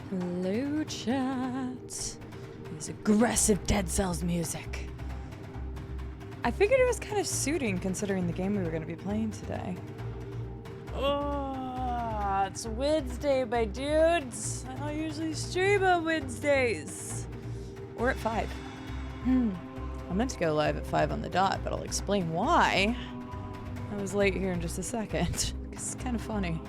Hello, chat. These aggressive Dead Cells music. I figured it was kind of suiting considering the game we were going to be playing today. Oh, it's Wednesday, my dudes. I don't usually stream on Wednesdays. Or at 5. I meant to go live at 5 on the dot, but I'll explain why. I was late here in just a second. It's kind of funny.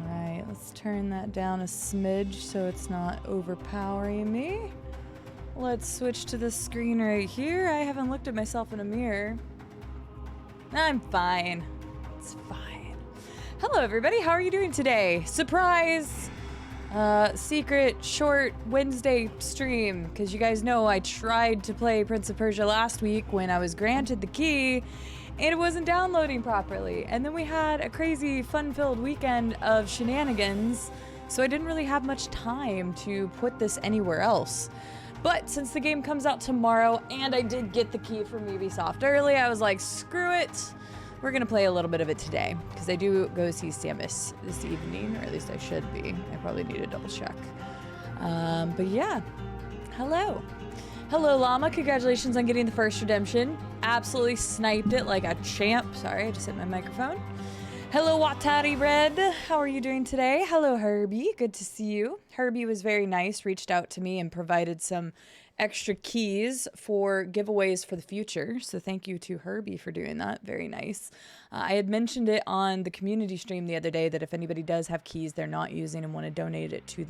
Alright, let's turn that down a smidge so it's not overpowering me. Let's switch to the screen right here. I haven't looked at myself in a mirror. I'm fine. It's fine. Hello, everybody. How are you doing today? Surprise! Secret short Wednesday stream, because you guys know I tried to play Prince of Persia last week when I was granted the key and it wasn't downloading properly. And then we had a crazy fun-filled weekend of shenanigans, so I didn't really have much time to put this anywhere else. But since the game comes out tomorrow and I did get the key from Ubisoft early, I was like, screw it. We're gonna play a little bit of it today, because I do go see Samus this evening, or at least I should be. I probably need to double check. But yeah, hello. Hello, Llama. Congratulations on getting the first redemption. Absolutely sniped it like a champ. Sorry, I just hit my microphone. Hello, Watari Red. How are you doing today? Hello, Herbie. Good to see you. Herbie was very nice, reached out to me and provided some extra keys for giveaways for the future. So thank you to Herbie for doing that. Very nice. I had mentioned it on the community stream the other day that if anybody does have keys they're not using and want to donate it to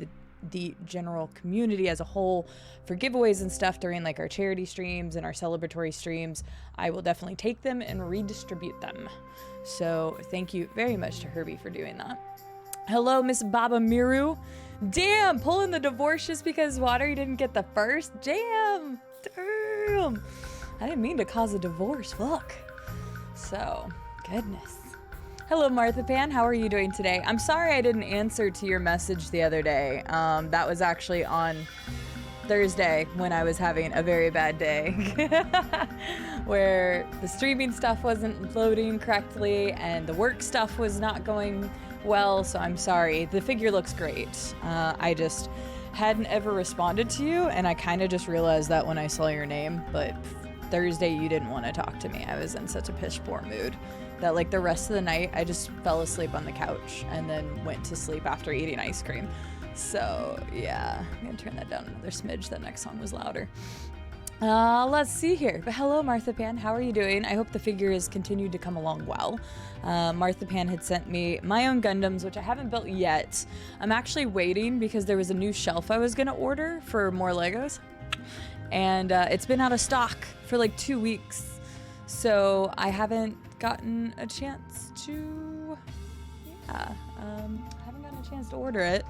the general community as a whole for giveaways and stuff during like our charity streams and our celebratory streams, I will definitely take them and redistribute them. So thank you very much to Herbie for doing that. Hello, Miss Baba Miru. Damn, pulling the divorce just because Watery didn't get the first? Damn. Damn. I didn't mean to cause a divorce. Fuck. So, goodness. Hello, Martha Pan. How are you doing today? I'm sorry I didn't answer to your message the other day. That was actually on Thursday when I was having a very bad day where the streaming stuff wasn't loading correctly and the work stuff was not going well, so I'm sorry. The figure looks great. I just hadn't ever responded to you, and I kind of just realized that when I saw your name, but Thursday you didn't want to talk to me. I was in such a piss poor mood that like the rest of the night I just fell asleep on the couch and then went to sleep after eating ice cream. So yeah, I'm gonna turn that down another smidge. That next song was louder. Let's see here. But hello, Martha Pan. How are you doing? I hope the figure has continued to come along well. Martha Pan had sent me my own Gundams, which I haven't built yet. I'm actually waiting because there was a new shelf I was going to order for more Legos. And it's been out of stock for like 2 weeks. So I haven't gotten a chance to... Yeah, I haven't gotten a chance to order it.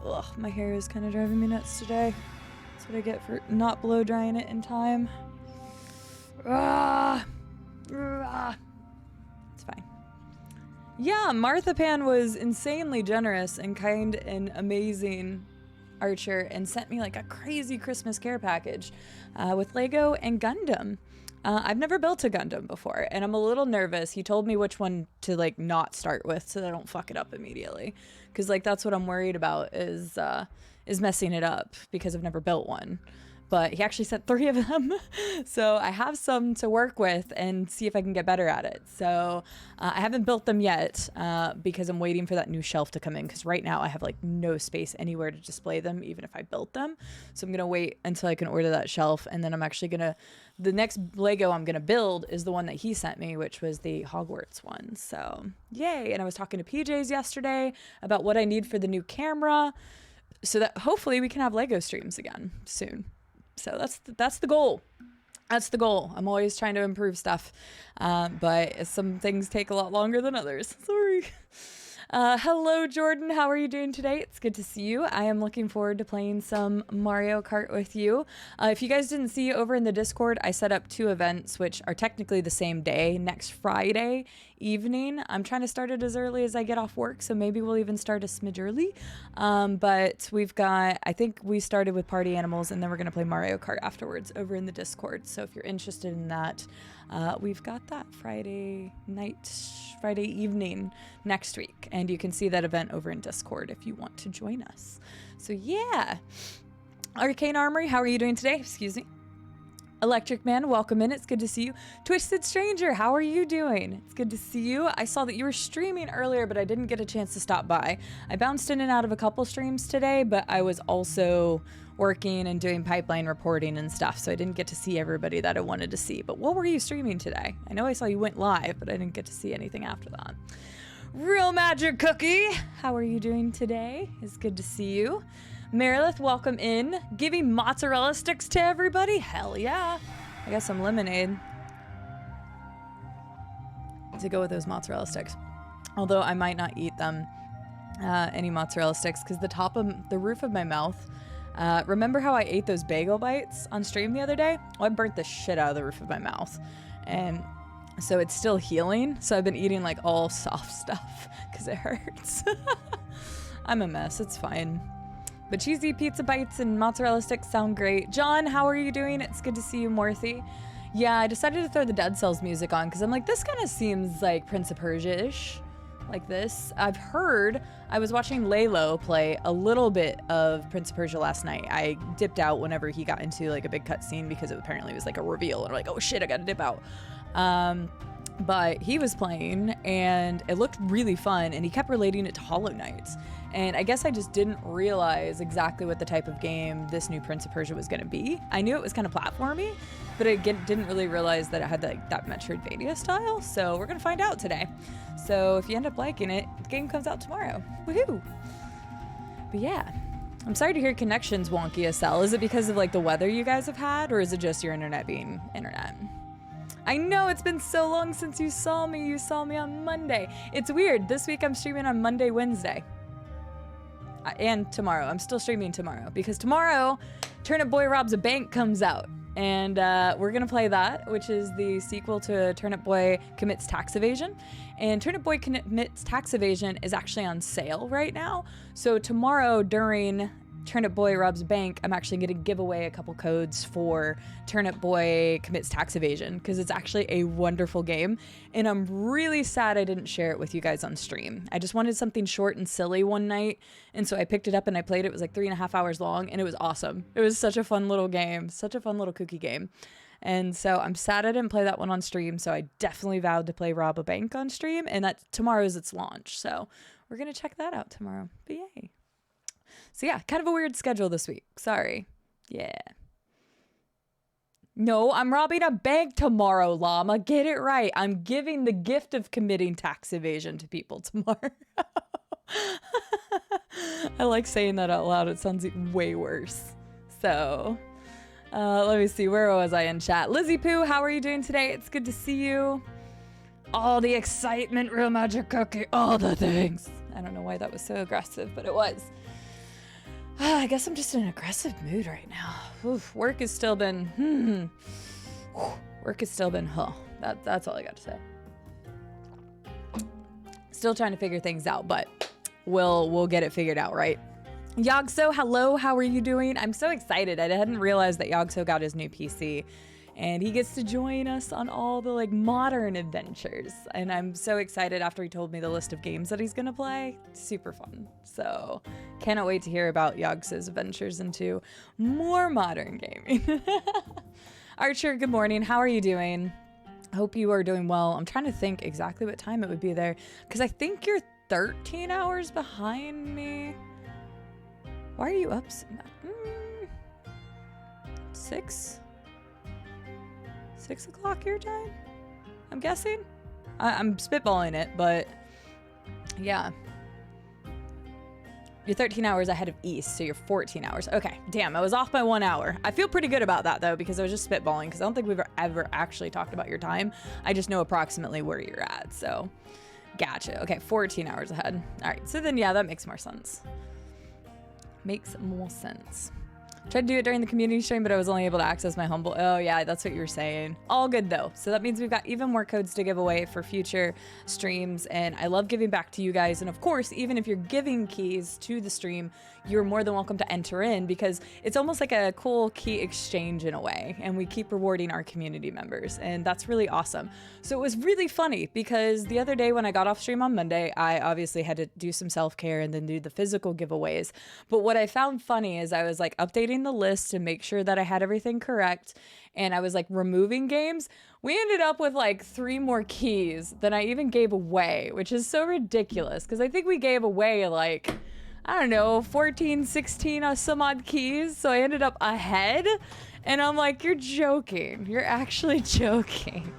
Ugh, my hair is kind of driving me nuts today. That's what I get for not blow drying it in time. Ah, it's fine. Yeah, Martha Pan was insanely generous and kind and amazing archer and sent me like a crazy Christmas care package with Lego and Gundam. I've never built a Gundam before, and I'm a little nervous. He told me which one to like not start with so that I don't fuck it up immediately, because like that's what I'm worried about is messing it up because I've never built one. But he actually sent 3 of them, so I have some to work with and see if I can get better at it. So I haven't built them yet because I'm waiting for that new shelf to come in, because right now I have like no space anywhere to display them, even if I built them. So I'm gonna wait until I can order that shelf, and then I'm actually gonna, the next Lego I'm gonna build is the one that he sent me, which was the Hogwarts one. So yay! And I was talking to PJs yesterday about what I need for the new camera, so that hopefully we can have Lego streams again soon. So that's the goal. That's the goal. I'm always trying to improve stuff, but some things take a lot longer than others. Sorry. Hello, Jordan. How are you doing today? It's good to see you. I am looking forward to playing some Mario Kart with you. If you guys didn't see over in the Discord, I set up 2 events, which are technically the same day. Next Friday evening. I'm trying to start it as early as I get off work, so maybe we'll even start a smidge early. But we've got, I think we started with Party Animals, and then we're going to play Mario Kart afterwards over in the Discord. So if you're interested in that, we've got that Friday evening next week. And you can see that event over in Discord if you want to join us. So yeah. Arcane Armory, how are you doing today? Excuse me. Electric Man, welcome in. It's good to see you. Twisted Stranger, how are you doing? It's good to see you. I saw that you were streaming earlier, but I didn't get a chance to stop by. I bounced in and out of a couple streams today, but I was also working and doing pipeline reporting and stuff, so I didn't get to see everybody that I wanted to see. But what were you streaming today? I know I saw you went live, but I didn't get to see anything after that. Real Magic Cookie, how are you doing today? It's good to see you. Meredith, welcome in. Giving mozzarella sticks to everybody? Hell yeah. I got some lemonade to go with those mozzarella sticks. Although I might not eat them, any mozzarella sticks, because the roof of my mouth, remember how I ate those bagel bites on stream the other day? Well, I burnt the shit out of the roof of my mouth. And so it's still healing. So I've been eating like all soft stuff because it hurts. I'm a mess. It's fine. But cheesy pizza bites and mozzarella sticks sound great. John, how are you doing? It's good to see you, Morthy. Yeah, I decided to throw the Dead Cells music on because I'm like, this kind of seems like Prince of Persia-ish, like this. I was watching Lalo play a little bit of Prince of Persia last night. I dipped out whenever he got into like a big cutscene because it apparently was like a reveal. And I'm like, oh shit, I gotta dip out. But he was playing and it looked really fun and he kept relating it to Hollow Knight. And I guess I just didn't realize exactly what the type of game this new Prince of Persia was going to be. I knew it was kind of platformy, but I didn't really realize that it had that Metroidvania style. So we're going to find out today. So if you end up liking it, the game comes out tomorrow. Woohoo! But yeah, I'm sorry to hear connection's wonky as hell. Is it because of like the weather you guys have had, or is it just your internet being internet? I know it's been so long since you saw me. You saw me on Monday. It's weird. This week I'm streaming on Monday, Wednesday. And tomorrow. I'm still streaming tomorrow because tomorrow Turnip Boy Robs a Bank comes out. And we're going to play that, which is the sequel to Turnip Boy Commits Tax Evasion. And Turnip Boy Commits Tax Evasion is actually on sale right now. So tomorrow during Turnip Boy Robs Bank, I'm actually going to give away a couple codes for Turnip Boy Commits Tax Evasion because it's actually a wonderful game. And I'm really sad I didn't share it with you guys on stream. I just wanted something short and silly one night. And so I picked it up and I played it. It was like 3.5 hours long and it was awesome. It was such a fun little game, such a fun little cookie game. And so I'm sad I didn't play that one on stream. So I definitely vowed to play Rob a Bank on stream. And that tomorrow is its launch. So we're going to check that out tomorrow. But yay. So yeah, kind of a weird schedule this week. Sorry. Yeah. No, I'm robbing a bank tomorrow, Llama. Get it right. I'm giving the gift of committing tax evasion to people tomorrow. I like saying that out loud. It sounds way worse. So, let me see. Where was I in chat? Lizzie Poo, how are you doing today? It's good to see you. All the excitement, Real Magic Cookie, all the things. I don't know why that was so aggressive, but it was. I guess I'm just in an aggressive mood right now. Oof, work has still been, That's all I got to say. Still trying to figure things out, but we'll get it figured out, right? Yogso, hello, how are you doing? I'm so excited. I hadn't realized that Yogso got his new PC. And he gets to join us on all the like modern adventures. And I'm so excited after he told me the list of games that he's gonna play. Super fun. So cannot wait to hear about Yogso's adventures into more modern gaming. Archer, good morning. How are you doing? Hope you are doing well. I'm trying to think exactly what time it would be there because I think you're 13 hours behind me. Why are you up? 6 o'clock your time? I'm guessing? I'm spitballing it, but yeah. You're 13 hours ahead of East, so you're 14 hours. Okay, damn, I was off by 1 hour. I feel pretty good about that, though, because I was just spitballing, because I don't think we've ever actually talked about your time. I just know approximately where you're at, so gotcha. Okay, 14 hours ahead. All right, so then, yeah, that makes more sense. Makes more sense. Tried to do it during the community stream, but I was only able to access my humble. Oh yeah, that's what you were saying. All good though. So that means we've got even more codes to give away for future streams. And I love giving back to you guys. And of course, even if you're giving keys to the stream, you're more than welcome to enter in, because it's almost like a cool key exchange in a way. And we keep rewarding our community members, and that's really awesome. So it was really funny because the other day when I got off stream on Monday, I obviously had to do some self-care and then do the physical giveaways. But what I found funny is I was like updating the list to make sure that I had everything correct, and I was like removing games. We ended up with like 3 more keys than I even gave away, which is so ridiculous because I think we gave away like, I don't know, 14, 16 some odd keys. So I ended up ahead, and I'm like, you're joking. You're actually joking.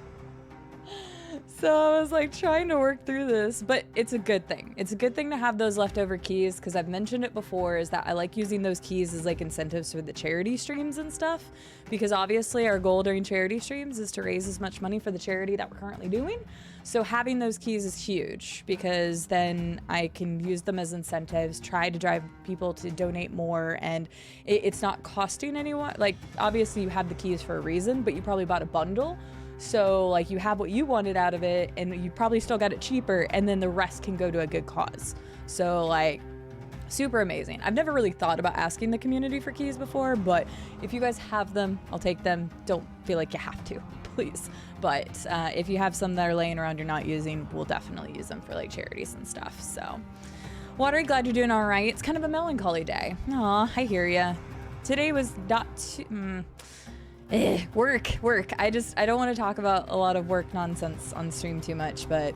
So I was like trying to work through this, but it's a good thing. It's a good thing to have those leftover keys, because I've mentioned it before, is that I like using those keys as like incentives for the charity streams and stuff, because obviously our goal during charity streams is to raise as much money for the charity that we're currently doing. So having those keys is huge, because then I can use them as incentives, try to drive people to donate more, and it's not costing anyone. Like, obviously you have the keys for a reason, but you probably bought a bundle. So like you have what you wanted out of it, and you probably still got it cheaper, and then the rest can go to a good cause. So like, super amazing. I've never really thought about asking the community for keys before, but if you guys have them, I'll take them. Don't feel like you have to, please. But if you have some that are laying around you're not using, we'll definitely use them for like charities and stuff. So Watery, glad you're doing all right. It's kind of a melancholy day. Aw, I hear ya. Today was not too... work. I don't want to talk about a lot of work nonsense on stream too much, but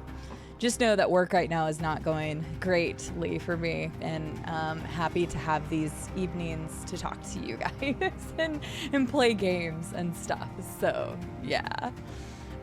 just know that work right now is not going greatly for me, and happy to have these evenings to talk to you guys and play games and stuff. So yeah.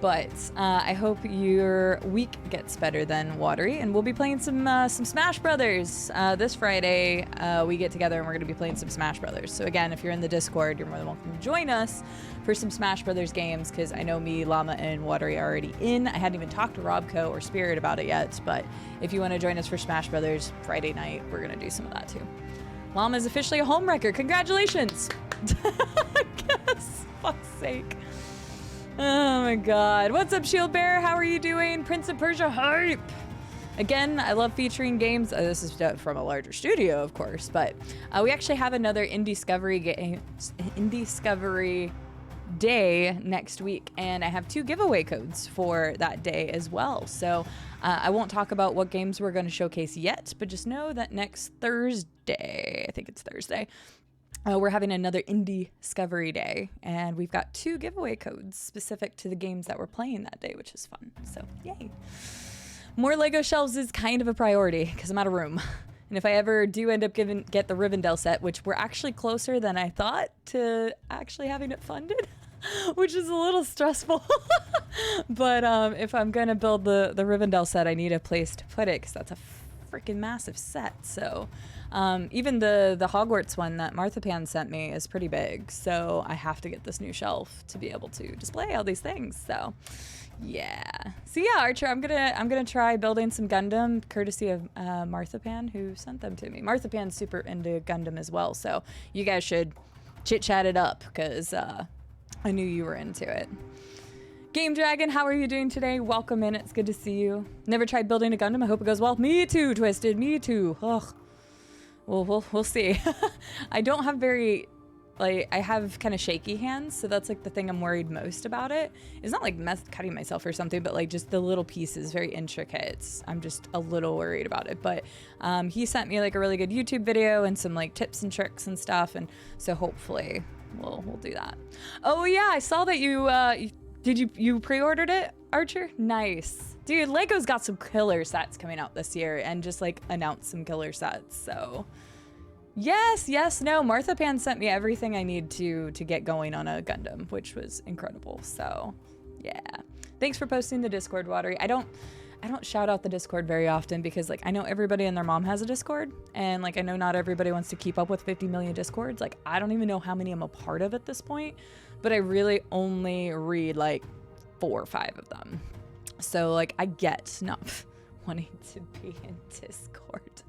But I hope your week gets better then, Watery, and we'll be playing some Smash Brothers this Friday. We get together and we're going to be playing some Smash Brothers. So again, if you're in the Discord, you're more than welcome to join us for some Smash Brothers games, because I know me, Llama, and Watery are already in. I hadn't even talked to Robco or Spirit about it yet, but if you want to join us for Smash Brothers Friday night, we're going to do some of that too. Llama is officially a home wrecker. Congratulations! Yes, fuck's sake. Oh my god. What's up, Shield Bear? How are you doing? Prince of Persia hype! Again, I love featuring games. This is from a larger studio, of course, but we actually have another Indiscovery Day next week, and I have 2 giveaway codes for that day as well. So I won't talk about what games we're going to showcase yet, but just know that next Thursday, I think it's Thursday, we're having another Indie Discovery Day, and we've got 2 giveaway codes specific to the games that we're playing that day, which is fun. So, yay. More Lego shelves is kind of a priority because I'm out of room. And if I ever do end up get the Rivendell set, which we're actually closer than I thought to actually having it funded, which is a little stressful. But if I'm going to build the Rivendell set, I need a place to put it, because that's a freaking massive set. So even the Hogwarts one that Marthapan sent me is pretty big, so I have to get this new shelf to be able to display all these things. So yeah. So yeah, Archer, I'm gonna try building some Gundam, courtesy of Marthapan, who sent them to me. Marthapan's super into Gundam as well, so you guys should chit chat it up, because I knew you were into it. Game Dragon, how are you doing today? Welcome in. It's good to see you. Never tried building a Gundam. I hope it goes well. Me too, Twisted. Me too. Ugh. We'll see. I don't have very, like, I have kind of shaky hands, so that's like the thing I'm worried most about it. It's not like cutting myself or something, but like just the little pieces, very intricate. I'm just a little worried about it. But he sent me like a really good YouTube video and some like tips and tricks and stuff, and so hopefully we'll do that. Oh yeah, I saw that you pre-ordered it, Archer? Nice. Dude, Lego's got some killer sets coming out this year, and just like announced some killer sets. So yes, no, Marthapan sent me everything I need to get going on a Gundam, which was incredible. So yeah, thanks for posting the Discord, Watery. I don't shout out the Discord very often, because like I know everybody and their mom has a Discord, and like I know not everybody wants to keep up with 50 million Discords. Like I don't even know how many I'm a part of at this point, but I really only read like 4 or 5 of them. So like I get, no, wanting to be in Discord,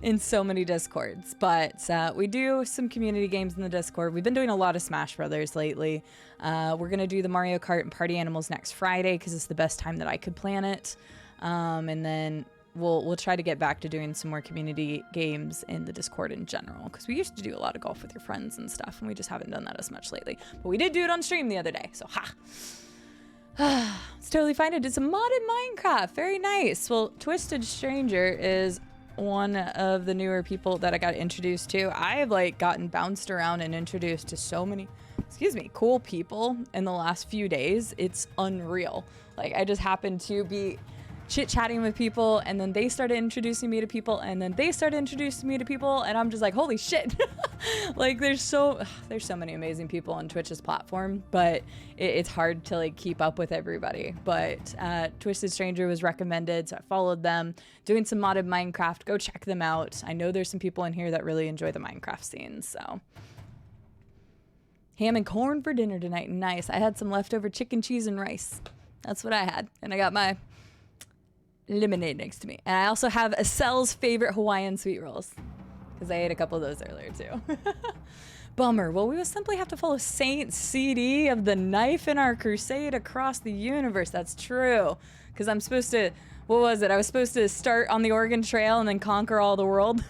in so many Discords. But we do some community games in the Discord. We've been doing a lot of Smash Brothers lately. We're going to do the Mario Kart and Party Animals next Friday because it's the best time that I could plan it. And then we'll try to get back to doing some more community games in the Discord in general, because we used to do a lot of golf with your friends and stuff, and we just haven't done that as much lately. But we did do it on stream the other day, so ha! It's totally fine. I did some modded Minecraft. Very nice. Well, Twisted Stranger is one of the newer people that I got introduced to. I have like gotten bounced around and introduced to so many, cool people in the last few days. It's unreal. Like, I just happened to be chit-chatting with people, and then they started introducing me to people, and then they started introducing me to people, and I'm just like, holy shit. Like, there's so many amazing people on Twitch's platform, but it's hard to like keep up with everybody. But Twisted Stranger was recommended, so I followed them, doing some modded Minecraft. Go check them out. I know there's some people in here that really enjoy the Minecraft scenes. So ham and corn for dinner tonight. Nice. I had some leftover chicken, cheese, and rice. That's what I had, and I got my lemonade next to me. And I also have Eselle's favorite Hawaiian sweet rolls, because I ate a couple of those earlier too. Bummer. Well, we will simply have to follow Saint CD of the knife in our crusade across the universe. That's true. Because I'm supposed to, what was it? I was supposed to start on the Oregon Trail and then conquer all the world.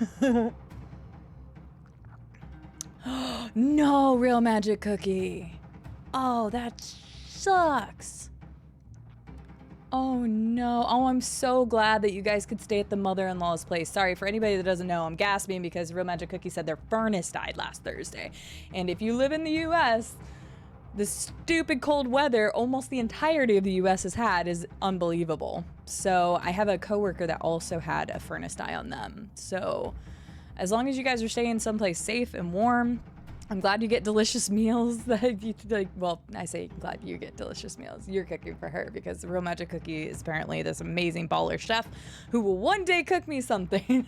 No, Real Magic Cookie. Oh, that sucks. Oh no. Oh, I'm so glad that you guys could stay at the mother-in-law's place. Sorry, for anybody that doesn't know, I'm gasping because Real Magic Cookie said their furnace died last Thursday. And if you live in the US, the stupid cold weather almost the entirety of the US has had is unbelievable. So I have a coworker that also had a furnace die on them. So as long as you guys are staying someplace safe and warm, I'm glad you get delicious meals that you like. Well, I say glad you get delicious meals. You're cooking for her, because Real Magic Cookie is apparently this amazing baller chef who will one day cook me something.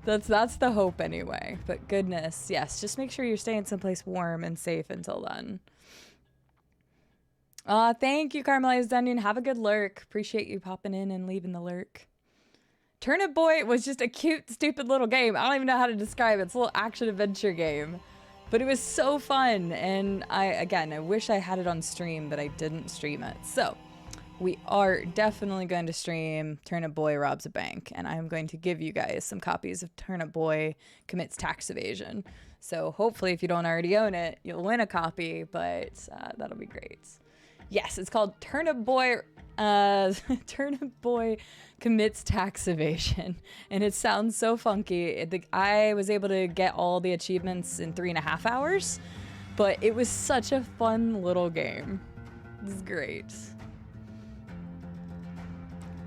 That's the hope anyway. But goodness, yes, just make sure you're staying someplace warm and safe until then. Thank you, Caramelized Onion. Have a good lurk. Appreciate you popping in and leaving the lurk. Turnip Boy was just a cute, stupid little game. I don't even know how to describe it. It's a little action-adventure game. But it was so fun. And I wish I had it on stream, but I didn't stream it. So, we are definitely going to stream Turnip Boy Robs a Bank. And I am going to give you guys some copies of Turnip Boy Commits Tax Evasion. So, hopefully, if you don't already own it, you'll win a copy. But that'll be great. Yes, it's called Turnip Boy... Turnip Boy Commits Tax Evasion, and it sounds so funky. I was able to get all the achievements in 3.5 hours, but it was such a fun little game. It's great.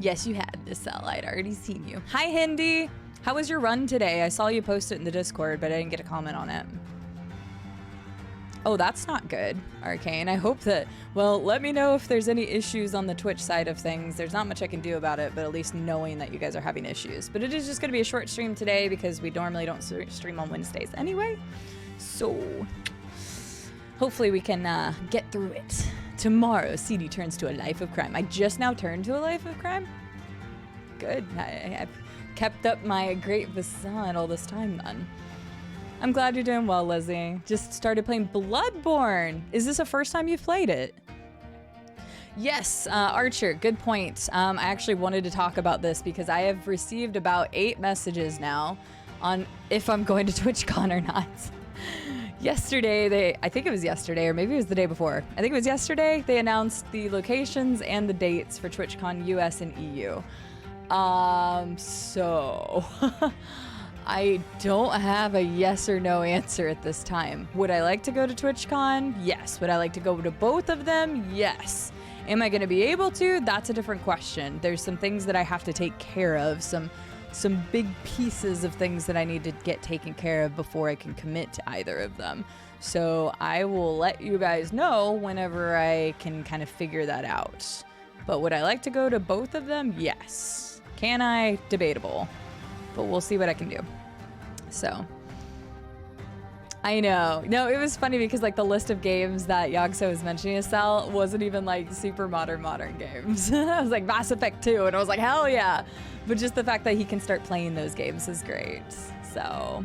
Yes, you had to sell. I'd already seen you. Hi, Hindi. How was your run today? I saw you post it in the Discord, but I didn't get a comment on it. Oh, that's not good, Arcane. I hope that, well, let me know if there's any issues on the Twitch side of things. There's not much I can do about it, but at least knowing that you guys are having issues. But it is just going to be a short stream today because we normally don't stream on Wednesdays anyway. So, hopefully we can get through it. Tomorrow, CD turns to a life of crime. I just now turned to a life of crime? Good. I've kept up my great facade all this time then. I'm glad you're doing well, Leslie. Just started playing Bloodborne. Is this the first time you've played it? Yes, Archer, good point. I actually wanted to talk about this because I have received about 8 messages now on if I'm going to TwitchCon or not. Yesterday, I think it was yesterday, or maybe it was the day before. I think it was yesterday, they announced the locations and the dates for TwitchCon US and EU. So... I don't have a yes or no answer at this time. Would I like to go to TwitchCon? Yes. Would I like to go to both of them? Yes. Am I going to be able to? That's a different question. There's some things that I have to take care of, some big pieces of things that I need to get taken care of before I can commit to either of them. So I will let you guys know whenever I can kind of figure that out. But would I like to go to both of them? Yes. Can I? Debatable. But we'll see what I can do. So, I know. No, it was funny because like the list of games that Yogso was mentioning to sell wasn't even like super modern games. I was like Mass Effect 2 and I was like, hell yeah. But just the fact that he can start playing those games is great. So,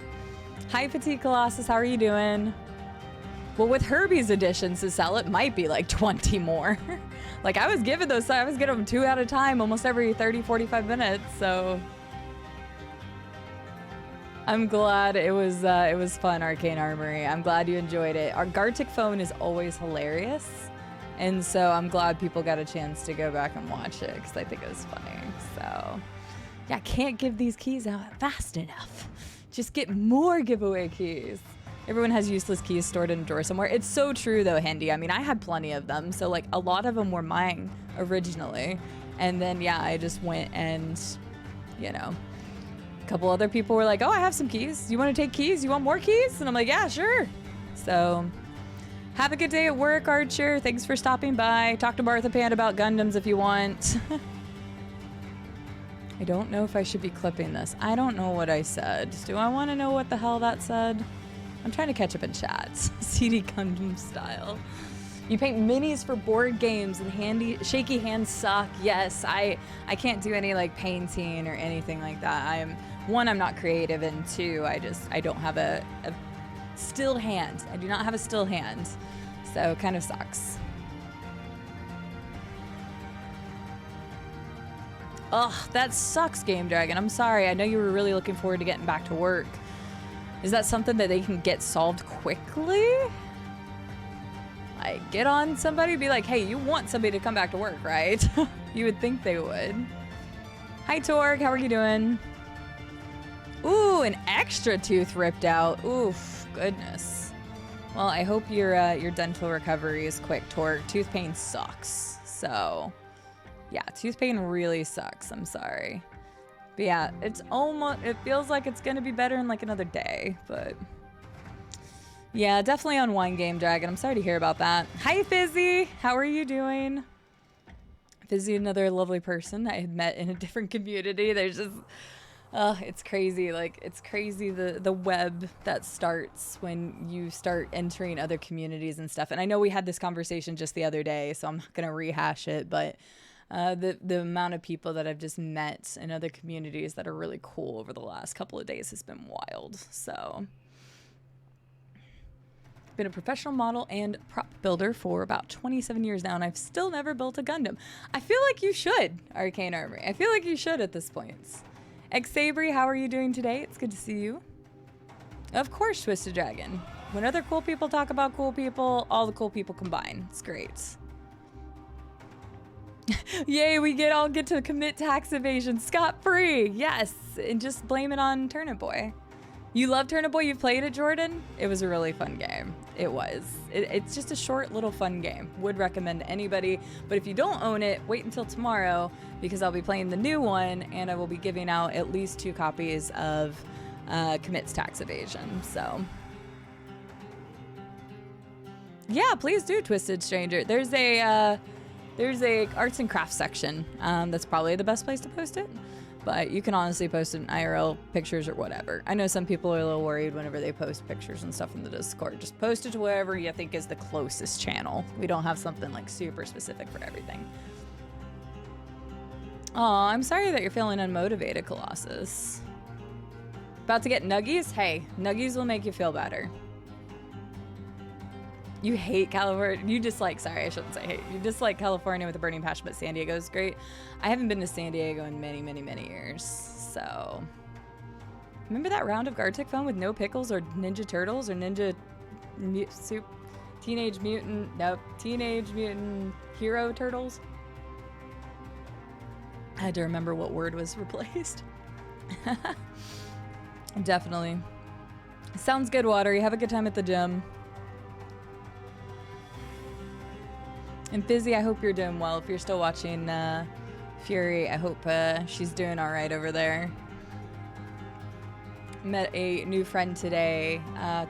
hi Petite Colossus, how are you doing? Well, with Herbie's editions to sell, it might be like 20 more. Like I was giving those, I was getting them 2 at a time almost every 30, 45 minutes, so. I'm glad it was fun, Arcane Armory. I'm glad you enjoyed it. Our Gartic phone is always hilarious. And so I'm glad people got a chance to go back and watch it because I think it was funny. So yeah, can't give these keys out fast enough. Just get more giveaway keys. Everyone has useless keys stored in a drawer somewhere. It's so true though, Handy. I mean, I had plenty of them. So like a lot of them were mine originally. And then yeah, I just went and, you know, a couple other people were like, oh, I have some keys. You want to take keys? You want more keys? And I'm like, yeah, sure. So have a good day at work, Archer. Thanks for stopping by. Talk to Martha Pan about Gundams if you want. I don't know if I should be clipping this. I don't know what I said. Do I want to know what the hell that said? I'm trying to catch up in chat. CD Gundam style. You paint minis for board games and shaky hands suck. Yes, I can't do any like painting or anything like that. I'm not creative, and 2, I don't have a still hand. I do not have a still hand. So it kind of sucks. Ugh, that sucks, Game Dragon. I'm sorry. I know you were really looking forward to getting back to work. Is that something that they can get solved quickly? Like, get on somebody, be like, hey, you want somebody to come back to work, right? You would think they would. Hi, Torg. How are you doing? Ooh, an extra tooth ripped out. Oof, goodness. Well, I hope your dental recovery is quick, Torg. Tooth pain sucks. So, yeah, tooth pain really sucks. I'm sorry. But yeah, it feels like it's going to be better in like another day, but... yeah, definitely on one Game Dragon. I'm sorry to hear about that. Hi, Fizzy. How are you doing? Fizzy, another lovely person I had met in a different community. There's just, it's crazy. Like, it's crazy the web that starts when you start entering other communities and stuff. And I know we had this conversation just the other day, so I'm not going to rehash it, but the amount of people that I've just met in other communities that are really cool over the last couple of days has been wild. So... been a professional model and prop builder for about 27 years now, and I've still never built a Gundam. I feel like you should, Arcane Armory. I feel like you should at this point. Xabri, how are you doing today? It's good to see you. Of course, Twisted Dragon. When other cool people talk about cool people, all the cool people combine. It's great. Yay, we all get to commit tax evasion scot-free. Yes, and just blame it on Turnip Boy. You love Turnip Boy? You played it, Jordan? It was a really fun game. It was. It's just a short little fun game. Would recommend to anybody. But if you don't own it, wait until tomorrow because I'll be playing the new one and I will be giving out at least 2 copies of Commits Tax Evasion. So yeah, please do, Twisted Stranger. There's a arts and crafts section. That's probably the best place to post it. But you can honestly post in IRL pictures or whatever. I know some people are a little worried whenever they post pictures and stuff in the Discord. Just post it to wherever you think is the closest channel. We don't have something like super specific for everything. Aw, I'm sorry that you're feeling unmotivated, Colossus. About to get nuggies? Hey, nuggies will make you feel better. You hate California. You dislike, sorry, I shouldn't say hate. You dislike California with a burning passion, but San Diego is great. I haven't been to San Diego in many, many, many years. So, remember that round of Gartic Phone with no pickles or Ninja Turtles or Teenage Mutant Hero Turtles? I had to remember what word was replaced. Definitely. Sounds good, Watery. Have a good time at the gym. And Fizzy, I hope you're doing well. If you're still watching Fury, I hope she's doing all right over there. Met a new friend today,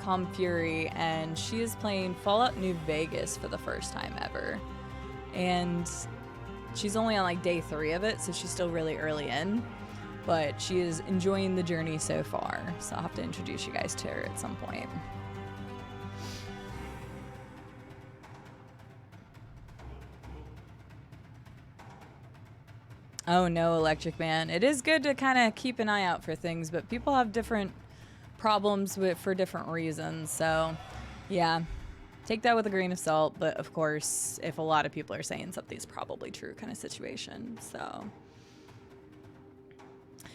Calm Fury, and she is playing Fallout New Vegas for the first time ever. And she's only on like day 3 of it, so she's still really early in. But she is enjoying the journey so far, so I'll have to introduce you guys to her at some point. Oh no, Electric Man. It is good to kind of keep an eye out for things, but people have different problems for different reasons. So, yeah, take that with a grain of salt. But of course, if a lot of people are saying something's probably true kind of situation. So,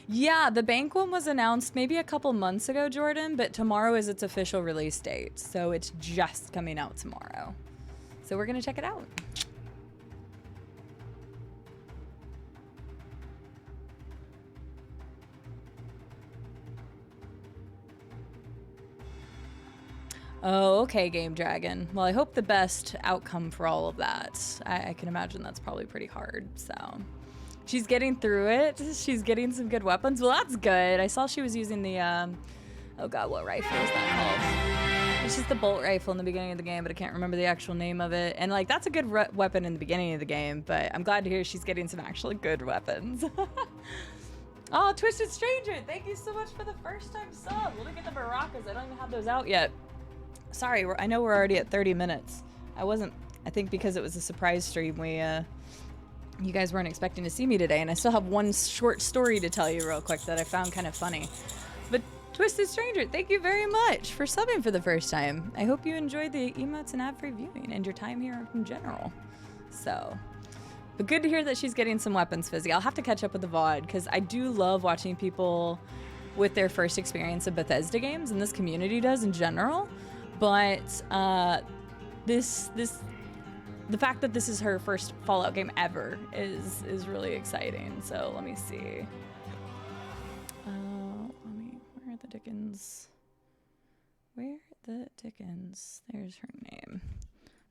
yeah, the bank one was announced maybe a couple months ago, Jordan, but tomorrow is its official release date. So it's just coming out tomorrow. So we're going to check it out. Oh, okay, Game Dragon. Well, I hope the best outcome for all of that. I can imagine that's probably pretty hard, so. She's getting through it. She's getting some good weapons. Well, that's good. I saw she was using the, oh god, what rifle is that called? It's just the bolt rifle in the beginning of the game, but I can't remember the actual name of it. And, like, that's a good weapon in the beginning of the game, but I'm glad to hear she's getting some actually good weapons. Oh, Twisted Stranger, thank you so much for the first time sub. Let me get the Baracas. I don't even have those out yet. Sorry, I know we're already at 30 minutes. I think because it was a surprise stream, you guys weren't expecting to see me today, and I still have one short story to tell you real quick that I found kind of funny. But Twisted Stranger, thank you very much for subbing for the first time. I hope you enjoyed the emotes and ad-free viewing and your time here in general. So, but good to hear that she's getting some weapons, Fizzy. I'll have to catch up with the VOD, because I do love watching people with their first experience of Bethesda games, and this community does in general. But the fact that this is her first Fallout game ever is really exciting. So let me see. Where the dickens? Where the dickens? There's her name.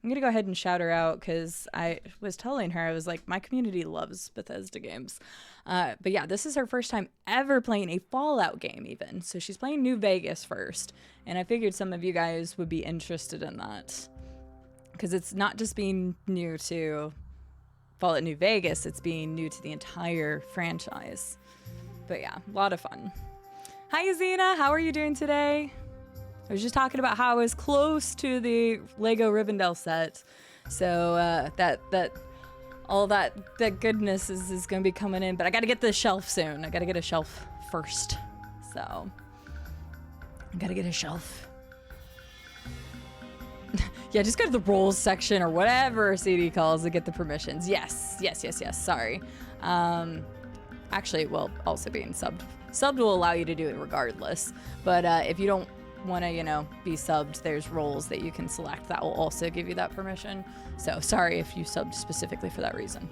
I'm gonna go ahead and shout her out because I was telling her, I was like, my community loves Bethesda games. But yeah, this is her first time ever playing a Fallout game even. So she's playing New Vegas first. And I figured some of you guys would be interested in that. Because it's not just being new to Fallout New Vegas, it's being new to the entire franchise. But yeah, a lot of fun. Hi, Azina, how are you doing today? I was just talking about how I was close to the Lego Rivendell set. So all that goodness is going to be coming in. But I got to get the shelf soon. I got to get a shelf first. So I got to get a shelf. Yeah, just go to the roles section or whatever CD calls to get the permissions. Yes. Sorry. Actually, it will also being subbed. Subbed will allow you to do it regardless. But if you don't want to, be subbed, there's roles that you can select that will also give you that permission. So sorry if you subbed specifically for that reason.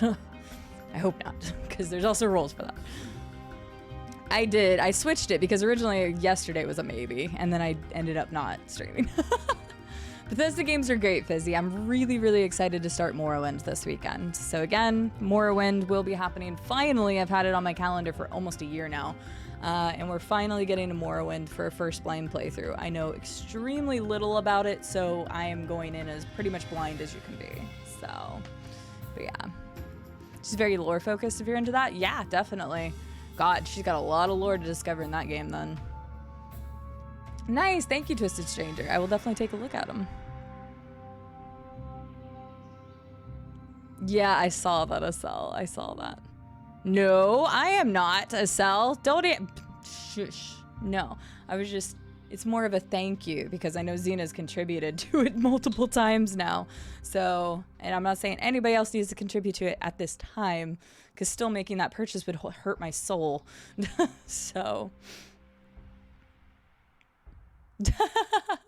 I hope not, because there's also roles for that. I did. I switched it because originally yesterday was a maybe, and then I ended up not streaming. Bethesda games are great, Fizzy. I'm really, really excited to start Morrowind this weekend. So again, Morrowind will be happening. Finally, I've had it on my calendar for almost a year now. And we're finally getting to Morrowind for a first blind playthrough. I know extremely little about it, so I am going in as pretty much blind as you can be. So, but yeah. She's very lore focused if you're into that. Yeah, definitely. God, she's got a lot of lore to discover in that game then. Nice, thank you, Twisted Stranger. I will definitely take a look at them. Yeah, I saw that, Acel. I saw that. No, I am not, Acel. Don't shush. No, I was just, it's more of a thank you because I know Xena's contributed to it multiple times now. So, and I'm not saying anybody else needs to contribute to it at this time because still making that purchase would hurt my soul. So.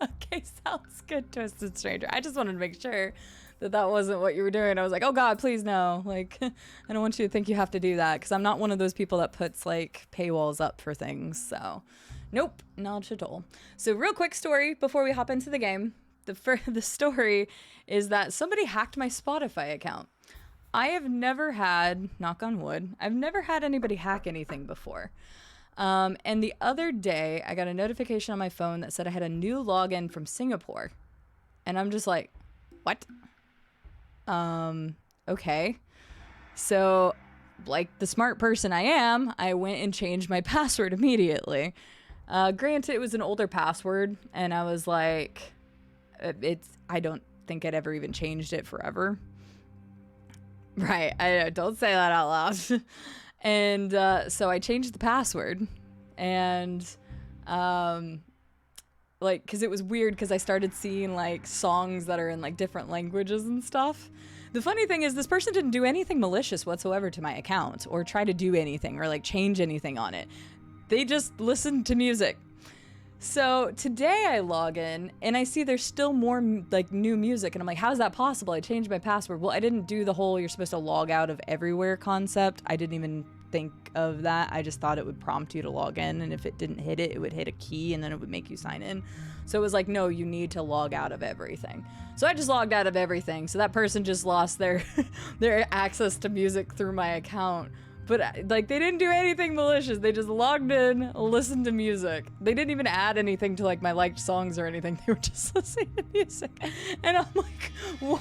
Okay, sounds good, Twisted Stranger. I just wanted to make sure that wasn't what you were doing. I was like, oh God, please no. Like, I don't want you to think you have to do that because I'm not one of those people that puts like paywalls up for things. So, nope, not at all. So, real quick story before we hop into the game. The story is that somebody hacked my Spotify account. I have never had, knock on wood, I've never had anybody hack anything before. And the other day, I got a notification on my phone that said I had a new login from Singapore. And I'm just like, what? Okay. So, like the smart person I am, I went and changed my password immediately. Granted, it was an older password, and I was like, I don't think I'd ever even changed it forever. Right. I don't say that out loud. And so I changed the password, and like, because it was weird because I started seeing like songs that are in like different languages and stuff. The funny thing is this person didn't do anything malicious whatsoever to my account or try to do anything or like change anything on it. They just listened to music. So today I log in and I see there's still more like new music, and I'm like, how's that possible? I changed my password. Well, I didn't do the whole you're supposed to log out of everywhere concept. I didn't even think of that. I just thought it would prompt you to log in, and if it didn't hit it, it would hit a key and then it would make you sign in. So it was like, no, you need to log out of everything. So I just logged out of everything. So that person just lost their their access to music through my account. But like, they didn't do anything malicious. They just logged in, listened to music. They didn't even add anything to like my liked songs or anything. They were just listening to music. And I'm like, why?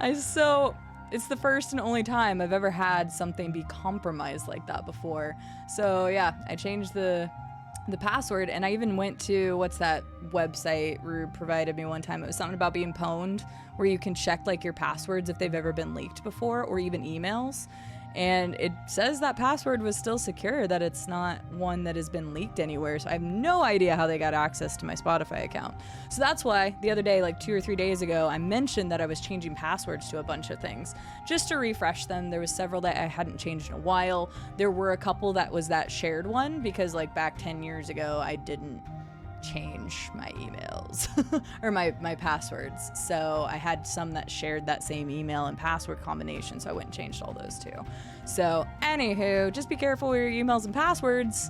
It's the first and only time I've ever had something be compromised like that before. So yeah, I changed the password, and I even went to, what's that website Rube provided me one time? It was something about being pwned, where you can check like your passwords if they've ever been leaked before, or even emails. And it says that password was still secure, that it's not one that has been leaked anywhere. So I have no idea how they got access to my Spotify account. So that's why the other day, like 2 or 3 days ago, I mentioned that I was changing passwords to a bunch of things just to refresh them. There was several that I hadn't changed in a while. There were a couple that was that shared one, because like back 10 years ago, I didn't change my emails or my passwords. So I had some that shared that same email and password combination, so I went and changed all those too. So anywho, just be careful with your emails and passwords.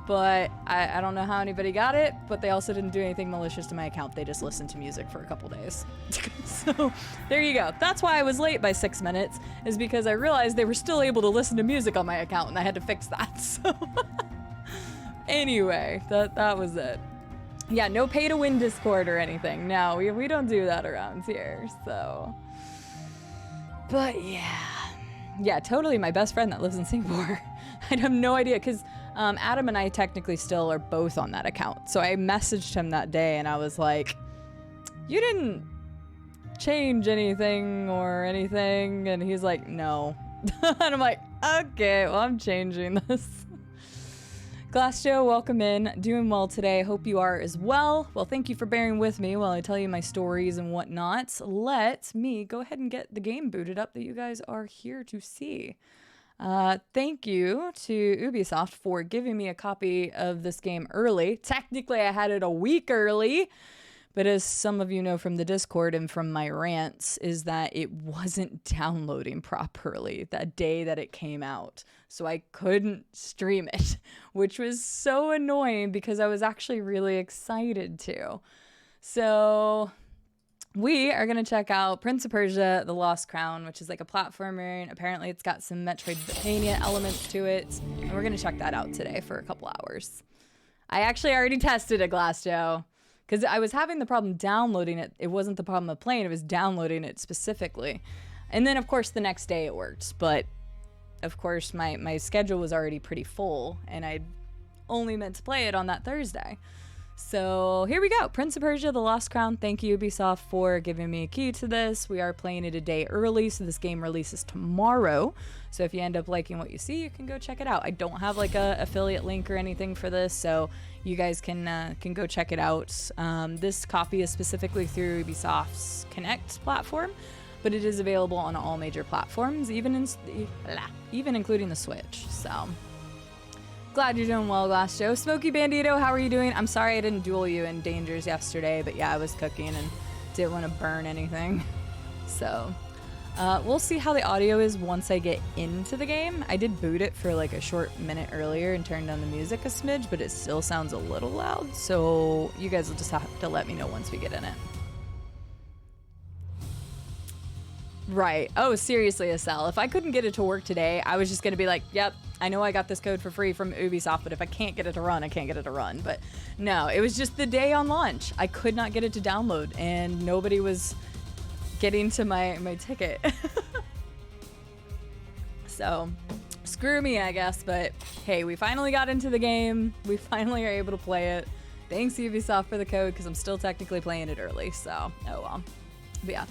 But I don't know how anybody got it, but they also didn't do anything malicious to my account. They just listened to music for a couple days. So there you go. That's why I was late by 6 minutes, is because I realized they were still able to listen to music on my account, and I had to fix that. So anyway, that was it. Yeah, no pay to win Discord or anything. No, we don't do that around here, so. But yeah, totally my best friend that lives in Singapore. I have no idea, because Adam and I technically still are both on that account. So I messaged him that day and I was like, you didn't change anything or anything? And he's like, no. And I'm like, okay, well, I'm changing this. Glass Joe, welcome in. Doing well today. Hope you are as well. Well, thank you for bearing with me while I tell you my stories and whatnot. Let me go ahead and get the game booted up that you guys are here to see. Thank you to Ubisoft for giving me a copy of this game early. Technically, I had it a week early, but as some of you know from the Discord and from my rants, is that it wasn't downloading properly that day that it came out. So I couldn't stream it, which was so annoying because I was actually really excited to. So we are going to check out Prince of Persia, The Lost Crown, which is like a platformer, and apparently it's got some Metroidvania elements to it. And we're going to check that out today for a couple hours. I actually already tested it, Glass Joe, because I was having the problem downloading it. It wasn't the problem of playing, it was downloading it specifically. And then, of course, the next day it worked. But, of course, my schedule was already pretty full, and I only meant to play it on that Thursday. So here we go. Prince of Persia, The Lost Crown. Thank you, Ubisoft, for giving me a key to this. We are playing it a day early, so this game releases tomorrow. So if you end up liking what you see, you can go check it out. I don't have like a affiliate link or anything for this, so you guys can go check it out. This copy is specifically through Ubisoft's Connect platform, but it is available on all major platforms, even including the Switch. So glad you're doing well, Glass Joe. Smokey Bandito, how are you doing? I'm sorry I didn't duel you in Dangers yesterday, but yeah, I was cooking and didn't want to burn anything. So we'll see how the audio is once I get into the game. I did boot it for like a short minute earlier and turned down the music a smidge, but it still sounds a little loud. So you guys will just have to let me know once we get in it. Right. Oh, seriously, Estelle. If I couldn't get it to work today, I was just going to be like, yep, I know I got this code for free from Ubisoft, but if I can't get it to run, I can't get it to run. But no, it was just the day on launch. I could not get it to download, and nobody was getting to my ticket. So screw me, I guess. But hey, we finally got into the game. We finally are able to play it. Thanks, Ubisoft, for the code, because I'm still technically playing it early. So, oh well. But yeah.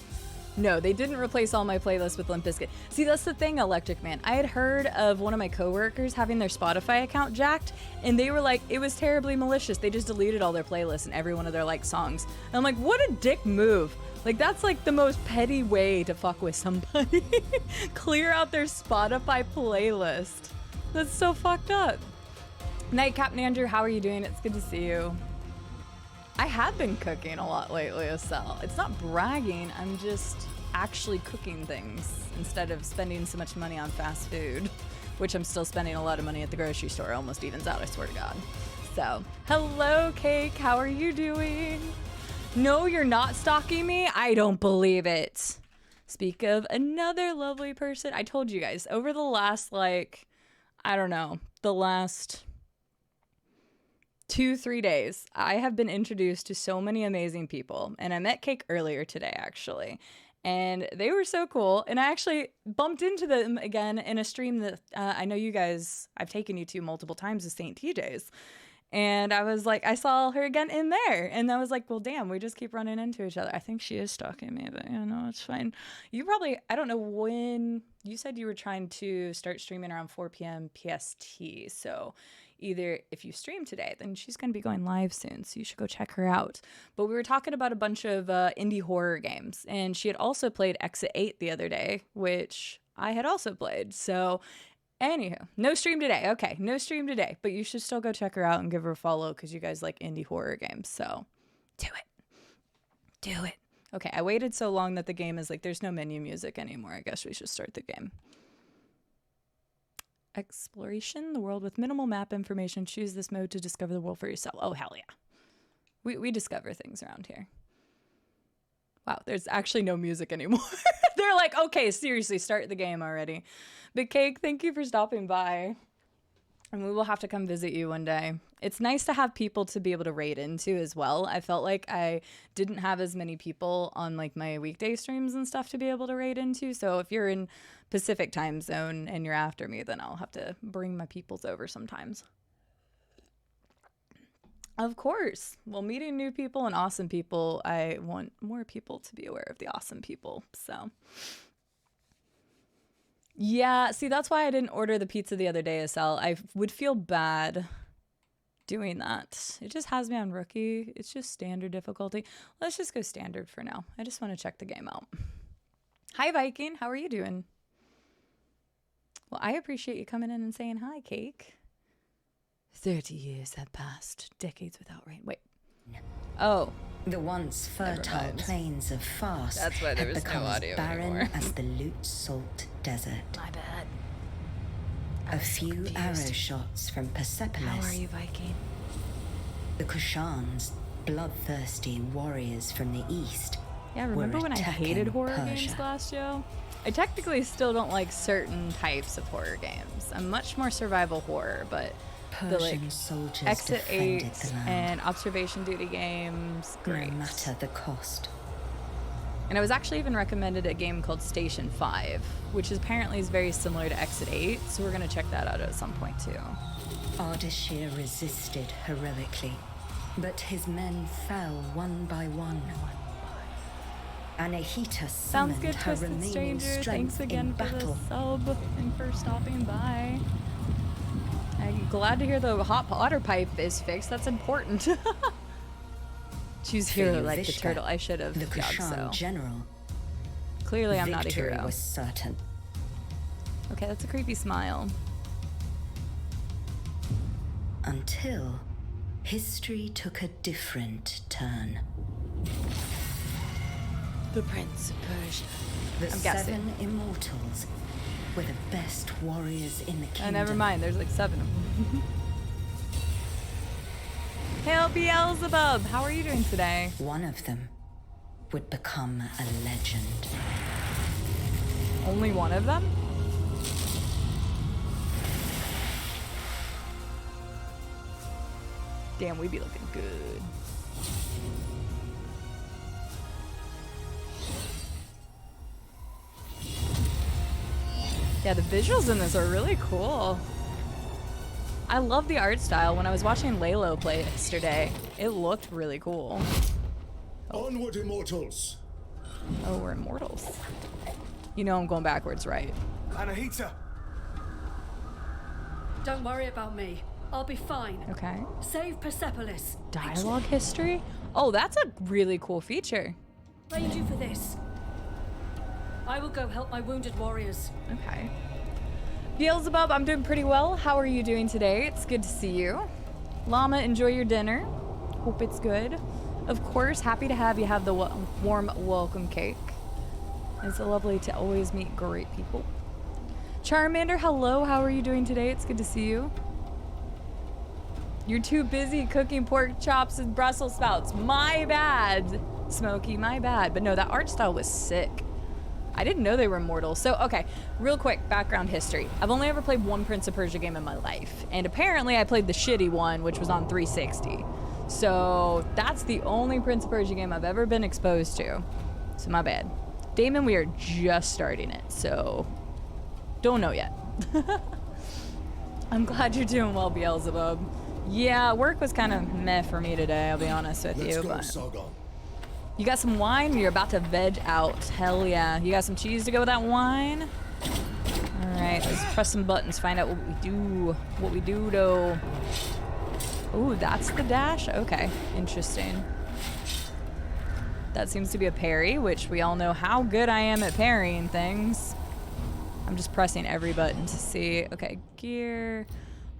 No, they didn't replace all my playlists with Limp Bizkit. See, that's the thing, Electric Man. I had heard of one of my coworkers having their Spotify account jacked, and they were like, it was terribly malicious. They just deleted all their playlists and every one of their like songs. And I'm like, what a dick move. Like, that's like the most petty way to fuck with somebody. Clear out their Spotify playlist. That's so fucked up. Nightcap Andrew, how are you doing? It's good to see you. I have been cooking a lot lately, Estelle. It's not bragging, I'm just actually cooking things instead of spending so much money on fast food, which I'm still spending a lot of money at the grocery store. It almost evens out, I swear to God. So, hello, Cake. How are you doing? No, you're not stalking me? I don't believe it. Speak of another lovely person. I told you guys, over the last, like, I don't know, the last 2-3 days, I have been introduced to so many amazing people, and I met Cake earlier today, actually, and they were so cool, and I actually bumped into them again in a stream that I know you guys, I've taken you to multiple times, is St. TJ's, and I was like, I saw her again in there, and I was like, well, damn, we just keep running into each other. I think she is stalking me, but you know, it's fine. You probably, I don't know when, you said you were trying to start streaming around 4 p.m. PST, so either if you stream today, then she's going to be going live soon, so you should go check her out. But we were talking about a bunch of indie horror games, and she had also played Exit 8 the other day, which I had also played. So, anywho, no stream today. Okay, no stream today, but you should still go check her out and give her a follow because you guys like indie horror games. So, do it. Do it. Okay, I waited so long that the game is like, there's no menu music anymore. I guess we should start the game. Exploration, the world with minimal map information. Choose this mode to discover the world for yourself. Oh, hell yeah. We discover things around here. Wow, there's actually no music anymore. They're like, okay, seriously, start the game already. But Cake, thank you for stopping by. And we will have to come visit you one day. It's nice to have people to be able to raid into as well. I felt like I didn't have as many people on like my weekday streams and stuff to be able to raid into. So if you're in Pacific time zone and you're after me, then I'll have to bring my peoples over sometimes. Of course. Well, meeting new people and awesome people, I want more people to be aware of the awesome people. So yeah, see, that's why I didn't order the pizza the other day, Estelle. I would feel bad doing that. It just has me on rookie. It's just standard difficulty. Let's just go standard for now. I just want to check the game out. Hi, Viking. How are you doing? Well, I appreciate you coming in and saying hi, Cake. 30 years have passed. Decades without rain. Wait. Oh. The once fertile plains of Fars That's why there had was become no as audio barren anymore. as the Lut Salt Desert. My bad. A few arrow shots from Persepolis. How are you, Viking? The Kushans, bloodthirsty warriors from the east. Yeah, remember when I hated horror Persia. games last year? I technically still don't like certain types of horror games. I'm much more survival horror, but the like Persian soldiers Exit 8 defended the land, and observation duty games, great. no matter the cost. And I was actually even recommended a game called Station 5, which apparently is very similar to Exit 8, so we're going to check that out at some point too. Ardashir resisted heroically, but his men fell one by one. Anahita Sounds summoned good, her Twisted remaining Stranger. strength Thanks again in for the battle. sub and for stopping by. I'm glad to hear the hot water pipe is fixed. That's important. Choose hero like the Vishta, turtle. I should have the done Kushan so. general. Clearly, I'm not a Victory hero. was certain. Okay, that's a creepy smile. Until history took a different turn. The Prince of Persia. The I'm guessing. 7 immortals were the best warriors in the kingdom. Never mind. There's like 7 of them. Hail Beelzebub! How are you doing today? One of them would become a legend. Only one of them? Damn, we be looking good. Yeah, the visuals in this are really cool. I love the art style. When I was watching Lalo play yesterday, it looked really cool. Onward, immortals! Oh, we're immortals. You know I'm going backwards, right? Anahita! Don't worry about me. I'll be fine. Okay. Save Persepolis. Dialogue history? Oh, that's a really cool feature. Trained you for this. I will go help my wounded warriors. Okay. Beelzebub, I'm doing pretty well. How are you doing today? It's good to see you. Llama, enjoy your dinner. Hope it's good. Of course, happy to have you have the warm welcome cake. It's lovely to always meet great people. Charmander, hello. How are you doing today? It's good to see you. You're too busy cooking pork chops and Brussels sprouts. My bad, Smokey, my bad. But no, that art style was sick. I didn't know they were immortal. So, okay, real quick, background history. I've only ever played one Prince of Persia game in my life. And apparently I played the shitty one, which was on 360. So that's the only Prince of Persia game I've ever been exposed to. So my bad. Damon, we are just starting it, so don't know yet. I'm glad you're doing well, Beelzebub. Yeah, work was kind of meh for me today, I'll be honest with you. But you got some wine? You're about to veg out. Hell yeah. You got some cheese to go with that wine? Alright, let's press some buttons, find out what we do. What we do, though. Ooh, that's the dash? Okay, interesting. That seems to be a parry, which we all know how good I am at parrying things. I'm just pressing every button to see. Okay, gear,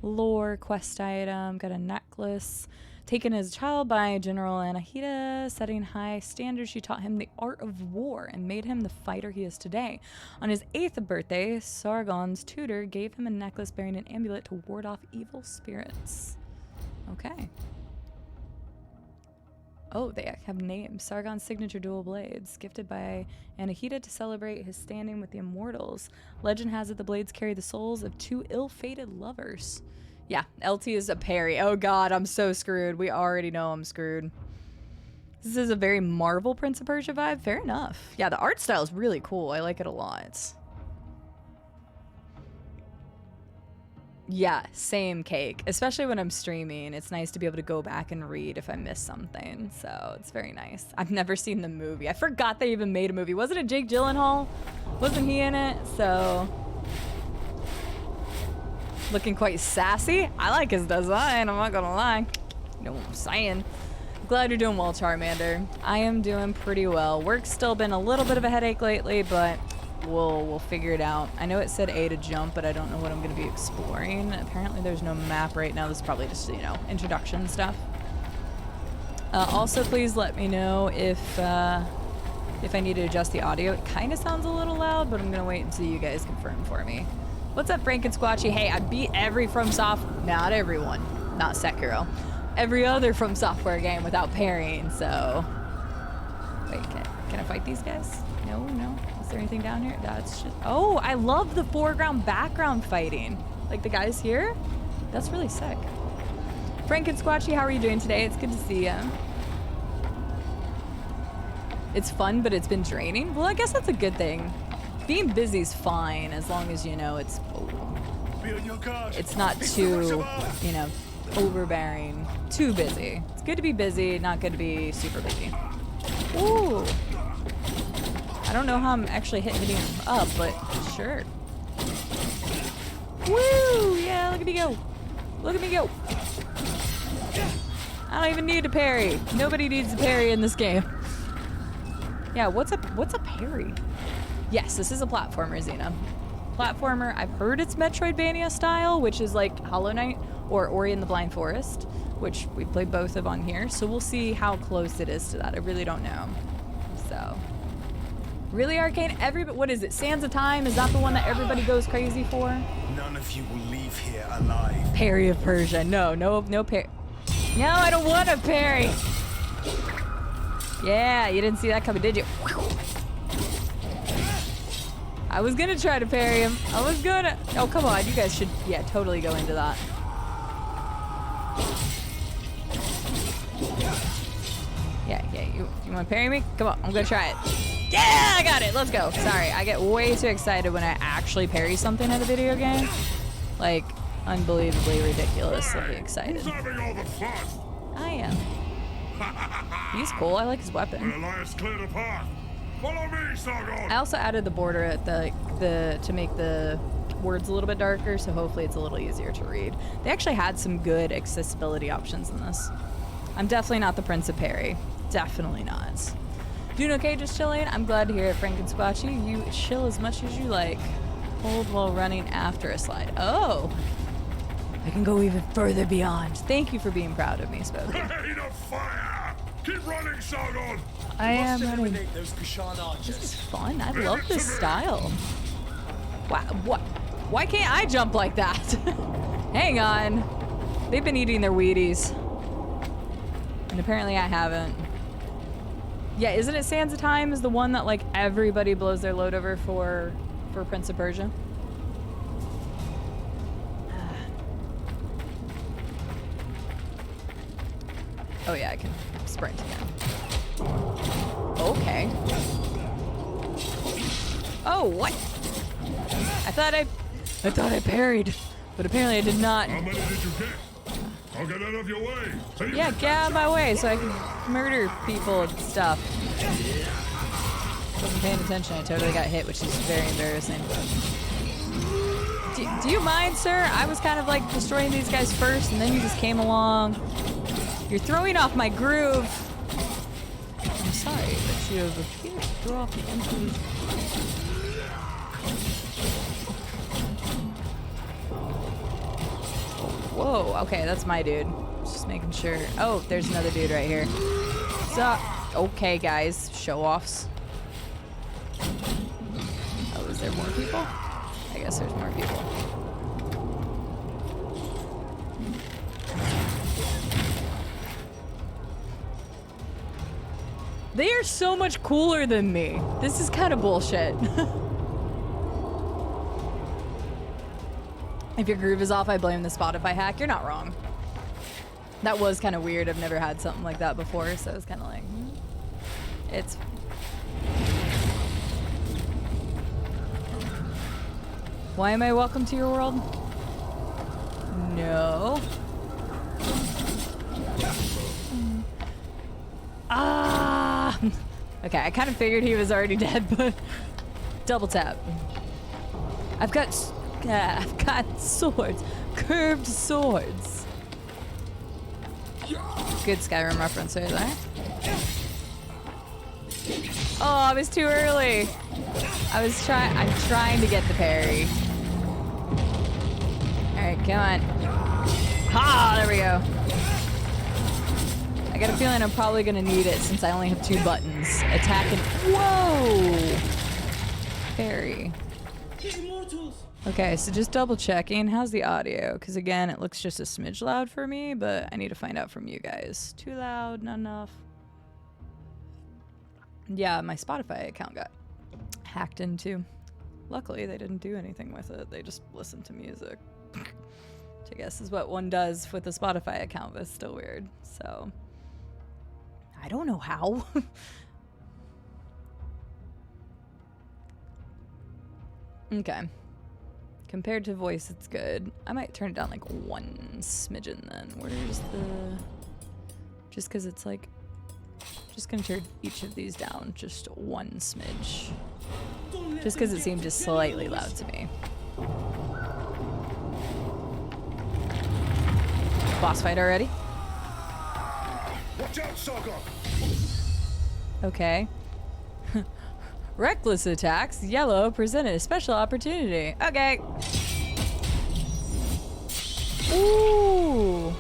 lore, quest item, got a necklace. Taken as a child by General Anahita, setting high standards, she taught him the art of war and made him the fighter he is today. On his 8th birthday, Sargon's tutor gave him a necklace bearing an amulet to ward off evil spirits. Okay. Oh, they have names. Sargon's signature dual blades, gifted by Anahita to celebrate his standing with the immortals. Legend has it the blades carry the souls of 2 ill-fated lovers. Yeah, LT is a parry. Oh god, I'm so screwed. We already know I'm screwed. This is a very Marvel Prince of Persia vibe. Fair enough. Yeah, the art style is really cool. I like it a lot. Yeah, same cake. Especially when I'm streaming. It's nice to be able to go back and read if I miss something. So it's very nice. I've never seen the movie. I forgot they even made a movie. Wasn't it Jake Gyllenhaal? Wasn't he in it? So... looking quite sassy. I like his design, I'm not gonna lie. You know what I'm saying. Glad you're doing well, Charmander. I am doing pretty well. Work's still been a little bit of a headache lately, but we'll figure it out. I know it said A to jump, but I don't know what I'm gonna be exploring. Apparently there's no map right now. This is probably just, you know, introduction stuff. Also, please let me know if I need to adjust the audio. It kind of sounds a little loud, but I'm gonna wait until you guys confirm for me. What's up, Franken-Squatchy? Hey, I beat every not everyone, not Sekiro. Every other From Software game without parrying, so... Wait, can I fight these guys? No? Is there anything down here? That's just... Oh, I love the foreground, background fighting. Like the guys here? That's really sick. Franken-Squatchy, how are you doing today? It's good to see you. It's fun, but it's been draining? Well, I guess that's a good thing. Being busy's fine as long as, you know, it's not too, you know, overbearing. Too busy. It's good to be busy, not good to be super busy. Ooh. I don't know how I'm actually hitting him up, but sure. Woo! Yeah, look at me go. Look at me go. I don't even need a parry. Nobody needs a parry in this game. Yeah, what's a parry? Yes, this is a platformer, Xena. Platformer, I've heard it's Metroidvania style, which is like Hollow Knight or Ori and the Blind Forest, which we played both of on here, so we'll see how close it is to that. I really don't know. So, really, Arcane? What is it? Sands of Time? Is that the one that everybody goes crazy for? None of you will leave here alive. Parry of Persia. No parry. No, I don't want a parry. Yeah, you didn't see that coming, did you? I was gonna try to parry him. Oh, come on. You guys should, yeah, totally go into that. Yeah, you want to parry me? Come on, I'm gonna try it. Yeah, I got it. Let's go. Sorry, I get way too excited when I actually parry something in a video game. Like, unbelievably, ridiculously excited. Who's having all the fun? I am. He's cool. I like his weapon. The alliance cleared a path. Follow me, Sargon! I also added the border at the to make the words a little bit darker, so hopefully it's a little easier to read. They actually had some good accessibility options in this. I'm definitely not the Prince of Perry. Definitely not. Doing okay, just chilling? I'm glad to hear it, Frank and Squatchy. You chill as much as you like. Hold while running after a slide. Oh! I can go even further beyond. Thank you for being proud of me, Spokey. Rain of fire! Keep running, Sargon! I am running. Eliminate those Kushan archers. This is fun. I love this style. Wow, what? Why can't I jump like that? Hang on. They've been eating their Wheaties. And apparently I haven't. Yeah, isn't it Sands of Time is the one that like everybody blows their load over for Prince of Persia? Oh yeah, I can sprint again. Okay. Oh, what? I thought I parried, but apparently I did not. How many did you get? I'll get out of your way. Yeah, get out of my way so I can murder people and stuff. Wasn't paying attention. I totally got hit, which is very embarrassing. Do you mind, sir? I was kind of like destroying these guys first, and then you just came along. You're throwing off my groove. I'm sorry, but you have appeared to throw off the empty. Whoa, okay, that's my dude. Just making sure. Oh, there's another dude right here. So, okay, guys, show-offs. Oh, is there more people? I guess there's more people. They are so much cooler than me. This is kind of bullshit. If your groove is off, I blame the Spotify hack. You're not wrong. That was kind of weird. I've never had something like that before, so it's kind of like, it's. Why am I welcome to your world? No. Ah! Okay, I kind of figured he was already dead, but double tap. I've got swords, curved swords. Good Skyrim reference right there. Oh, I was too early. I'm trying to get the parry. All right, come on. Ha! There we go. I got a feeling I'm probably gonna need it since I only have 2 buttons. Attack and whoa! Parry. Okay, so just double checking. How's the audio? Because again, it looks just a smidge loud for me, but I need to find out from you guys. Too loud, not enough. Yeah, my Spotify account got hacked into. Luckily, they didn't do anything with it. They just listened to music. Which I guess is what one does with a Spotify account, but it's still weird. So, I don't know how. Okay. Compared to voice, it's good. I might turn it down like 1 smidgen then. Where's the... Just because it's like... Just gonna turn each of these down just 1 smidge. Just because it seemed just slightly loud to me. Boss fight already? Watch out, Sargon! Okay. Reckless attacks. Yellow presented a special opportunity. Okay. Ooh.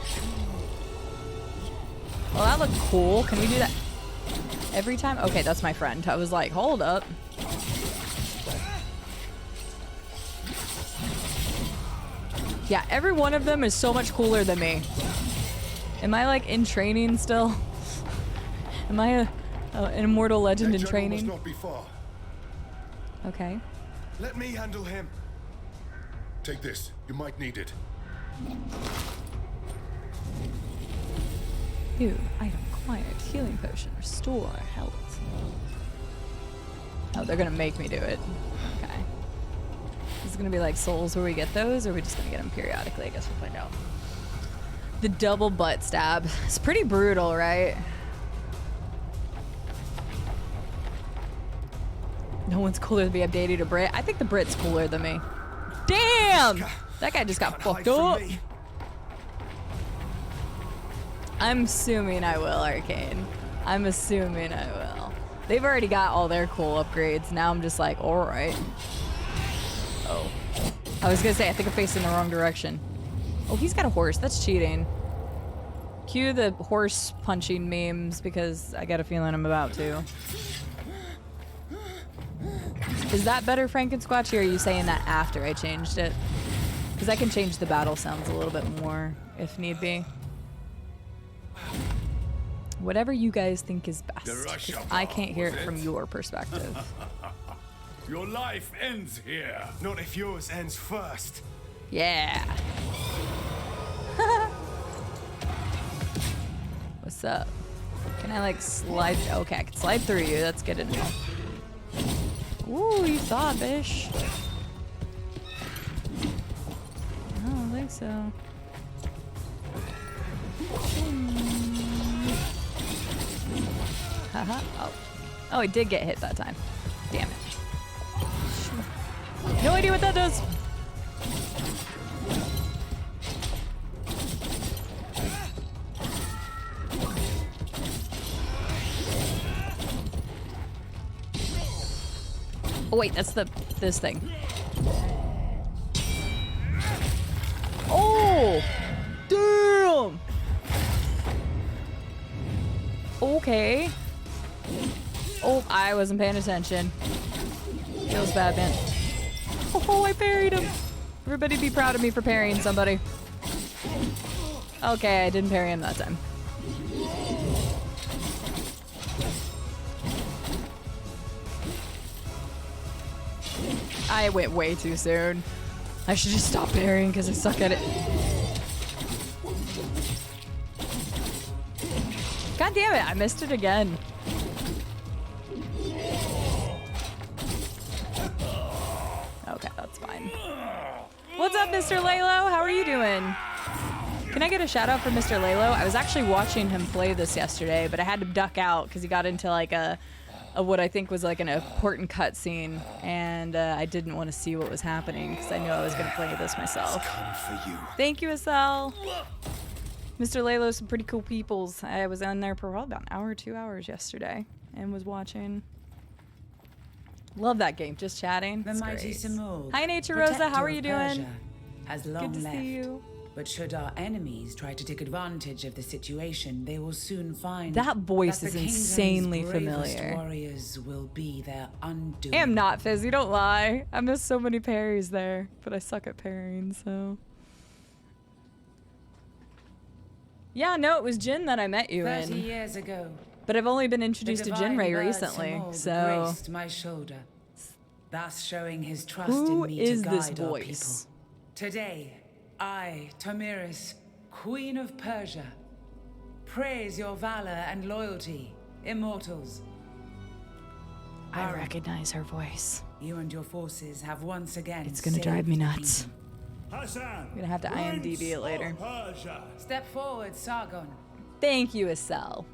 Well, that looked cool. Can we do that every time? Okay, that's my friend. I was like, hold up. Yeah, every one of them is so much cooler than me. Am I like in training still? Am I an immortal legend in training? Must not be far. Okay. Let me handle him. Take this. You might need it. New item acquired. Healing potion. Restore health. Oh, they're gonna make me do it. Okay. This is gonna be like Souls where we get those, or are we just gonna get them periodically? I guess we'll find out. The double butt stab. It's pretty brutal, right? No one's cooler than me. I'm dating a Brit. I think the Brit's cooler than me. Damn! That guy just got Can't fucked hide from up. me. I'm assuming I will, Arcane. I'm assuming I will. They've already got all their cool upgrades. Now I'm just like, alright. Oh. I was gonna say, I think I'm facing the wrong direction. Oh, he's got a horse. That's cheating. Cue the horse punching memes because I got a feeling I'm about to. Is that better, Frankensquatchy, or are you saying that after I changed it? Because I can change the battle sounds a little bit more if need be. Whatever you guys think is best. 'Cause I can't hear it from your perspective. Your life ends here. Not if yours ends first. Yeah. What's up? Can I like slide? Okay, I can slide through you. That's good enough. Ooh, you saw, bish. I don't think so. Haha. Oh. Oh, I did get hit that time. Damn it. No idea what that does. Oh wait, that's this thing. Oh! Damn! Okay. Oh, I wasn't paying attention. Feels bad, man. Oh, I parried him. Everybody be proud of me for parrying somebody. Okay, I didn't parry him that time. I went way too soon. I should just stop parrying because I suck at it. God damn it, I missed it again. Okay, that's fine. What's up, Mr. Lalo? How are you doing? Can I get a shout out for Mr. Lalo? I was actually watching him play this yesterday, but I had to duck out because he got into like a what I think was like an important cutscene, and I didn't want to see what was happening because I knew I was going to play this myself. Come for you. Thank you, Estelle. Mr. Lalo's some pretty cool peoples. I was on there for probably about an hour, 2 hours yesterday, and was watching. Love that game. Just chatting. The It's mighty great. Simurgh, Hi, Nature Rosa. How protector are you of doing? Persia, has long Good to left. see you. But should our enemies try to take advantage of the situation, they will soon find That voice that is the kingdom's insanely bravest familiar. warriors will be their undoing. I am not Fizzy, don't lie. I missed so many parries there, but I suck at parrying, so. Yeah, no, it was Jin that I met you 30 in. years ago, But I've only been the introduced to divine Jinray bird recently, Simurgh so. graced my shoulder, thus showing his trust Who in me is to this guide our voice? people. Today, I, Tomiris, Queen of Persia, praise your valor and loyalty, immortals. I Baron, recognize her voice. you and your forces have once again It's gonna saved drive me the nuts. kingdom. Hassan. I'm gonna have to IMDb it later. Persia. Step forward, Sargon. Thank you, Estelle.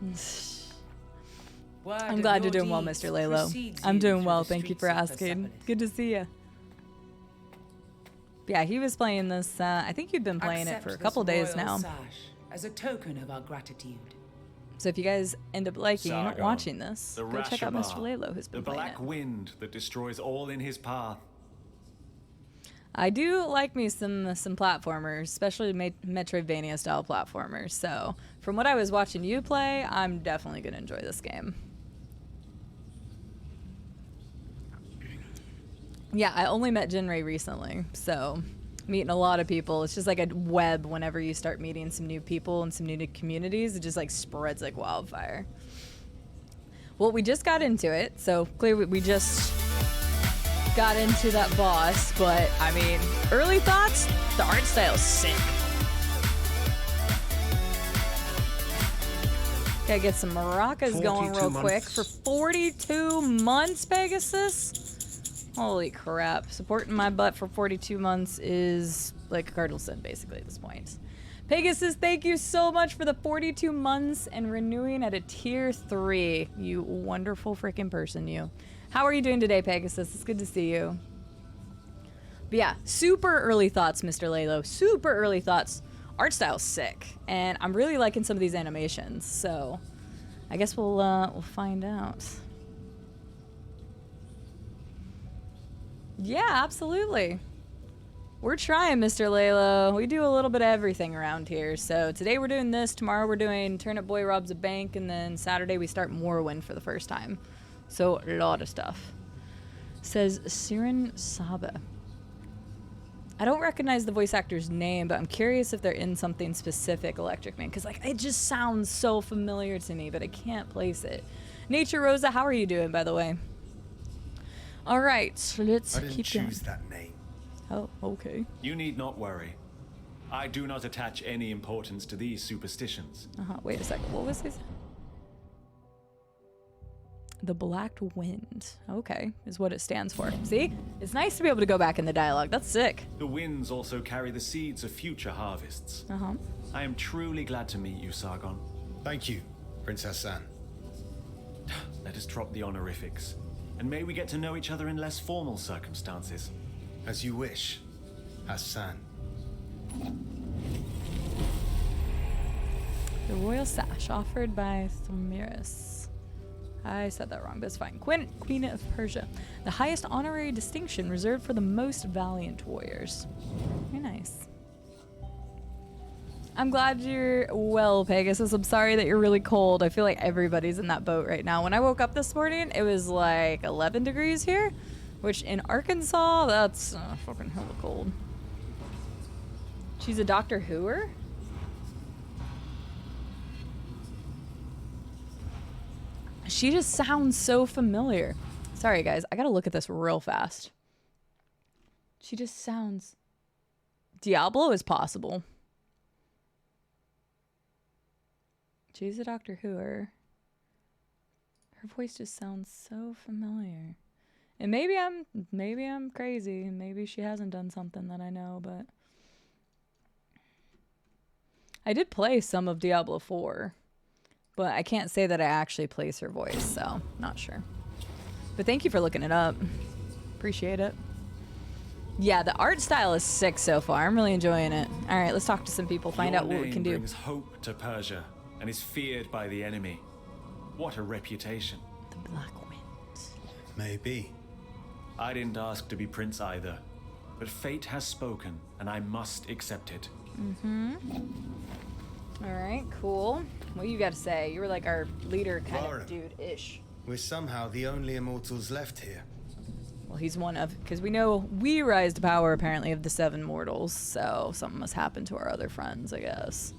Word I'm of glad you're your doing well, deeds Mr. Lalo. precedes I'm you doing through well, the thank you for streets of asking. Persepolis. Good to see you. Yeah, he was playing this, I think you've been playing it Accept for a this couple days royal now. sash as a token of our gratitude. So if you guys end up liking Sargon, watching this, the go check out Mr. Rashabar, Lalo who's the been playing black it. wind that destroys all in his path. I do like me some platformers, especially Metroidvania style platformers. So from what I was watching you play, I'm definitely gonna enjoy this game. Yeah, I only met Jinray recently, so meeting a lot of people. It's just like a web whenever you start meeting some new people and some new communities. It just like spreads like wildfire. Well, we just got into it, so clearly we just got into that boss, but I mean, early thoughts, the art style's sick. Gotta get some maracas going 42 real quick. months. For 42 months, Pegasus? Holy crap. Supporting my butt for 42 months is like a cardinal sin, basically, at this point. Pegasus, thank you so much for the 42 months and renewing at a tier 3. You wonderful freaking person, you. How are you doing today, Pegasus? It's good to see you. But yeah, super early thoughts, Mr. Lalo. Super early thoughts. Art style's sick, and I'm really liking some of these animations, so I guess we'll find out. Yeah, absolutely. We're trying, Mr. Lalo. We do a little bit of everything around here. So today we're doing this, tomorrow we're doing Turnip Boy Robs a Bank, and then Saturday we start Morrowind for the first time. So a lot of stuff. Says Siren Saba. I don't recognize the voice actor's name, but I'm curious if they're in something specific, Electric Man, because like it just sounds so familiar to me, but I can't place it. Nature Rosa, how are you doing, by the way? All right, so let's I didn't keep going. choose that name. Oh, okay. You need not worry. I do not attach any importance to these superstitions. Wait a second. What was his? The Black Wind. Okay, is what it stands for. See? It's nice to be able to go back in the dialogue. That's sick. The winds also carry the seeds of future harvests. I am truly glad to meet you, Sargon. Thank you, Princess San. Let us drop the honorifics, and may we get to know each other in less formal circumstances. As you wish, Hassan. The Royal Sash, offered by Thomiris. I said that wrong, but it's fine. Queen of Persia. The highest honorary distinction reserved for the most valiant warriors. Very nice. I'm glad you're well, Pegasus. I'm sorry that you're really cold. I feel like everybody's in that boat right now. When I woke up this morning, it was like 11 degrees here, which in Arkansas, that's fucking hella cold. She's a Doctor Whoer? She just sounds so familiar. Sorry, guys. I gotta look at this real fast. She just sounds... Diablo is possible. She's a Doctor Whoer. Her voice just sounds so familiar. And maybe I'm crazy, and maybe she hasn't done something that I know, but... I did play some of Diablo 4. But I can't say that I actually place her voice, so not sure. But thank you for looking it up. Appreciate it. Yeah, the art style is sick so far. I'm really enjoying it. All right, let's talk to some people, find out what we can do. Your name brings hope to Persia and is feared by the enemy. What a reputation. The Black Wind. Maybe. I didn't ask to be prince either, but fate has spoken, and I must accept it. All right, cool. What you got to say? You were like our leader kind Lauren. of dude-ish. We're somehow the only immortals left here. Well, he's one of, because we know we rise to power apparently of the 7 mortals, so something must happen to our other friends, I guess.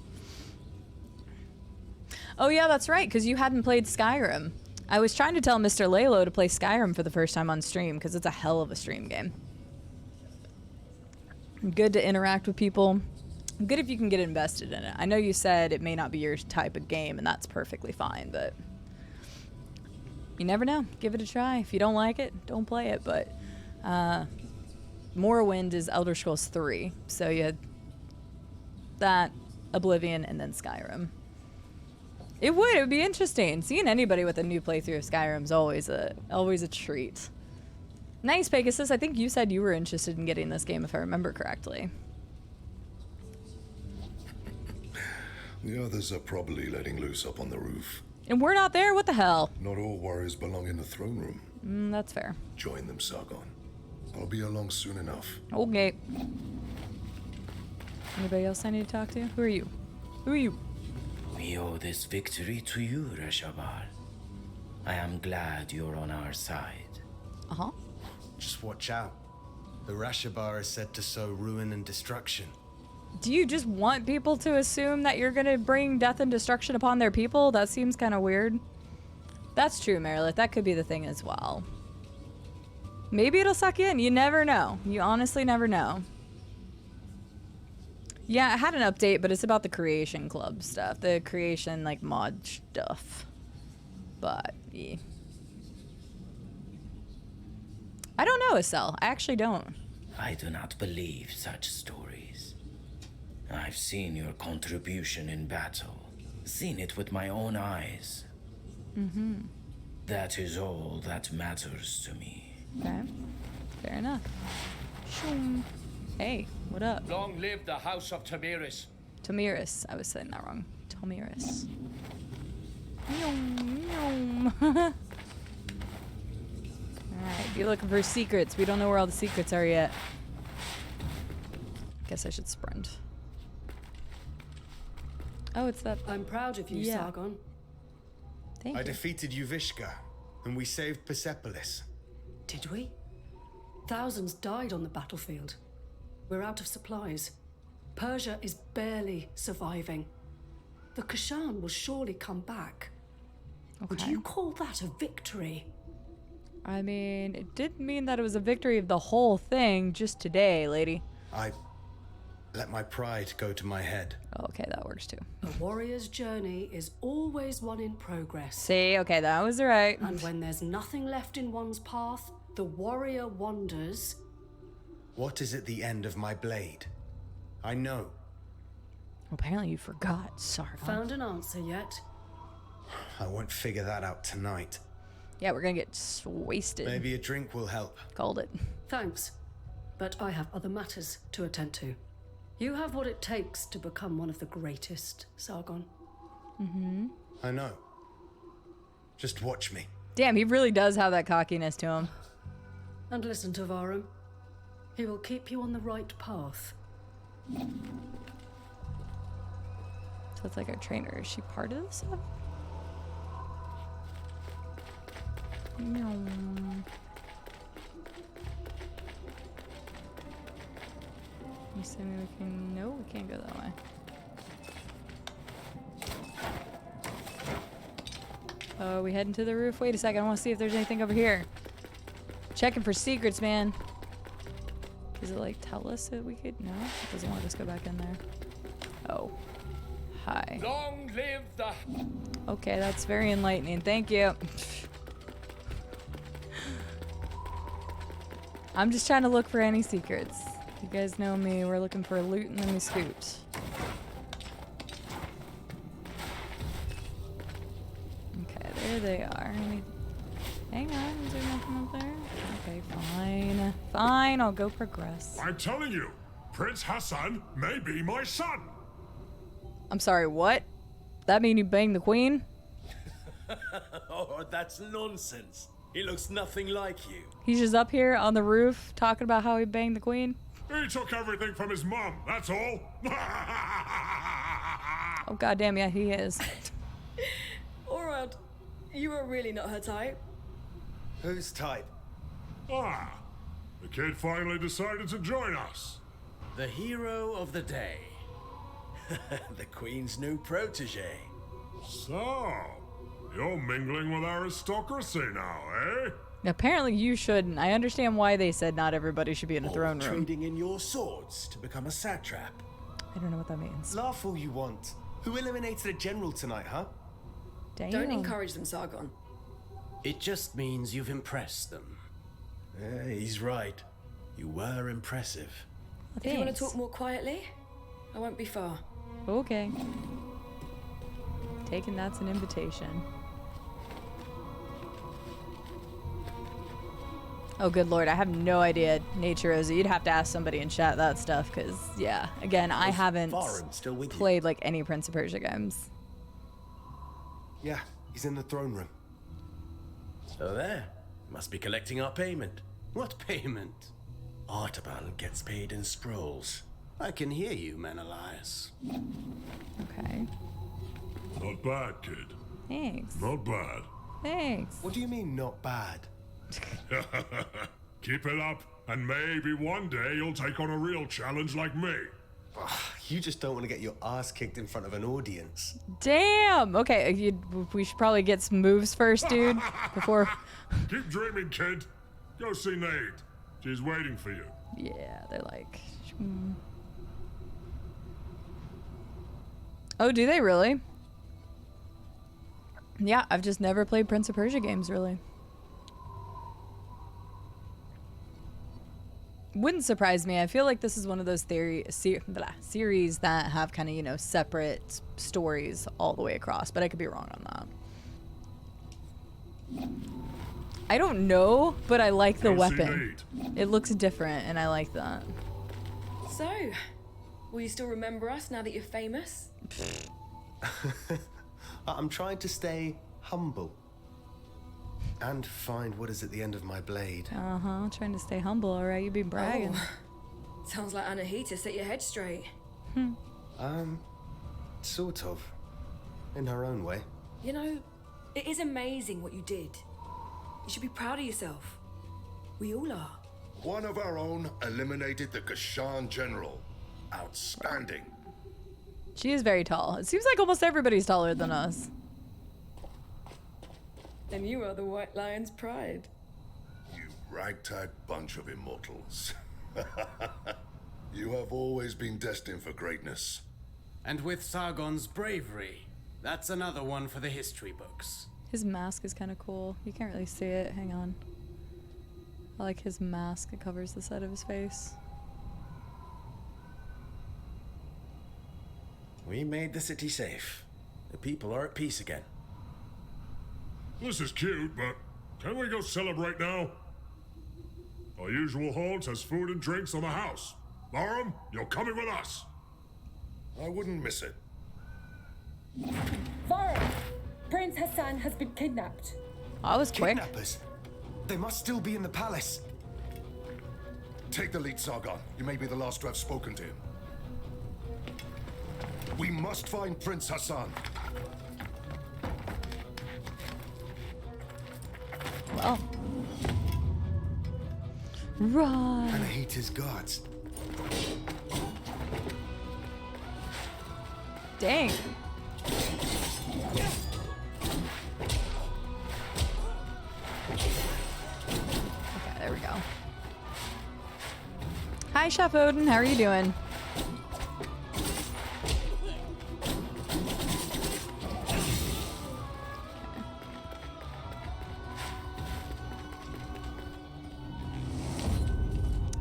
Oh yeah, that's right, because you hadn't played Skyrim. I was trying to tell Mr. Lalo to play Skyrim for the first time on stream, because it's a hell of a stream game. Good to interact with people. Good if you can get invested in it. I know you said it may not be your type of game, and that's perfectly fine, but you never know. Give it a try. If you don't like it, don't play it, but Morrowind is Elder Scrolls 3, so you had that, Oblivion, and then Skyrim. It would be interesting. Seeing anybody with a new playthrough of Skyrim is always a treat. Nice, Pegasus. I think you said you were interested in getting this game, if I remember correctly. The others are probably letting loose up on the roof. And we're not there? What the hell? Not all warriors belong in the throne room. That's fair. Join them, Sargon. I'll be along soon enough. Okay. Anybody else I need to talk to? Who are you? Who are you? We owe this victory to you, Reshabar. I am glad you're on our side. Uh-huh. Just watch out. The Rashabar is said to sow ruin and destruction. Do you just want people to assume that you're gonna bring death and destruction upon their people? That seems kind of weird. That's true, Merilith. That could be the thing as well. Maybe it'll suck you in. You never know. You honestly never know. Yeah, I had an update, but it's about the Creation Club stuff. The Creation, like, mod stuff. But, yeah. I don't know, Estelle. I actually don't. I do not believe such stories. I've seen your contribution in battle. Seen it with my own eyes. That is all that matters to me. Okay. Fair enough. Shoom. Hey, what up? Long live the House of Tamiris. Tamiris. I was saying that wrong. Tamiris. Yum, yum. Alright, be looking for secrets. We don't know where all the secrets are yet. Guess I should sprint. Oh, it's that. I'm proud of you, Yeah. Sargon. Thank I you. defeated Yuvishka, and we saved Persepolis. Did we? Thousands died on the battlefield. We're out of supplies. Persia is barely surviving. The Kashan will surely come back. Would Okay. you call that a victory? I mean, it didn't mean that it was a victory of the whole thing just today, lady. I let my pride go to my head. Oh, okay, that works too. A warrior's journey is always one in progress. See, okay, that was right. And when there's nothing left in one's path, the warrior wanders. What is at the end of my blade? I know. Apparently you forgot. Sorry. Found an answer yet? I won't figure that out tonight. Yeah, we're gonna get wasted. Maybe a drink will help. Called it. Thanks, but I have other matters to attend to. You have what it takes to become one of the greatest, Sargon. I know. Just watch me. Damn, he really does have that cockiness to him. And listen to Varum. He will keep you on the right path. So it's like our trainer. Is she part of this? No. You say we can. No, we can't go that way. Oh, we heading to the roof? Wait a second. I want to see if there's anything over here. Checking for secrets, man. Does it like tell us that we could? No, it doesn't want us to go back in there. Oh. Hi. Long live the... Okay, that's very enlightening. Thank you. I'm just trying to look for any secrets. You guys know me. We're looking for loot and then we scoot. Okay, there they are. Hang on, is there nothing up there? Okay, fine. Fine, I'll go progress. I'm telling you, Prince Hassan may be my son. I'm sorry, what? That mean you banged the queen? Oh, that's nonsense. He looks nothing like you. He's just up here on the roof talking about how he banged the queen? He took everything from his mom, that's all. Oh, goddamn, yeah, he is. Alright, you are really not her type. Whose type? Ah, the kid finally decided to join us. The hero of the day. The Queen's new protege. So, you're mingling with aristocracy now, eh? Apparently you shouldn't. I understand why they said not everybody should be in a throne room. Trading in your swords to become a satrap. I don't know what that means. Laugh all you want. Who eliminated a general tonight, huh? Damn. Don't encourage them, Sargon. It just means you've impressed them. Yeah, he's right. You were impressive. If you want to Thanks. talk more quietly, I won't be far. Okay. Taking that's an invitation. Oh, good lord, I have no idea, Nature Rosie. You'd have to ask somebody in chat that stuff, because, yeah, again, I haven't Varum still with you? played, like, any Prince of Persia games. Yeah, he's in the throne room. So there. Must be collecting our payment. What payment? Artaban gets paid in scrolls. I can hear you, Menelaus. Okay. Not bad, kid. Thanks. Not bad. Thanks. What do you mean, not bad? Keep it up, and maybe one day you'll take on a real challenge like me. You just don't want to get your ass kicked in front of an audience. Damn! Okay, we should probably get some moves first, dude, before... Keep dreaming, kid. Go see Nade. She's waiting for you. Yeah, they're like... Oh, do they really? Yeah, I've just never played Prince of Persia games, really. Wouldn't surprise me. I feel like this is one of those series that have kind of, you know, separate stories all the way across, but I could be wrong on that. I don't know, but I like the Go see weapon. It looks different, and I like that. So, will you still remember us now that you're famous? I'm trying to stay humble. And find what is at the end of my blade. Uh-huh, trying to stay humble, alright? You be bragging. Oh, sounds like Anahita set your head straight. Sort of. In her own way. You know, it is amazing what you did. You should be proud of yourself. We all are. One of our own eliminated the Kashan general. Outstanding. She is very tall. It seems like almost everybody's taller than us. And you are the White Lion's pride. You ragtag bunch of immortals. You have always been destined for greatness. And with Sargon's bravery, that's another one for the history books. His mask is kind of cool. You can't really see it. Hang on. I like his mask. It covers the side of his face. We made the city safe. The people are at peace again. This is cute, but can we go celebrate now? Our usual haunts has food and drinks on the house. Barum, you're coming with us. I wouldn't miss it. Varro! Prince Hassan has been kidnapped. I was quick. Kidnappers? They must still be in the palace. Take the lead, Sargon. You may be the last to have spoken to him. We must find Prince Hassan. Well. Run. Anahita's guards. Dang. Okay, there we go. Hi, Chef Odin. How are you doing?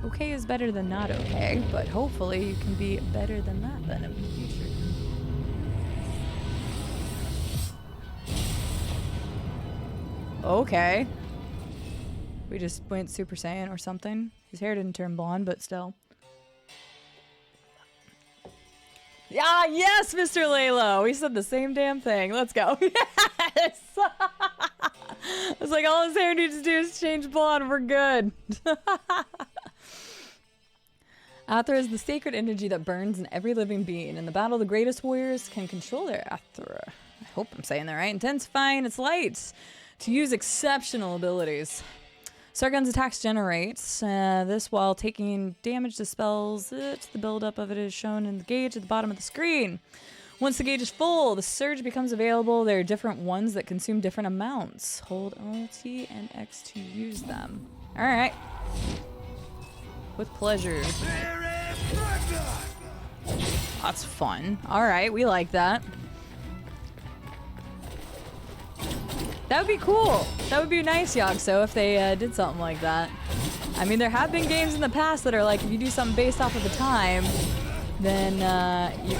Okay is better than not okay, but hopefully you can be better than that then in the future. Okay. We just went Super Saiyan or something. His hair didn't turn blonde, but still. Yeah, yes, Mr. Lalo. We said the same damn thing. Let's go. Yes! It's like all his hair needs to do is change blonde. We're good. Athra is the sacred energy that burns in every living being. In the battle, the greatest warriors can control their Athra. I hope I'm saying that right. Intensifying its light to use exceptional abilities. Sargon's attacks generates this while taking damage dispels it. The buildup of it is shown in the gauge at the bottom of the screen. Once the gauge is full, the surge becomes available. There are different ones that consume different amounts. Hold Alt and X to use them. All right. With pleasure. That's fun. All right, we like that. That would be cool. That would be nice, Yogso, if they did something like that. I mean, there have been games in the past that are like, if you do something based off of the time, then you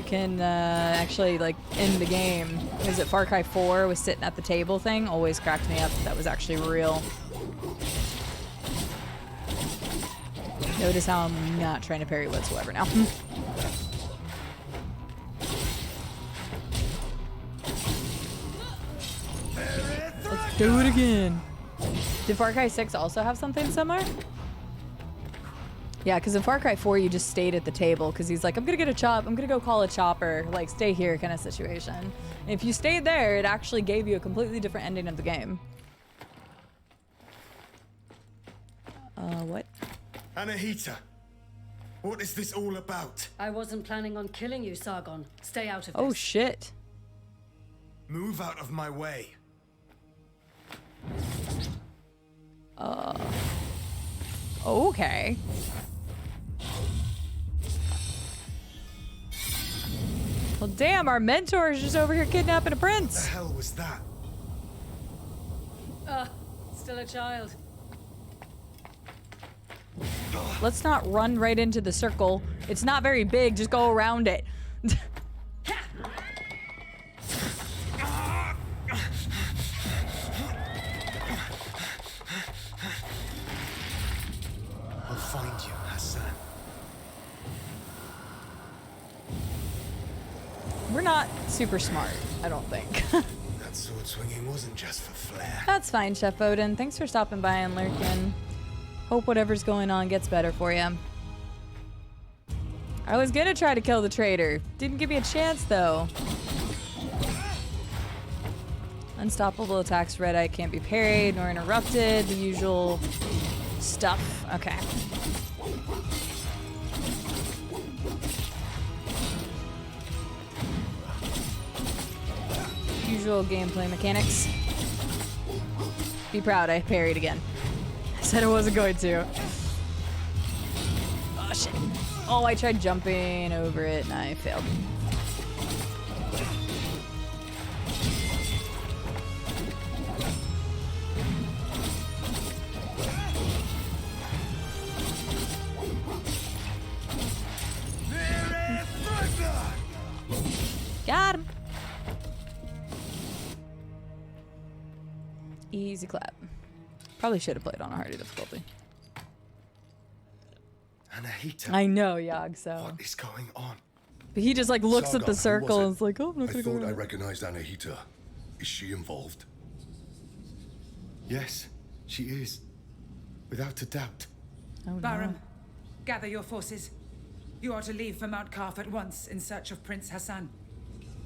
can actually like end the game. Was it Far Cry 4 was sitting at the table thing? Always cracked me up. That was actually real. Notice how I'm not trying to parry whatsoever now. Let's do it again. Did Far Cry 6 also have something similar? Yeah, because in Far Cry 4 you just stayed at the table because he's like, I'm gonna get a chop, I'm gonna go call a chopper, like stay here kind of situation. And if you stayed there, it actually gave you a completely different ending of the game. What? Anahita, what is this all about? I wasn't planning on killing you, Sargon. Stay out of this. Oh shit. Move out of my way. Okay. Well, damn, our mentor is just over here kidnapping a What prince. the hell was that? Still a child. Let's not run right into the circle. It's not very big, just go around it. We're not super smart, I don't think. That sword swinging wasn't just for flair. That's fine, Chef Odin. Thanks for stopping by and lurking. Hope whatever's going on gets better for you. I was gonna try to kill the traitor. Didn't give me a chance, though. Unstoppable attacks, red eye can't be parried nor interrupted. The usual stuff. Okay. Usual gameplay mechanics. Be proud, I parried again. I said I wasn't going to. Oh shit. Oh, I tried jumping over it and I failed. Got him. Easy clap. Probably should have played on a harder difficulty. Anahita. I know, Yog, so. What is going on? But he just like looks at Sargon, the who circle was it? and is like, oh, I'm not I gonna go thought I around. recognized Anahita. Is she involved? Yes, she is. Without a doubt. Oh, no. Barum, gather your forces. You are to leave for Mount Karf at once in search of Prince Hassan.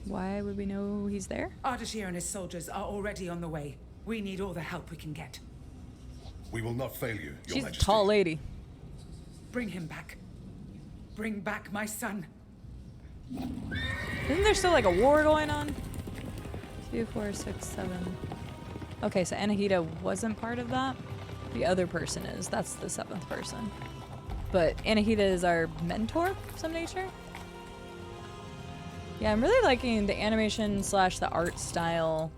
Why would we know he's there? Ardashir and his soldiers are already on the way. We need all the help we can get. We will not fail you, Your She's a Majesty. tall lady. Bring him back. Bring back my son. Isn't there still like a war going on? 2, 4, 6, 7. Okay, so Anahita wasn't part of that. The other person is. That's the 7th person. But Anahita is our mentor of some nature. Yeah, I'm really liking the animation slash the art style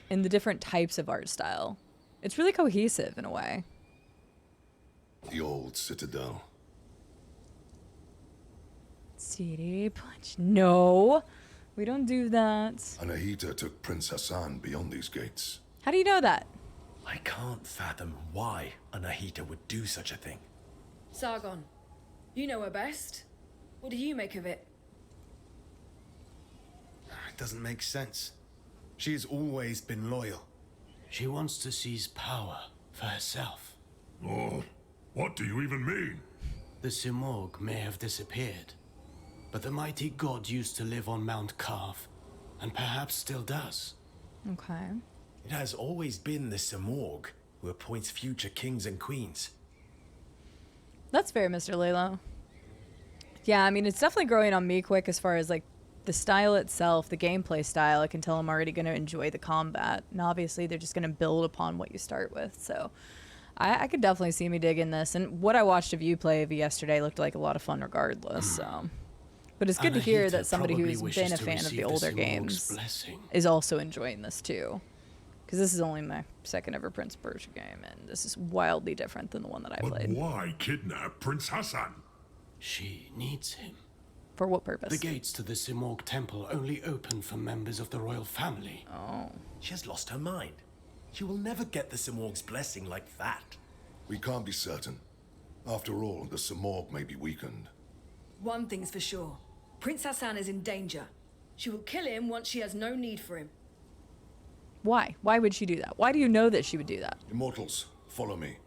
and the different types of art style. It's really cohesive in a way. The old citadel. CD punch. No, we don't do that. Anahita took Prince Hassan beyond these gates. How do you know that? I can't fathom why Anahita would do such a thing. Sargon, you know her best. What do you make of it? It doesn't make sense. She has always been loyal. She wants to seize power for herself. Oh, what do you even mean? The Simorg may have disappeared, but the mighty god used to live on Mount Karf, and perhaps still does. Okay. It has always been the Simorg who appoints future kings and queens. That's fair, Mr. Lalo. Yeah, I mean, it's definitely growing on me quick as far as, like, the style itself, the gameplay style. I can tell I'm already going to enjoy the combat. And obviously, they're just going to build upon what you start with. So, I could definitely see me digging this. And what I watched of you play yesterday looked like a lot of fun regardless, so... But it's good to hear that somebody who's been a fan of the older games is also enjoying this, too. Because this is only my second ever Prince of Persia game, and this is wildly different than the one that I played. But why kidnap Prince Hassan? She needs him. For what purpose? The gates to the Simorg temple only open for members of the royal family. Oh. She has lost her mind. She will never get the Simorg's blessing like that. We can't be certain. After all, the Simorg may be weakened. One thing's for sure. Prince Hassan is in danger. She will kill him once she has no need for him. Why? Why would she do that? Why do you know that she would do that? Immortals, follow me.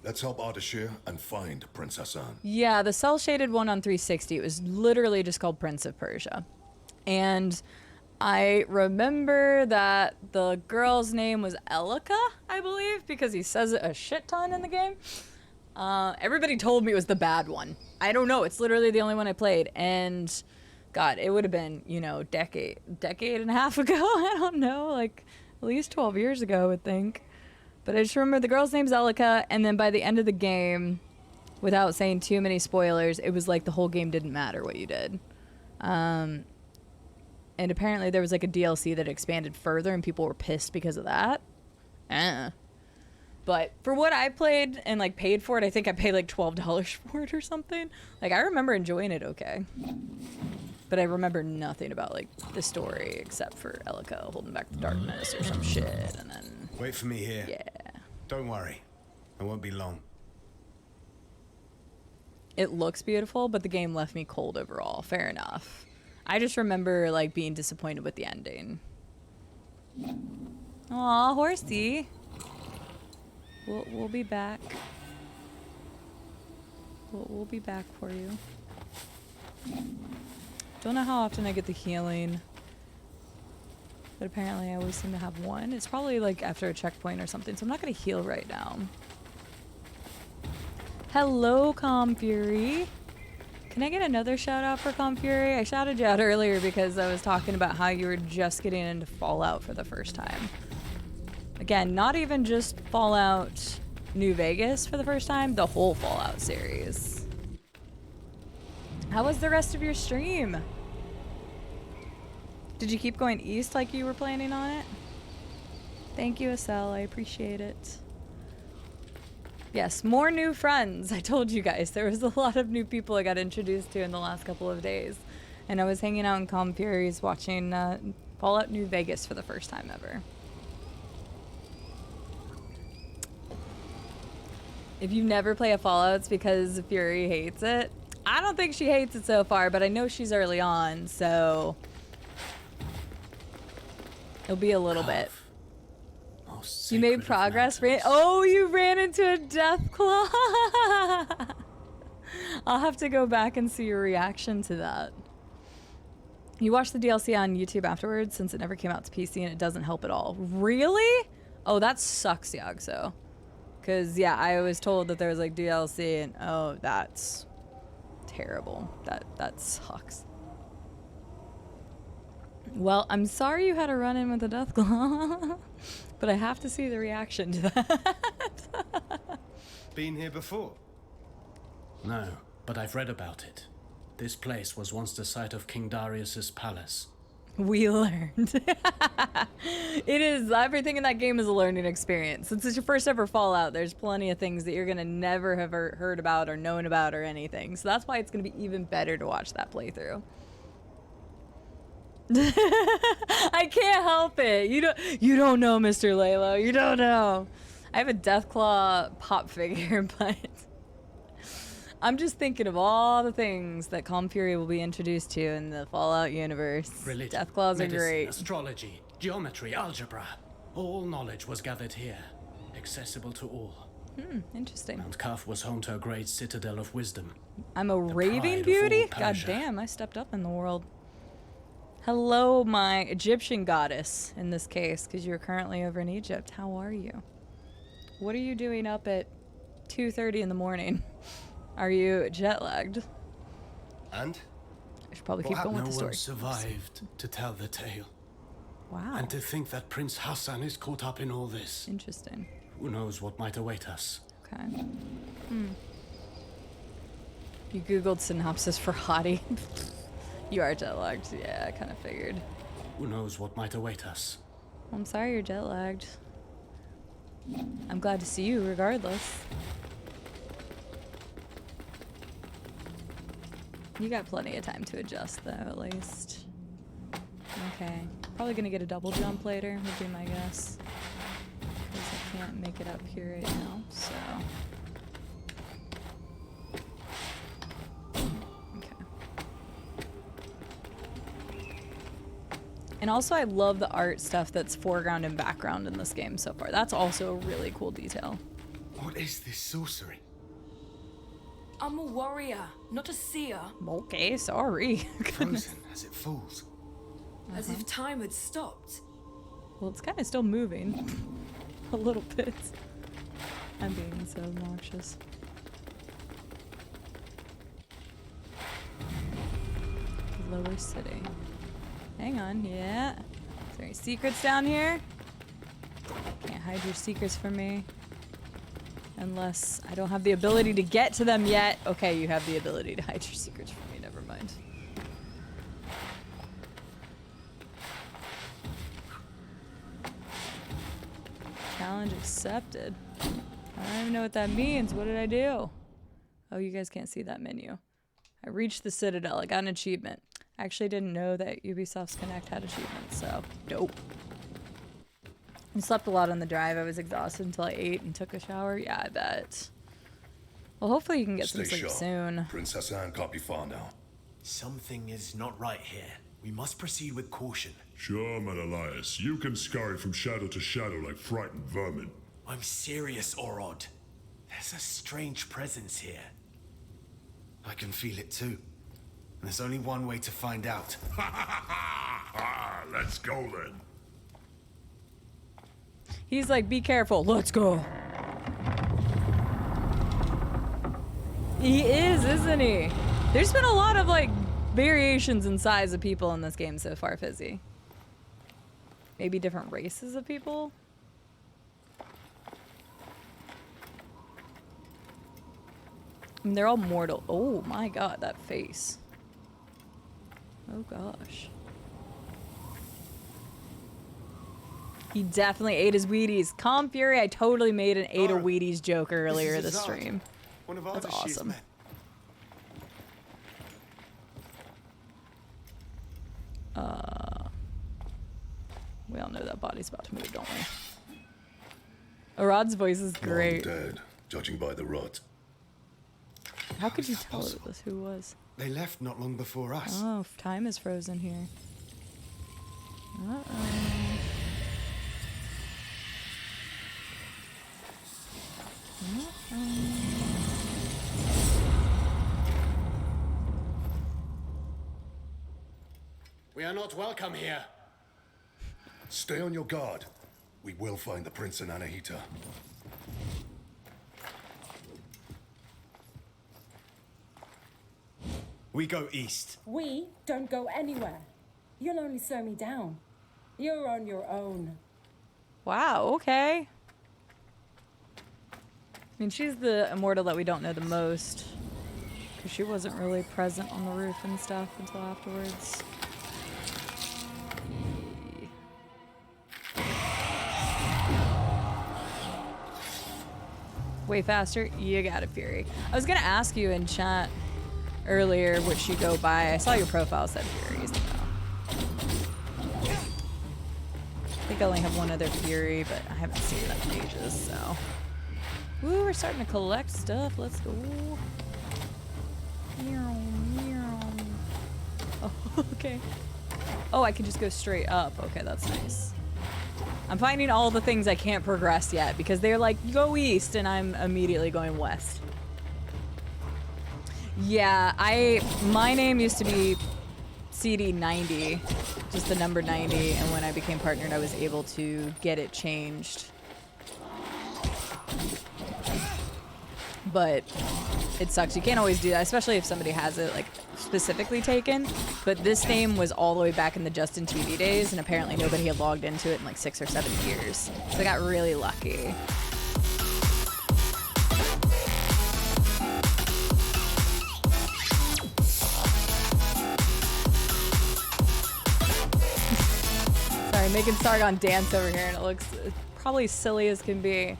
Let's help Ardashir and find Prince Hassan. Yeah, the cel-shaded one on 360, it was literally just called Prince of Persia. And I remember that the girl's name was Elika, I believe, because he says it a shit ton in the game. Everybody told me it was the bad one. I don't know, it's literally the only one I played. And God, it would have been, you know, decade and a half ago. I don't know, like at least 12 years ago, I would think. But I just remember the girl's name's Elika, and then by the end of the game, without saying too many spoilers, it was like the whole game didn't matter what you did. And apparently there was like a DLC that expanded further, and people were pissed because of that. But for what I played and like paid for it, I think I paid like $12 for it or something. Like I remember enjoying it okay. But I remember nothing about like the story except for Elika holding back the darkness or some shit, and then... Wait for me here. Yeah. Don't worry. I won't be long. It looks beautiful, but the game left me cold overall. Fair enough. I just remember like being disappointed with the ending. Aw, horsey. We'll be back. We'll be back for you. Don't know how often I get the healing, but apparently I always seem to have one. It's probably like after a checkpoint or something, so I'm not gonna heal right now. Hello, Calm Fury. Can I get another shout out for Calm Fury? I shouted you out earlier because I was talking about how you were just getting into Fallout for the first time. Again, not even just Fallout New Vegas for the first time, the whole Fallout series. How was the rest of your stream? Did you keep going east like you were planning on it? Thank you, Estelle. I appreciate it. Yes, more new friends. I told you guys there was a lot of new people I got introduced to in the last couple of days. And I was hanging out in Calm Furies watching Fallout New Vegas for the first time ever. If you never play a Fallout, it's because Fury hates it. I don't think she hates it so far, but I know she's early on, so it'll be a little bit. You made progress. Oh, you ran into a death claw. I'll have to go back and see your reaction to that. You watched the DLC on YouTube afterwards since it never came out to PC and it doesn't help at all. Really? Oh, that sucks, Yagso. Because, yeah, I was told that there was like DLC and oh, that's terrible. That sucks. Well, I'm sorry you had a run-in with a death claw. But I have to see the reaction to that. Been here before? No, but I've read about it. This place was once the site of King Darius's palace. We learned. It is. Everything in that game is a learning experience. Since it's your first ever Fallout, there's plenty of things that you're going to never have heard about or known about or anything. So that's why it's going to be even better to watch that playthrough. I can't help it. You don't know, Mr. Lalo. You don't know. I have a Deathclaw pop figure, but I'm just thinking of all the things that Calm Fury will be introduced to in the Fallout universe. Religion, Deathclaws are medicine, great. Astrology, geometry, algebra. All knowledge was gathered here, accessible to all. Interesting. Mount Kaf was home to a great citadel of wisdom. I'm a raving beauty? God damn, I stepped up in the world. Hello, my Egyptian goddess, in this case, because you're currently over in Egypt. How are you? What are you doing up at 2:30 in the morning? Are you jet-lagged? And? I should probably keep going with the story. No one survived to tell the tale. Wow. And to think that Prince Hassan is caught up in all this. Interesting. Who knows what might await us? Okay. You Googled synopsis for Hottie. You are jet-lagged. Yeah, I kind of figured. Who knows what might await us? Well, I'm sorry you're jet-lagged. I'm glad to see you regardless. You got plenty of time to adjust, though, at least. Okay. Probably gonna get a double jump later, would be my guess. Because I can't make it up here right now, so... And also I love the art stuff that's foreground and background in this game so far. That's also a really cool detail. What is this sorcery? I'm a warrior, not a seer. Okay, sorry. Frozen as it falls. As if time had stopped. Well, it's kind of still moving. A little bit. I'm being so obnoxious. Lower City. Hang on, yeah. Is there any secrets down here? Can't hide your secrets from me. Unless I don't have the ability to get to them yet. Okay, you have the ability to hide your secrets from me, never mind. Challenge accepted. I don't even know what that means. What did I do? Oh, you guys can't see that menu. I reached the Citadel. I got an achievement. I actually didn't know that Ubisoft's Connect had achievements, so dope. I slept a lot on the drive. I was exhausted until I ate and took a shower. Yeah, I bet. Well, hopefully you can get some sleep soon. Prince Hassan can't be far now. Something is not right here. We must proceed with caution. Sure, Menelaus. You can scurry from shadow to shadow like frightened vermin. I'm serious, Orod. There's a strange presence here. I can feel it too. And there's only one way to find out. Let's go then. He's like, be careful. Let's go. He is, isn't he? There's been a lot of like variations in size of people in this game so far, Fizzy. Maybe different races of people? I mean, they're all mortal. Oh my god, that face. Oh gosh. He definitely ate his Wheaties. Calm Fury, I totally made an ate a Wheaties joke earlier this stream. That's awesome. We all know that body's about to move, don't we? Arad's voice is great. Long dead, judging by the rot. How could you tell it was who was? They left not long before us. Oh, time is frozen here. Uh-oh. We are not welcome here. Stay on your guard. We will find the prince and Anahita. We go east. We don't go anywhere. You'll only slow me down. You're on your own. Wow, okay. I mean, she's the immortal that we don't know the most. Because she wasn't really present on the roof and stuff until afterwards. Way faster? You got it, Fury. I was gonna ask you in chat earlier which you go by. I saw your profile said Furies, though. I think I only have one other Fury, but I haven't seen that in ages, so. Ooh, we're starting to collect stuff. Let's go. Meow, meow. Oh, okay. Oh, I can just go straight up. Okay, that's nice. I'm finding all the things I can't progress yet because they're like, go east, and I'm immediately going west. Yeah, my name used to be CD90, just the number 90, and when I became partnered, I was able to get it changed. But it sucks. You can't always do that, especially if somebody has it like specifically taken. But this name was all the way back in the Justin TV days, and apparently nobody had logged into it in like 6 or 7 years. So I got really lucky. Sorry, making Sargon dance over here, and it looks probably silly as can be.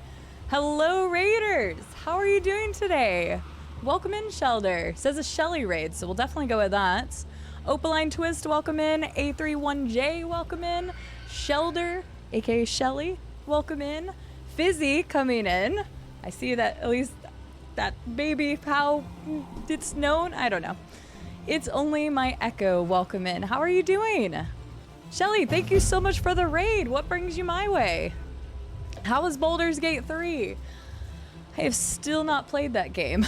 Hello, Raiders! How are you doing today? Welcome in, Shelder. Says a Shelly raid, so we'll definitely go with that. Opaline Twist, welcome in. A31J, welcome in. Shelder, aka Shelly, welcome in. Fizzy coming in. I see that at least that baby, how it's known. I don't know. It's only my Echo, welcome in. How are you doing? Shelly, thank you so much for the raid. What brings you my way? How is Baldur's Gate 3? I have still not played that game.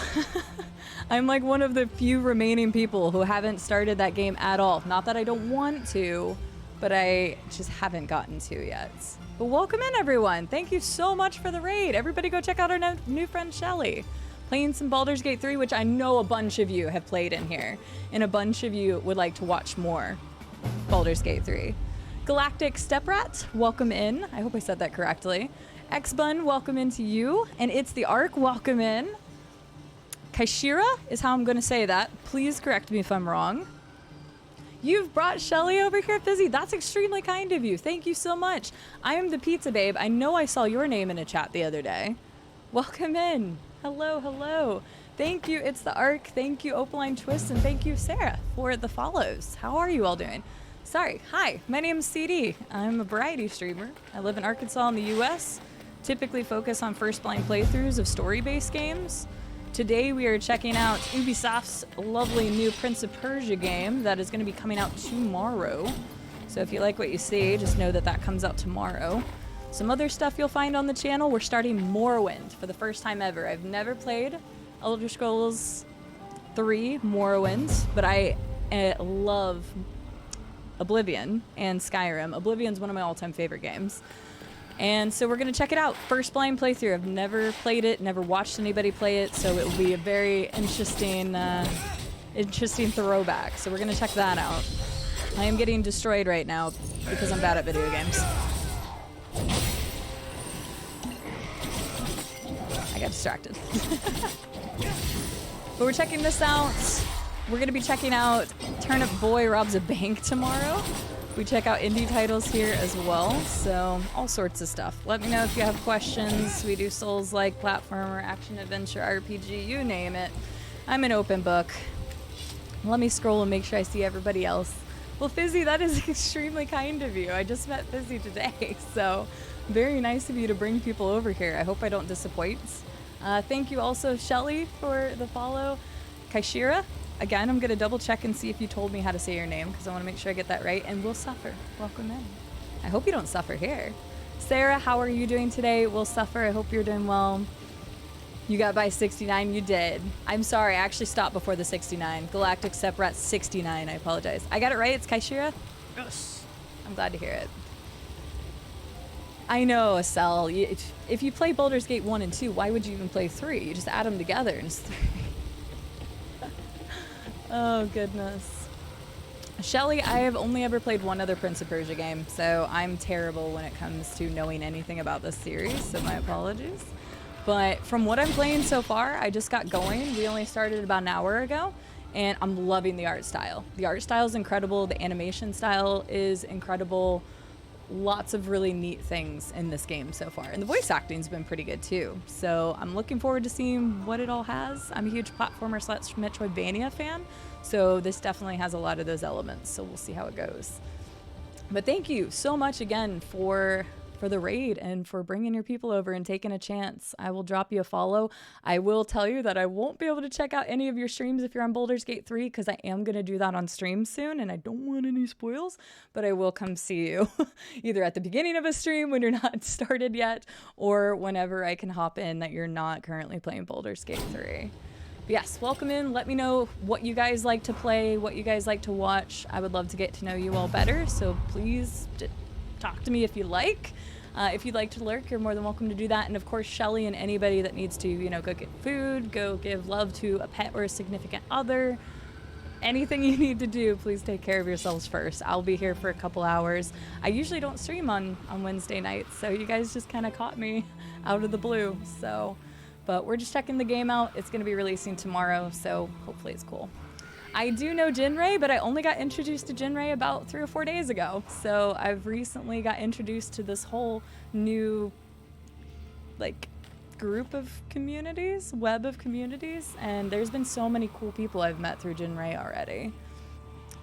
I'm like one of the few remaining people who haven't started that game at all. Not that I don't want to, but I just haven't gotten to yet. But welcome in, everyone. Thank you so much for the raid. Everybody go check out our new friend, Shelly. Playing some Baldur's Gate 3, which I know a bunch of you have played in here. And a bunch of you would like to watch more Baldur's Gate 3. Galactic Steprat, welcome in. I hope I said that correctly. X-Bun, welcome into you. And It's the Ark, welcome in. Kaishira is how I'm going to say that. Please correct me if I'm wrong. You've brought Shelly over here, Fizzy. That's extremely kind of you. Thank you so much. I am the Pizza Babe. I know I saw your name in a chat the other day. Welcome in. Hello, hello. Thank you, It's the Ark. Thank you, Opaline Twist. And thank you, Sarah, for the follows. How are you all doing? Sorry. Hi, my name is CD. I'm a variety streamer. I live in Arkansas in the US. Typically focus on first blind playthroughs of story-based games. Today we are checking out Ubisoft's lovely new Prince of Persia game that is going to be coming out tomorrow. So if you like what you see, just know that that comes out tomorrow. Some other stuff you'll find on the channel, we're starting Morrowind for the first time ever. I've never played Elder Scrolls 3 Morrowind, but I love Oblivion and Skyrim. Oblivion's one of my all-time favorite games. And so we're going to check it out. First blind playthrough. I've never played it, never watched anybody play it, so it will be a very interesting throwback. So we're going to check that out. I am getting destroyed right now because I'm bad at video games. I got distracted. But we're checking this out. We're going to be checking out Turnip Boy Robs a Bank tomorrow. We check out indie titles here as well, so all sorts of stuff. Let me know if you have questions. We do Souls-like, platformer, action-adventure, RPG, you name it. I'm an open book. Let me scroll and make sure I see everybody else. Well, Fizzy, that is extremely kind of you. I just met Fizzy today, so very nice of you to bring people over here. I hope I don't disappoint. Thank you also, Shelly, for the follow. Kaishira, again, I'm going to double check and see if you told me how to say your name, because I want to make sure I get that right. And Will Suffer, welcome in. I hope you don't suffer here. Sarah, how are you doing today? Will Suffer, I hope you're doing well. You got by 69, you did. I'm sorry, I actually stopped before the 69. Galactic Seprat 69, I apologize. I got it right, it's Kaishira? Yes. I'm glad to hear it. I know, Estelle. If you play Baldur's Gate 1 and 2, why would you even play 3? You just add them together and it's 3. Oh, goodness. Shelly, I have only ever played one other Prince of Persia game, so I'm terrible when it comes to knowing anything about this series, so my apologies. But from what I'm playing so far, I just got going. We only started about an hour ago, and I'm loving the art style. The art style is incredible. The animation style is incredible. Lots of really neat things in this game so far. And the voice acting's been pretty good too. So I'm looking forward to seeing what it all has. I'm a huge platformer / Metroidvania fan, so this definitely has a lot of those elements. So we'll see how it goes. But thank you so much again for the raid and for bringing your people over and taking a chance. I will drop you a follow. I will tell you that I won't be able to check out any of your streams if you're on Baldur's Gate 3 because I am going to do that on stream soon and I don't want any spoils, but I will come see you either at the beginning of a stream when you're not started yet or whenever I can hop in that you're not currently playing Baldur's Gate 3. But yes, welcome in. Let me know what you guys like to play, what you guys like to watch. I would love to get to know you all better, so please talk to me if you like. If you'd like to lurk, you're more than welcome to do that. And of course, Shelly and anybody that needs to, you know, go get food, go give love to a pet or a significant other, anything you need to do, please take care of yourselves first. I'll be here for a couple hours. I usually don't stream on Wednesday nights, so you guys just kind of caught me out of the blue. So, but we're just checking the game out. It's going to be releasing tomorrow, so hopefully it's cool. I do know Jinray, but I only got introduced to Jinray about 3 or 4 days ago. So I've recently got introduced to this whole new, like, group of communities, web of communities, and there's been so many cool people I've met through Jinray already.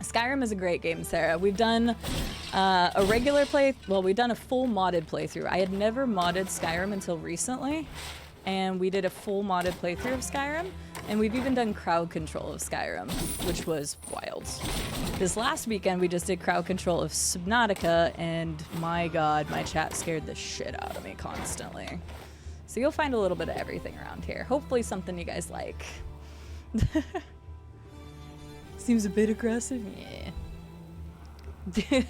Skyrim is a great game, Sarah. We've done a regular we've done a full modded playthrough. I had never modded Skyrim until recently, and we did a full modded playthrough of Skyrim. And we've even done crowd control of Skyrim, which was wild. This last weekend, we just did crowd control of Subnautica, and my god, my chat scared the shit out of me constantly. So you'll find a little bit of everything around here. Hopefully something you guys like. Seems a bit aggressive? Yeah.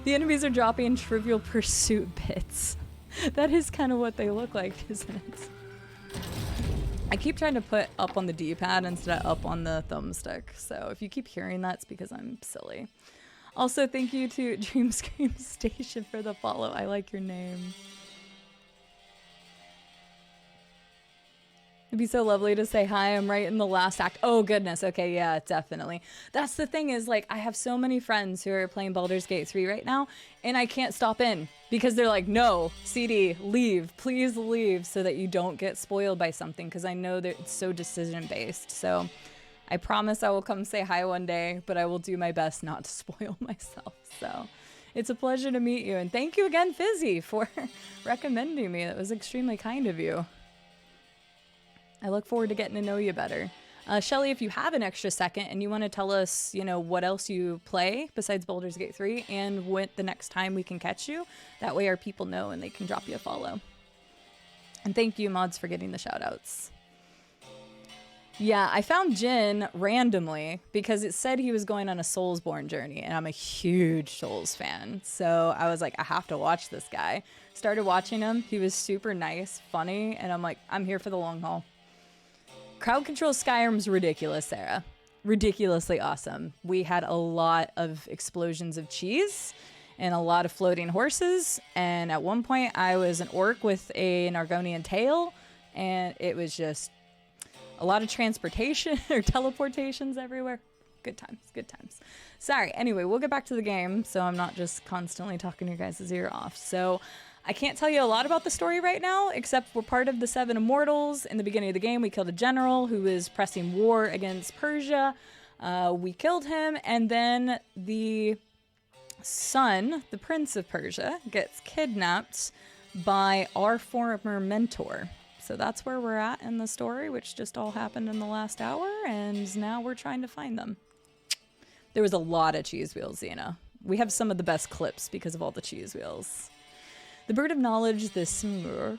The enemies are dropping Trivial Pursuit bits. That is kind of what they look like, isn't it? I keep trying to put up on the D-pad instead of up on the thumbstick, so if you keep hearing that, it's because I'm silly. Also, thank you to Dreamscream Station for the follow. I like your name. It'd be so lovely to say hi. I'm right in the last act. Oh, goodness. Okay, yeah, definitely. That's the thing is, like, I have so many friends who are playing Baldur's Gate 3 right now, and I can't stop in because they're like, no, CD, leave. Please leave so that you don't get spoiled by something because I know that it's so decision-based. So I promise I will come say hi one day, but I will do my best not to spoil myself. So it's a pleasure to meet you, and thank you again, Fizzy, for recommending me. That was extremely kind of you. I look forward to getting to know you better. Shelly, if you have an extra second and you want to tell us, you know, what else you play besides Baldur's Gate 3 and when the next time we can catch you, that way our people know and they can drop you a follow. And thank you, mods, for getting the shout-outs. Yeah, I found Jin randomly because it said he was going on a Soulsborne journey, and I'm a huge Souls fan. So I was like, I have to watch this guy. Started watching him. He was super nice, funny, and I'm like, I'm here for the long haul. Crowd control Skyrim's ridiculous, Sarah. Ridiculously awesome. We had a lot of explosions of cheese and a lot of floating horses, and at one point I was an orc with an Argonian tail, and it was just a lot of transportation or teleportations everywhere. Good times, good times. Sorry, anyway, we'll get back to the game so I'm not just constantly talking your guys' ear off. So I can't tell you a lot about the story right now, except we're part of the Seven Immortals. In the beginning of the game, we killed a general who was pressing war against Persia. We killed him, and then the son, the Prince of Persia, gets kidnapped by our former mentor. So that's where we're at in the story, which just all happened in the last hour, and now we're trying to find them. There was a lot of cheese wheels, Xena. We have some of the best clips because of all the cheese wheels. The Bird of Knowledge, the Smur,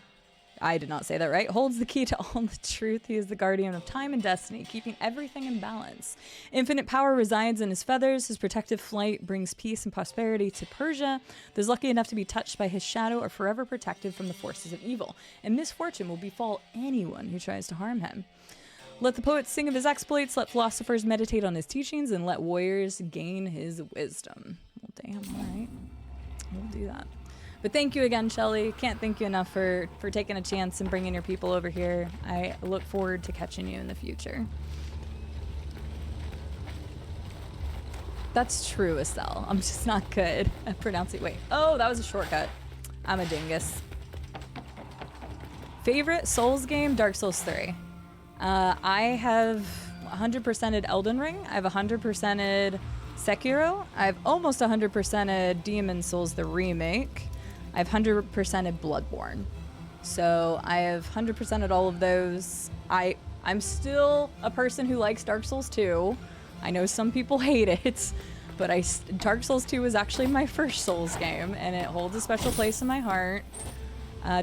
I did not say that right, holds the key to all the truth. He is the guardian of time and destiny, keeping everything in balance. Infinite power resides in his feathers. His protective flight brings peace and prosperity to Persia. Those lucky enough to be touched by his shadow are forever protected from the forces of evil, and misfortune will befall anyone who tries to harm him. Let the poets sing of his exploits, let philosophers meditate on his teachings, and let warriors gain his wisdom. Well, damn, all right. We'll do that. But thank you again, Shelly. Can't thank you enough for taking a chance and bringing your people over here. I look forward to catching you in the future. That's true, Estelle. I'm just not good at pronouncing. Wait. Oh, that was a shortcut. I'm a dingus. Favorite Souls game? Dark Souls 3. I have 100%ed Elden Ring. I have 100%ed Sekiro. I've almost 100%ed Demon Souls, the remake. I've 100%ed Bloodborne. So I have 100%ed all of those. I'm still a person who likes Dark Souls 2. I know some people hate it, but Dark Souls 2 was actually my first Souls game, and it holds a special place in my heart.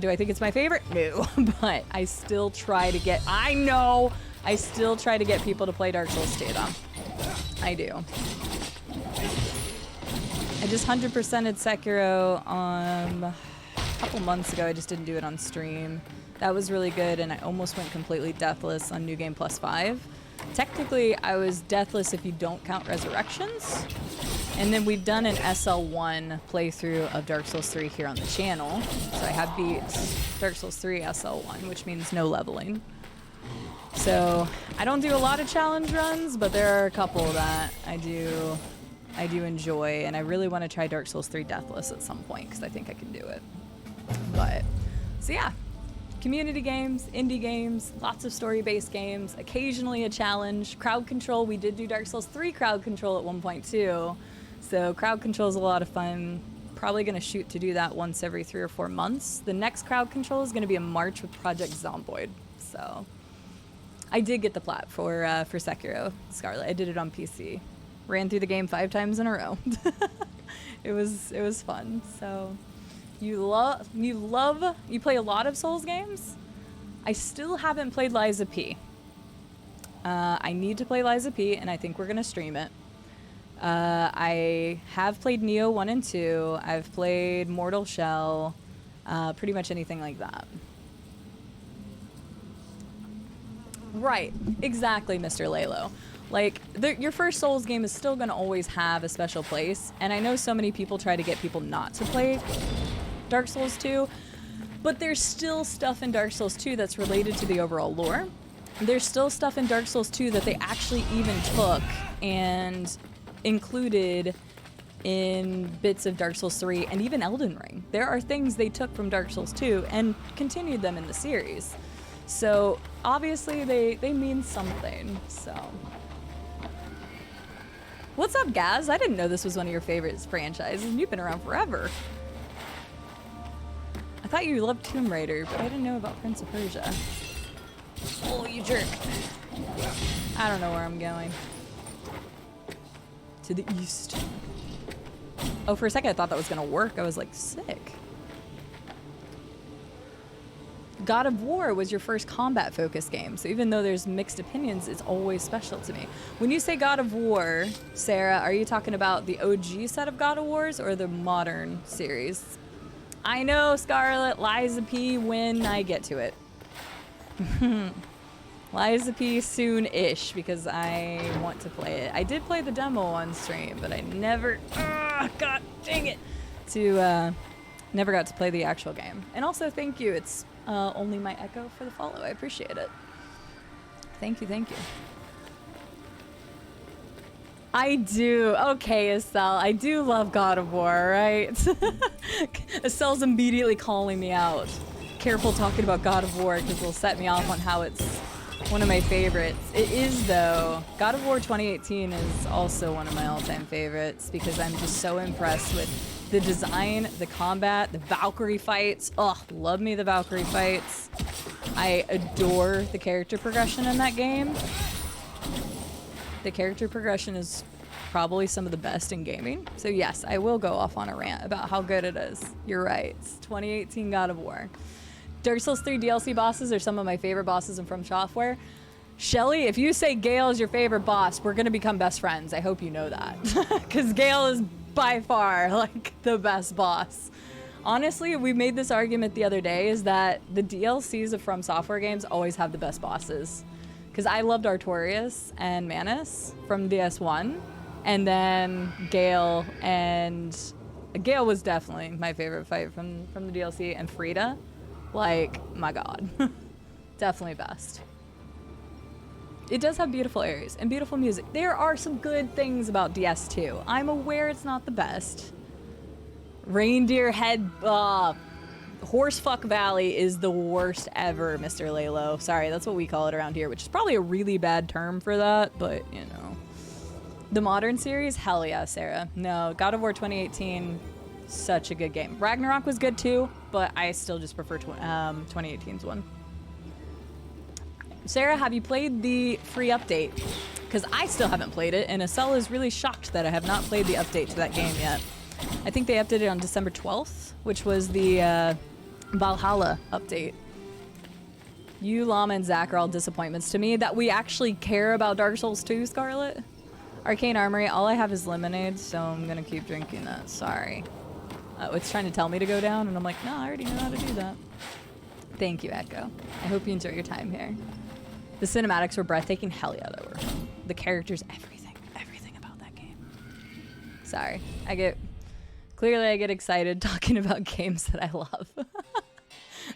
Do I think it's my favorite? No, but I still try to get, I still try to get people to play Dark Souls 2 though. I do. I just 100%ed Sekiro a couple months ago. I just didn't do it on stream. That was really good, and I almost went completely deathless on New Game Plus 5. Technically, I was deathless if you don't count resurrections. And then we've done an SL1 playthrough of Dark Souls 3 here on the channel. So I have beat Dark Souls 3 SL1, which means no leveling. So I don't do a lot of challenge runs, but there are a couple that I do enjoy, and I really want to try Dark Souls 3 Deathless at some point because I think I can do it. But, so yeah, community games, indie games, lots of story-based games, occasionally a challenge. Crowd control, we did do Dark Souls 3 crowd control at 1.2, so crowd control is a lot of fun. Probably going to shoot to do that once every 3 or 4 months. The next crowd control is going to be in March with Project Zomboid, so I did get the plat for Sekiro Scarlet. I did it on PC. Ran through the game 5 times in a row. It was fun. So you play a lot of Souls games. I still haven't played Liza P. I need to play Liza P, and I think we're gonna stream it. I have played Neo 1 and 2. I've played Mortal Shell. Pretty much anything like that. Right, exactly, Mr. Lalo. Like, your first Souls game is still going to always have a special place, and I know so many people try to get people not to play Dark Souls 2, but there's still stuff in Dark Souls 2 that's related to the overall lore. There's still stuff in Dark Souls 2 that they actually even took and included in bits of Dark Souls 3 and even Elden Ring. There are things they took from Dark Souls 2 and continued them in the series. So, obviously, they mean something, so. What's up, Gaz? I didn't know this was one of your favorite franchises, and you've been around forever. I thought you loved Tomb Raider, but I didn't know about Prince of Persia. Oh, you jerk. I don't know where I'm going. To the east. Oh, for a second I thought that was gonna work. I was like, sick. God of War was your first combat-focused game, so even though there's mixed opinions, it's always special to me. When you say God of War, Sarah, are you talking about the OG set of God of Wars or the modern series? I know, Scarlet, Liza P, when I get to it. Liza P soon-ish, because I want to play it. I did play the demo on stream, but I never, god dang it, never got to play the actual game. And also, thank you, it's only my echo for the follow. I appreciate it. Thank you, thank you. I do. Okay, Estelle. I do love God of War, right? Estelle's immediately calling me out. Careful talking about God of War, because it'll set me off on how it's one of my favorites. It is, though. God of War 2018 is also one of my all-time favorites, because I'm just so impressed with the design, the combat, the Valkyrie fights. Oh, love me the Valkyrie fights. I adore the character progression in that game. The character progression is probably some of the best in gaming. So yes, I will go off on a rant about how good it is. You're right. It's 2018 God of War. Dark Souls 3 DLC bosses are some of my favorite bosses in From Software. Shelly, if you say Gale is your favorite boss, we're gonna become best friends. I hope you know that. Because Gale is by far like the best boss. Honestly, we made this argument the other day, is that the DLCs of From Software games always have the best bosses. Because I loved Artorias and Manus from DS1, and then Gale, and Gale was definitely my favorite fight from the DLC, and Frida, like, my god. Definitely best. It does have beautiful areas and beautiful music. There are some good things about DS2. I'm aware it's not the best. Reindeer Head, Horsefuck Valley is the worst ever, Mr. Lalo. Sorry, that's what we call it around here, which is probably a really bad term for that, but, you know. The modern series? Hell yeah, Sarah. No, God of War 2018, such a good game. Ragnarok was good too, but I still just prefer 2018's one. Sarah, have you played the free update? Because I still haven't played it, and Estelle is really shocked that I have not played the update to that game yet. I think they updated it on December 12th, which was the Valhalla update. You, Llama, and Zach are all disappointments to me that we actually care about Dark Souls 2, Scarlet. Arcane Armory, all I have is lemonade, so I'm gonna keep drinking that. Sorry. It's trying to tell me to go down, and I'm like, no, I already know how to do that. Thank you, Echo. I hope you enjoy your time here. The cinematics were breathtaking. Hell yeah, they were. The characters, everything about that game. Sorry, clearly I get excited talking about games that I love.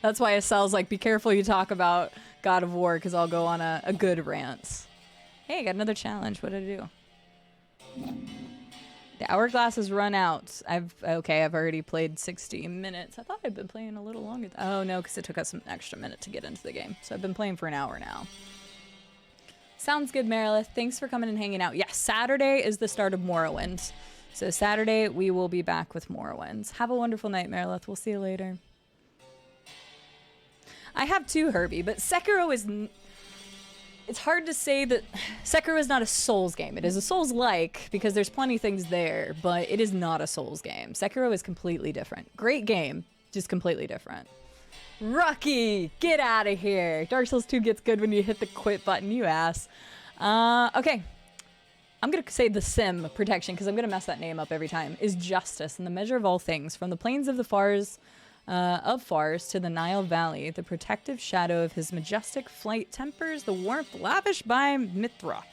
That's why Estelle's like, be careful you talk about God of War, because I'll go on a good rant. Hey, I got another challenge. What did I do? The hourglass has run out. I've already played 60 minutes. I thought I'd been playing a little longer. Oh no, because it took us an extra minute to get into the game. So I've been playing for an hour now. Sounds good, Merilith. Thanks for coming and hanging out. Yes, Saturday is the start of Morrowind. So Saturday, we will be back with Morrowind. Have a wonderful night, Merilith. We'll see you later. I have two, Herbie, but Sekiro is... It's hard to say that Sekiro is not a Souls game. It is a Souls-like, because there's plenty of things there, but it is not a Souls game. Sekiro is completely different. Great game, just completely different. Rocky, get out of here. Dark Souls 2 gets good when you hit the quit button, you ass. Okay. I'm going to say the Sim protection, because I'm going to mess that name up every time, is justice and the measure of all things. From the plains of the Fars to the Nile Valley, the protective shadow of his majestic flight tempers the warmth lavished by Mithra.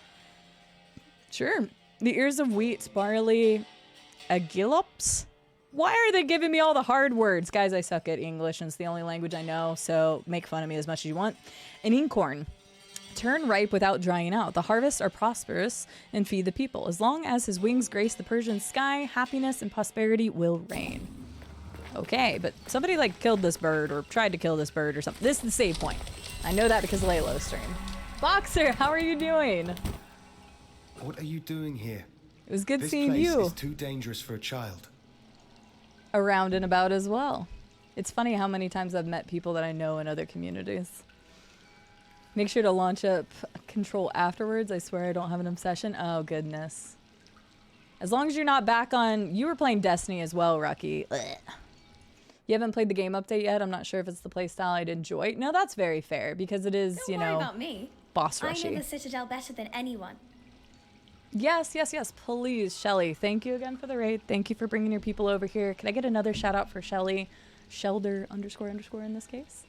Sure. The ears of wheat, barley, agilops? Why are they giving me all the hard words? Guys, I suck at English, and it's the only language I know, so make fun of me as much as you want. An inkhorn. Turn ripe without drying out. The harvests are prosperous and feed the people. As long as his wings grace the Persian sky, happiness and prosperity will reign. Okay, but somebody like killed this bird or tried to kill this bird or something. This is the save point. I know that because of Laylo's stream. Boxer, how are you doing? What are you doing here? It was good seeing This you. place is too dangerous for a child. Around and about as well. It's funny how many times I've met people that I know in other communities. Make sure to launch up control afterwards. I swear I don't have an obsession. Oh, goodness. As long as you're not back on... You were playing Destiny as well, Rucky. Ugh. You haven't played the game update yet? I'm not sure if it's the playstyle I'd enjoy. No, that's very fair, because it is, Don't worry about me. boss I rushy. know the Citadel better than anyone. Yes, yes, yes. Please, Shelly. Thank you again for the raid. Thank you for bringing your people over here. Can I get another shout out for Shelly? Shelder __ in this case.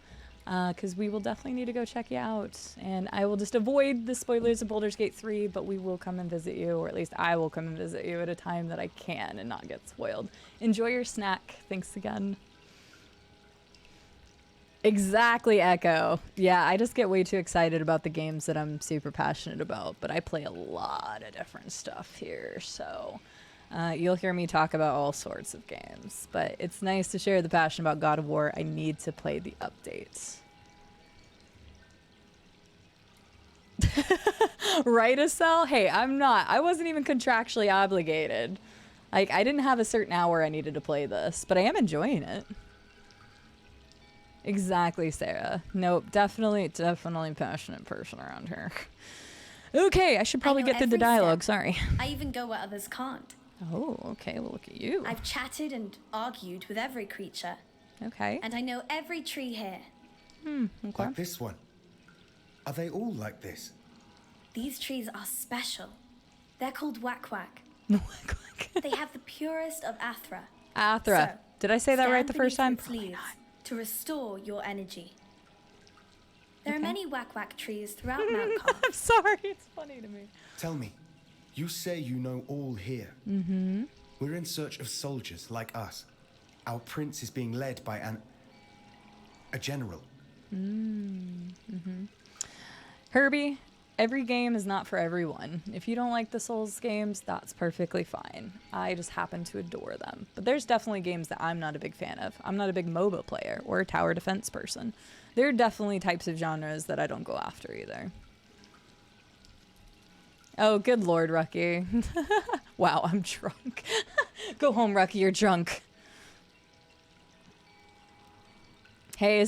Because we will definitely need to go check you out. And I will just avoid the spoilers of Baldur's Gate 3, but we will come and visit you, or at least I will come and visit you at a time that I can and not get spoiled. Enjoy your snack. Thanks again. Exactly, Echo. Yeah, I just get way too excited about the games that I'm super passionate about, but I play a lot of different stuff here, so you'll hear me talk about all sorts of games, but it's nice to share the passion about God of War. I need to play the updates. Right, Estelle? Hey, I wasn't even contractually obligated. Like, I didn't have a certain hour I needed to play this, but I am enjoying it. Exactly, Sarah. Nope, definitely passionate person around here. Okay, I should probably get through the dialogue, sorry. I even go where others can't. Oh, okay, well, look at you. I've chatted and argued with every creature. Okay. And I know every tree here. Okay. Like this one. Are they all like this? These trees are special. They're called Wak-Wak. They have the purest of Athra. Athra. So, did I say that right the first time? its leaves to restore your energy. There are many Wak-Wak trees throughout Mount Carr. I'm sorry, it's funny to me. Tell me, you say you know all here. Mm-hmm. We're in search of soldiers like us. Our prince is being led by a general. Mm-hmm. Herbie, every game is not for everyone. If you don't like the Souls games, that's perfectly fine. I just happen to adore them. But there's definitely games that I'm not a big fan of. I'm not a big MOBA player or a tower defense person. There are definitely types of genres that I don't go after either. Oh, good lord, Rucky. Wow, I'm drunk. Go home, Rucky, you're drunk. Hey,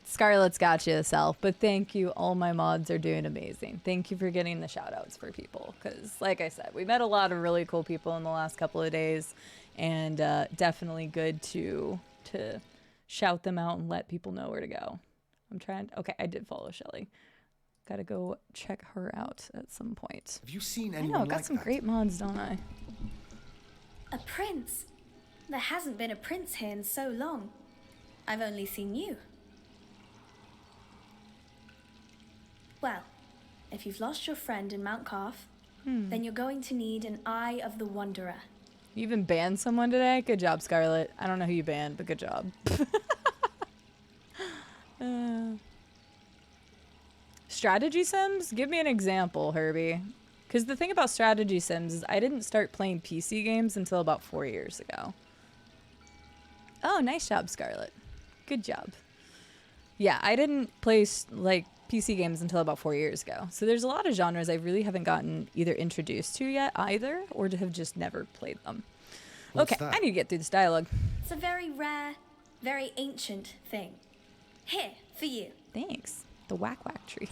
Scarlett's got you self, but thank you. All my mods are doing amazing. Thank you for getting the shout outs for people. Because, like I said, we met a lot of really cool people in the last couple of days. And definitely good to shout them out and let people know where to go. I'm trying. Okay, I did follow Shelly. Gotta go check her out at some point. Have you seen I anyone know, like got some that? great mods, don't I? A prince? There hasn't been a prince here in so long. I've only seen you. Well, if you've lost your friend in Mount Carf, then you're going to need an Eye of the Wanderer. You even banned someone today? Good job, Scarlett. I don't know who you banned, but good job. Strategy sims? Give me an example, Herbie. Because the thing about strategy sims is I didn't start playing PC games until about 4 years ago. Oh, nice job, Scarlett. Good job. Yeah, I didn't play like PC games until about 4 years ago. So there's a lot of genres I really haven't gotten either introduced to yet either, or to have just never played them. What's Okay, that? I need to get through this dialogue. It's a very rare, very ancient thing. Here, for you. Thanks. The Wak-Wak tree.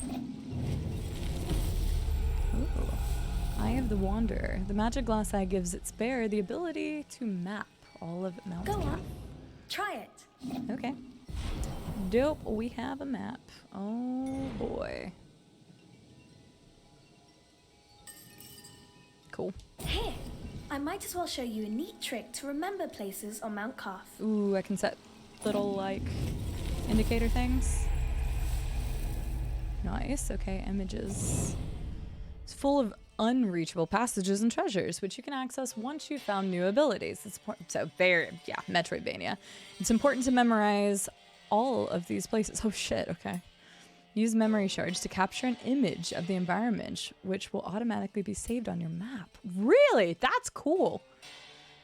Ooh. Eye of the Wanderer. The magic glass eye gives its bearer the ability to map all of Mount Go Carf. on. Try it. Okay. Dope. We have a map. Oh boy. Cool. Here, I might as well show you a neat trick to remember places on Mount Carf. Ooh, I can set little like indicator things. Nice. Okay, images. It's full of unreachable passages and treasures, which you can access once you've found new abilities. It's important. So Metroidvania. It's important to memorize all of these places. Oh shit, okay. Use memory shards to capture an image of the environment, which will automatically be saved on your map. Really? That's cool.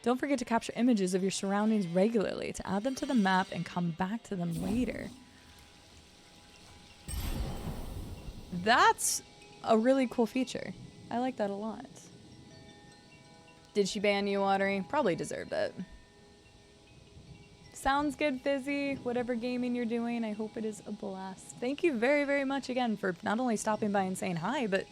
Don't forget to capture images of your surroundings regularly to add them to the map and come back to them later. That's a really cool feature. I like that a lot. Did she ban you, Watery? Probably deserved it. Sounds good, Fizzy. Whatever gaming you're doing, I hope it is a blast. Thank you very, very much again for not only stopping by and saying hi, but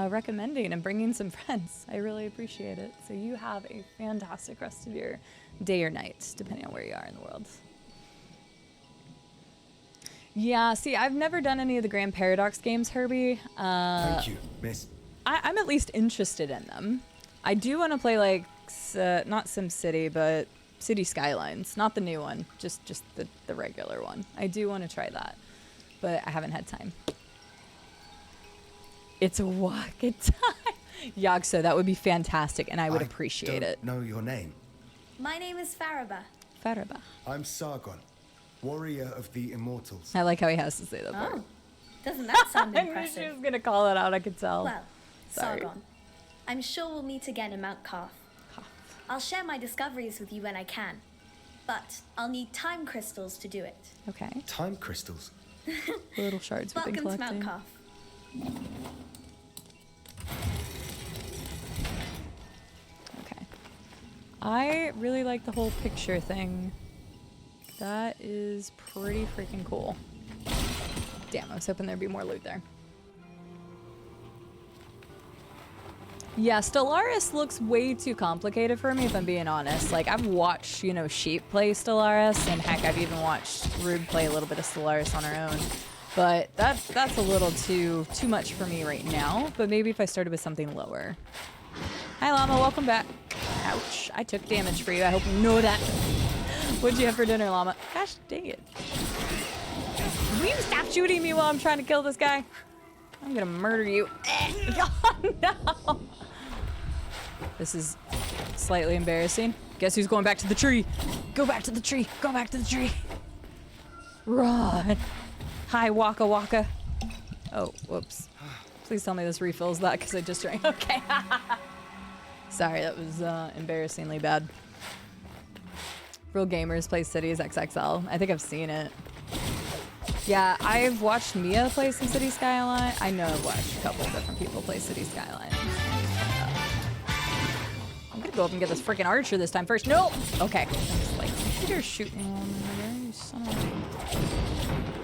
recommending and bringing some friends. I really appreciate it. So you have a fantastic rest of your day or night, depending on where you are in the world. Yeah, see, I've never done any of the Grand Paradox games, Herbie. Thank you, miss. I'm at least interested in them. I do want to play, like, not SimCity, but City Skylines. Not the new one, just the regular one. I do want to try that, but I haven't had time. It's a walk in time. Yogso, that would be fantastic, and I would appreciate it. Know your name? My name is Faraba. Faraba. I'm Sargon, warrior of the immortals. I like how he has to say that part. Oh, doesn't that sound I knew impressive? she was gonna call it out, I could tell. Well, Sorry. Sargon, I'm sure we'll meet again in Mount Carth. I'll share my discoveries with you when I can, but I'll need time crystals to do it. Okay. Time crystals? Little shards we've been Welcome to collecting. Mount Carth. Okay. I really like the whole picture thing. That is pretty freaking cool. Damn, I was hoping there'd be more loot there. Yeah, Stellaris looks way too complicated for me, if I'm being honest. Like, I've watched, you know, Sheep play Stellaris, and heck, I've even watched Rude play a little bit of Stellaris on her own. But that's a little too much for me right now. But maybe if I started with something lower. Hi, Llama, welcome back. Ouch, I took damage for you. I hope you know that. What'd you have for dinner, Llama? Gosh, dang it. Will you stop shooting me while I'm trying to kill this guy? I'm gonna murder you. Oh, no. This is slightly embarrassing. Guess who's going back to the tree? Go back to the tree. Go back to the tree. Run. Hi, Waka Waka. Oh, whoops. Please tell me this refills that because I just drank. Okay. Sorry, that was embarrassingly bad. Real Gamers play Cities XXL. I think I've seen it. Yeah, I've watched Mia play some City Skyline. I know I've watched a couple of different people play City Skyline. I'm gonna go up and get this freaking archer this time first. No! Okay. I'm just like, you're shooting on me, you son of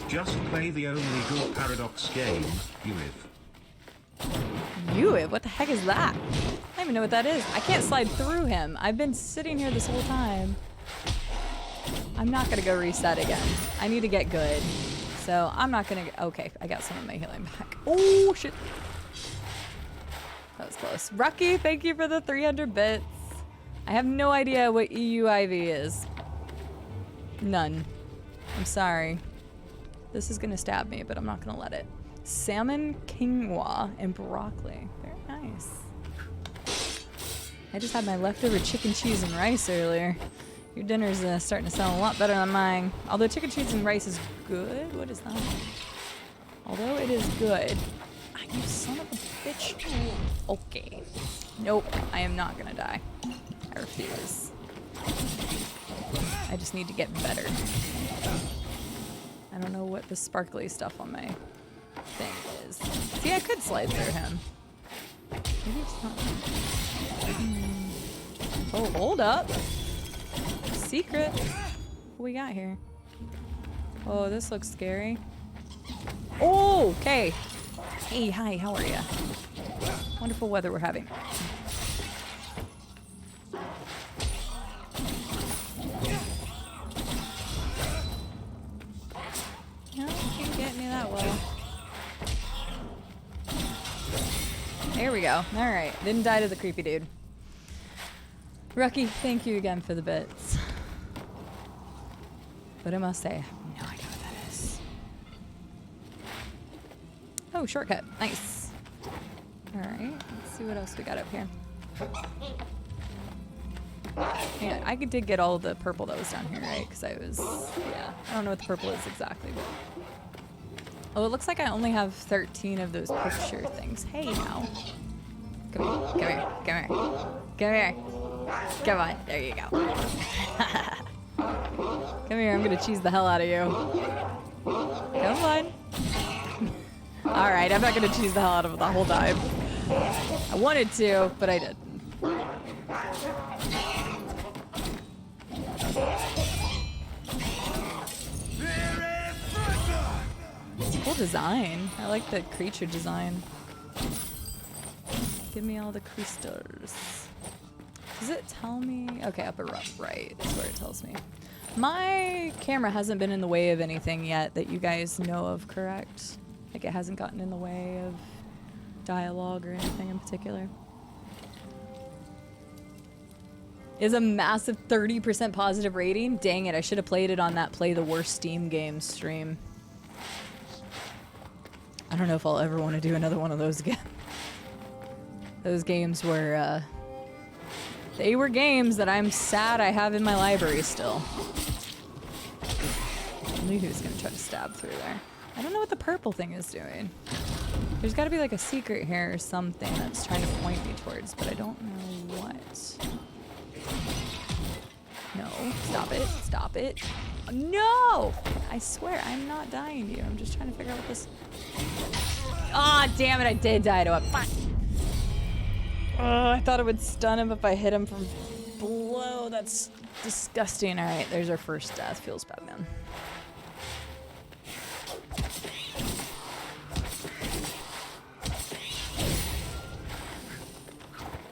a... Just play the only good Paradox game, Uiv. Uiv? What the heck is that? I don't even know what that is. I can't slide through him. I've been sitting here this whole time. I'm not gonna go reset again. I need to get good. So I'm not gonna get, okay, I got some of my healing back. Oh, shit. That was close. Rucky, thank you for the 300 bits. I have no idea what EUIV is. None. I'm sorry. This is gonna stab me, but I'm not gonna let it. Salmon, quinoa, and broccoli. Very nice. I just had my leftover chicken, cheese, and rice earlier. Your dinner's starting to sound a lot better than mine. Although chicken, cheese, and rice is good. What is that? Although it is good. Ah, you son of a bitch. Okay. Nope. I am not gonna die. I refuse. I just need to get better. I don't know what the sparkly stuff on my thing is. See, I could slide through him. Maybe it's not. Oh, hold up. Secret. What we got here? Oh, this looks scary. Oh, okay. Hey, hi, how are ya? Wonderful weather we're having. No, you can't get me that well. There we go. Alright, didn't die to the creepy dude. Rucky, thank you again for the bits. But I must say, I have no idea what that is. Oh, shortcut. Nice. Alright, let's see what else we got up here. Yeah, I did get all the purple that was down here, right? Because I was, yeah. I don't know what the purple is exactly, but... Oh, it looks like I only have 13 of those picture things. Hey, now. Come here, come here, come here. Come here. Come on, there you go. Come here, I'm gonna cheese the hell out of you. Come on. Alright, I'm not gonna cheese the hell out of it the whole time. I wanted to, but I didn't. Cool design. I like the creature design. Give me all the crystals. Does it tell me? Okay, upper right is where it tells me. My camera hasn't been in the way of anything yet that you guys know of, correct? Like it hasn't gotten in the way of dialogue or anything in particular. Is a massive 30% positive rating? Dang it, I should have played it on that Play the Worst Steam Games stream. I don't know if I'll ever want to do another one of those again. Those games were, they were games that I'm sad I have in my library still. I knew he was gonna try to stab through there. I don't know what the purple thing is doing. There's gotta be like a secret here or something that's trying to point me towards, but I don't know what. No, stop it, stop it. No! I swear, I'm not dying to you. I'm just trying to figure out what this... Ah, damn it, I did die to it. Fuck! I thought it would stun him if I hit him from below. That's disgusting. Alright, there's our first death. Feels bad, man.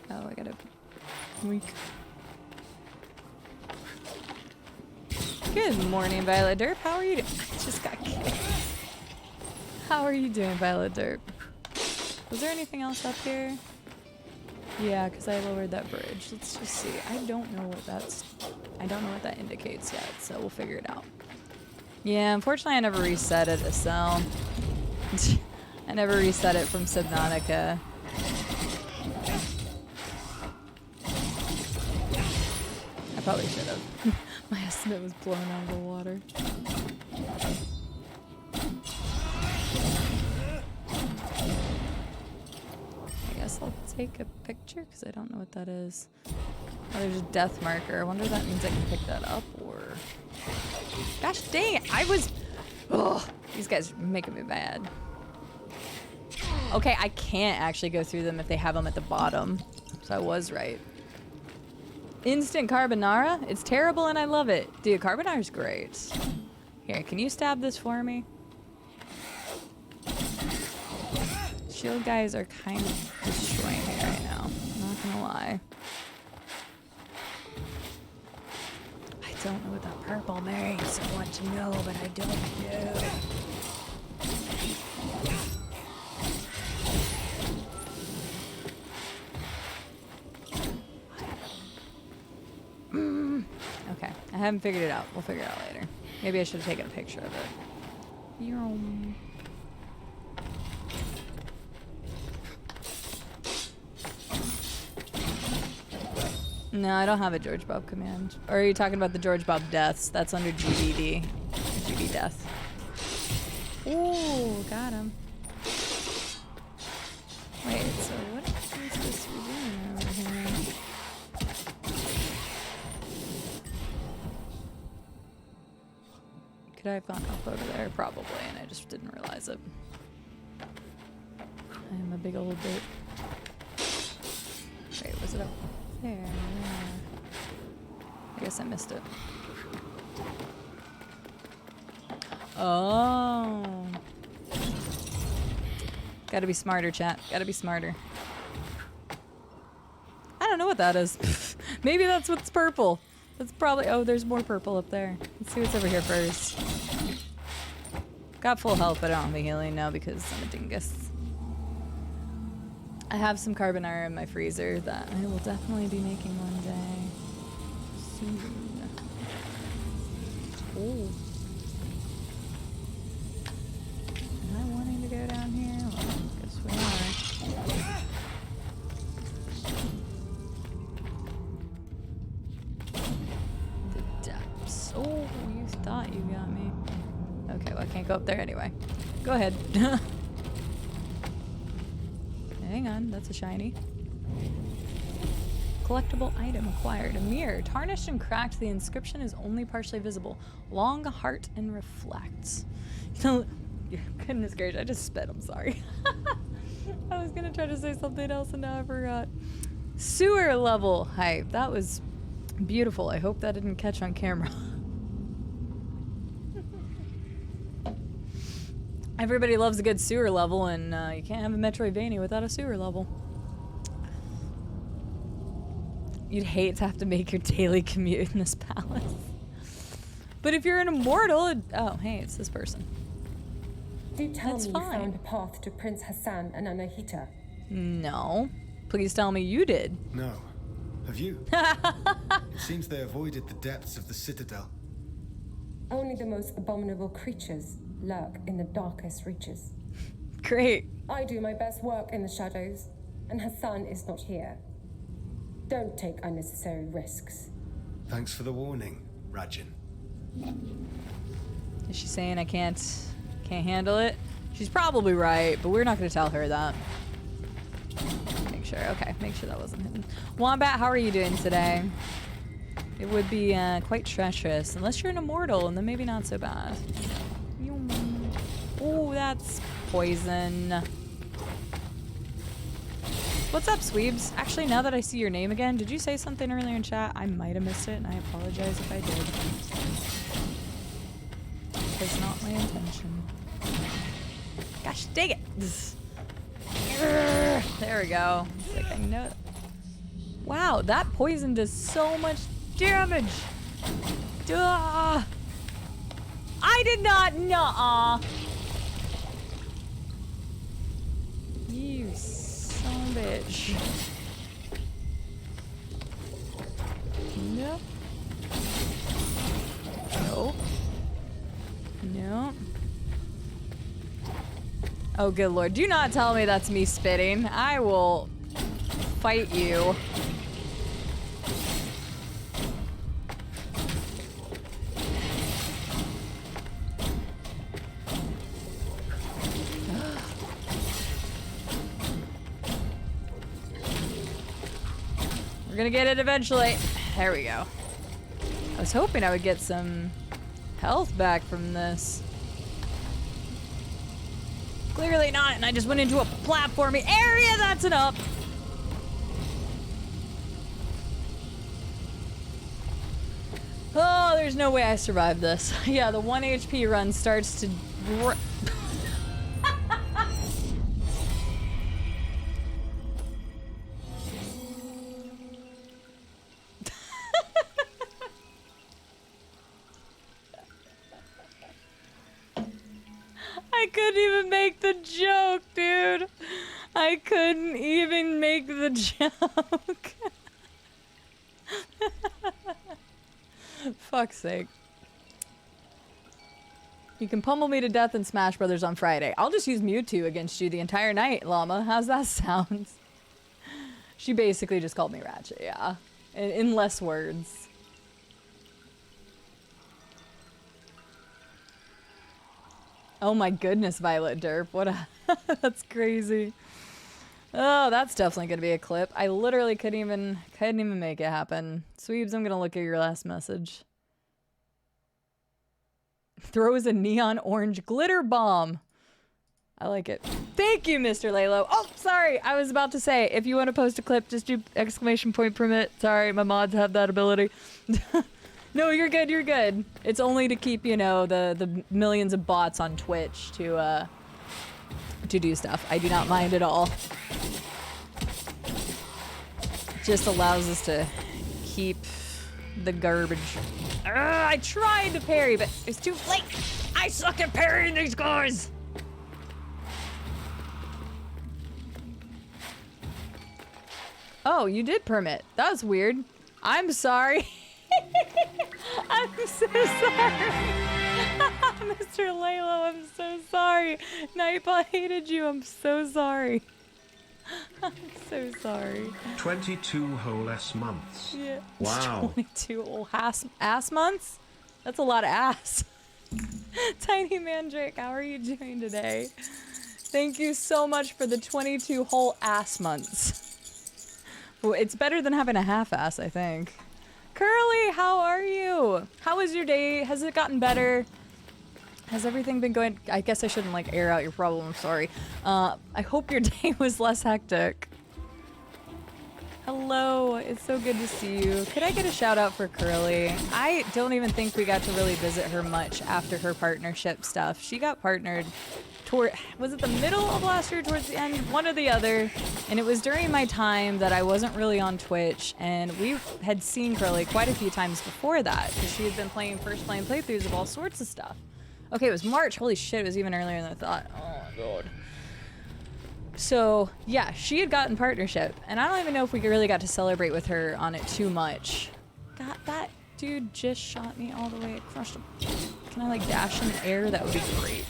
Oh, I gotta... Weak. Good morning, Violet Derp. How are you doing? I just got kicked. How are you doing, Violet Derp? Was there anything else up here? Yeah, because I lowered that bridge. Let's just see. I don't know what that's... I don't know what that indicates yet, so we'll figure it out. Yeah, unfortunately I never reset it, so... I never reset it from Subnautica. I probably should have. My estimate was blown out of the water. I guess I'll take a picture because I don't know what that is. Oh, there's a death marker. I wonder if that means I can pick that up or... Gosh dang it! I was... Ugh, these guys are making me mad. Okay, I can't actually go through them if they have them at the bottom. So I was right. Instant carbonara? It's terrible and I love it. Dude, carbonara's great. Here, can you stab this for me? Shield guys are kind of destroying me right now. I'm not gonna lie. I don't know what that purple means. I want to know, but I don't know. Okay, I haven't figured it out. We'll figure it out later. Maybe I should have taken a picture of it. No, I don't have a George Bob command. Or are you talking about the George Bob deaths? That's under GBD. GB death. Ooh, got him. Wait, so what am I supposed to be doing over here? Could I have gone up over there? Probably, and I just didn't realize it. I am a big old bit. Wait, was it up there? Yeah. I guess I missed it. Oh. Gotta be smarter, chat. Gotta be smarter. I don't know what that is. Maybe that's what's purple. That's probably... Oh, there's more purple up there. Let's see what's over here first. Got full health, but I don't have a healing now because I'm a dingus. I have some carbonara in my freezer that I will definitely be making one day. Soon. Oh. Am I wanting to go down here? Well, I guess we are. The depths. Oh, you thought you got me. Okay, well I can't go up there anyway. Go ahead. Hang on, that's a shiny. Collectible item acquired. A mirror. Tarnished and cracked, the inscription is only partially visible. Long heart and reflects. Goodness gracious, I just spit, I'm sorry. I was gonna try to say something else and now I forgot. Sewer level hype. That was beautiful. I hope that didn't catch on camera. Everybody loves a good sewer level, and you can't have a Metroidvania without a sewer level. You'd hate to have to make your daily commute in this palace. But if you're an immortal, oh, hey, it's this person. Do tell That's me fine. you found a path to Prince Hassan and Anahita. No. Please tell me you did. No. Have you? It seems they avoided the depths of the citadel. Only the most abominable creatures lurk in the darkest reaches. Great. I do my best work in the shadows, and Hassan is not here. Don't take unnecessary risks. Thanks for the warning, Rajin. Is she saying I can't handle it? She's probably right, but we're not going to tell her that. Make sure. Okay, make sure that wasn't hidden. Wombat, how are you doing today? It would be quite treacherous, unless you're an immortal, and then maybe not so bad. Oh, that's poison. What's up, Sweebs? Actually, now that I see your name again, did you say something earlier in chat? I might have missed it, and I apologize if I did. It's not my intention. Gosh, dang it! There we go. It's like I know. Wow, that poison does so much damage. Duh. I did not. Nuh-uh. You son of a bitch. No. No. No. Oh, good lord. Do not tell me that's me spitting. I will fight you. We're gonna get it eventually. There we go. I was hoping I would get some health back from this. Clearly not, and I just went into a platforming area. That's enough. Oh, there's no way I survived this. Yeah, the 1 HP run starts to... I couldn't even make the joke, dude. I couldn't even make the joke. Fuck's sake. You can pummel me to death in Smash Brothers on Friday. I'll just use Mewtwo against you the entire night, Llama. How's that sound? She basically just called me Ratchet, yeah. In less words. Oh my goodness, Violet Derp. What a... That's crazy. Oh, that's definitely gonna be a clip. I literally couldn't even make it happen. Sweebs, I'm gonna look at your last message. Throws a neon orange glitter bomb. I like it. Thank you, Mr. Lalo. Oh, sorry. I was about to say, if you want to post a clip, just do exclamation point permit. Sorry, my mods have that ability. No, you're good, you're good. It's only to keep, you know, the millions of bots on Twitch to do stuff. I do not mind at all. It just allows us to keep the garbage. I tried to parry, but it's too late. I suck at parrying these guys. Oh, you did permit. That was weird. I'm sorry. I'm so sorry. Mr. Lalo, I'm so sorry. Nightbot hated you. I'm so sorry. I'm so sorry. 22 whole S months. Yeah. Wow. 22 whole ass months? That's a lot of ass. Tiny Mandrake, how are you doing today? Thank you so much for the 22 whole ass months. Well, it's better than having a half ass, I think. Curly, how are you? How was your day? Has it gotten better? Has everything been going? I guess I shouldn't like air out your problem. I'm sorry. I hope your day was less hectic. Hello, it's so good to see you. Could I get a shout out for Curly? I don't even think we got to really visit her much after her partnership stuff. She got partnered was it the middle of last year, towards the end, one or the other, and it was during my time that I wasn't really on Twitch, and we had seen Curly quite a few times before that, because she had been playing first playing playthroughs of all sorts of stuff. Okay, it was March. Holy shit, it was even earlier than I thought. Oh my god. So yeah, she had gotten partnership, and I don't even know if we really got to celebrate with her on it too much. God, that dude just shot me all the way across the... Can I like dash in the air? That would be great.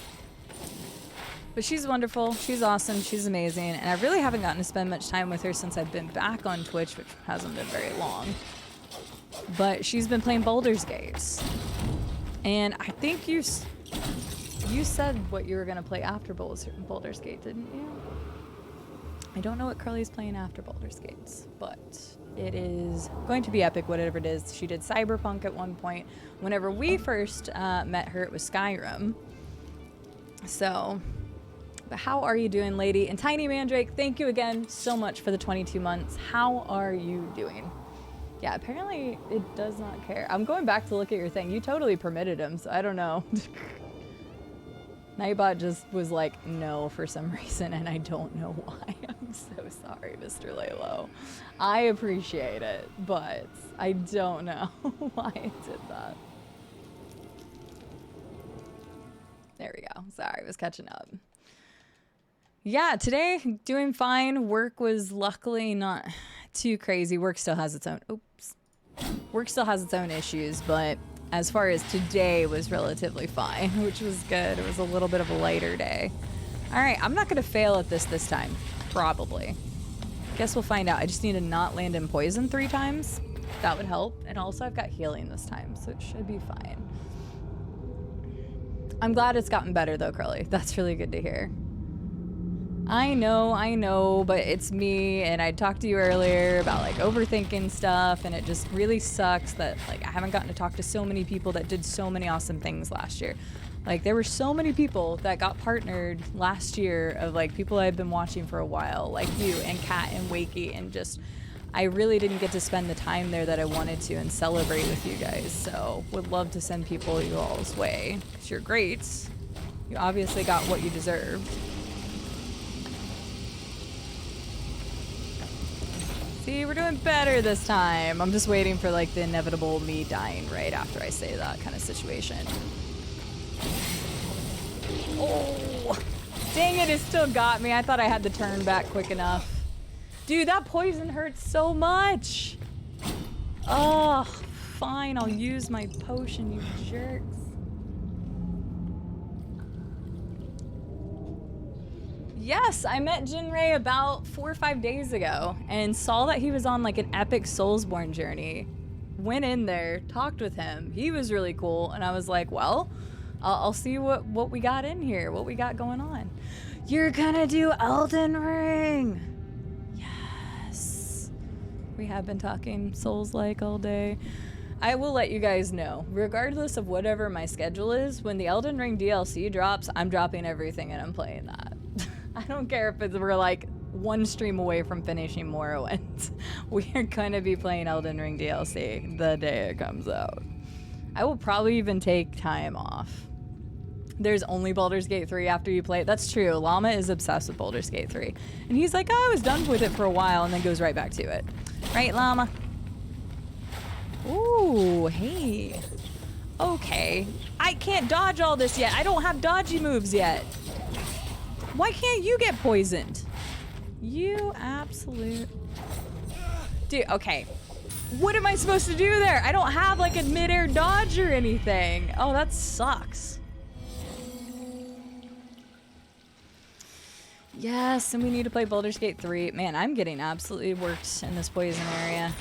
But she's wonderful, she's awesome, she's amazing, and I really haven't gotten to spend much time with her since I've been back on Twitch, which hasn't been very long. But she's been playing Baldur's Gate. And I think you said what you were going to play after Baldur's Gate, didn't you? I don't know what Curly's playing after Baldur's Gate, but it is going to be epic, whatever it is. She did Cyberpunk at one point. Whenever we first met her, it was Skyrim. So, but how are you doing, lady? And Tiny Mandrake, thank you again so much for the 22 months. How are you doing? Yeah, apparently it does not care. I'm going back to look at your thing. You totally permitted him, so I don't know. Nightbot just was like, no, for some reason, and I don't know why. I'm so sorry, Mr. Lalo. I appreciate it, but I don't know why it did that. There we go. Sorry, I was catching up. Yeah, today, doing fine. Work was luckily not too crazy. Work still has its own... Oops. Work still has its own issues, but... as far as today was relatively fine, which was good. It was a little bit of a lighter day. All right, I'm not going to fail at this time. Probably. Guess we'll find out. I just need to not land in poison 3 times. That would help. And also I've got healing this time, so it should be fine. I'm glad it's gotten better though, Curly. That's really good to hear. I know, but it's me, and I talked to you earlier about like overthinking stuff, and it just really sucks that like I haven't gotten to talk to so many people that did so many awesome things last year. Like there were so many people that got partnered last year of like people I've been watching for a while, like you and Kat and Wakey, and just I really didn't get to spend the time there that I wanted to and celebrate with you guys. So would love to send people you all's way. 'Cause you're great. You obviously got what you deserved. See, we're doing better this time. I'm just waiting for like the inevitable me dying right after I say that kind of situation. Oh, dang it still got me. I thought I had the turn back quick enough. Dude, that poison hurts so much. Oh, fine, I'll use my potion, you jerks. Yes, I met Jinray about 4 or 5 days ago and saw that he was on like an epic Soulsborne journey. Went in there, talked with him. He was really cool, and I was like, well, I'll see what we got in here, what we got going on. You're gonna do Elden Ring! Yes. We have been talking Souls-like all day. I will let you guys know, regardless of whatever my schedule is, when the Elden Ring DLC drops, I'm dropping everything and I'm playing that. I don't care if we're like 1 stream away from finishing Morrowind. We are gonna be playing Elden Ring DLC the day it comes out. I will probably even take time off. There's only Baldur's Gate 3 after you play it. That's true. Llama is obsessed with Baldur's Gate 3. And he's like, oh, I was done with it for a while, and then goes right back to it. Right, Llama? Ooh, hey. Okay. I can't dodge all this yet. I don't have dodgy moves yet. Why can't you get poisoned? You absolute... Dude, okay. What am I supposed to do there? I don't have like a mid-air dodge or anything. Oh, that sucks. Yes, and we need to play Baldur's Gate 3. Man, I'm getting absolutely worked in this poison area.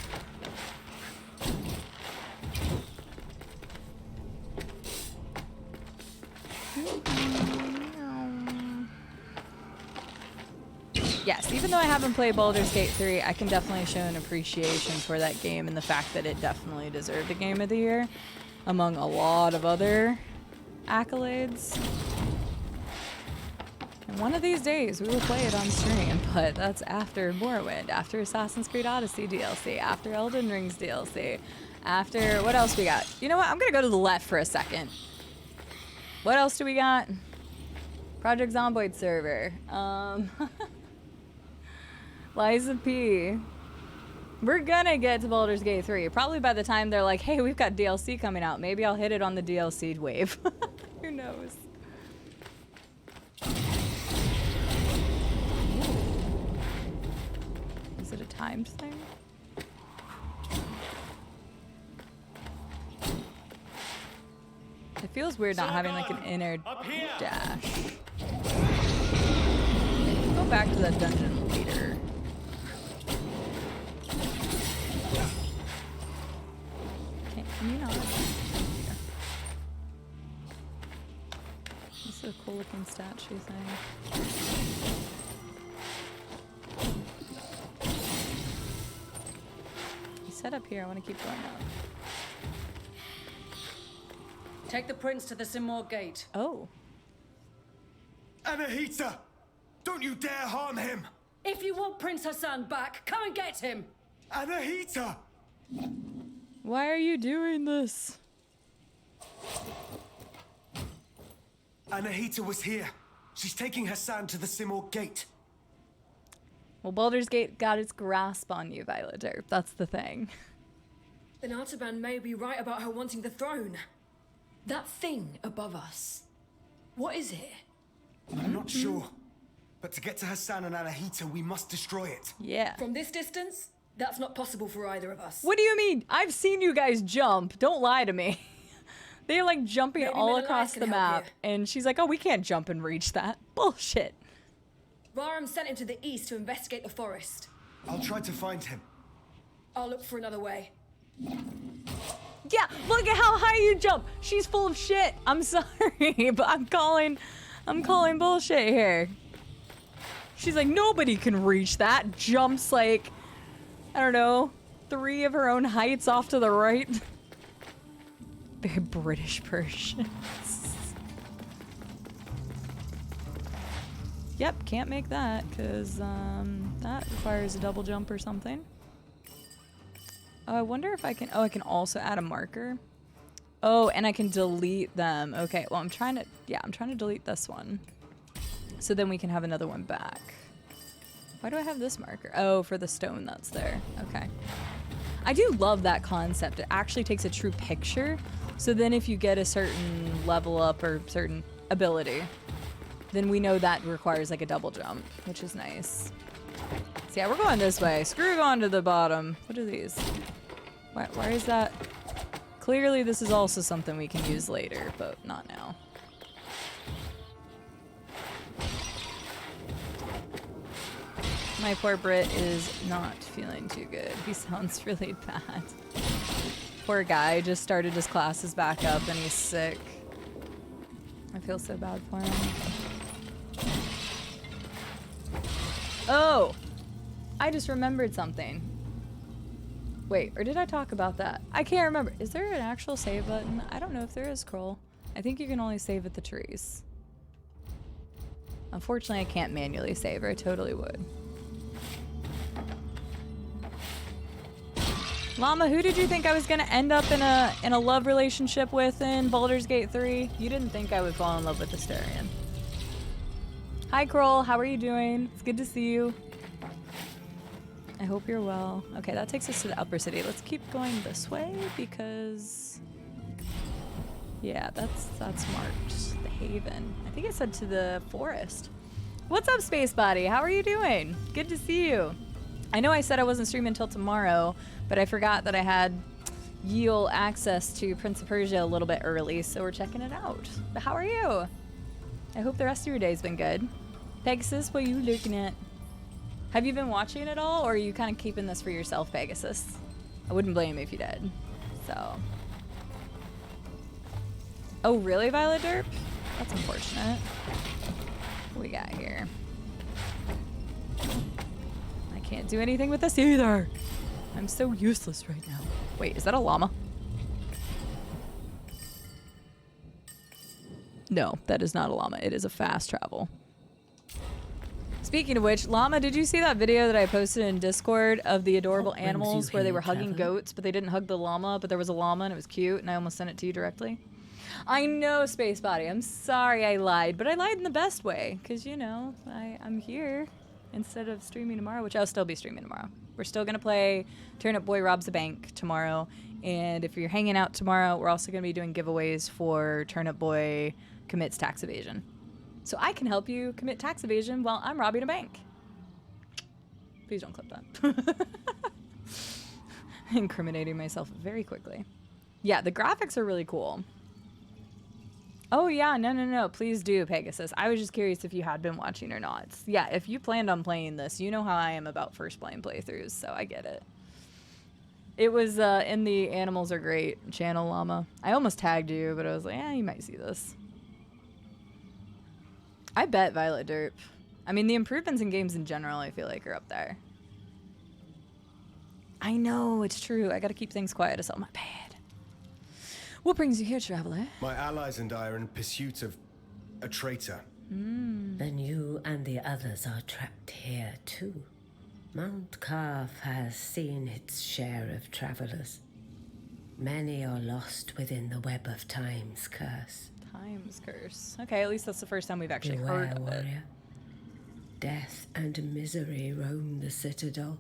Yes, even though I haven't played Baldur's Gate 3, I can definitely show an appreciation for that game and the fact that it definitely deserved a Game of the Year, among a lot of other accolades. And one of these days, we will play it on stream, but that's after Morrowind, after Assassin's Creed Odyssey DLC, after Elden Ring's DLC, after... what else we got? You know what? I'm gonna go to the left for a second. What else do we got? Project Zomboid server. Liza P. We're gonna get to Baldur's Gate 3. Probably by the time they're like, hey, we've got DLC coming out. Maybe I'll hit it on the DLC wave. Who knows? Is it a timed thing? It feels weird not having like an inner dash. Go back to that dungeon later. Can you not? Here. This is a cool looking statue thing. You set up here, I want to keep going up. Take the prince to the Simor gate. Oh. Anahita! Don't you dare harm him! If you want Prince Hassan back, come and get him! Anahita! Why are you doing this? Anahita was here. She's taking Hassan to the Simor gate. Well, Baldur's Gate got its grasp on you, Violet Derp. That's the thing. Then Artaban may be right about her wanting the throne. That thing above us. What is it? I'm not sure. But to get to Hassan and Anahita, we must destroy it. Yeah. From this distance, that's not possible for either of us. What do you mean? I've seen you guys jump. Don't lie to me. They're like jumping Maybe all Menelaus across can the help map. you. And she's like, oh, we can't jump and reach that. Bullshit. Raram sent him to the east to investigate the forest. I'll try to find him. I'll look for another way. Yeah, look at how high you jump. She's full of shit. I'm sorry, but I'm calling bullshit here. She's like, nobody can reach that. Jumps like, I don't know, 3 of her own heights off to the right. Very British Persians. Yep, can't make that, because that requires a double jump or something. Oh, I wonder if I can, oh, I can also add a marker. Oh, and I can delete them. Okay, well, I'm trying to delete this one. So then we can have another one back. Why do I have this marker? Oh, for the stone that's there. Okay. I do love that concept. It actually takes a true picture. So then if you get a certain level up or certain ability, then we know that requires like a double jump, which is nice. So yeah, we're going this way. Screw going to the bottom. What are these? Why is that? Clearly this is also something we can use later, but not now. My poor Brit is not feeling too good. He sounds really bad. Poor guy just started his classes back up and he's sick. I feel so bad for him. Oh! I just remembered something. Wait, or did I talk about that? I can't remember. Is there an actual save button? I don't know if there is, Kroll. I think you can only save at the trees. Unfortunately, I can't manually save, or I totally would. Llama, who did you think I was gonna end up in a love relationship with in Baldur's Gate 3? You didn't think I would fall in love with Astarion. Hi, Kroll. How are you doing? It's good to see you. I hope you're well. Okay, that takes us to the upper city. Let's keep going this way because, yeah, that's marked the Haven. I think it said to the forest. What's up, Space Body? How are you doing? Good to see you. I know I said I wasn't streaming until tomorrow, but I forgot that I had Yule access to Prince of Persia a little bit early, so we're checking it out. But how are you? I hope the rest of your day's been good. Pegasus, what are you looking at? Have you been watching it all, or are you kind of keeping this for yourself, Pegasus? I wouldn't blame you if you did. So. Oh, really, Violet Derp? That's unfortunate. What we got here? I can't do anything with this either. I'm so useless right now. Wait, is that a llama? No, that is not a llama. It is a fast travel. Speaking of which, Llama, did you see that video that I posted in Discord of the adorable animals where they were hugging goats, but they didn't hug the llama, but there was a llama and it was cute, and I almost sent it to you directly? I know, Space Body. I'm sorry I lied, but I lied in the best way. Because, you know, I'm here instead of streaming tomorrow, which I'll still be streaming tomorrow. We're still going to play Turnip Boy Robs a Bank tomorrow. And if you're hanging out tomorrow, we're also going to be doing giveaways for Turnip Boy Commits Tax Evasion. So I can help you commit tax evasion while I'm robbing a bank. Please don't clip that. Incriminating myself very quickly. Yeah, the graphics are really cool. Oh yeah, no, please do, Pegasus. I was just curious if you had been watching or not. Yeah, if you planned on playing this, you know how I am about first playing playthroughs, so I get it. It was in the Animals Are Great channel, Llama. I almost tagged you, but I was like, you might see this. I bet Violet Derp. I mean, the improvements in games in general, I feel like, are up there. I know, it's true. I gotta keep things quiet. It's all my bad. What brings you here, traveler? My allies and I are in pursuit of a traitor. Then you and the others are trapped here too. Mount Carf has seen its share of travelers. Many are lost within the web of Time's curse. Time's curse. Okay, at least that's the first time we've actually Beware, heard of it. warrior. Death and misery roam the citadel.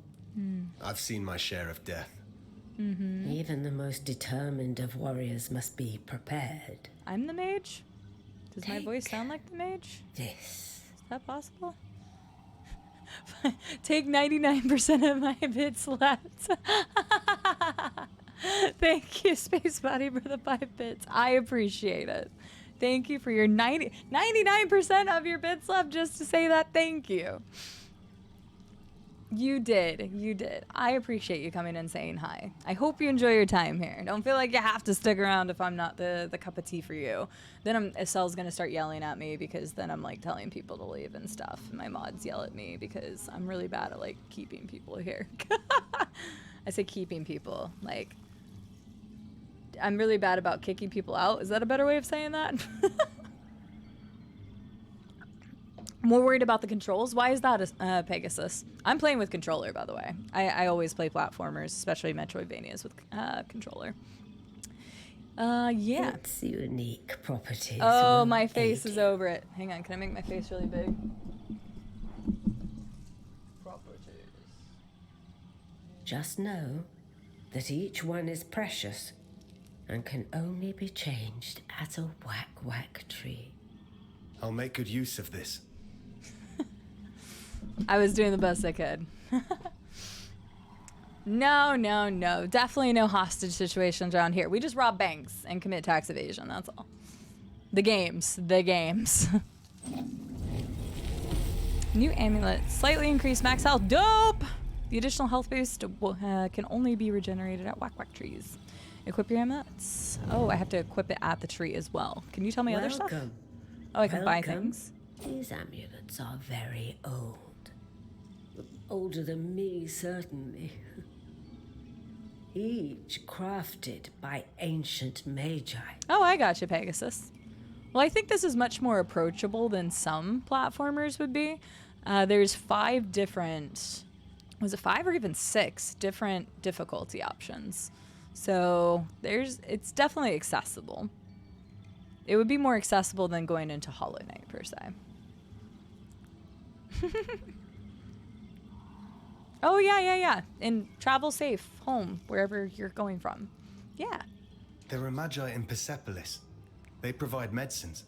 I've seen my share of death. Even the most determined of warriors must be prepared. I'm the mage? Does my voice sound like the mage? This. Is that possible? Take 99% of my bits left. Thank you, Space Body, for the 5 bits. I appreciate it. Thank you for your 99% of your bits left just to say that. Thank you. You did. You did. I appreciate you coming and saying hi. I hope you enjoy your time here. Don't feel like you have to stick around if I'm not the cup of tea for you. Then Estelle's going to start yelling at me because then I'm like telling people to leave and stuff. My mods yell at me because I'm really bad at like keeping people here. I say keeping people. Like, I'm really bad about kicking people out. Is that a better way of saying that? More worried about the controls. Why is that, Pegasus? I'm playing with controller, by the way. I always play platformers, especially Metroidvanias with controller. Yeah. Its unique properties. Oh, my face is over it. Hang on, can I make my face really big? Properties. Just know that each one is precious and can only be changed at a whack tree. I'll make good use of this. I was doing the best I could. No. Definitely no hostage situations around here. We just rob banks and commit tax evasion, that's all. The games. New amulet. Slightly increased max health. Dope! The additional health boost can only be regenerated at whack trees. Equip your amulets. Oh, I have to equip it at the tree as well. Can you tell me other stuff? Oh, I can buy things. These amulets are very old. Older than me, certainly. Each crafted by ancient magi. Oh, I gotcha, Pegasus. Well, I think this is much more approachable than some platformers would be. There's 5 different, was it 5 or even 6 different difficulty options. So it's definitely accessible. It would be more accessible than going into Hollow Knight, per se. Oh, yeah. And travel safe home, wherever you're going from. Yeah. There are magi in Persepolis. They provide medicines.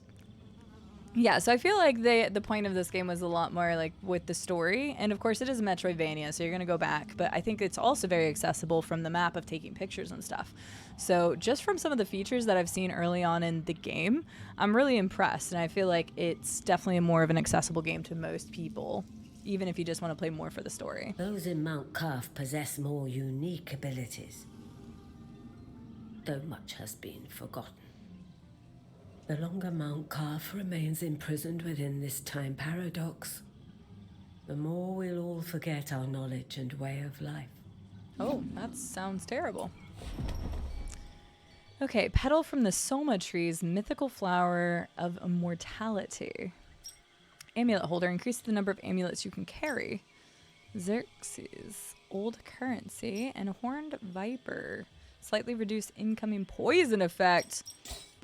Yeah, so I feel like the point of this game was a lot more like with the story. And of course it is a Metroidvania, so you're going to go back. But I think it's also very accessible from the map of taking pictures and stuff. So just from some of the features that I've seen early on in the game, I'm really impressed. And I feel like it's definitely more of an accessible game to most people, even if you just want to play more for the story. Those in Mount Carf possess more unique abilities, though much has been forgotten. The longer Mount Carf remains imprisoned within this time paradox, the more we'll all forget our knowledge and way of life. Oh, that sounds terrible. Okay, petal from the Soma tree's mythical flower of immortality. Amulet holder, increase the number of amulets you can carry. Xerxes, old currency, and a horned viper. Slightly reduced incoming poison effect,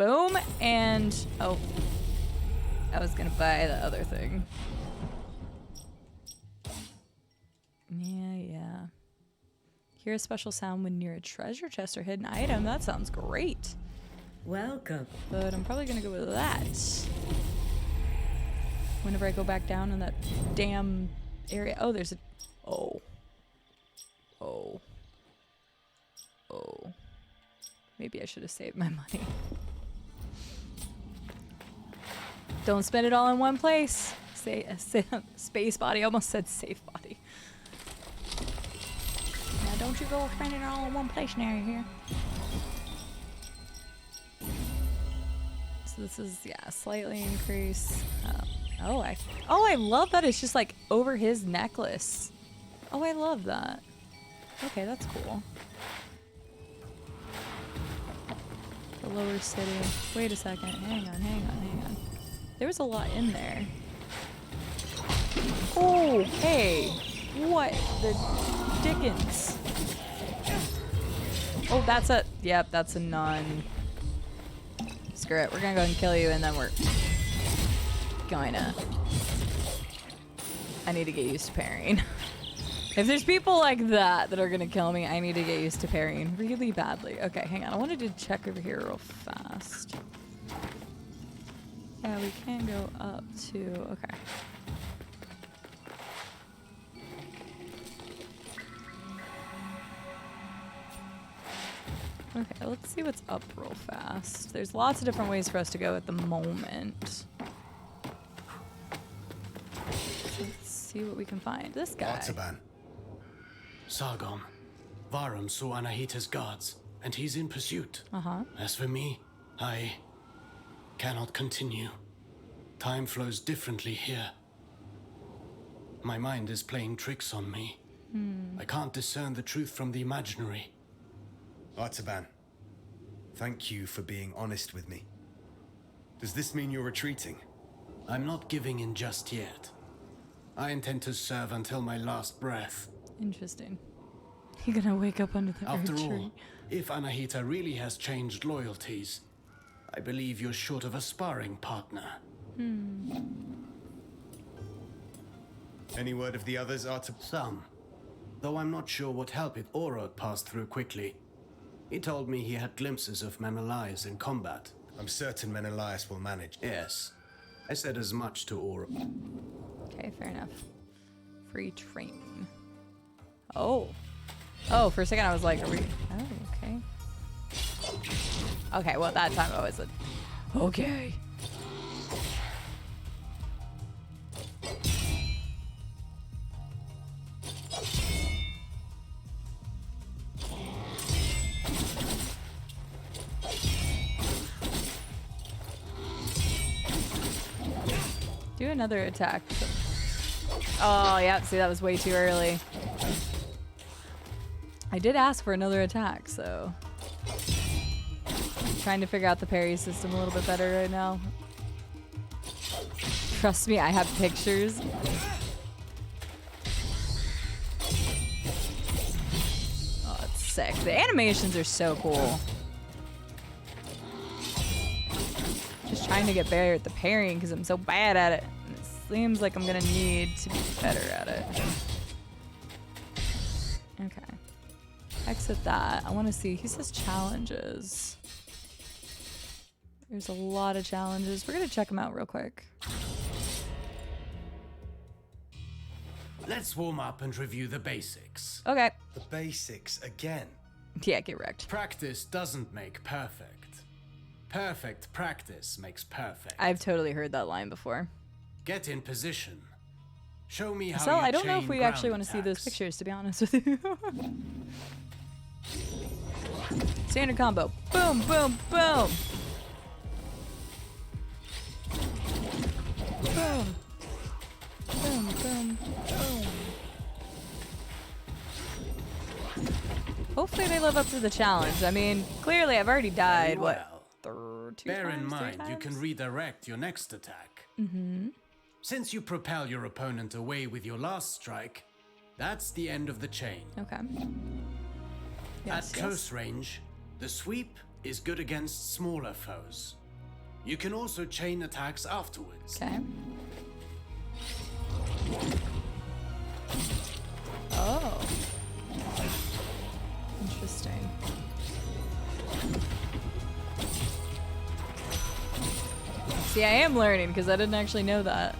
Boom, and oh, I was gonna buy the other thing. Yeah. Hear a special sound when near a treasure chest or hidden item. That sounds great. Welcome. But I'm probably gonna go with that. Whenever I go back down in that damn area. Oh, there's a... Oh. Maybe I should have saved my money. Don't spend it all in one place. Space body. I almost said safe body. Now don't you go spend it all in one place now here. So this is, yeah, slightly increase. I love that it's just like over his necklace. Oh, I love that. Okay, that's cool. The lower city. Wait a second. Hang on. There was a lot in there. Oh, hey. What the dickens? Oh, that's a... Yep, that's a nun. Screw it. We're gonna go ahead and kill you, and then we're gonna... I need to get used to parrying. If there's people like that are gonna kill me, I need to get used to parrying really badly. Okay, hang on. I wanted to check over here real fast. Yeah, we can go up too. Okay. Okay, let's see what's up real fast. There's lots of different ways for us to go at the moment. Let's see what we can find. This guy. Artaban. Sargon. Varum saw Anahita's guards, and he's in pursuit. As for me, I cannot continue. Time flows differently here. My mind is playing tricks on me. I can't discern the truth from the imaginary. Artaban, thank you for being honest with me. Does this mean you're retreating? I'm not giving in just yet. I intend to serve until my last breath. Interesting. You're gonna wake up under the After tree. all, if Anahita really has changed loyalties, I believe you're short of a sparring partner. Any word of the others, Artaban? Some. Though I'm not sure what help it Orod passed through quickly. He told me he had glimpses of Menelaus in combat. I'm certain Menelaus will manage. Yes. I said as much to Orod. Okay, fair enough. Free training. Oh. Oh, for a second I was like, are we... Oh, okay. Okay, well, that time I was like, okay. Do another attack. Oh, yeah, see, that was way too early. I did ask for another attack, so... I'm trying to figure out the parry system a little bit better right now. Trust me, I have pictures. Oh, it's sick. The animations are so cool. Just trying to get better at the parrying because I'm so bad at it. And it seems like I'm gonna need to be better at it. Okay. Exit that. I want to see. He says challenges. There's a lot of challenges. We're gonna check them out real quick. Let's warm up and review the basics. Okay. The basics again. Yeah, get wrecked. Practice doesn't make perfect. Perfect practice makes perfect. I've totally heard that line before. Get in position. Show me how So you I don't know if chain we ground actually want to see those attacks. pictures, to be honest with you. Standard combo. Boom, boom, boom. Boom. Boom, boom, boom. Hopefully they live up to the challenge. I mean, clearly I've already died, what? Bear in mind, you can redirect your next attack. Since you propel your opponent away with your last strike, that's the end of the chain. Okay. At close range, the sweep is good against smaller foes. You can also chain attacks afterwards. Okay. Oh. Interesting. See, I am learning because I didn't actually know that.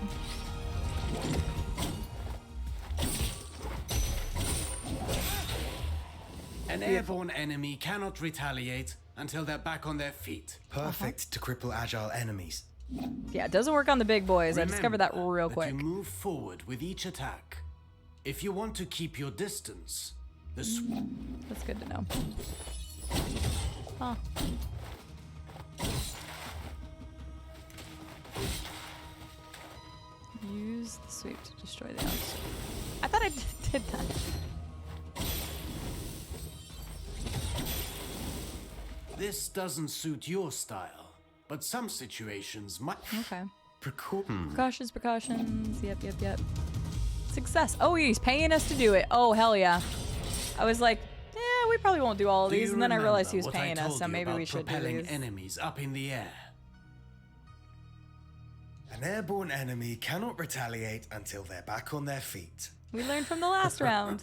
An airborne enemy cannot retaliate until they're back on their feet. Perfect to cripple agile enemies. Yeah, it doesn't work on the big boys. I discovered that real that quick. You move forward with each attack. If you want to keep your distance, the That's good to know. Huh. Use the sweep to destroy the others. I thought I did that. This doesn't suit your style, but some situations might. Okay. Precautions. Precautions. Yep. Success. Oh, he's paying us to do it. Oh, hell yeah. I was like, we probably won't do all of these, and then I realized he was paying us, so maybe we should do these. Enemies up in the air. An airborne enemy cannot retaliate until they're back on their feet. We learned from the last round.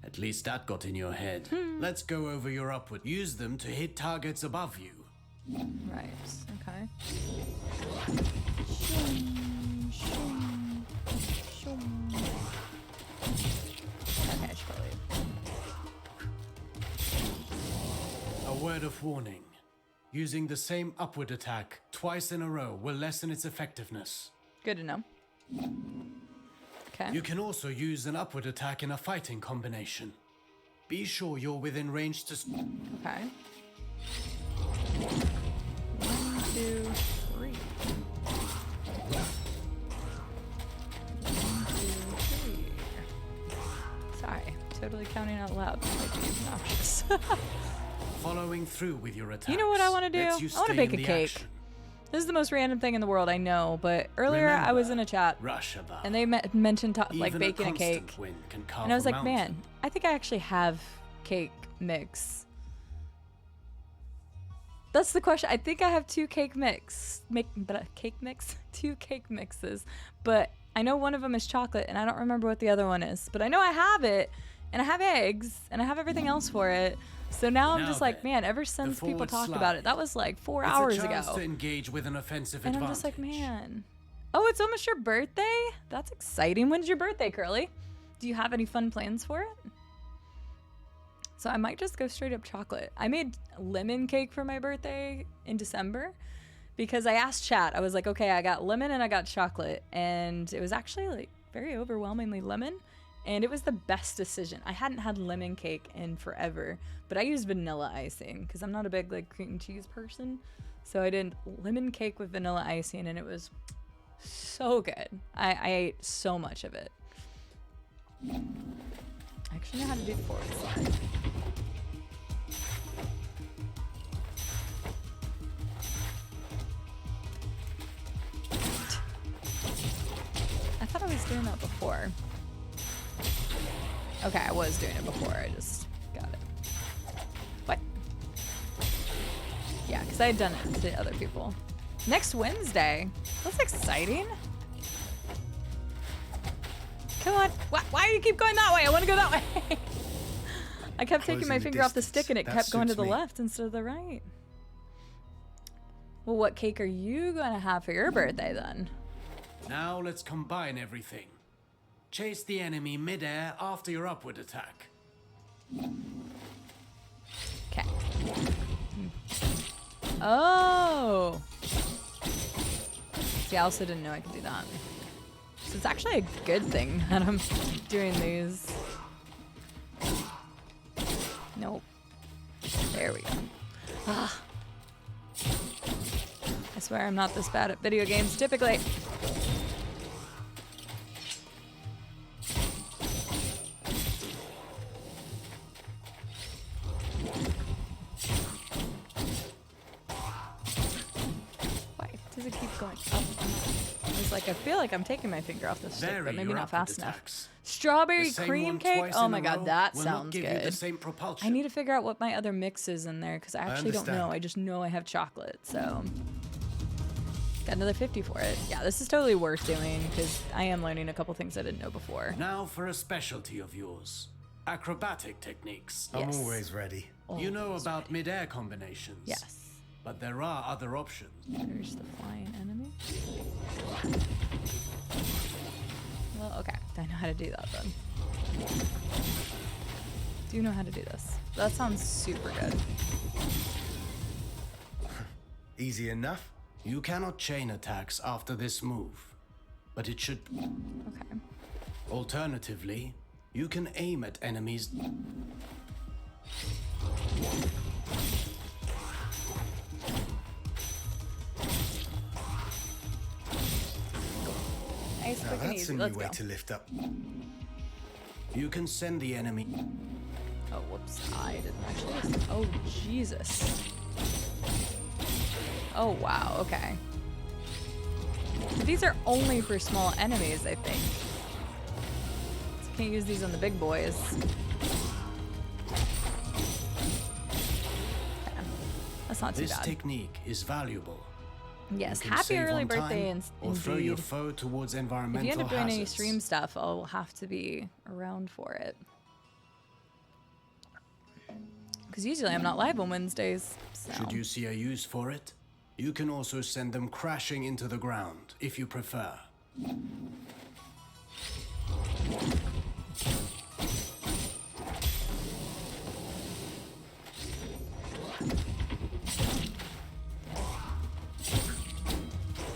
At least that got in your head. Let's go over your upward. Use them to hit targets above you. Right. Okay. Okay, I should probably. A word of warning. Using the same upward attack twice in a row will lessen its effectiveness. Good to know. Okay. You can also use an upward attack in a fighting combination. Be sure you're within range to... Okay. 1, 2, 3. 1, 2, 3. Sorry, totally counting out loud. Might be obnoxious. Following through with your attacks. You know what I want to do? I want to bake a cake. Action. This is the most random thing in the world, I know, but earlier I was in a chat and they mentioned like baking a cake. And I was like, man, I think I actually have cake mix. That's the question. I think I have 2 cake mix. Two cake mixes. But I know one of them is chocolate and I don't remember what the other one is. But I know I have it and I have eggs and I have everything else for it. So now I'm just like, man, ever since people talked about it, that was like 4 hours ago. To engage with an offensive and advantage. I'm just like, man. Oh, it's almost your birthday? That's exciting. When's your birthday, Curly? Do you have any fun plans for it? So I might just go straight up chocolate. I made lemon cake for my birthday in December because I asked chat. I was like, okay, I got lemon and I got chocolate. And it was actually like very overwhelmingly lemon. And it was the best decision. I hadn't had lemon cake in forever, but I used vanilla icing because I'm not a big like cream cheese person. So I did lemon cake with vanilla icing and it was so good. I ate so much of it. I actually know how to do the forward slide. I thought I was doing that before. Okay, I was doing it before, I just got it. What? Yeah, because I had done it to other people. Next Wednesday? That's exciting. Come on. Why do you keep going that way? I want to go that way. I kept taking my finger off the stick and it kept going to the left instead of the right. Well, what cake are you going to have for your birthday then? Now let's combine everything. Chase the enemy mid-air after your upward attack. Okay. Oh! See, I also didn't know I could do that. So it's actually a good thing that I'm doing these. Nope. There we go. Ah. I swear I'm not this bad at video games typically. Does it keep going up? It's like I feel like I'm taking my finger off the stick, but maybe not fast enough. strawberry The same cream one cake? twice Oh in my a god, row that will not sounds give you good. the same propulsion. I need to figure out what my other mix is in there because I actually don't know. understand. I just know I have chocolate, so got another 50 for it. Yeah, this is totally worth doing because I am learning a couple things I didn't know before. Now for a specialty of yours. Acrobatic techniques. I'm always ready. You know about mid-air combinations. Yes. But there are other options. There's the flying enemy. Well, okay. I know how to do that then. Do you know how to do this? That sounds super good. Easy enough. You cannot chain attacks after this move, but it should... Okay. Alternatively, you can aim at enemies... Nice, Now quick and that's easy. a Let's new way go. to lift up. You can send the enemy... Oh, whoops. I didn't actually... Oh, Jesus. Oh, wow. Okay. These are only for small enemies, I think. So can't use these on the big boys. Okay. That's not too This bad. technique is valuable. Yes, You can happy save early on birthday time and or throw your indeed. foe towards If environmental you end up doing any hazards. stream stuff, I'll have to be around for it. Because usually I'm not live on Wednesdays. So. Should you see a use for it, you can also send them crashing into the ground, if you prefer.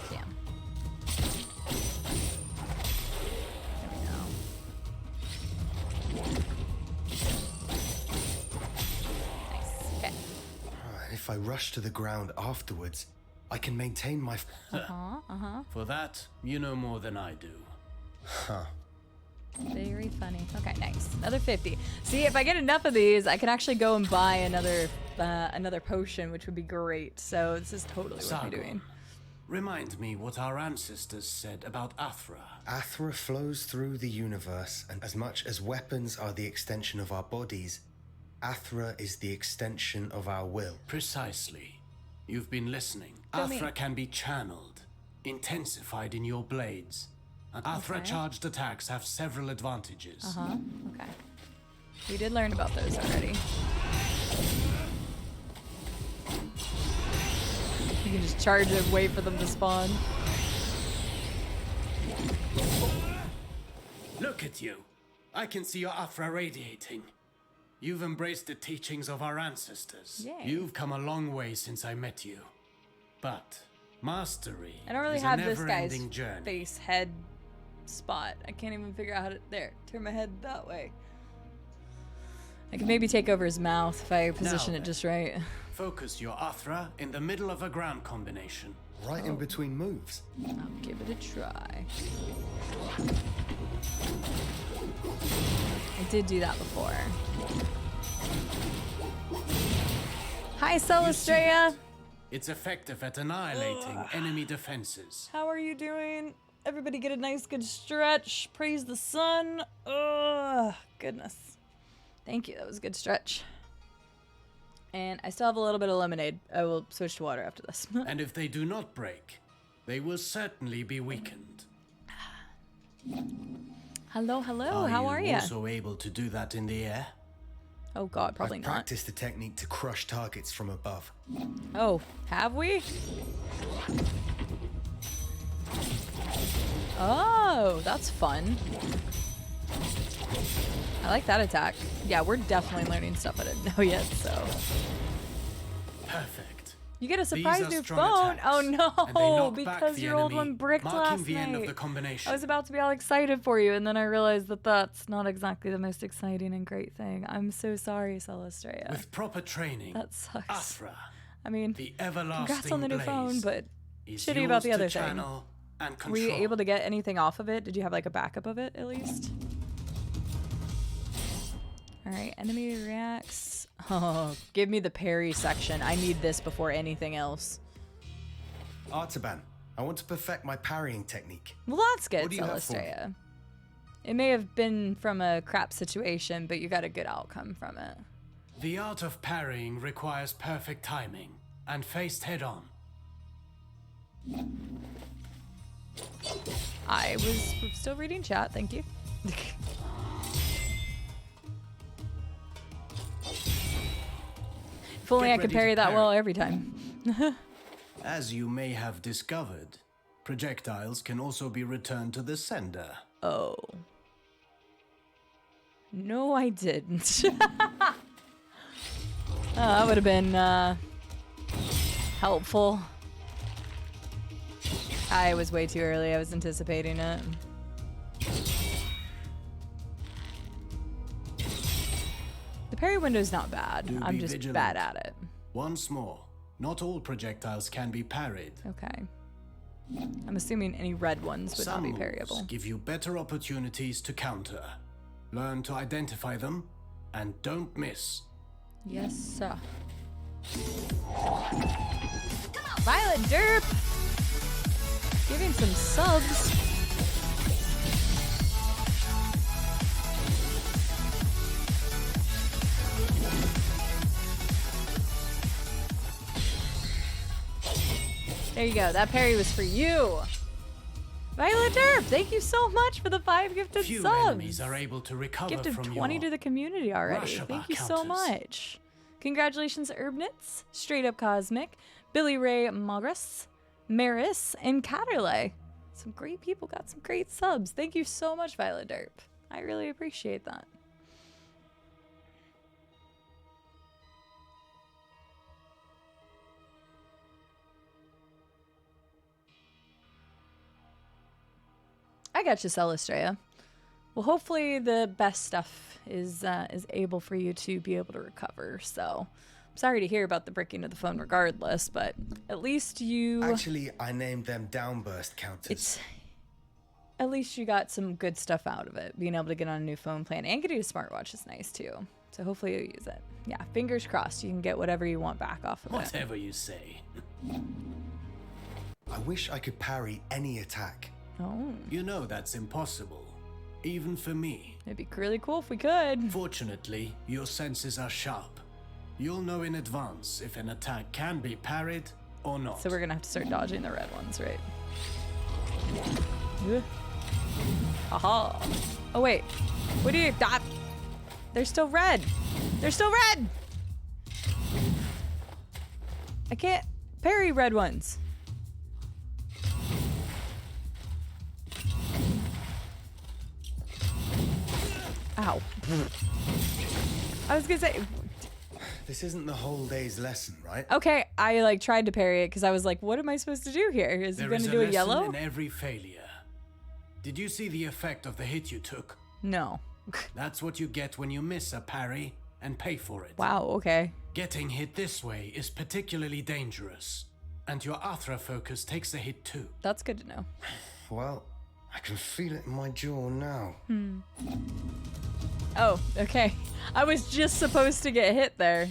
Damn. Okay. If I rush to the ground afterwards, I can maintain my... For that, you know more than I do. Huh. Very funny. Okay, nice. Another 50. See, if I get enough of these, I can actually go and buy another potion, which would be great. So this is totally worth me Sargon, doing. remind me what our ancestors said about Athra. Athra flows through the universe, and as much as weapons are the extension of our bodies, Athra is the extension of our will. Precisely. You've been listening. Tell me. Athra can be channeled, intensified in your blades. And Athra charged attacks have several advantages. Uh-huh. Okay. We did learn about those already. You can just charge it, wait for them to spawn. Look at you. I can see your Athra radiating. You've embraced the teachings of our ancestors. Yay. You've come a long way since I met you. But mastery I don't really is have a this guy's never-ending journey. face head spot. I can't even figure out how to... There. Turn my head that way. I can maybe take over his mouth if I position it just right. Focus your Athra in the middle of a ground combination. Right in between moves. I'll give it a try. I did do that before. Hi, Celestria! It's effective at annihilating enemy defenses. How are you doing? Everybody get a nice good stretch. Praise the sun. Ugh, goodness. Thank you, that was a good stretch. And I still have a little bit of lemonade. I will switch to water after this. And if they do not break, they will certainly be weakened. Hello, hello, how are you? Also able to do that in the air? Oh god, probably I've not. practiced the technique to crush targets from above. Oh, have we? Oh, that's fun. I like that attack. Yeah, we're definitely learning stuff I didn't know yet, so. Perfect. You get a These surprise are new strong phone? Oh attacks, and they no, knock back because the your old enemy, one bricked marking last the end of night. the combination. I was about to be all excited for you, and then I realized that that's not exactly the most exciting and great thing. I'm so sorry, Celestria. With proper training, That sucks. Athra, I mean, the everlasting congrats on the new phone, blaze, but is shitty about the yours to other thing. channel and Were you control. able to get anything off of it? Did you have like a backup of it at least? Alright, enemy reacts. Oh, give me the parry section. I need this before anything else. Artaban, I want to perfect my parrying technique. Well, that's good, What do you have for me? Celestria. It may have been from a crap situation, but you got a good outcome from it. The art of parrying requires perfect timing and faced head on. I was still reading chat, thank you. If only I could parry that well every time. As you may have discovered, projectiles can also be returned to the sender. Oh. No, I didn't. That would have been helpful. I was way too early. I was anticipating it. The parry window's not bad. I'm just vigilant. bad at it. Once more, not all projectiles can be parried. Okay. I'm assuming any red ones would Some not be moves parryable. give you better opportunities to counter. Learn to identify them, and don't miss. Yes, sir. Violet Derp! Giving some subs. There you go. That parry was for you. Violet Derp, thank you so much for the 5 gifted Few subs. enemies are able to recover Gifted from 20 your to the community already. Rush Thank you about so counters. much. Congratulations, Herbnitz, Straight Up Cosmic, Billy Ray Mogris, Maris, and Catterley. Some great people got some great subs. Thank you so much, Violet Derp. I really appreciate that. I got you, Celestria. Well, hopefully the best stuff is able for you to be able to recover. So, I'm sorry to hear about the breaking of the phone regardless, but at least you... Actually, I named them downburst counters. At least you got some good stuff out of it. Being able to get on a new phone plan and getting a smartwatch is nice too. So hopefully you'll use it. Yeah, fingers crossed you can get whatever you want back off of it. Whatever you say. I wish I could parry any attack. Oh. You know that's impossible. Even for me. It'd be really cool if we could. Fortunately, your senses are sharp. You'll know in advance if an attack can be parried or not. So we're gonna have to start dodging the red ones, right? Ugh. Aha. Oh wait. What do you... Ah, they're still red. They're still red. I can't parry red ones. Ow. I was gonna say... This isn't the whole day's lesson, right? Okay, I like tried to parry it because I was like, what am I supposed to do here? Is he There gonna is do a lesson yellow? in every failure. Did you see the effect of the hit you took? No. That's what you get when you miss a parry and pay for it. Wow, okay. Getting hit this way is particularly dangerous, and your Athra focus takes a hit too. That's good to know. Well, I can feel it in my jaw now. Oh, okay. I was just supposed to get hit there.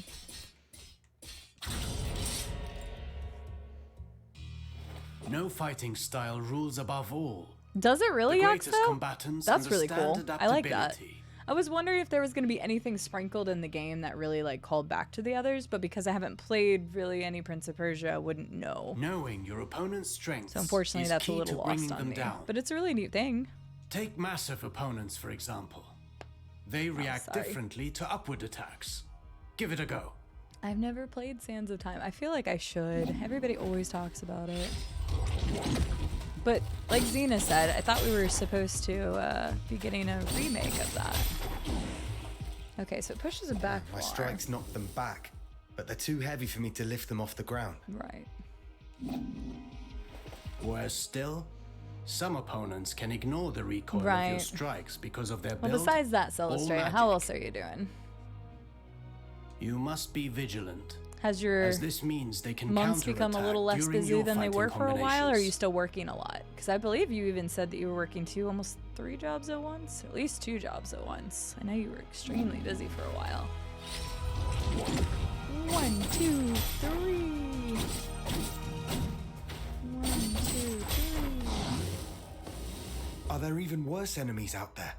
No fighting style rules above all. Does it really, The greatest Yoxo? combatants That's really cool. understand I like that. adaptability. I was wondering if there was going to be anything sprinkled in the game that really like called back to the others, but because I haven't played really any Prince of Persia, I wouldn't know. Knowing your opponent's strengths So unfortunately, is that's a key little to bringing lost on them me. down. But it's a really neat thing. Take massive opponents, for example. They react sorry. differently to upward attacks. Give it a go. I've never played Sands of Time. I feel like I should. Everybody always talks about it. But like Xena said, I thought we were supposed to be getting a remake of that. Okay, so it pushes it back My far. strikes knock them back, but they're too heavy for me to lift them off the ground. Right. Worse still, some opponents can ignore the recoil of your Right. strikes because of their Well, build. besides that, or Celestria, magic. how else are you doing? You must be vigilant, Has your as this means they can months become a little less counterattack busy during than they your were fighting for a while, or are you combinations. still working a lot? Because I believe you even said that you were working almost 3 jobs at once, at least 2 jobs at once. I know you were extremely busy for a while. 1, 2, 3. 1, 2, 3. Are there even worse enemies out there?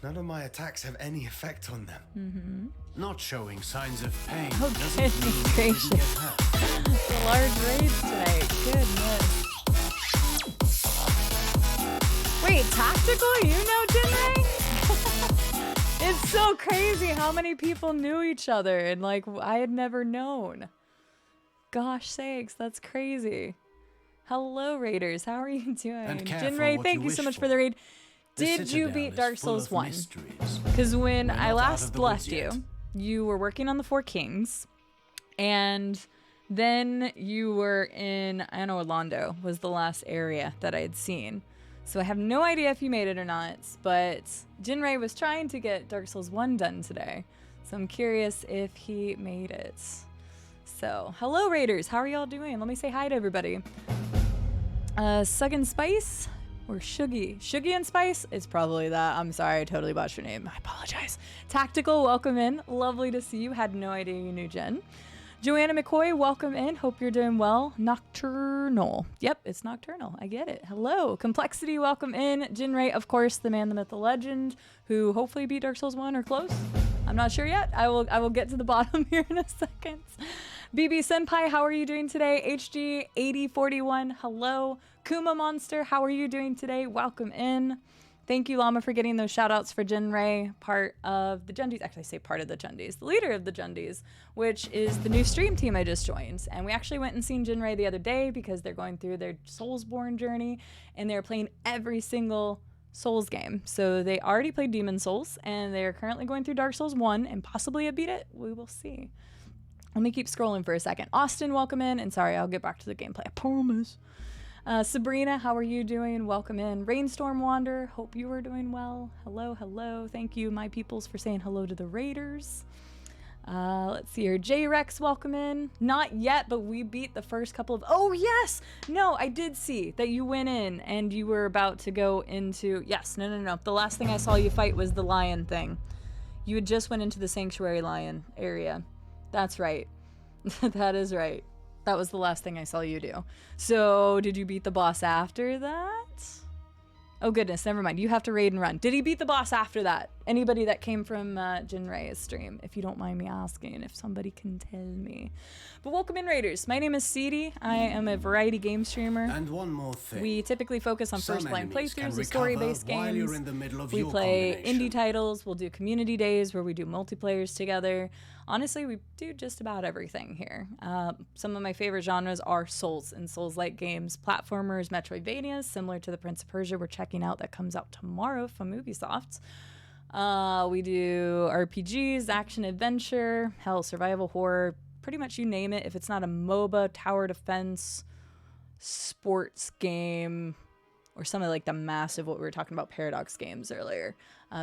None of my attacks have any effect on them. Mm-hmm. Not showing signs of pain. Oh, doesn't goodness mean you gracious. didn't get hurt. The large raids tonight. Goodness. Wait, tactical? You know Jinray? It's so crazy how many people knew each other and like I had never known. Gosh sakes, that's crazy. Hello Raiders, how are you doing? And care for Jinray, what thank you you so wish much for for. the raid. The Did you Citadel beat is Dark full Souls of 1? mysteries. Because when We're I not out last of the blessed woods yet. you were working on the Four Kings, and then you were in Orlando was the last area that I had seen. So I have no idea if you made it or not, but Jinray was trying to get Dark Souls 1 done today. So I'm curious if he made it. So, hello Raiders, how are y'all doing? Let me say hi to everybody. Sug and Spice or Shuggy? Shuggy and Spice? It's probably that. I'm sorry, I totally botched your name. I apologize. Tactical, welcome in. Lovely to see you. Had no idea you knew Jen. Joanna McCoy, welcome in. Hope you're doing well. Nocturnal. Yep, it's Nocturnal. I get it. Hello. Complexity, welcome in. Jinray, of course, the man, the myth, the legend, who hopefully beat Dark Souls 1 or close. I'm not sure yet. I will get to the bottom here in a second. BB Senpai, how are you doing today? HG8041, hello. Kuma Monster, how are you doing today? Welcome in. Thank you, Llama, for getting those shout-outs for Jinray, part of the Jundies. Actually, I say part of the Jundies. The leader of the Jundies, which is the new stream team I just joined. And we actually went and seen Jinray the other day because they're going through their Soulsborne journey, and they're playing every single Souls game. So they already played Demon Souls, and they're currently going through Dark Souls 1, and possibly have beat it. We will see. Let me keep scrolling for a second. Austin, welcome in. And sorry, I'll get back to the gameplay. I promise. Sabrina, how are you doing? Welcome in. Rainstorm Wander, hope you are doing well. Hello, hello. Thank you, my peoples, for saying hello to the Raiders. Let's see here. J-Rex, welcome in. Not yet, but we beat the first couple of... Oh, yes! No, I did see that you went in and you were about to go into... Yes, no. The last thing I saw you fight was the lion thing. You had just went into the Sanctuary Lion area. That's right. That is right. That was the last thing I saw you do. So, did you beat the boss after that? Oh goodness, never mind. You have to raid and run. Did he beat the boss after that? Anybody that came from Jinray's stream, if you don't mind me asking, if somebody can tell me. But welcome in, Raiders. My name is Seedy. I am a variety game streamer. And one more thing. We typically focus on Some first-playing enemies can playthroughs of recover story-based while games. you're in the middle of We your play combination. indie titles. We'll do community days where we do multiplayers together. Honestly, we do just about everything here. Some of my favorite genres are Souls and Souls-like games, platformers, Metroidvanias, similar to the Prince of Persia we're checking out that comes out tomorrow from Ubisoft. We do RPGs, action-adventure, hell, survival horror, pretty much you name it. If it's not a MOBA, tower defense, sports game, or something like the massive, what we were talking about, Paradox games earlier.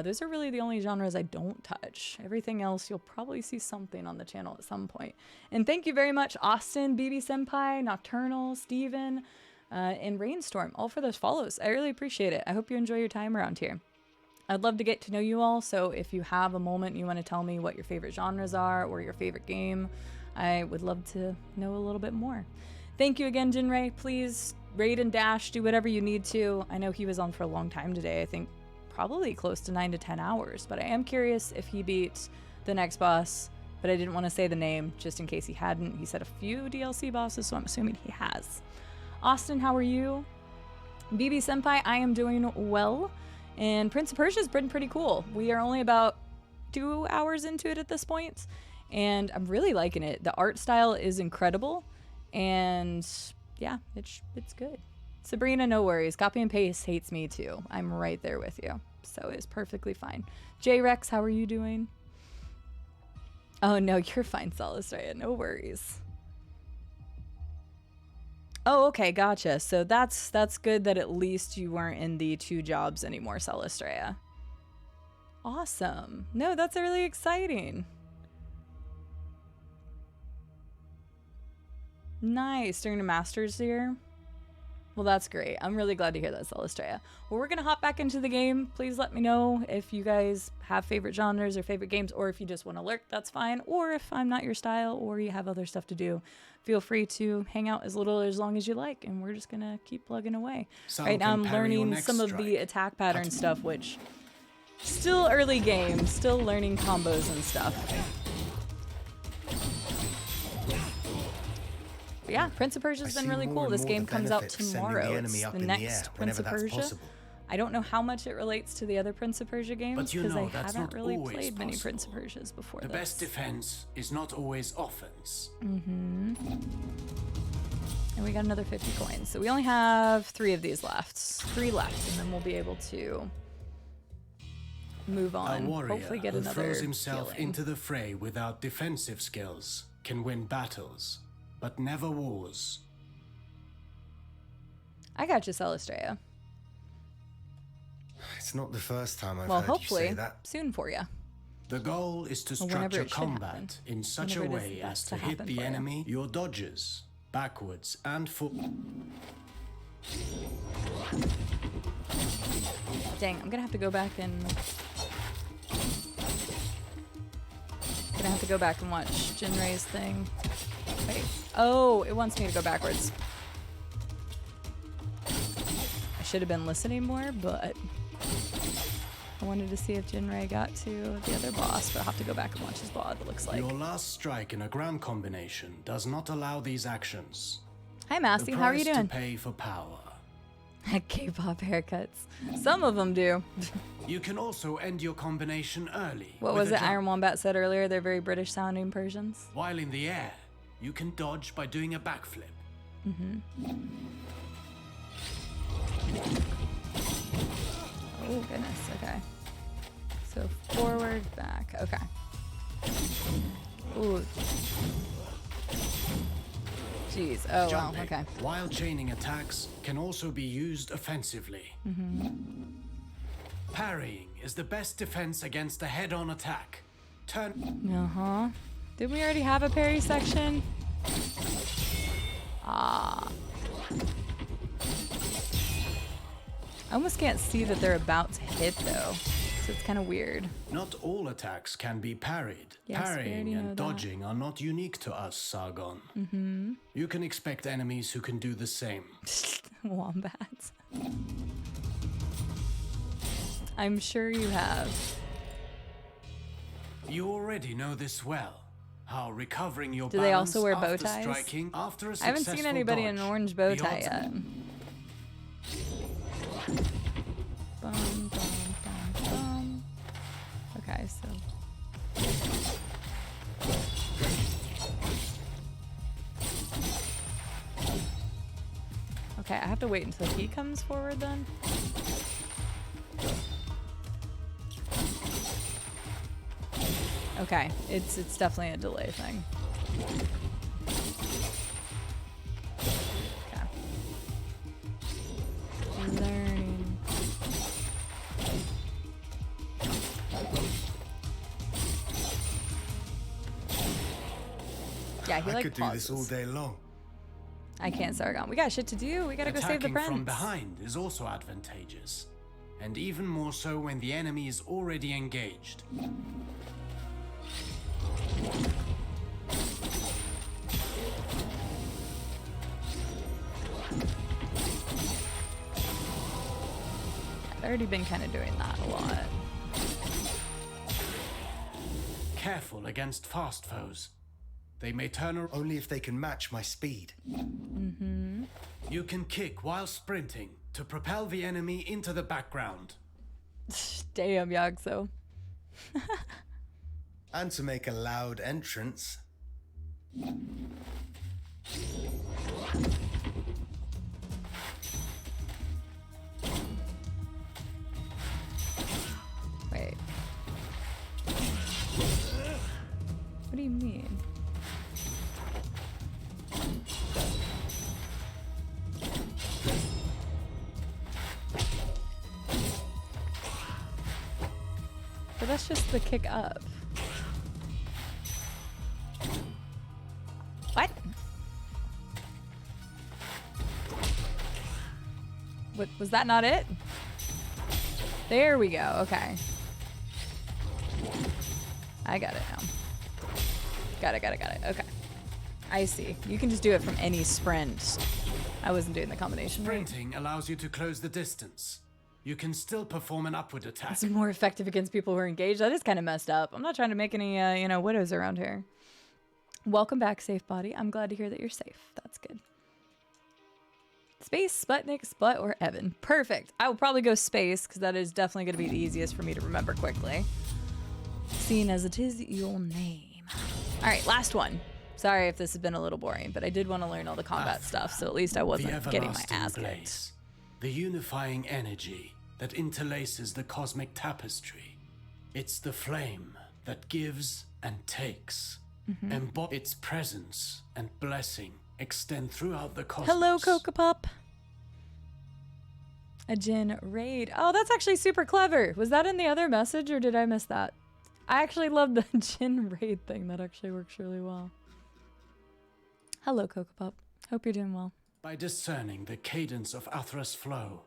Those are really the only genres I don't touch. Everything else, you'll probably see something on the channel at some point. And thank you very much, Austin, BB Senpai, Nocturnal, Steven, and Rainstorm, all for those follows. I really appreciate it. I hope you enjoy your time around here. I'd love to get to know you all, so if you have a moment and you want to tell me what your favorite genres are or your favorite game, I would love to know a little bit more. Thank you again, Jinray. Please raid and dash, do whatever you need to. I know he was on for a long time today. I think probably close to 9 to 10 hours, but I am curious if he beat the next boss, but I didn't want to say the name just in case he hadn't. He said a few DLC bosses, so I'm assuming he has. Austin, how are you? BB Senpai, I am doing well. And Prince of Persia has been pretty cool. We are only about 2 hours into it at this point, and I'm really liking it. The art style is incredible, and yeah, it's good. Sabrina, no worries. Copy and paste hates me too. I'm right there with you, so it's perfectly fine. J-Rex, how are you doing? Oh no, you're fine, Solistraya. No worries. Oh, okay, gotcha. So that's good that at least you weren't in the 2 jobs anymore, Solistraya. Awesome. No, that's really exciting. Nice. During a master's year? Well, that's great. I'm really glad to hear that, Solistraya. Well, we're going to hop back into the game. Please let me know if you guys have favorite genres or favorite games, or if you just want to lurk, that's fine. Or if I'm not your style or you have other stuff to do, feel free to hang out as little or as long as you like, and we're just going to keep plugging away. Some right now I'm can parry your learning next some of strike. the attack pattern stuff, which Still early game, still learning combos and stuff. But yeah, Prince of Persia's been really cool. This game comes out tomorrow. It's the next Prince of Persia. I don't know how much it relates to the other Prince of Persia games because I haven't really played many Prince of Persias before this. The best defense is not always offense. And we got another 50 coins. So we only have 3 of these left. 3 left, and then we'll be able to move on. A warrior hopefully get who another throws himself healing. into the fray without defensive skills can win battles, but never wars. I got you, Celestria. It's not the first time I've well, heard you say that. Hopefully, soon for you. The goal is to structure combat in such a way as to hit the enemy, your dodges, backwards and forward. Dang, I'm gonna have to go back and watch Jinrei's thing. Wait. Oh, it wants me to go backwards. I should have been listening more, but I wanted to see if Jinrei got to the other boss, but I'll have to go back and watch his VOD, it looks like. Your last strike in a ground combination does not allow these actions. Hi, Massey. How are you doing? To pay for power. K-pop haircuts. Some of them do. You can also end your combination early. What was it Iron Wombat said earlier? They're very British sounding Persians. While in the air, you can dodge by doing a backflip. Oh, goodness. Okay. So forward, back. Okay. Ooh. Jeez. Oh, Jumping, wow. Okay. while chaining attacks can also be used offensively. Parrying is the best defense against a head-on attack. Uh-huh. Did we already have a parry section? Ah. I almost can't see that they're about to hit, though. So it's kind of weird. Not all attacks can be parried. Yes, Parrying and dodging are not unique to us, Sargon. You can expect enemies who can do the same. Wombats. I'm sure you have. You already know this well. How recovering your Do they balance also wear bow after ties? striking after a I haven't seen anybody in an orange bow tie yet. Bum, bum, bum, bum. Okay, so. Okay, I have to wait until he comes forward then. Okay, it's definitely a delay thing. Okay. Learning. Yeah, he I like could pauses. do this all day long. I can't, Sargon. We got shit to do. We gotta go save the prince. Attacking from behind is also advantageous, and even more so when the enemy is already engaged. I've already been kind of doing that a lot. Careful against fast foes. They may turn around only if they can match my speed. You can kick while sprinting to propel the enemy into the background. Damn, Yagso. And to make a loud entrance. Wait. What do you mean? But that's just the kick up. What? What, was that not it? There we go, okay. I got it now. Got it, okay. I see. You can just do it from any sprint. I wasn't doing the combination. Sprinting allows you to close the distance. you can still perform an upward attack. It's more effective against people who are engaged. That is kind of messed up. I'm not trying to make any, widows around here. Welcome back, Safe Body. I'm glad to hear that you're safe. That's good. Space, Sputnik, Sput, or Evan. Perfect. I will probably go Space, because that is definitely going to be the easiest for me to remember quickly. Seeing as it is your name. All right, last one. Sorry if this has been a little boring, but I did want to learn all the combat stuff, so at least I wasn't getting my ass kicked. The unifying energy that interlaces the cosmic tapestry. It's the flame that gives and takes. Its presence and blessing extend throughout the cosmos. Hello, Coca Pup. A Jin raid. Oh, that's actually super clever. Was that in the other message, or did I miss that? I actually love the Jin raid thing. That actually works really well. Hello, Coca Pup. Hope you're doing well. By discerning the cadence of Athra's flow,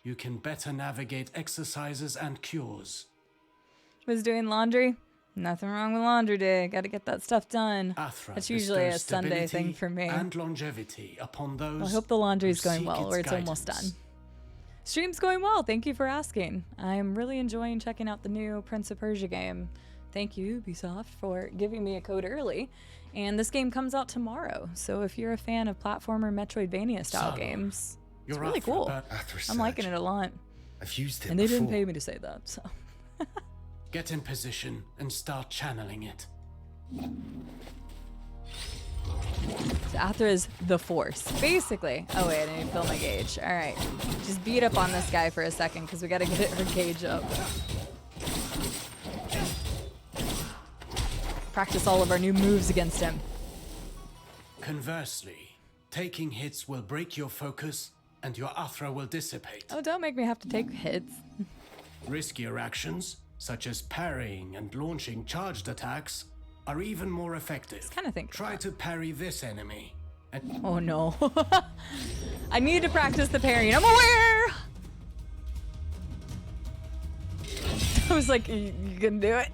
you can better navigate exercises and cures. Was doing laundry? Nothing wrong with laundry day. Gotta get that stuff done. Athra That's usually a Sunday thing for me. And longevity upon those. Well, I hope the laundry's going well, or it's almost done. Stream's going well. Thank you for asking. I'm really enjoying checking out the new Prince of Persia game. Thank you, Ubisoft, for giving me a code early. And this game comes out tomorrow. So if you're a fan of platformer Metroidvania style games, it's really cool. I'm liking it a lot. I've used it and they before. didn't pay me to say that, so. Get in position and start channeling it. So Athra is the Force, basically. Oh wait, I need to fill my gauge. All right, just beat up on this guy for a second because we got to get her gauge up. Practice all of our new moves against him. Conversely, taking hits will break your focus and your Athra will dissipate. Oh, don't make me have to take hits. Riskier actions, such as parrying and launching charged attacks, are even more effective. Try to parry this enemy. Oh no. I need to practice the parrying. I'm aware! I was like, you can do it?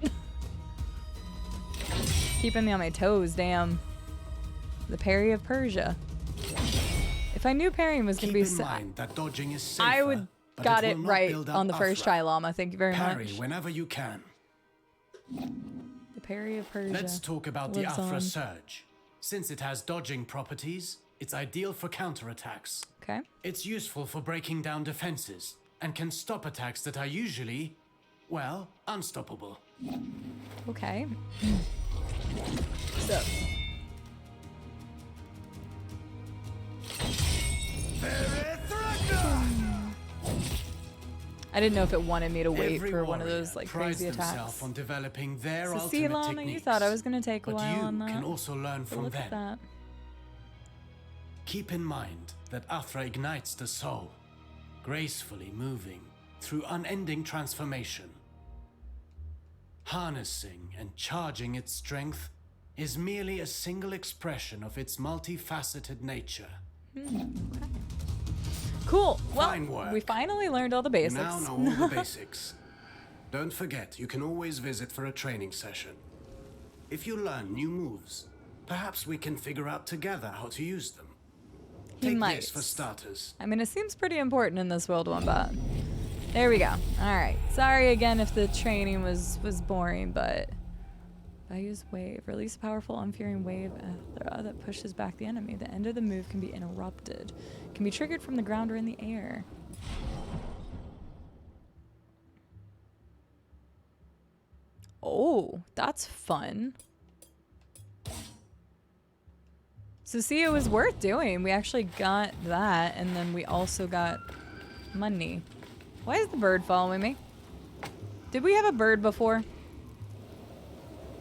Keeping me on my toes, damn. The parry of Persia. If I knew parrying was going to be that dodging is safer, I would got it right on the first try, Llama. Thank you very Parry much. whenever you can. The parry of Persia. Let's talk about the lives Athra on. Surge. Since it has dodging properties, it's ideal for counterattacks. Okay. It's useful for breaking down defenses and can stop attacks that are usually, well, unstoppable. Okay. So. I didn't know if it wanted me to wait for one of those like crazy attacks. On developing their So ultimate see, Llama, you techniques, thought I was going to take a but while you on that. can also learn But from look at them. that. Keep in mind that Athra ignites the soul, gracefully moving through unending transformation. Harnessing and charging its strength is merely a single expression of its multifaceted nature. Okay. Cool. Well, Fine work. we finally learned all the basics. You now know all the basics. Don't forget, you can always visit for a training session. If you learn new moves, perhaps we can figure out together how to use them. Take might. this for starters. I mean, it seems pretty important in this world, Wombat. There we go. All right. Sorry again if the training was boring, but I use wave. Release a powerful, unfearing wave that pushes back the enemy. The end of the move can be interrupted. Can be triggered from the ground or in the air. Oh, that's fun. So see, it was worth doing. We actually got that, and then we also got money. Why is the bird following me? Did we have a bird before?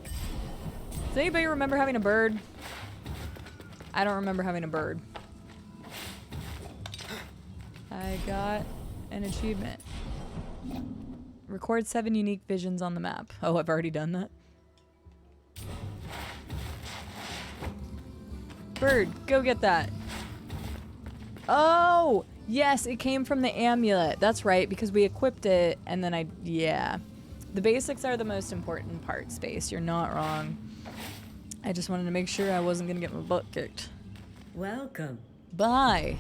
Does anybody remember having a bird? I don't remember having a bird. I got an achievement. Record 7 unique visions on the map. Oh, I've already done that. Bird, go get that. Oh, yes, it came from the amulet. That's right, because we equipped it and then yeah. The basics are the most important part, Space. You're not wrong. I just wanted to make sure I wasn't going to get my butt kicked. Welcome. Bye.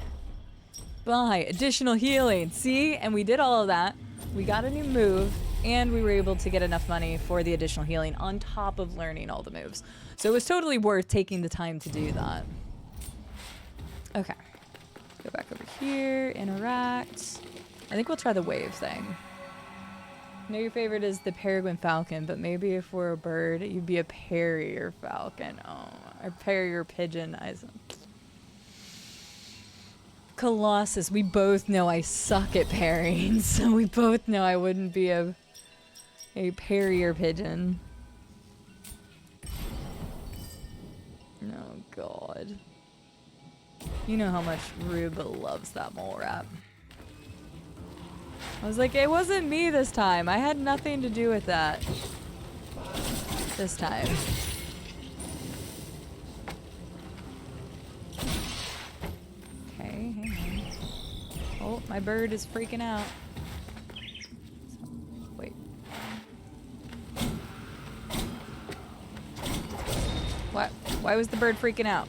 Buy additional healing. See? And we did all of that. We got a new move, and we were able to get enough money for the additional healing on top of learning all the moves. So it was totally worth taking the time to do that. Okay. Go back over here, interact. I think we'll try the wave thing. I know your favorite is the peregrine falcon, but maybe if we're a bird, you'd be a Perrier falcon. Oh, or Perrier pigeon. Colossus, we both know I suck at parrying, so we both know I wouldn't be a Perrier pigeon. Oh god. You know how much Ruba loves that mole rat. I was like, it wasn't me this time. I had nothing to do with that. This time. Okay, hang on. Oh, my bird is freaking out. Wait. What? Why was the bird freaking out?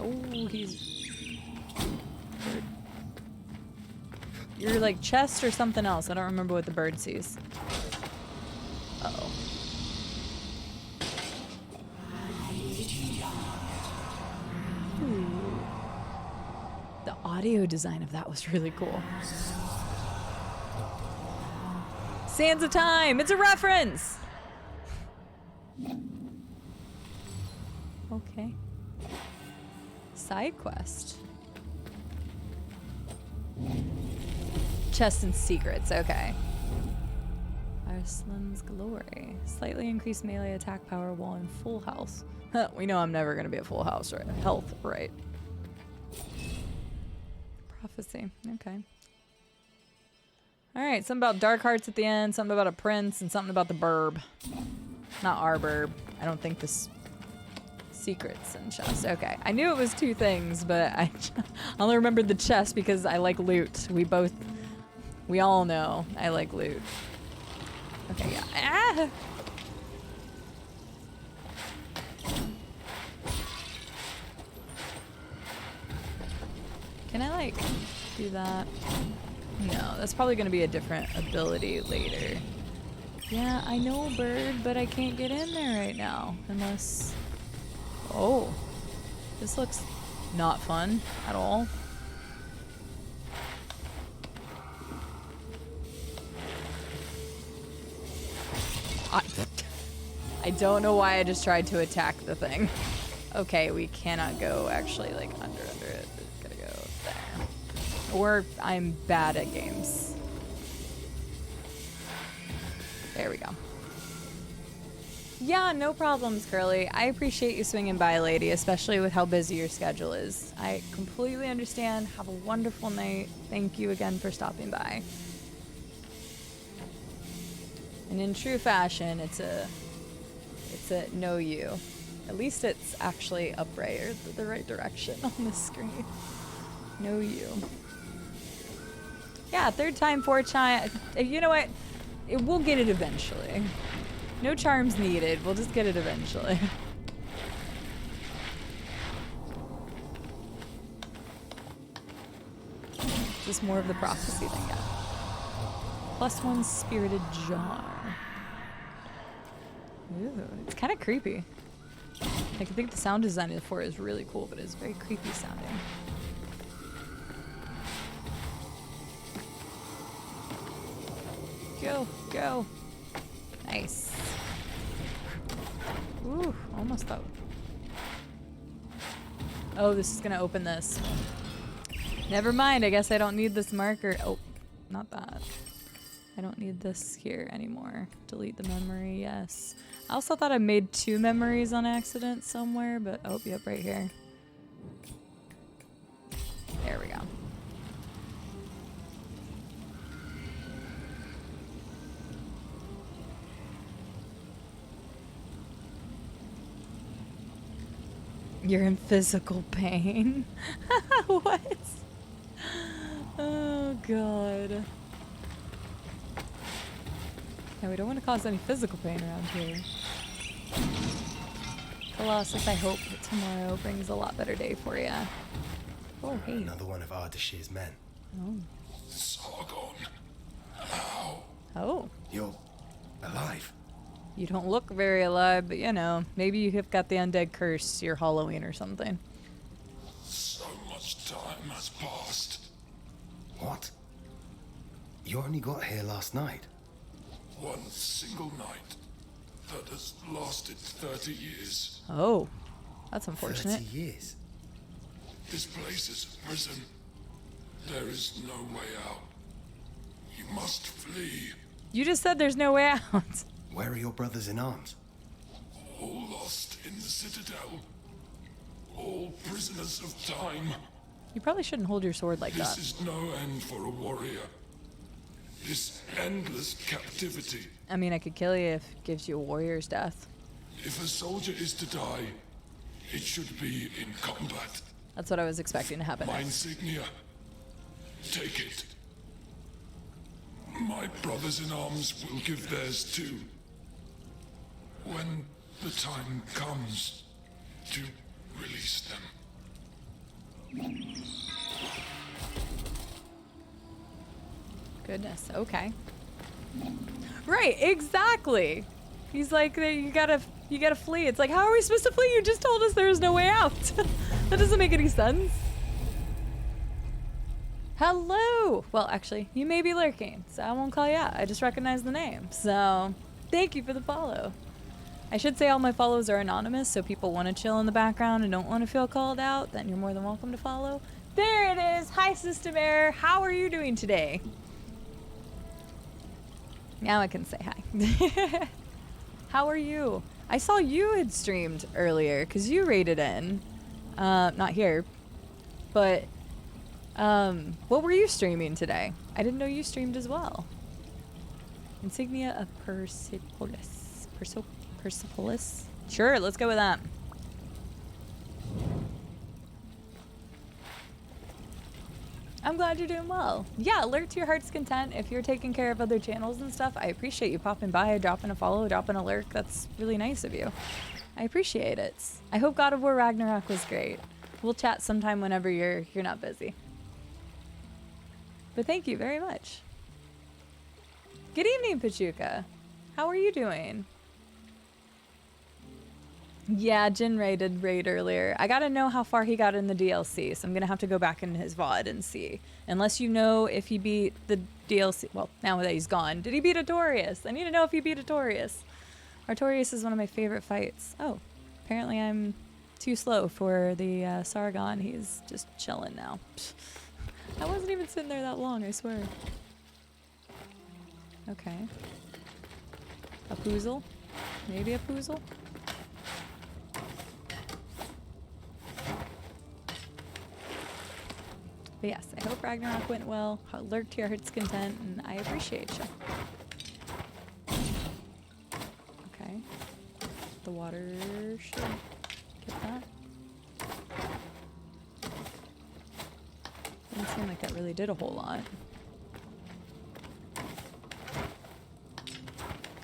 Oh, he's... Bird. You're like chest or something else. I don't remember what the bird sees. Uh-oh. Ooh. The audio design of that was really cool. Sands of Time! It's a reference! Okay. Side quest. Chest and secrets, okay. Arslan's Glory. Slightly increased melee attack power while in full health. We know I'm never gonna be at full health, right? Prophecy, okay. Alright, something about dark hearts at the end, something about a prince, and something about the burb. Not our burb. I don't think this... Secrets and chest. Okay, I knew it was two things, but I only remembered the chest because I like loot. We all know I like loot. Okay, yeah. Ah! Can I like do that? No, that's probably gonna be a different ability later. Yeah, I know, bird, but I can't get in there right now unless... Oh, this looks not fun at all. I don't know why I just tried to attack the thing. Okay, we cannot go actually like under it. It's gotta go there. Or I'm bad at games. There we go. Yeah, no problems, Curly. I appreciate you swinging by, lady, especially with how busy your schedule is. I completely understand. Have a wonderful night. Thank you again for stopping by. And in true fashion, it's a know you. At least it's actually upright or the right direction on the screen. Know you. Yeah, third time, fourth time. You know what? We'll get it eventually. No charms needed. We'll just get it eventually. Just more of the prophecy thing, yeah. +1 spirited jar. Ooh, it's kind of creepy. Like, I think the sound design for it is really cool, but it's very creepy sounding. Go, go. Nice. Ooh, almost though. Oh, this is gonna open this. Never mind, I guess I don't need this marker. Oh, not that. I don't need this here anymore. Delete the memory, yes. I also thought I made 2 memories on accident somewhere, but oh, yep, right here. There we go. You're in physical pain. What? Oh, God. Yeah, we don't want to cause any physical pain around here. Colossus, I hope that tomorrow brings a lot better day for you. Oh, hey. Another one of Ardashir's men. Oh. Sargon. How? Oh. You're alive. You don't look very alive, but you know, maybe you have got the undead curse. You're Halloween or something. So much time has passed. What? You only got here last night. One single night that has lasted 30 years. Oh, that's unfortunate. 30 years? This place is a prison. There is no way out. You must flee. You just said there's no way out. Where are your brothers in arms? All lost in the Citadel. All prisoners of time. You probably shouldn't hold your sword like that. This is no end for a warrior. This endless captivity. I mean, I could kill you if it gives you a warrior's death. If a soldier is to die, it should be in combat. That's what I was expecting to happen My next. insignia. Take it. My brothers in arms will give theirs too. When the time comes to release them. Goodness, okay. Right, exactly. He's like, you gotta flee. It's like, how are we supposed to flee? You just told us there was no way out. That doesn't make any sense. Hello. Well, actually, you may be lurking, so I won't call you out. I just recognize the name. So, thank you for the follow. I should say all my follows are anonymous, so people want to chill in the background and don't want to feel called out, then you're more than welcome to follow. There it is. Hi, System Error. How are you doing today? Now I can say hi. How are you? I saw you had streamed earlier because you raided in. Not here, but what were you streaming today? I didn't know you streamed as well. Insignia of Persepolis. Persepolis? Sure, let's go with that. I'm glad you're doing well. Yeah, alert to your heart's content. If you're taking care of other channels and stuff, I appreciate you popping by, dropping a follow, dropping a lurk. That's really nice of you. I appreciate it. I hope God of War Ragnarok was great. We'll chat sometime whenever you're not busy. But thank you very much. Good evening, Pachuca. How are you doing? Yeah, Jinray did raid earlier. I gotta know how far he got in the DLC, so I'm gonna have to go back in his VOD and see. Unless you know if he beat the DLC. Well, now that he's gone. Did he beat Artorias? I need to know if he beat Artorias. Artorias is one of my favorite fights. Oh, apparently I'm too slow for the Sargon. He's just chilling now. I wasn't even sitting there that long, I swear. Okay. A poozle? Maybe a poozle? But yes, I hope Ragnarok went well. Alert to your heart's content, and I appreciate you. Okay. The water should get that. Didn't seem like that really did a whole lot.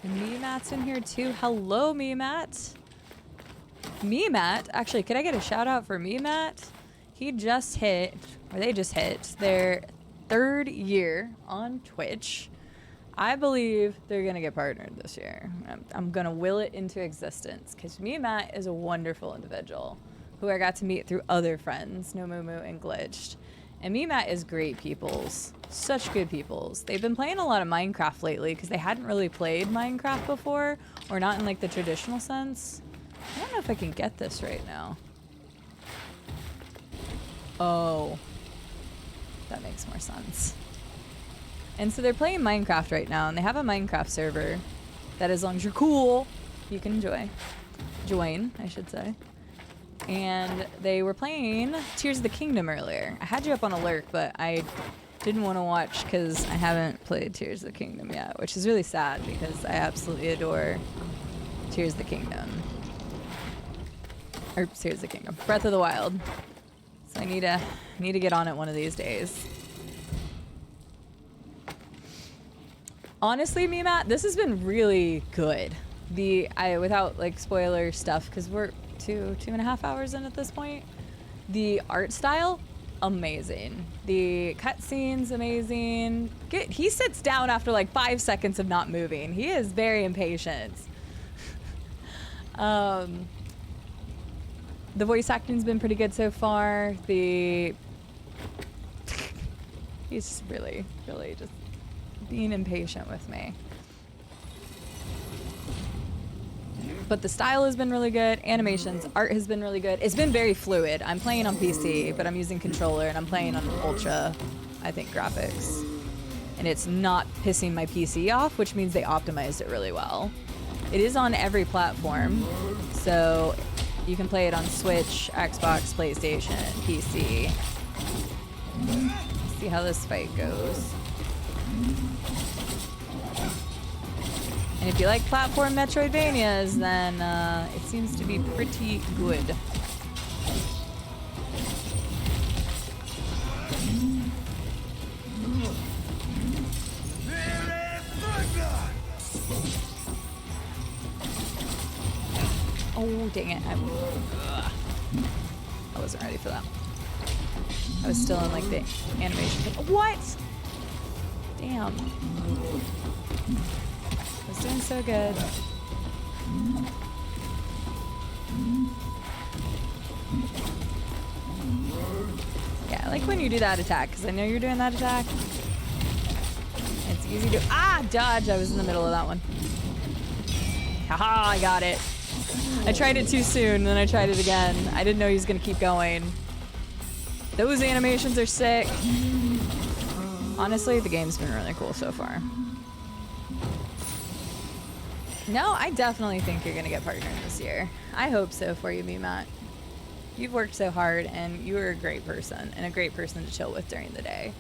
And Meemat's in here too. Hello, Meemat. Meemat? Actually, could I get a shout out for Meemat? He just hit, or they just hit, their 3rd year on Twitch. I believe they're going to get partnered this year. I'm going to will it into existence because Meemat is a wonderful individual who I got to meet through other friends, No Moo Moo and Glitched. And Meemat is great peoples. Such good peoples. They've been playing a lot of Minecraft lately because they hadn't really played Minecraft before, or not in like the traditional sense. I don't know if I can get this right now. Oh, that makes more sense. And so they're playing Minecraft right now, and they have a Minecraft server that, as long as you're cool, you can join, I should say. And they were playing Tears of the Kingdom earlier. I had you up on a lurk, but I didn't want to watch because I haven't played Tears of the Kingdom yet, which is really sad because I absolutely adore Tears of the Kingdom. Or Tears of the Kingdom. Breath of the Wild. So I need to get on it one of these days. Honestly, Meemat, this has been really good. Without like spoiler stuff, because we're 2.5 hours in at this point. The art style, amazing. The cutscene's amazing. Good. He sits down after like 5 seconds of not moving. He is very impatient. The voice acting's been pretty good so far. He's really, really just being impatient with me. But the style has been really good. Animations, art has been really good. It's been very fluid. I'm playing on PC, but I'm using controller, and I'm playing on ultra, I think, graphics. And it's not pissing my PC off, which means they optimized it really well. It is on every platform, so you can play it on Switch, Xbox, PlayStation, PC. Let's see how this fight goes. And if you like platform Metroidvanias, then it seems to be pretty good. Oh, dang it. I wasn't ready for that. I was still in like the animation. What? Damn. I was doing so good. Yeah, I like when you do that attack, because I know you're doing that attack. It's easy to... Ah! Dodge! I was in the middle of that one. Haha, I got it. I tried it too soon, and then I tried it again. I didn't know he was going to keep going. Those animations are sick. Honestly, the game's been really cool so far. No, I definitely think you're going to get partnered this year. I hope so for you, Matt. You've worked so hard, and you are a great person, and a great person to chill with during the day.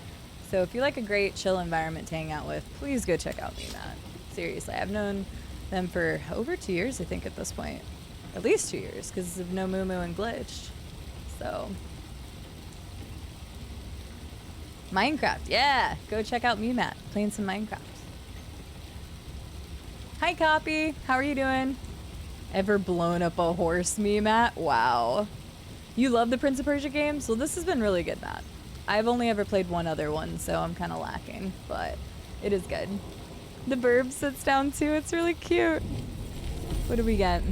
So if you like a great chill environment to hang out with, please go check out Matt. Seriously, I've known them for over 2 years, I think, at this point. At least 2 years, because of No Moo Moo and Glitch. So... Minecraft, yeah! Go check out Matt, playing some Minecraft. Hi, Copy. How are you doing? Ever blown up a horse, Matt? Wow. You love the Prince of Persia games? Well, this has been really good, Matt. I've only ever played one other one, so I'm kind of lacking, but it is good. The burb sits down too. It's really cute. What do we get?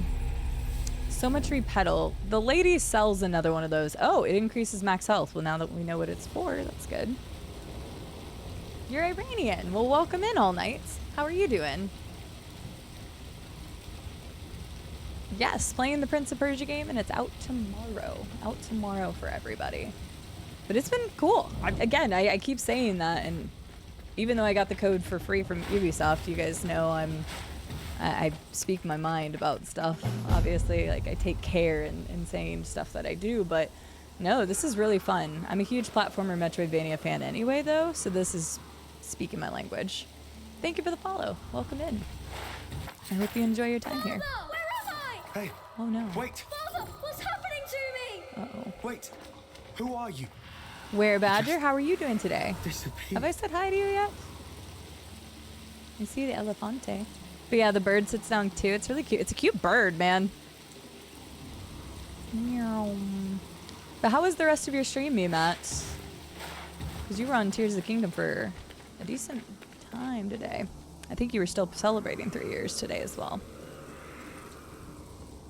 So much repedal. The lady sells another one of those. Oh, it increases max health. Well, now that we know what it's for, that's good. You're Iranian. Well, welcome in, All Knights. How are you doing? Yes, playing the Prince of Persia game, and it's out tomorrow. Out tomorrow for everybody. But it's been cool. I keep saying that, and even though I got the code for free from Ubisoft, you guys know I speak my mind about stuff. Obviously, like, I take care in saying stuff that I do, but no, this is really fun. I'm a huge platformer Metroidvania fan anyway, though, so this is speaking my language. Thank you for the follow. Welcome in. I hope you enjoy your time here. Hey. Oh no. Wait. Father, what's happening to me? Uh-oh. Wait. Who are you? Where Badger, how are you doing today? Disappeared. Have I said hi to you yet? I see the elefante. But yeah, the bird sits down too. It's really cute. It's a cute bird, man. Meow. But how was the rest of your stream, Matt? Because you were on Tears of the Kingdom for a decent time today. I think you were still celebrating 3 years today as well.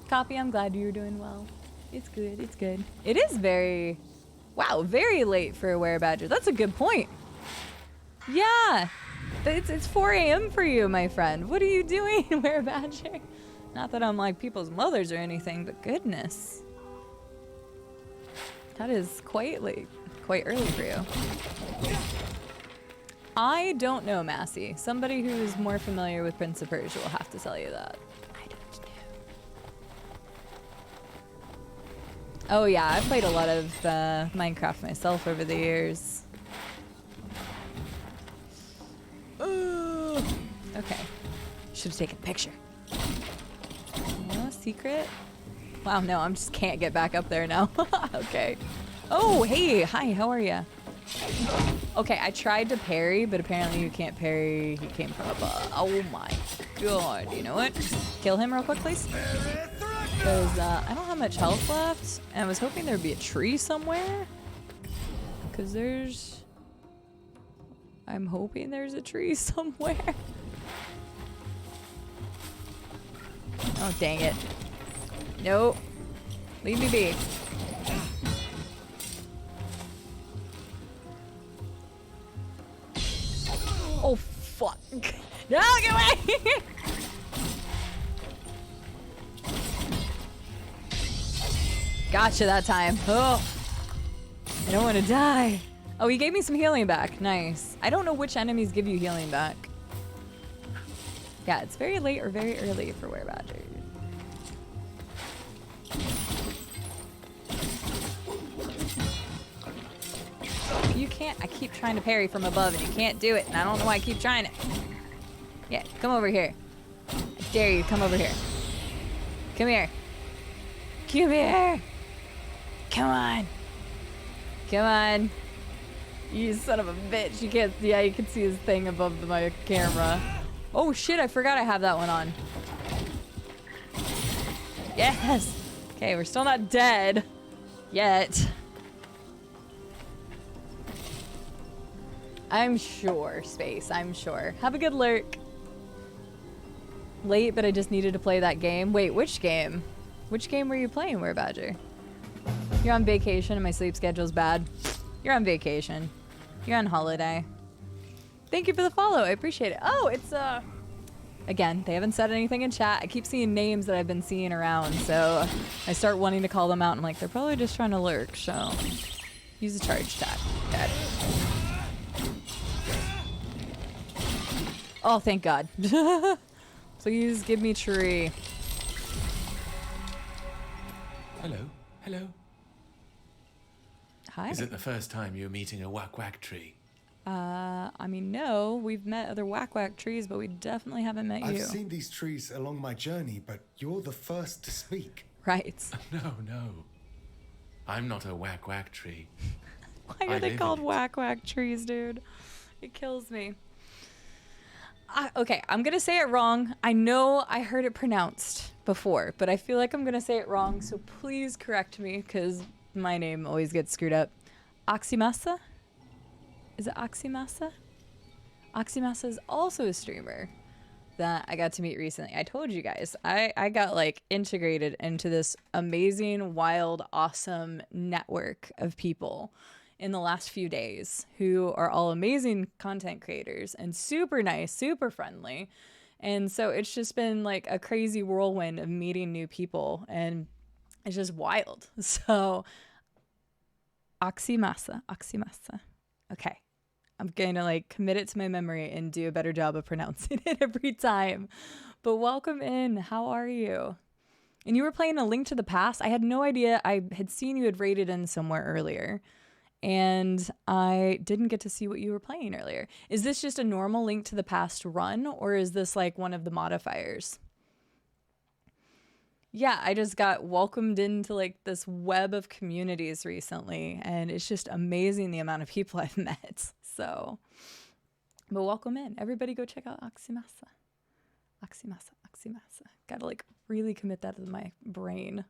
Copy, I'm glad you're doing well. It's good, it's good. It is very, wow, very late for a Werebadger. That's a good point. Yeah, it's 4 a.m. for you, my friend. What are you doing, Werebadger? Not that I'm like people's mothers or anything, but goodness. That is quite late, quite early for you. I don't know, Massey. Somebody who is more familiar with Prince of Persia will have to tell you that. Oh yeah, I've played a lot of Minecraft myself over the years. Ooh. Okay. Should have taken a picture. No secret? Wow, no, I just can't get back up there now. Okay. Oh, hey, hi, how are you? Okay, I tried to parry, but apparently you can't parry. He came from above. Oh my god. You know what? Just kill him real quick, please. Because I don't have much health left, and I was hoping there'd be a tree somewhere. Because there's... I'm hoping there's a tree somewhere. Oh, dang it. Nope. Leave me be. Oh, fuck. No, get away! Gotcha that time. Oh, I don't want to die. Oh, he gave me some healing back. Nice. I don't know which enemies give you healing back. Yeah, it's very late or very early for Werebadger. You can't. I keep trying to parry from above and you can't do it. And I don't know why I keep trying it. Yeah, come over here. I dare you. Come over here. Come here. Come here. Come on. Come on. You son of a bitch. You can't. Yeah, you can see his thing above my camera. Oh shit, I forgot I have that one on. Yes. Okay, we're still not dead. Yet. I'm sure, Space. I'm sure. Have a good lurk. Late, but I just needed to play that game. Wait, which game? Which game were you playing, Werebadger? You're on vacation and my sleep schedule's bad. You're on vacation. You're on holiday. Thank you for the follow. I appreciate it. Oh, it's, again, they haven't said anything in chat. I keep seeing names that I've been seeing around, so I start wanting to call them out. I'm like, they're probably just trying to lurk, so use the charge tag. Got it. Oh, thank God. Please give me tree. Hello. Hello. Hi. Is it the first time you're meeting a whack tree? I mean, no. We've met other whack trees, but we definitely haven't met you. I've seen these trees along my journey, but you're the first to speak. Right. No. I'm not a whack tree. Why are they called whack trees, dude? It kills me. Okay, I'm gonna say it wrong. I know I heard it pronounced before, but I feel like I'm gonna say it wrong, so please correct me, because my name always gets screwed up. Oxymasa? Is it Oxymasa? Oxymasa is also a streamer that I got to meet recently. I told you guys, I got like integrated into this amazing, wild, awesome network of people in the last few days who are all amazing content creators and super nice, super friendly. And so it's just been like a crazy whirlwind of meeting new people, and it's just wild. So Oxymasa. Okay. I'm going to like commit it to my memory and do a better job of pronouncing it every time. But welcome in. How are you? And you were playing A Link to the Past. I had no idea. I had seen you had raided in somewhere earlier, and I didn't get to see what you were playing earlier. Is this just a normal Link to the Past run, or is this like one of the modifiers? Yeah, I just got welcomed into like this web of communities recently, and it's just amazing the amount of people I've met. So, but welcome in. Everybody go check out Oxymasa. Oxymasa. Gotta like really commit that to my brain.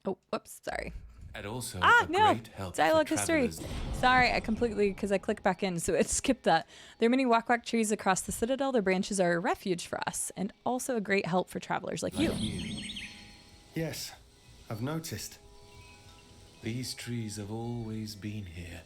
Oh, whoops, sorry. And also no! Help Dialogue for history. travelers. Sorry, I completely, because I clicked back in, so it skipped that. There are many whack trees across the Citadel. Their branches are a refuge for us, and also a great help for travelers like you. Yes, I've noticed. These trees have always been here,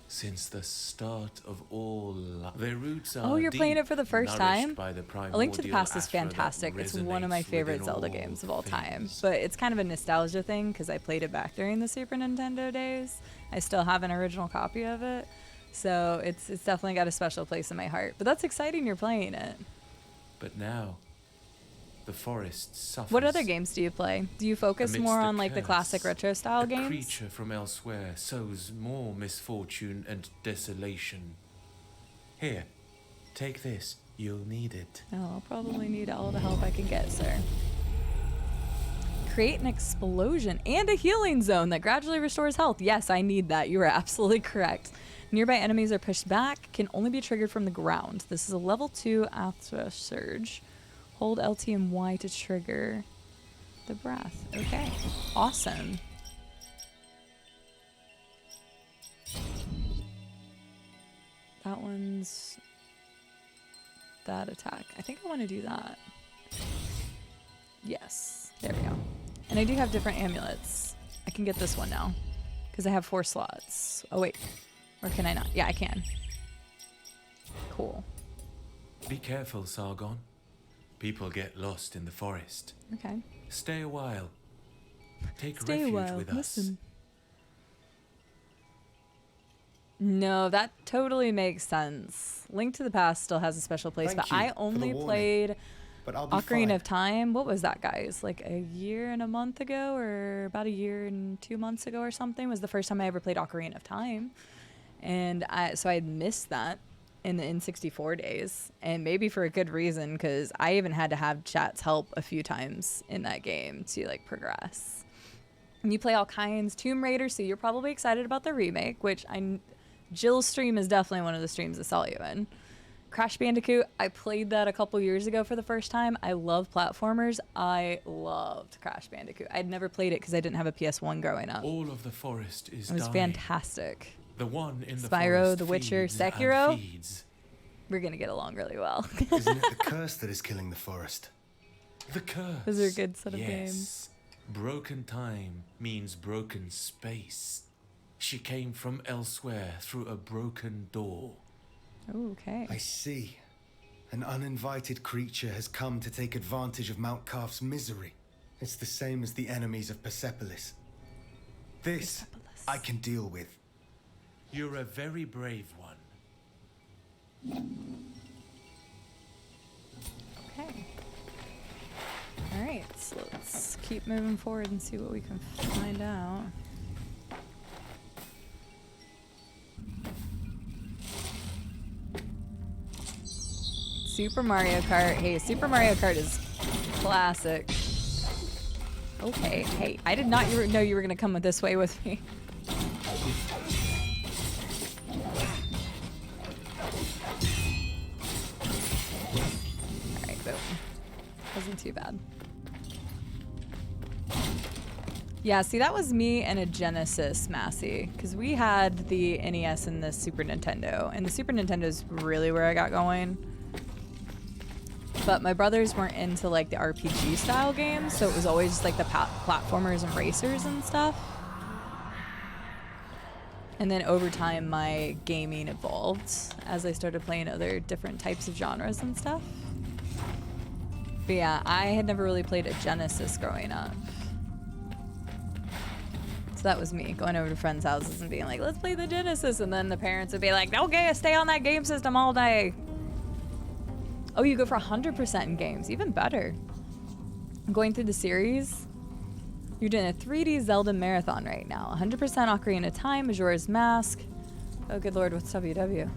since the start of all life. Their roots are Oh, you're playing it for the first time? by the A Link to the Past is Aphra that fantastic. It's one of my resonates favorite within Zelda all games of all time. things. But it's kind of a nostalgia thing because I played it back during the Super Nintendo days. I still have an original copy of it. So it's definitely got a special place in my heart. But that's exciting you're playing it. But now, the forest suffers. What other games do you play? Do you focus Amidst more the on like the curse, classic retro style a games? creature from elsewhere sows more misfortune and desolation. Here, take this. You'll need it. Oh, I'll probably need all the help I can get, sir. Create an explosion and a healing zone that gradually restores health. Yes, I need that. You are absolutely correct. Nearby enemies are pushed back, can only be triggered from the ground. This is a level 2 Athra Surge. Hold LT and Y to trigger. The breath. Okay. Awesome. That one's that attack. I think I want to do that. Yes. There we go. And I do have different amulets. I can get this one now because I have 4 slots. Oh, wait. Or can I not? Yeah, I can. Cool. Be careful, Sargon. People get lost in the forest. Okay. Stay a while. Take Stay a refuge while. with us. Listen. No, that totally makes sense. Link to the Past still has a special place, Thank but you I for the only warning. played But I'll be Ocarina fine. of Time. What was that, guys? Like a year and a month ago, or about a year and 2 months ago or something, was the first time I ever played Ocarina of Time. And so I had missed that in the N64 days, and maybe for a good reason, because I even had to have chat's help a few times in that game to like progress. And you play all kinds. Tomb Raider, so you're probably excited about the remake, which Jill's stream is definitely one of the streams I saw you in. Crash Bandicoot, I played that a couple years ago for the first time. I love platformers. I loved Crash Bandicoot. I'd never played it because I didn't have a PS1 growing up. All of the forest is It was dying. fantastic. The one in the Spyro, forest The Witcher, feeds and Sekiro. feeds. We're going to get along really well. Isn't it the curse that is killing the forest? The curse. Those are a good set of yes. games. Broken time means broken space. She came from elsewhere through a broken door. Oh, okay. I see. An uninvited creature has come to take advantage of Mount Carf's misery. It's the same as the enemies of Persepolis. This I can deal with. You're a very brave one. Okay. All right, so let's keep moving forward and see what we can find out. Super Mario Kart. Hey, Super Mario Kart is classic. Okay, hey, I did not know you were gonna come this way with me. Alright, boom. Wasn't too bad. Yeah, see, that was me and a Genesis, Massey, because we had the NES and the Super Nintendo, and the Super Nintendo is really where I got going. But my brothers weren't into like the RPG style games, so it was always just like the platformers and racers and stuff. And then over time, my gaming evolved as I started playing other different types of genres and stuff. But yeah, I had never really played a Genesis growing up. So that was me going over to friends' houses and being like, let's play the Genesis. And then the parents would be like, okay, stay on that game system all day. Oh, you go for 100% in games. Even better. I'm going through the series. You're doing a 3D Zelda marathon right now. 100% Ocarina of Time, Majora's Mask. Oh, good lord, what's WW?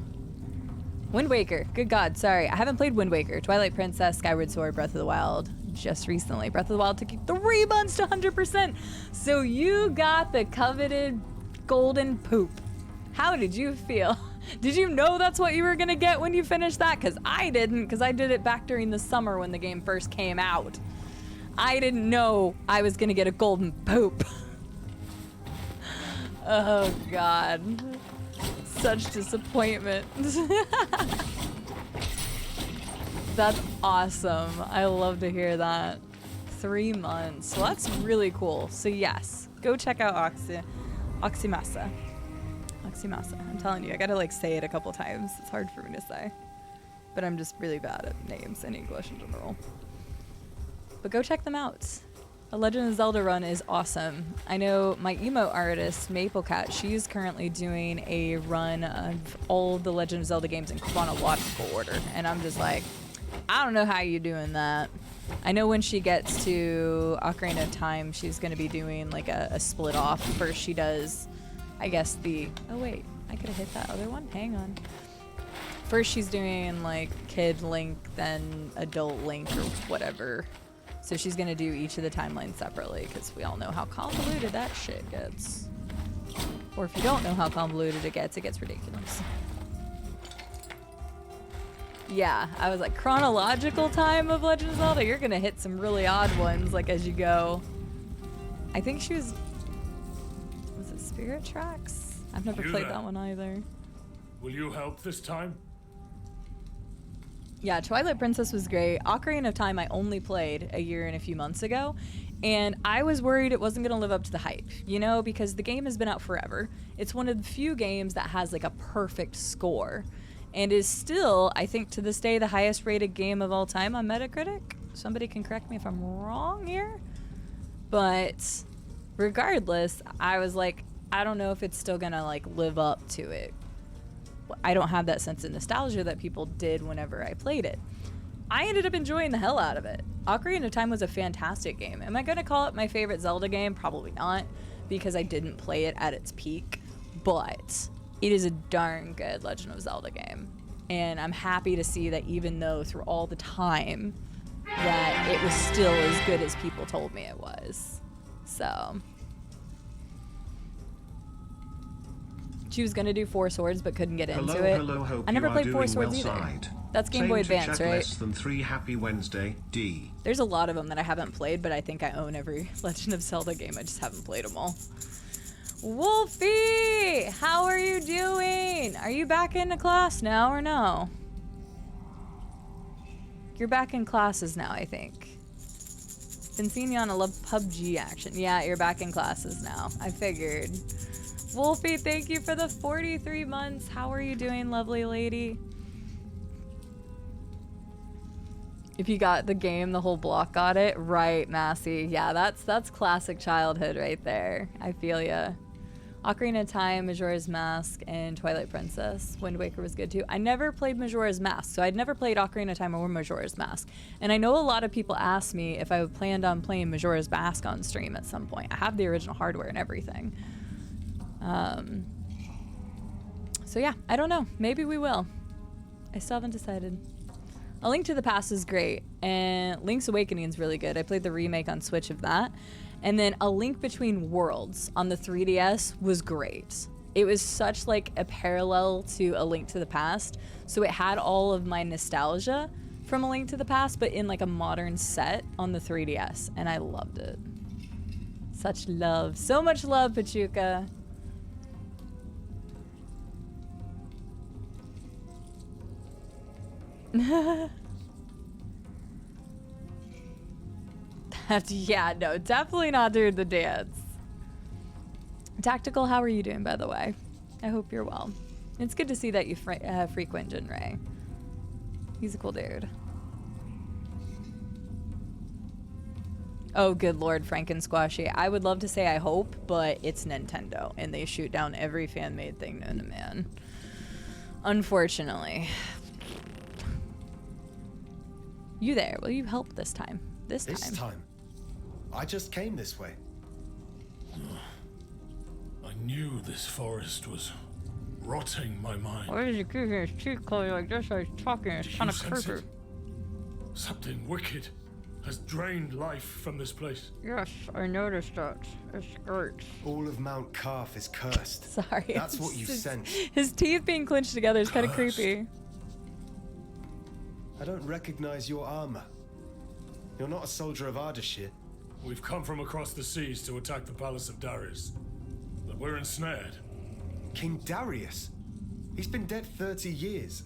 Wind Waker. Good god, sorry. I haven't played Wind Waker. Twilight Princess, Skyward Sword, Breath of the Wild. Just recently. Breath of the Wild took you 3 months to 100%. So you got the coveted golden poop. How did you feel? Did you know that's what you were gonna get when you finished that? Because I didn't, because I did it back during the summer when the game first came out. I didn't know I was gonna get a golden poop. Oh god. Such disappointment. That's awesome. I love to hear that. 3 months. Well, that's really cool. So yes, go check out Oxymasa. Oxymasa. I'm telling you, I gotta like say it a couple times. It's hard for me to say. But I'm just really bad at names in English in general. But go check them out. A Legend of Zelda run is awesome. I know my emo artist, Maple Cat, she's currently doing a run of all the Legend of Zelda games in chronological order. And I'm just like, I don't know how you're doing that. I know when she gets to Ocarina of Time, she's going to be doing like a split off. First she does, I guess oh wait, I could have hit that other one. Hang on. First she's doing like Kid Link, then Adult Link or whatever. So she's going to do each of the timelines separately because we all know how convoluted that shit gets. Or if you don't know how convoluted it gets ridiculous. Yeah, I was like, chronological time of Legend of Zelda, you're gonna hit some really odd ones, like, as you go. I think she was it Spirit Tracks? I've never played that one either. Will you help this time? Yeah, Twilight Princess was great. Ocarina of Time I only played a year and a few months ago, and I was worried it wasn't going to live up to the hype, you know, because the game has been out forever. It's one of the few games that has like a perfect score, and is still, I think to this day, the highest rated game of all time on Metacritic. Somebody can correct me if I'm wrong here. But regardless, I was like, I don't know if it's still going to like live up to it. I don't have that sense of nostalgia that people did whenever I played it. I ended up enjoying the hell out of it. Ocarina of Time was a fantastic game. Am I going to call it my favorite Zelda game? Probably not, because I didn't play it at its peak. But it is a darn good Legend of Zelda game. And I'm happy to see that even though through all the time that it was still as good as people told me it was. So... She was gonna do Four Swords but couldn't get into it. Hope I never played Four Swords well either. side. That's Game Boy Advance, right? Less than 3 happy Wednesday, D. There's a lot of them that I haven't played, but I think I own every Legend of Zelda game. I just haven't played them all. Wolfie, how are you doing? Are you back into class now or no? You're back in classes now, I think. Been seeing you on a PUBG action. Yeah, you're back in classes now. I figured. Wolfie, thank you for the 43 months. How are you doing, lovely lady? If you got the game, the whole block got it. Right, Massey. Yeah, that's classic childhood right there. I feel ya. Ocarina of Time, Majora's Mask, and Twilight Princess. Wind Waker was good too. I never played Majora's Mask, so I'd never played Ocarina of Time or Majora's Mask. And I know a lot of people ask me if I planned on playing Majora's Mask on stream at some point. I have the original hardware and everything. So yeah, I don't know. Maybe we will. I still haven't decided. A Link to the Past is great, and Link's Awakening is really good. I played the remake on Switch of that. And then A Link Between Worlds on the 3DS was great. It was such like a parallel to A Link to the Past. So it had all of my nostalgia from A Link to the Past, but in like a modern set on the 3DS. And I loved it. Such love. So much love, Pachuca. Yeah, no, definitely not during the dance. Tactical, how are you doing, by the way? I hope you're well. It's good to see that you frequent Jinray. He's a cool dude. Oh, good lord, Frankensquashy. I would love to say I hope, but it's Nintendo, and they shoot down every fan-made thing known to man. Unfortunately. You there? Will you help this time? This time? I just came this way. I knew this forest was rotting my mind. Why did you keep his cheek closed like this? I was talking. It's kind of creepy. Something wicked has drained life from this place. Yes, I noticed that. It's great. All of Mount Carth is cursed. Sorry. That's what you sense. His teeth being clenched together is kind of creepy. I don't recognize your armor. You're not a soldier of Ardashir. We've come from across the seas to attack the palace of Darius. But we're ensnared. King Darius? He's been dead 30 years.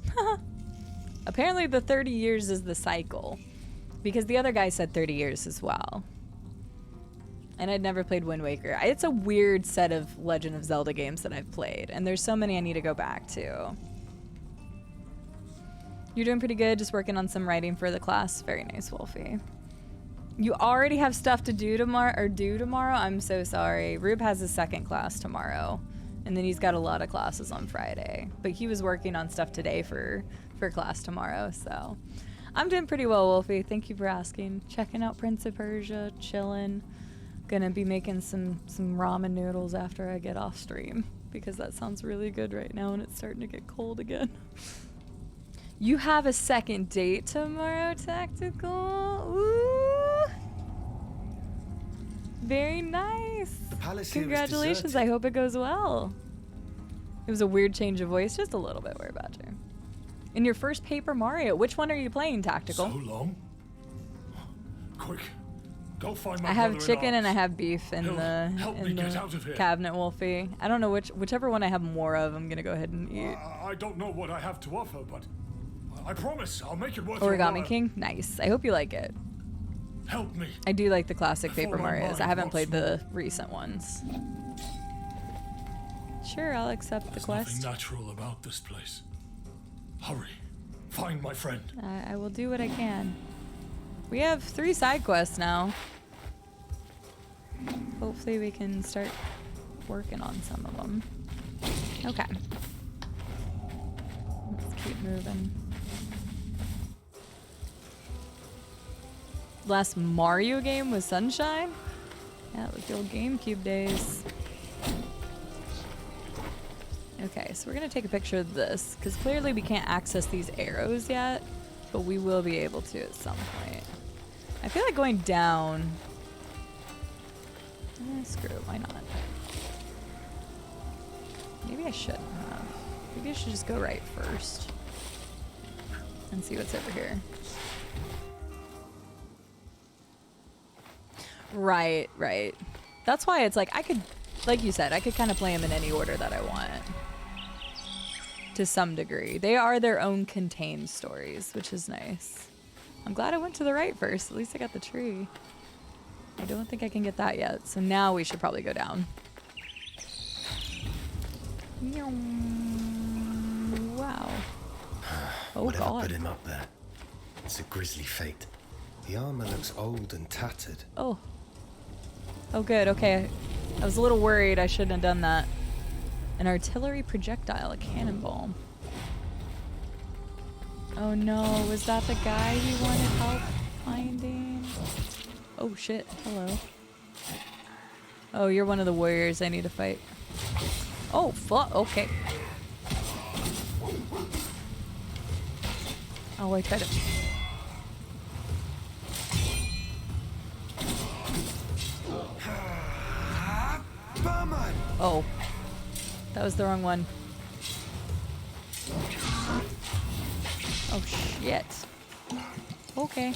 Apparently the 30 years is the cycle. Because the other guy said 30 years as well. And I'd never played Wind Waker. It's a weird set of Legend of Zelda games that I've played. And there's so many I need to go back to. You're doing pretty good, just working on some writing for the class. Very nice, Wolfie. You already have stuff to do tomorrow? I'm so sorry. Rube has his second class tomorrow. And then he's got a lot of classes on Friday. But he was working on stuff today for class tomorrow, so. I'm doing pretty well, Wolfie. Thank you for asking. Checking out Prince of Persia, chilling. Gonna be making some ramen noodles after I get off stream. Because that sounds really good right now and it's starting to get cold again. You have a second date tomorrow, Tactical? Ooh. Very nice. The palace Congratulations. I hope it goes well. It was a weird change of voice, just a little bit. We're about to. In your first Paper Mario, which one are you playing, Tactical? So long? Quick, go find my I have brother in chicken and I arms. have beef in the help me get out of here. cabinet, Wolfie. I don't know whichever one I have more of, I'm gonna go ahead and eat. I don't know what I have to offer, but I promise I'll make it worth your Origami while. King? Nice. I hope you like it. Help me. I do like the classic Before Paper my Marios. mind I haven't rots played the recent ones. Sure, I'll accept the There's quest. nothing natural about this place. Hurry, find my friend. I will do what I can. We have 3 side quests now. Hopefully we can start working on some of them. Okay. Let's keep moving. Last Mario game was Sunshine? Yeah, it was the old GameCube days. Okay, so we're gonna take a picture of this, because clearly we can't access these arrows yet, but we will be able to at some point. I feel like going down. Screw it, why not? Maybe I shouldn't have. Maybe I should just go right first. And see what's over here. Right, right. That's why it's like, I could, like you said, I could kind of play them in any order that I want. To some degree. They are their own contained stories, which is nice. I'm glad I went to the right first. At least I got the tree. I don't think I can get that yet. So now we should probably go down. Wow. Oh, Whatever God. put him up there. It's a grisly fate. The armor looks old and tattered. Oh. Oh, good. Okay. I was a little worried. I shouldn't have done that. An artillery projectile, a cannonball. Oh no, was that the guy he wanted help finding? Oh shit, hello. Oh, you're one of the warriors I need to fight. Oh, fuck, okay. Oh, I tried to... Oh. That was the wrong one. Oh shit. Okay.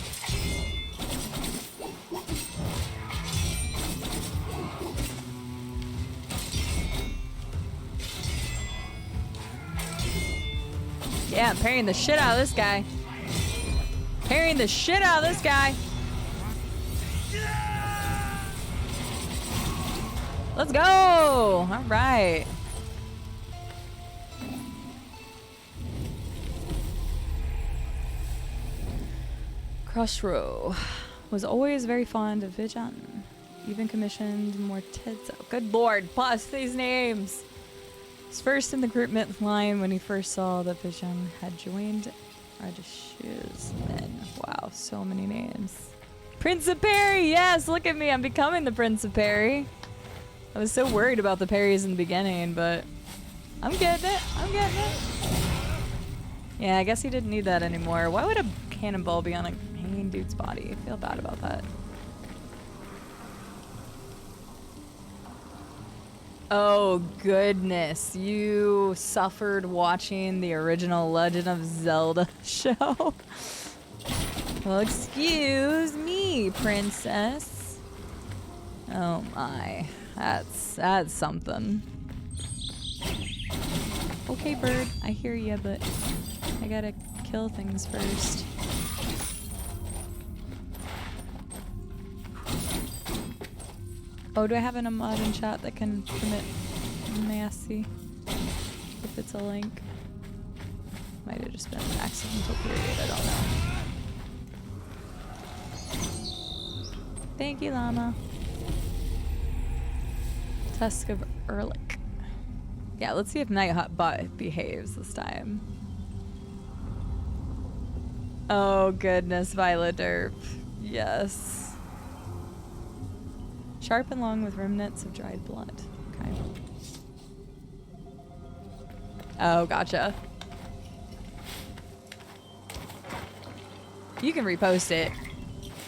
Yeah, I'm parrying the shit out of this guy. Parrying the shit out of this guy. Let's go! All right. Crossrow was always very fond of Vijan. Even commissioned Mortezzo. Good lord, plus these names! Was first in the groupment line when he first saw that Vijan had joined Ardashir's men. Wow, so many names. Prince of Perry! Yes, look at me, I'm becoming the Prince of Perry. I was so worried about the parries in the beginning, but I'm getting it. I'm getting it. Yeah, I guess he didn't need that anymore. Why would a cannonball be on a hanging dude's body? I feel bad about that. Oh, goodness. You suffered watching the original Legend of Zelda show? Well, excuse me, princess. Oh, my. That's something. Okay, bird. I hear ya, but I gotta kill things first. Oh, do I have an mod in chat that can permit Massey? If it's a link. Might have just been an accidental period, I don't know. Thank you, llama. Tusk of Erlich. Yeah, let's see if Nightbot behaves this time. Oh goodness, Violet Derp. Yes. Sharp and long with remnants of dried blood. Okay. Oh, gotcha. You can repost it.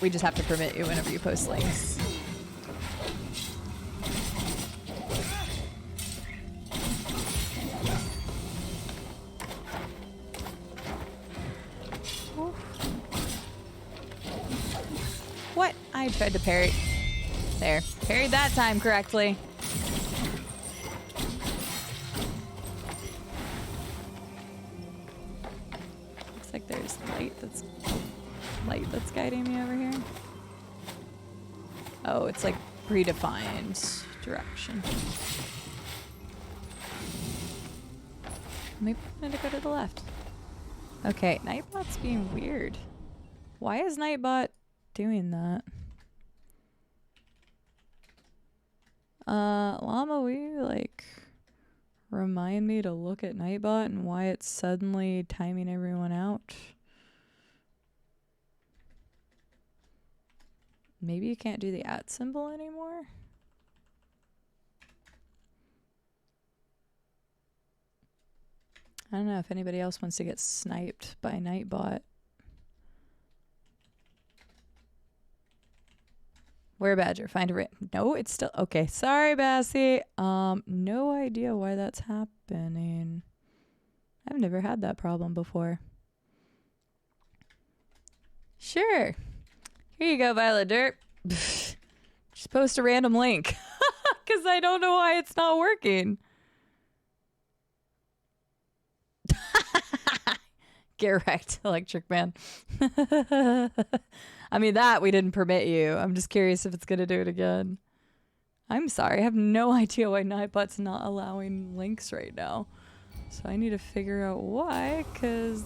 We just have to permit you whenever you post links. I tried to parry. There. Parried that time correctly. Looks like there's light that's guiding me over here. Oh, it's like predefined direction. Maybe I need to go to the left. Okay, Nightbot's being weird. Why is Nightbot doing that? Llama, will you, like, remind me to look at Nightbot and why it's suddenly timing everyone out? Maybe you can't do the @ symbol anymore? I don't know if anybody else wants to get sniped by Nightbot. Where Badger? Find a no, it's still okay. Sorry, Bassie. No idea why that's happening. I've never had that problem before. Sure. Here you go, Violet Dirt. Just post a random link. Because I don't know why it's not working. Get wrecked, Electric Man. I mean, that we didn't permit you. I'm just curious if it's going to do it again. I'm sorry. I have no idea why Nightbot's not allowing links right now. So I need to figure out why, because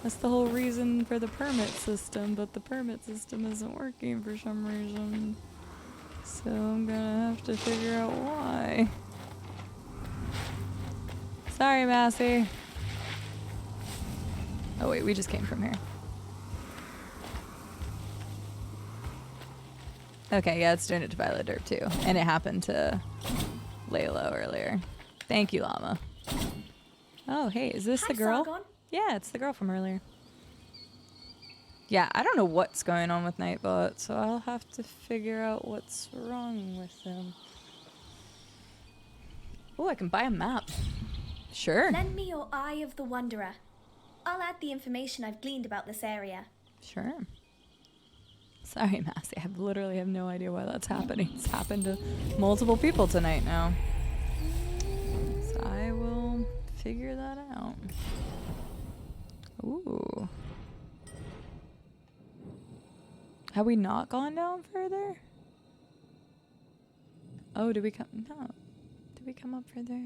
that's the whole reason for the permit system, but the permit system isn't working for some reason. So I'm going to have to figure out why. Sorry, Massey. Oh wait, we just came from here. Okay, yeah, it's doing it to Violet Dirt too. And it happened to Laylo earlier. Thank you, Llama. Oh, hey, is this the girl? Sargon? Yeah, it's the girl from earlier. Yeah, I don't know what's going on with Nightbot, so I'll have to figure out what's wrong with him. Oh, I can buy a map. Sure. Lend me your Eye of the Wanderer. I'll add the information I've gleaned about this area. Sure. Sorry, Massey. I literally have no idea why that's happening. It's happened to multiple people tonight now. So I will figure that out. Ooh. Have we not gone down further? Oh, did we come? No. Did we come up further?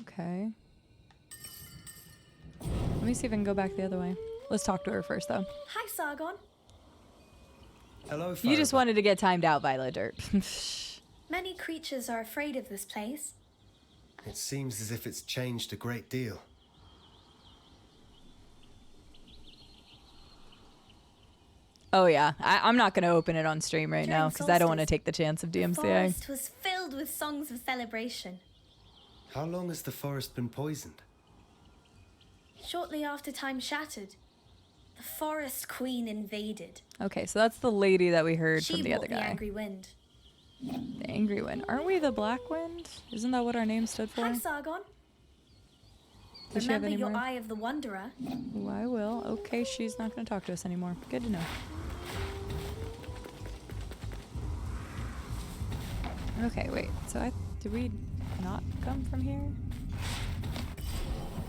Okay. Let me see if I can go back the other way. Let's talk to her first, though. Hi, Sargon. Hello, You just wanted to get timed out, Violet Dirt. Many creatures are afraid of this place. It seems as if it's changed a great deal. Oh, yeah. I'm not going to open it on stream right now because I don't want to take the chance of The DMCA. forest was filled with songs of celebration. How long has the forest been poisoned? Shortly after time shattered, the Forest Queen invaded. Okay, so that's the lady that we heard She from the other brought guy. the Angry Wind. The Angry Wind. Aren't we the Black Wind? Isn't that what our name stood for? Hi, Sargon. Does she have Remember any your more? Eye of the Wanderer? Ooh, I will. Okay, she's not going to talk to us anymore. Good to know. Okay, wait. So did we not come from here?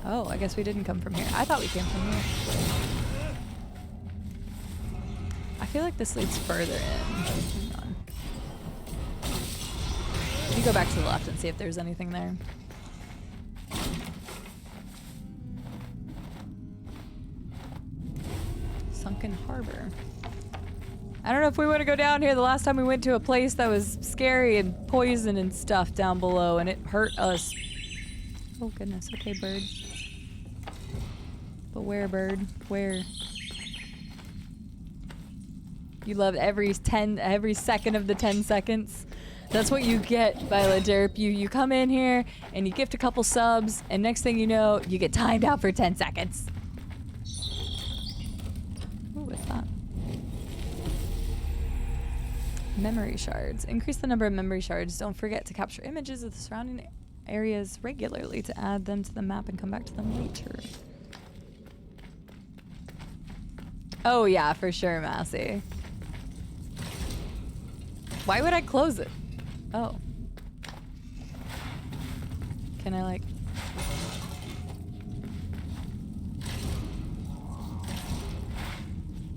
Oh, I guess we didn't come from here. I thought we came from here. I feel like this leads further in. Hang on. You go back to the left and see if there's anything there. Sunken Harbor. I don't know if we want to go down here. The last time we went to a place that was scary and poison and stuff down below, and it hurt us. Oh goodness. Okay, bird. But where, bird? Where? You love every second of the 10 seconds. That's what you get, Violet Derp. You come in here and you gift a couple subs, and next thing you know, you get timed out for 10 seconds. Ooh, what's that? Memory shards. Increase the number of memory shards. Don't forget to capture images of the surrounding areas regularly to add them to the map and come back to them later. Oh yeah, for sure, Massey. Why would I close it? Oh. Can I like...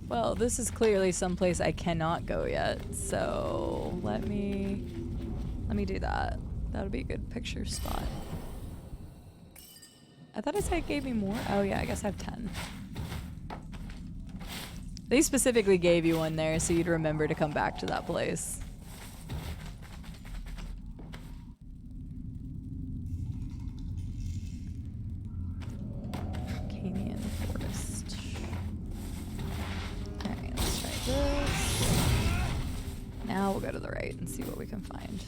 Well, this is clearly someplace I cannot go yet, so let me do that. That'll be a good picture spot. I thought I said it gave me more. Oh yeah, I guess I have 10. They specifically gave you one there so you'd remember to come back to that place. Canyon Forest. Alright, let's try this. Now we'll go to the right and see what we can find.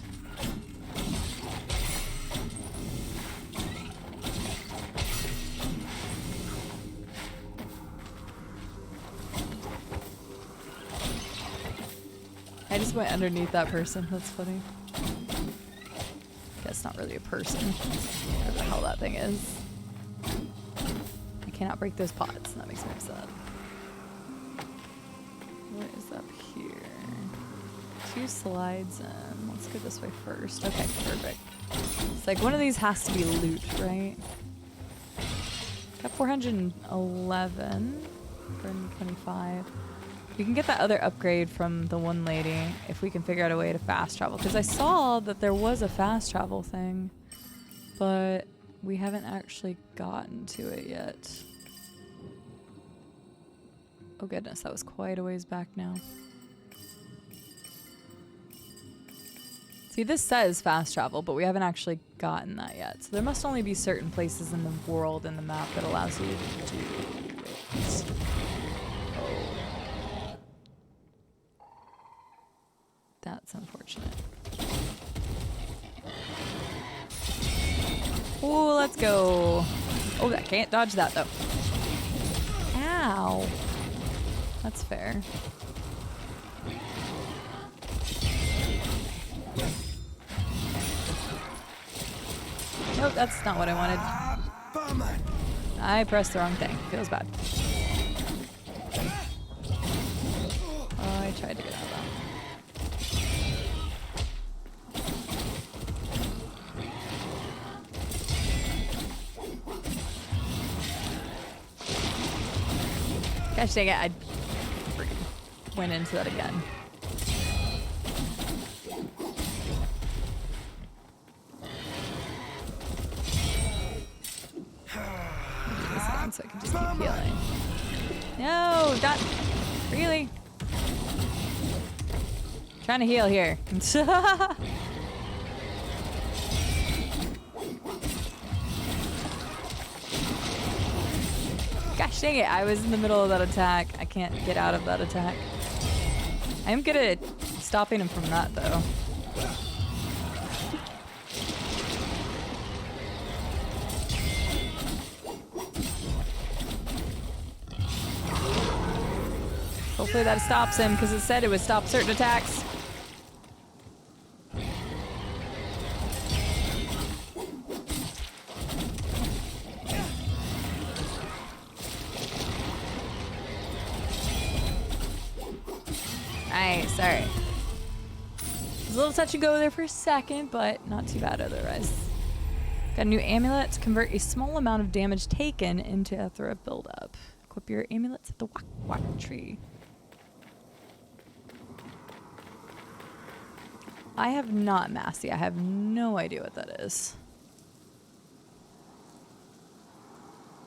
I just went underneath that person. That's funny. Guess not really a person. Whatever the hell that thing is. I cannot break those pots. That makes me upset. What is up here? 2 slides in. Let's go this way first. Okay, perfect. It's like one of these has to be loot, right? Got 411. 425. We can get that other upgrade from the one lady if we can figure out a way to fast travel. Because I saw that there was a fast travel thing, but we haven't actually gotten to it yet. Oh goodness, that was quite a ways back now. See, this says fast travel, but we haven't actually gotten that yet. So there must only be certain places in the world in the map that allows you to do it. That's unfortunate. Oh, let's go. Oh, I can't dodge that though. Ow. That's fair. Nope, that's not what I wanted. I pressed the wrong thing. Feels bad. Oh, I tried to get out of that. Gosh dang it, I freaking went into that again. This one so I can just keep healing. No, not really. Trying to heal here. Gosh dang it, I was in the middle of that attack. I can't get out of that attack. I am good at stopping him from that though. Hopefully that stops him because it said it would stop certain attacks. Nice, alright. It was a little touch and go there for a second, but not too bad otherwise. Got a new amulet to convert a small amount of damage taken into a threat buildup. Equip your amulets at the wak tree. I have not Massey. I have no idea what that is.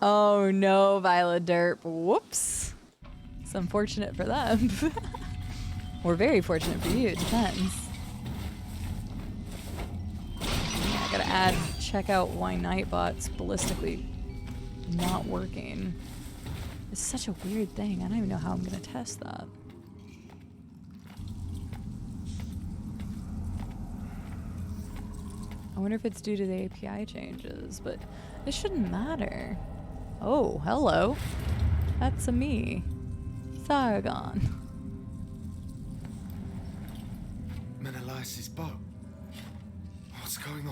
Oh no, Violet Derp. Whoops. It's unfortunate for them. Or very fortunate for you, it depends. I gotta add, check out why Nightbot's ballistically not working. It's such a weird thing. I don't even know how I'm gonna test that. I wonder if it's due to the API changes, but it shouldn't matter. Oh, hello. That's a me. Sargon. Menelaus' bow. What's going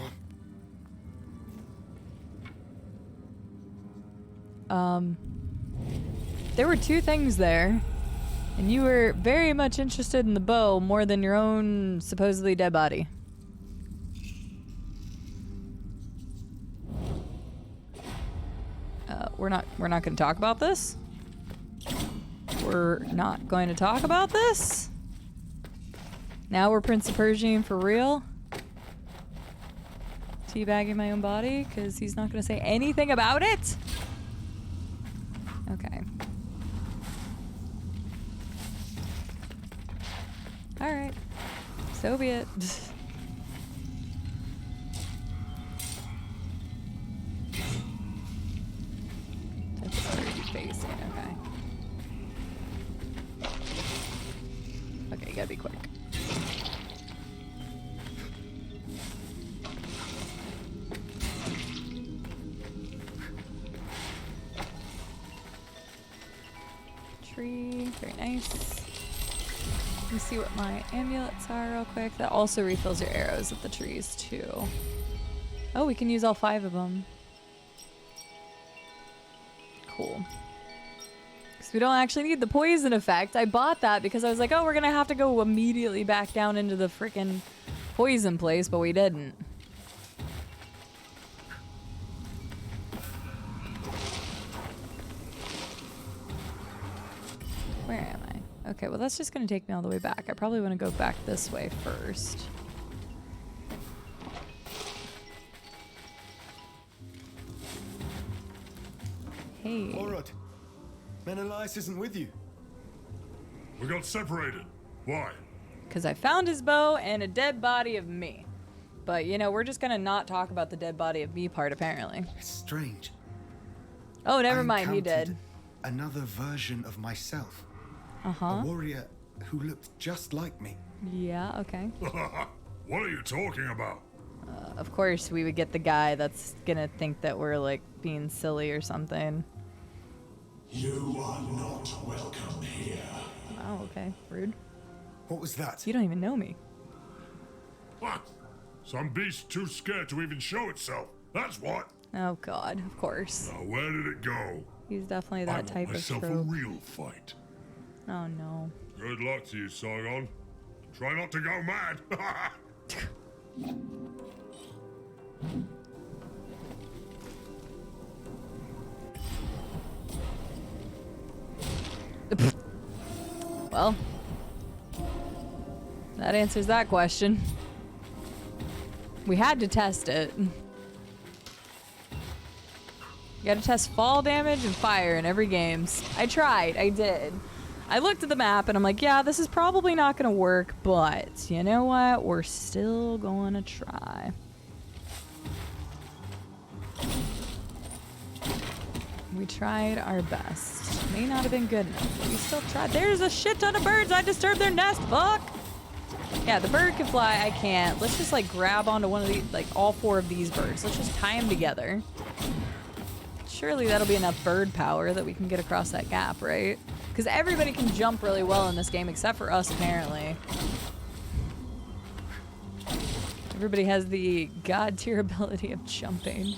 on? There were 2 things there. And you were very much interested in the bow more than your own supposedly dead body. We're not going to talk about this? We're not going to talk about this? Now we're Prince of Persia for real? Teabagging my own body because he's not going to say anything about it? Okay. Alright. So be it. That's where you're facing, okay. Okay, you gotta be quick. Tree, very nice. Let me see what my amulets are real quick. That also refills your arrows at the trees too. Oh, we can use all 5 of them. Cool. Because we don't actually need the poison effect. I bought that because I was like, oh, we're gonna have to go immediately back down into the freaking poison place, but we didn't. Where am I? Okay, well that's just gonna take me all the way back. I probably want to go back this way first. Hey. Orod, Menelaus isn't with you. We got separated. Why? Because I found his bow and a dead body of me. But, you know, we're just gonna not talk about the dead body of me part, apparently. It's strange. Oh, never mind, he did. Another version of myself. Uh-huh. A warrior who looked just like me. Yeah, okay. What are you talking about? Of course, we would get the guy that's gonna think that we're, like, being silly or something. You are not welcome here. Oh, okay. Rude. What was that? You don't even know me. What? Some beast too scared to even show itself. That's what. Oh, God. Of course. Now, where did it go? He's definitely that type of myself trope. a real fight. Oh, no. Good luck to you, Sargon. Try not to go mad. Well, that answers that question. We had to test it. You gotta test fall damage and fire in every game. I tried, I did. I looked at the map and I'm like, yeah, this is probably not gonna work, but you know what? We're still gonna try. We tried our best. May not have been good enough, but we still tried. There's a shit ton of birds. I disturbed their nest. Fuck. Yeah, the bird can fly. I can't. Let's just like grab onto one of these, like all 4 of these birds. Let's just tie them together. Surely that'll be enough bird power that we can get across that gap, right? Because everybody can jump really well in this game except for us, apparently. Everybody has the god tier ability of jumping.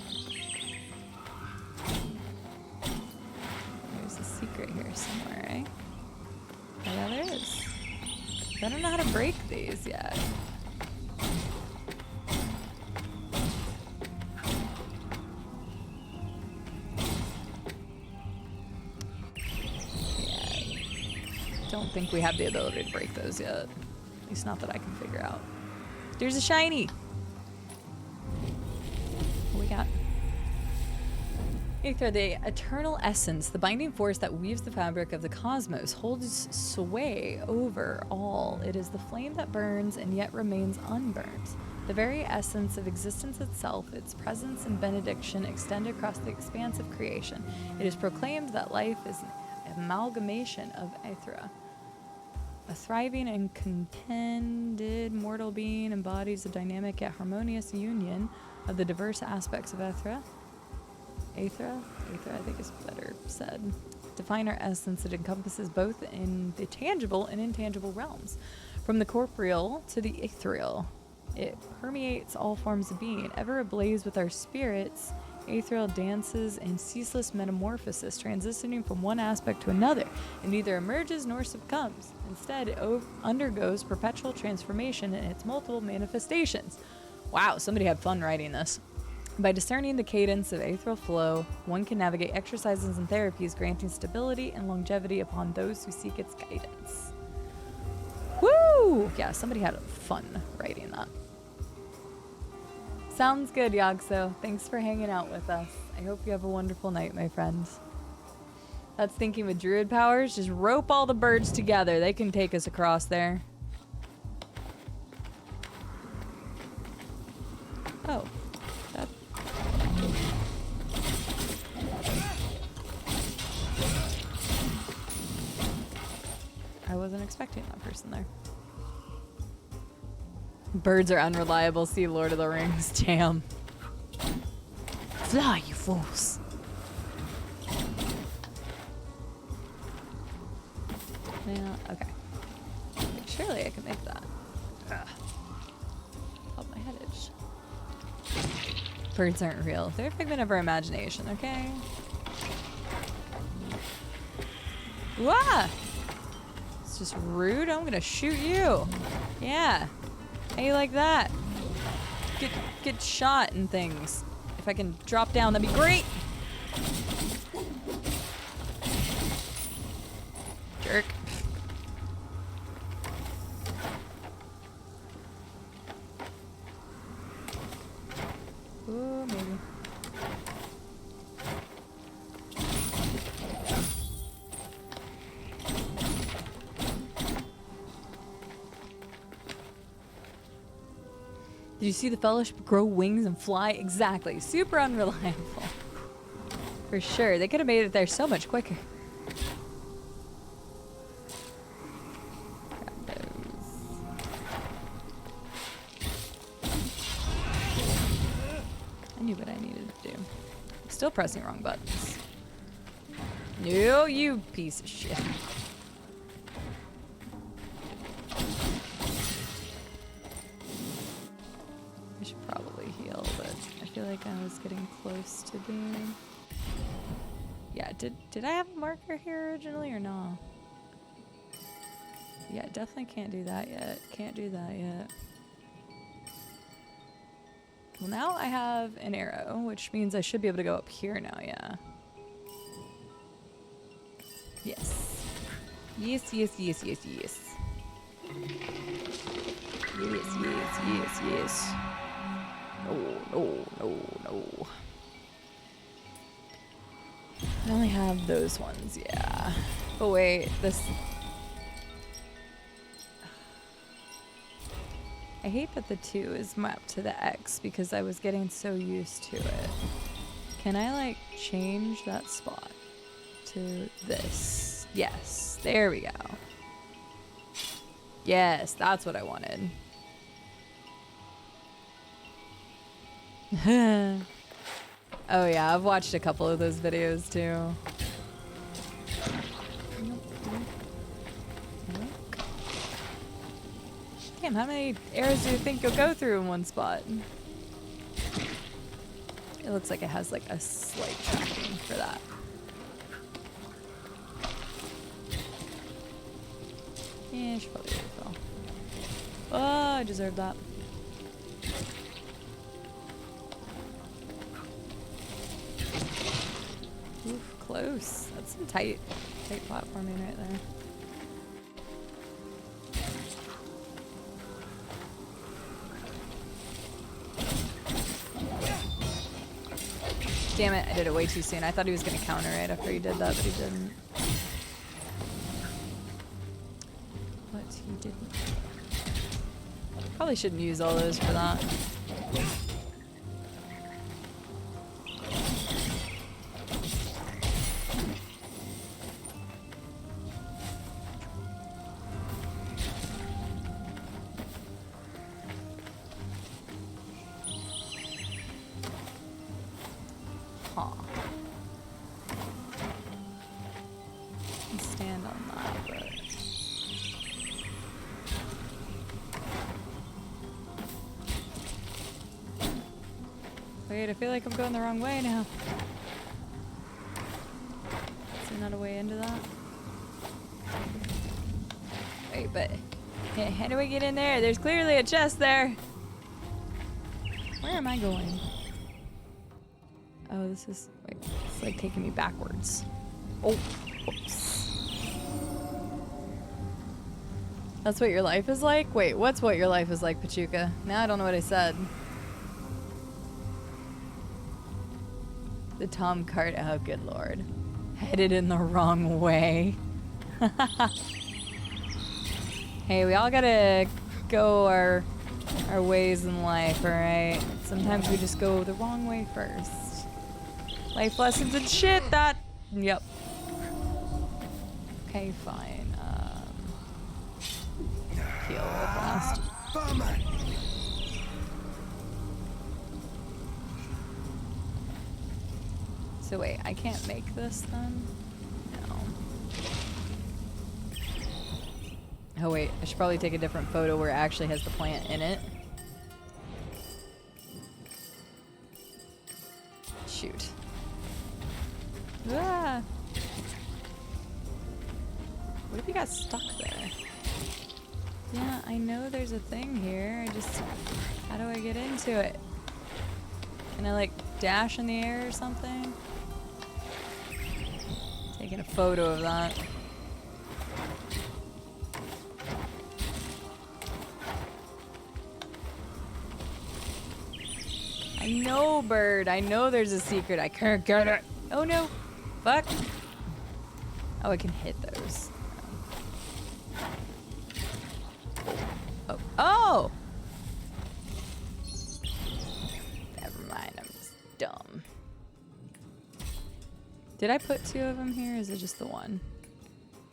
There's a secret here somewhere, right? Oh, yeah, there is. I don't know how to break these yet. Don't think we have the ability to break those yet. At least not that I can figure out. There's a shiny! What we got? Aether, the eternal essence, the binding force that weaves the fabric of the cosmos, holds sway over all. It is the flame that burns and yet remains unburnt. The very essence of existence itself, its presence and benediction extend across the expanse of creation. It is proclaimed that life is an amalgamation of Aethra. A thriving and contented mortal being embodies a dynamic yet harmonious union of the diverse aspects of Aethra, I think is better said. Define our essence, it encompasses both in the tangible and intangible realms. From the corporeal to the ethereal, it permeates all forms of being, ever ablaze with our spirits ethereal dances and ceaseless metamorphosis, transitioning from one aspect to another. It neither emerges nor succumbs. Instead, it undergoes perpetual transformation in its multiple manifestations. Wow, somebody had fun writing this. By discerning the cadence of ethereal flow, one can navigate exercises and therapies, granting stability and longevity upon those who seek its guidance. Woo! Yeah, somebody had fun writing that. Sounds good, Yogso. Thanks for hanging out with us. I hope you have a wonderful night, my friends. That's thinking with druid powers. Just rope all the birds together. They can take us across there. Oh. That... I wasn't expecting that person there. Birds are unreliable. See Lord of the Rings. Damn. Fly, you fools. Yeah, okay. Surely I can make that. Help my head itch. Birds aren't real. They're a figment of our imagination, okay? Wah! It's just rude. I'm gonna shoot you. Yeah. How you like that? Get shot and things. If I can drop down, that'd be great. Jerk. Ooh, maybe. Did you see the Fellowship grow wings and fly? Exactly. Super unreliable. For sure. They could have made it there so much quicker. Grab those. I knew what I needed to do. Still pressing wrong buttons. No, you piece of shit. I was getting close to being... Yeah, did I have a marker here originally or no? Yeah, definitely can't do that yet. Can't do that yet. Well, now I have an arrow, which means I should be able to go up here now, yeah. Yes. Yes, yes, yes, yes, yes. Yes, yes, yes, yes. No. I only have those ones, yeah. But wait, this... I hate that the 2 is mapped to the X because I was getting so used to it. Can I, like, change that spot to this? Yes, there we go. Yes, that's what I wanted. Oh yeah, I've watched a couple of those videos too. Damn, how many arrows do you think you'll go through in one spot? It looks like it has like a slight tracking for that. Yeah, I should probably do it though. Oh, I deserve that. Oof, close. That's some tight platforming right there. Damn it, I did it way too soon. I thought he was gonna counter right after he did that, but he didn't. But he didn't. Probably shouldn't use all those for that. Wait, I feel like I'm going the wrong way now. Is there not a way into that? Wait, but how do I get in there? There's clearly a chest there. Where am I going? Oh, this is... Wait, it's like taking me backwards. Oh, whoops. That's what your life is like? Wait, what's what your life is like, Pachuca? Now I don't know what I said. The Tom cart. Oh, good lord. Headed in the wrong way. Hey, we all gotta go our ways in life, alright? Sometimes we just go the wrong way first. Life lessons and shit, that... Yep. Okay, fine. Heal last. So wait, I can't make this then? No. Oh wait, I should probably take a different photo where it actually has the plant in it. Shoot. Ah! What if you got stuck there? Yeah, I know there's a thing here. I just... How do I get into it? Can I like dash in the air or something? Taking a photo of that. I know, bird. I know there's a secret. I can't get it. Oh no. Fuck. Oh, I can hit those. Oh. Oh! Never mind. I'm just dumb. Did I put 2 of them here? Or is it just the one?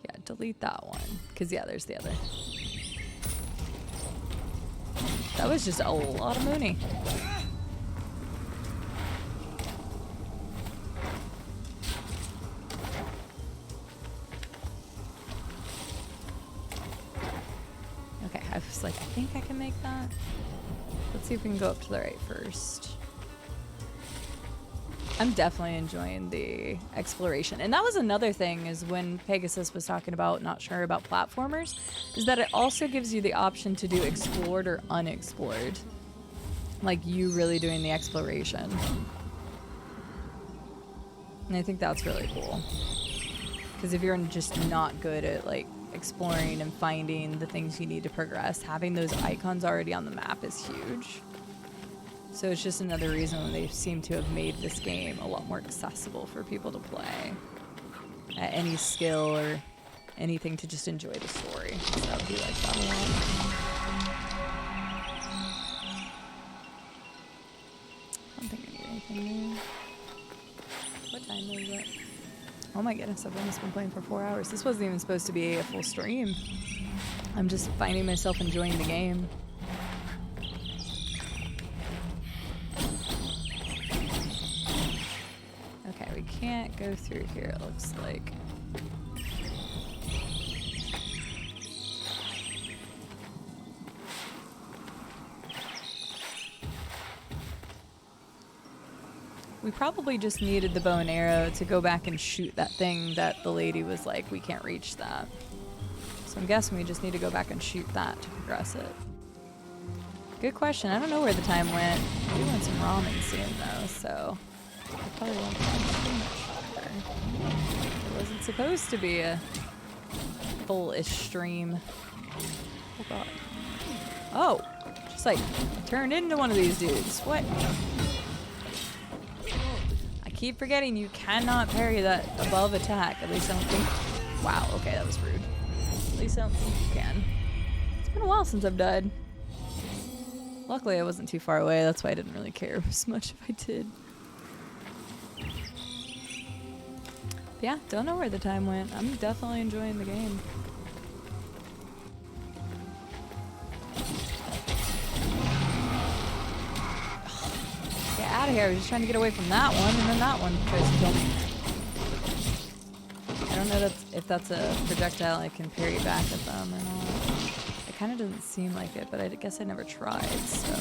Yeah, delete that one. Because, yeah, there's the other. That was just a lot of Mooney. Okay, I was like, I think I can make that. Let's see if we can go up to the right first. I'm definitely enjoying the exploration. And that was another thing, is when Pegasus was talking about not sure about platformers, is that it also gives you the option to do explored or unexplored. Like you really doing the exploration. And I think that's really cool. Because if you're just not good at like exploring and finding the things you need to progress, having those icons already on the map is huge. So it's just another reason they seem to have made this game a lot more accessible for people to play at any skill or anything to just enjoy the story. So that would be like that a lot. I don't think I need anything new. What time is it? Oh my goodness, I've almost been playing for 4 hours. This wasn't even supposed to be a full stream. I'm just finding myself enjoying the game. Okay, we can't go through here, it looks like. We probably just needed the bow and arrow to go back and shoot that thing that the lady was like, we can't reach that. So I'm guessing we just need to go back and shoot that to progress it. Good question. I don't know where the time went. I do want some ramen soon though, so I probably won't be too much longer. It wasn't supposed to be a full-ish stream. Oh god. Oh! Just like turned into one of these dudes. What? I keep forgetting you cannot parry that above attack. At least I don't think... Wow, okay, that was rude. At least I don't think you can. It's been a while since I've died. Luckily, I wasn't too far away. That's why I didn't really care as much if I did. But yeah, don't know where the time went. I'm definitely enjoying the game. Get out of here. I was just trying to get away from that one, and then that one tries to kill me. I don't know if that's a projectile I can parry back at them or not. It kind of doesn't seem like it, but I guess I never tried, so...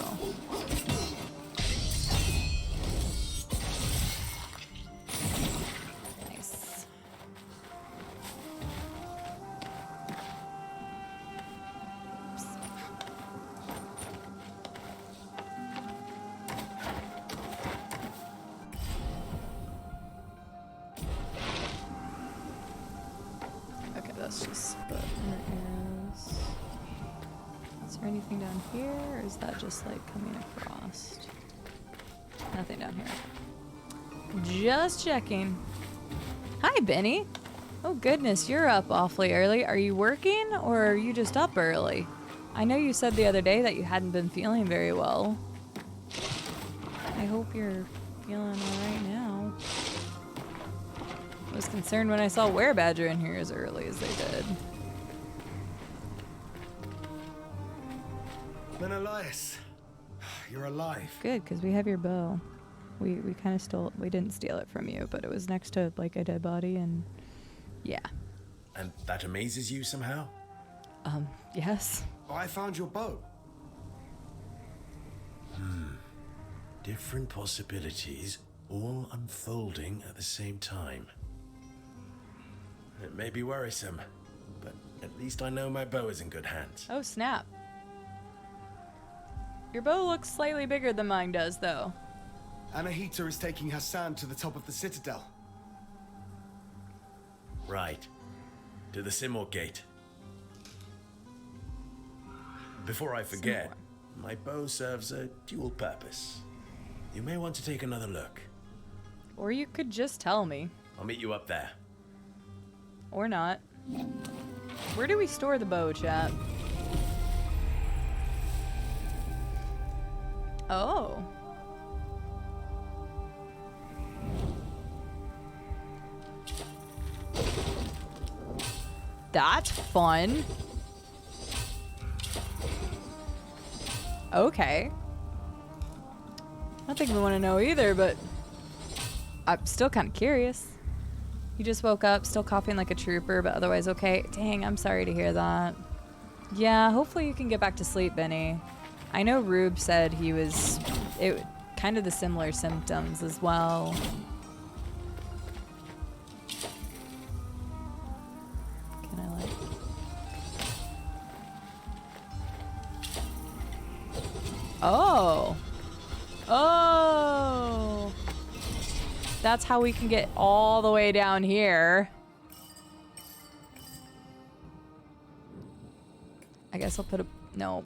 there anything down here, or is that just like coming across? Nothing down here. Just checking. Hi, Benny. Oh goodness, you're up awfully early. Are you working, or are you just up early? I know you said the other day that you hadn't been feeling very well. I hope you're feeling alright now. I was concerned when I saw Werebadger in here as early as they did. Menelaus, you're alive. Good, because we have your bow. We kind of stole, we didn't steal it from you, but it was next to like a dead body, and yeah. And that amazes you somehow? Yes. Oh, I found your bow. Different possibilities, all unfolding at the same time. It may be worrisome, but at least I know my bow is in good hands. Oh, snap. Your bow looks slightly bigger than mine does, though. Anahita is taking Hassan to the top of the citadel. Right. To the Simor Gate. Before I forget, my bow serves a dual purpose. You may want to take another look. Or you could just tell me. I'll meet you up there. Or not. Where do we store the bow, chat? Oh. That's fun. Okay. I don't think we want to know either, but I'm still kind of curious. You just woke up, still coughing like a trooper, but otherwise okay. Dang, I'm sorry to hear that. Yeah, hopefully you can get back to sleep, Benny. I know Rube said he was kind of the similar symptoms as well. Can I like... Oh! Oh! That's how we can get all the way down here. I guess I'll put a... No.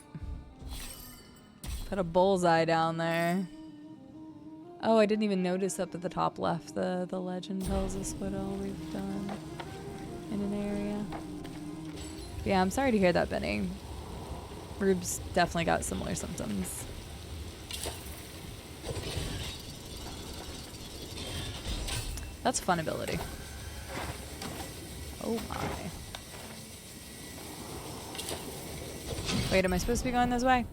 Put a bullseye down there. Oh, I didn't even notice up at the top left. The legend tells us what all we've done in an area. Yeah, I'm sorry to hear that, Benny. Rube's definitely got similar symptoms. That's a fun ability. Oh my. Wait, am I supposed to be going this way?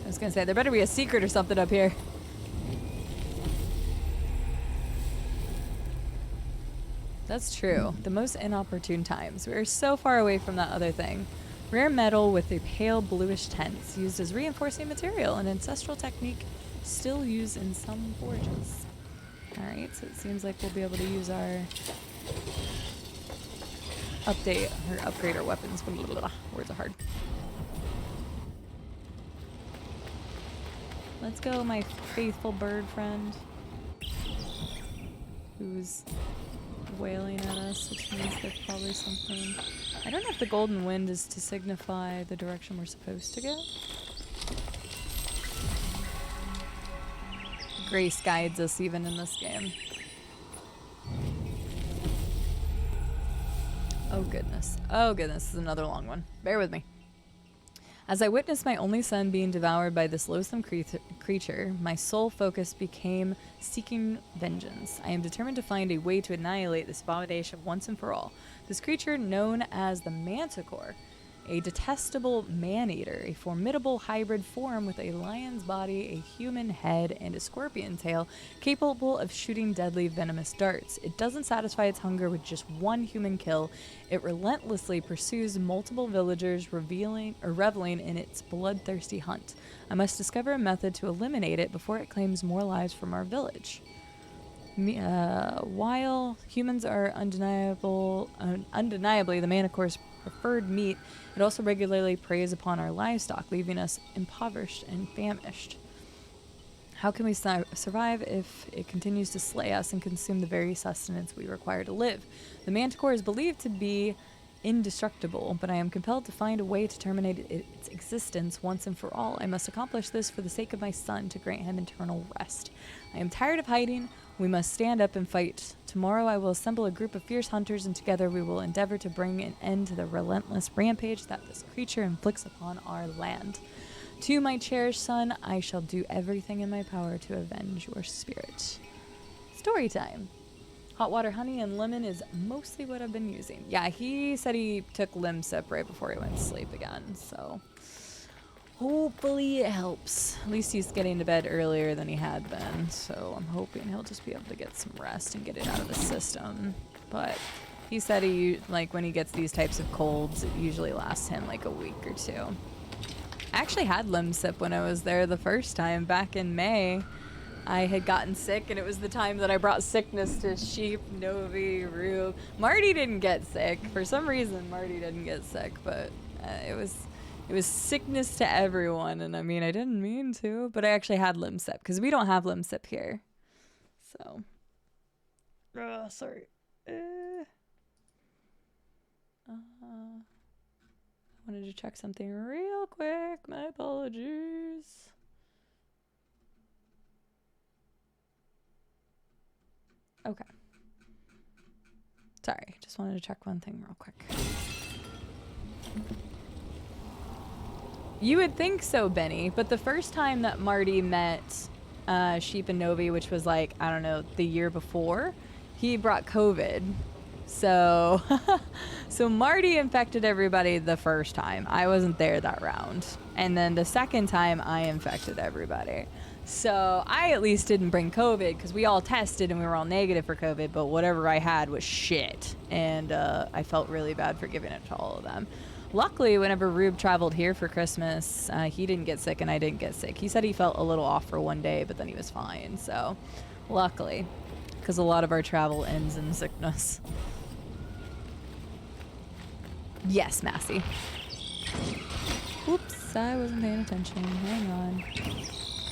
I was gonna say, there better be a secret or something up here. That's true. The most inopportune times. We are so far away from that other thing. Rare metal with a pale bluish tint, used as reinforcing material, an ancestral technique still used in some forges. Alright, so it seems like we'll be able to use our upgrade our weapons. Words are hard. Let's go, my faithful bird friend, who's wailing at us, which means there's probably something. I don't know if the golden wind is to signify the direction we're supposed to go. Grace guides us even in this game. Oh goodness. Oh goodness, this is another long one. Bear with me. As I witnessed my only son being devoured by this loathsome creature, my sole focus became seeking vengeance. I am determined to find a way to annihilate this abomination once and for all. This creature, known as the Manticore, a detestable man-eater, a formidable hybrid form with a lion's body, a human head, and a scorpion tail, capable of shooting deadly venomous darts. It doesn't satisfy its hunger with just one human kill. It relentlessly pursues multiple villagers, reveling in its bloodthirsty hunt. I must discover a method to eliminate it before it claims more lives from our village. While humans are undeniably the Manticore's preferred meat, it also regularly preys upon our livestock, leaving us impoverished and famished. How can we survive if it continues to slay us and consume the very sustenance we require to live? The manticore is believed to be indestructible, but I am compelled to find a way to terminate its existence once and for all. I must accomplish this for the sake of my son, to grant him eternal rest. I am tired of hiding. We must stand up and fight. Tomorrow I will assemble a group of fierce hunters, and together we will endeavor to bring an end to the relentless rampage that this creature inflicts upon our land. To my cherished son, I shall do everything in my power to avenge your spirit. Story time. Hot water, honey, and lemon is mostly what I've been using. Yeah, he said he took Limsip right before he went to sleep again, so hopefully it helps. At least he's getting to bed earlier than he had been, so I'm hoping he'll just be able to get some rest and get it out of the system. But he said like when he gets these types of colds, it usually lasts him like a week or two. I actually had Limsip when I was there the first time back in May. I had gotten sick, and it was the time that I brought sickness to Sheep, Novi, Rube. Marty didn't get sick. For some reason, Marty didn't get sick, but it was sickness to everyone, and I mean, I didn't mean to, but I actually had Limsip, because we don't have Limsip here. So, sorry. I wanted to check something real quick. My apologies. Okay. Sorry, just wanted to check one thing real quick. You would think so, Benny, but the first time that Marty met Sheep and Novi, which was like, I don't know, the year before, he brought COVID. So, so Marty infected everybody the first time. I wasn't there that round. And then the second time, I infected everybody. So I at least didn't bring COVID because we all tested and we were all negative for COVID, but whatever I had was shit. And I felt really bad for giving it to all of them. Luckily, whenever Rube traveled here for Christmas, he didn't get sick and I didn't get sick. He said he felt a little off for one day, but then he was fine. So luckily, because a lot of our travel ends in sickness. Yes, Massey. Oops, I wasn't paying attention. Hang on.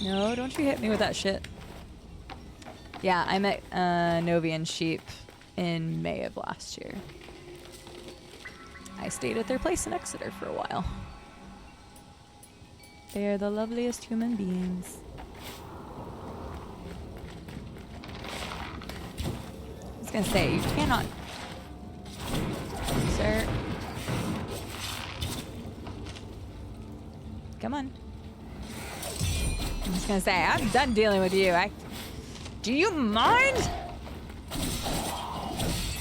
No, don't you hit me with that shit. Yeah, I met Novi and Sheep in May of last year. I stayed at their place in Exeter for a while. They are the loveliest human beings. I was gonna say, you cannot... Sir. Come on. I'm just gonna say, I'm done dealing with you. Do you mind?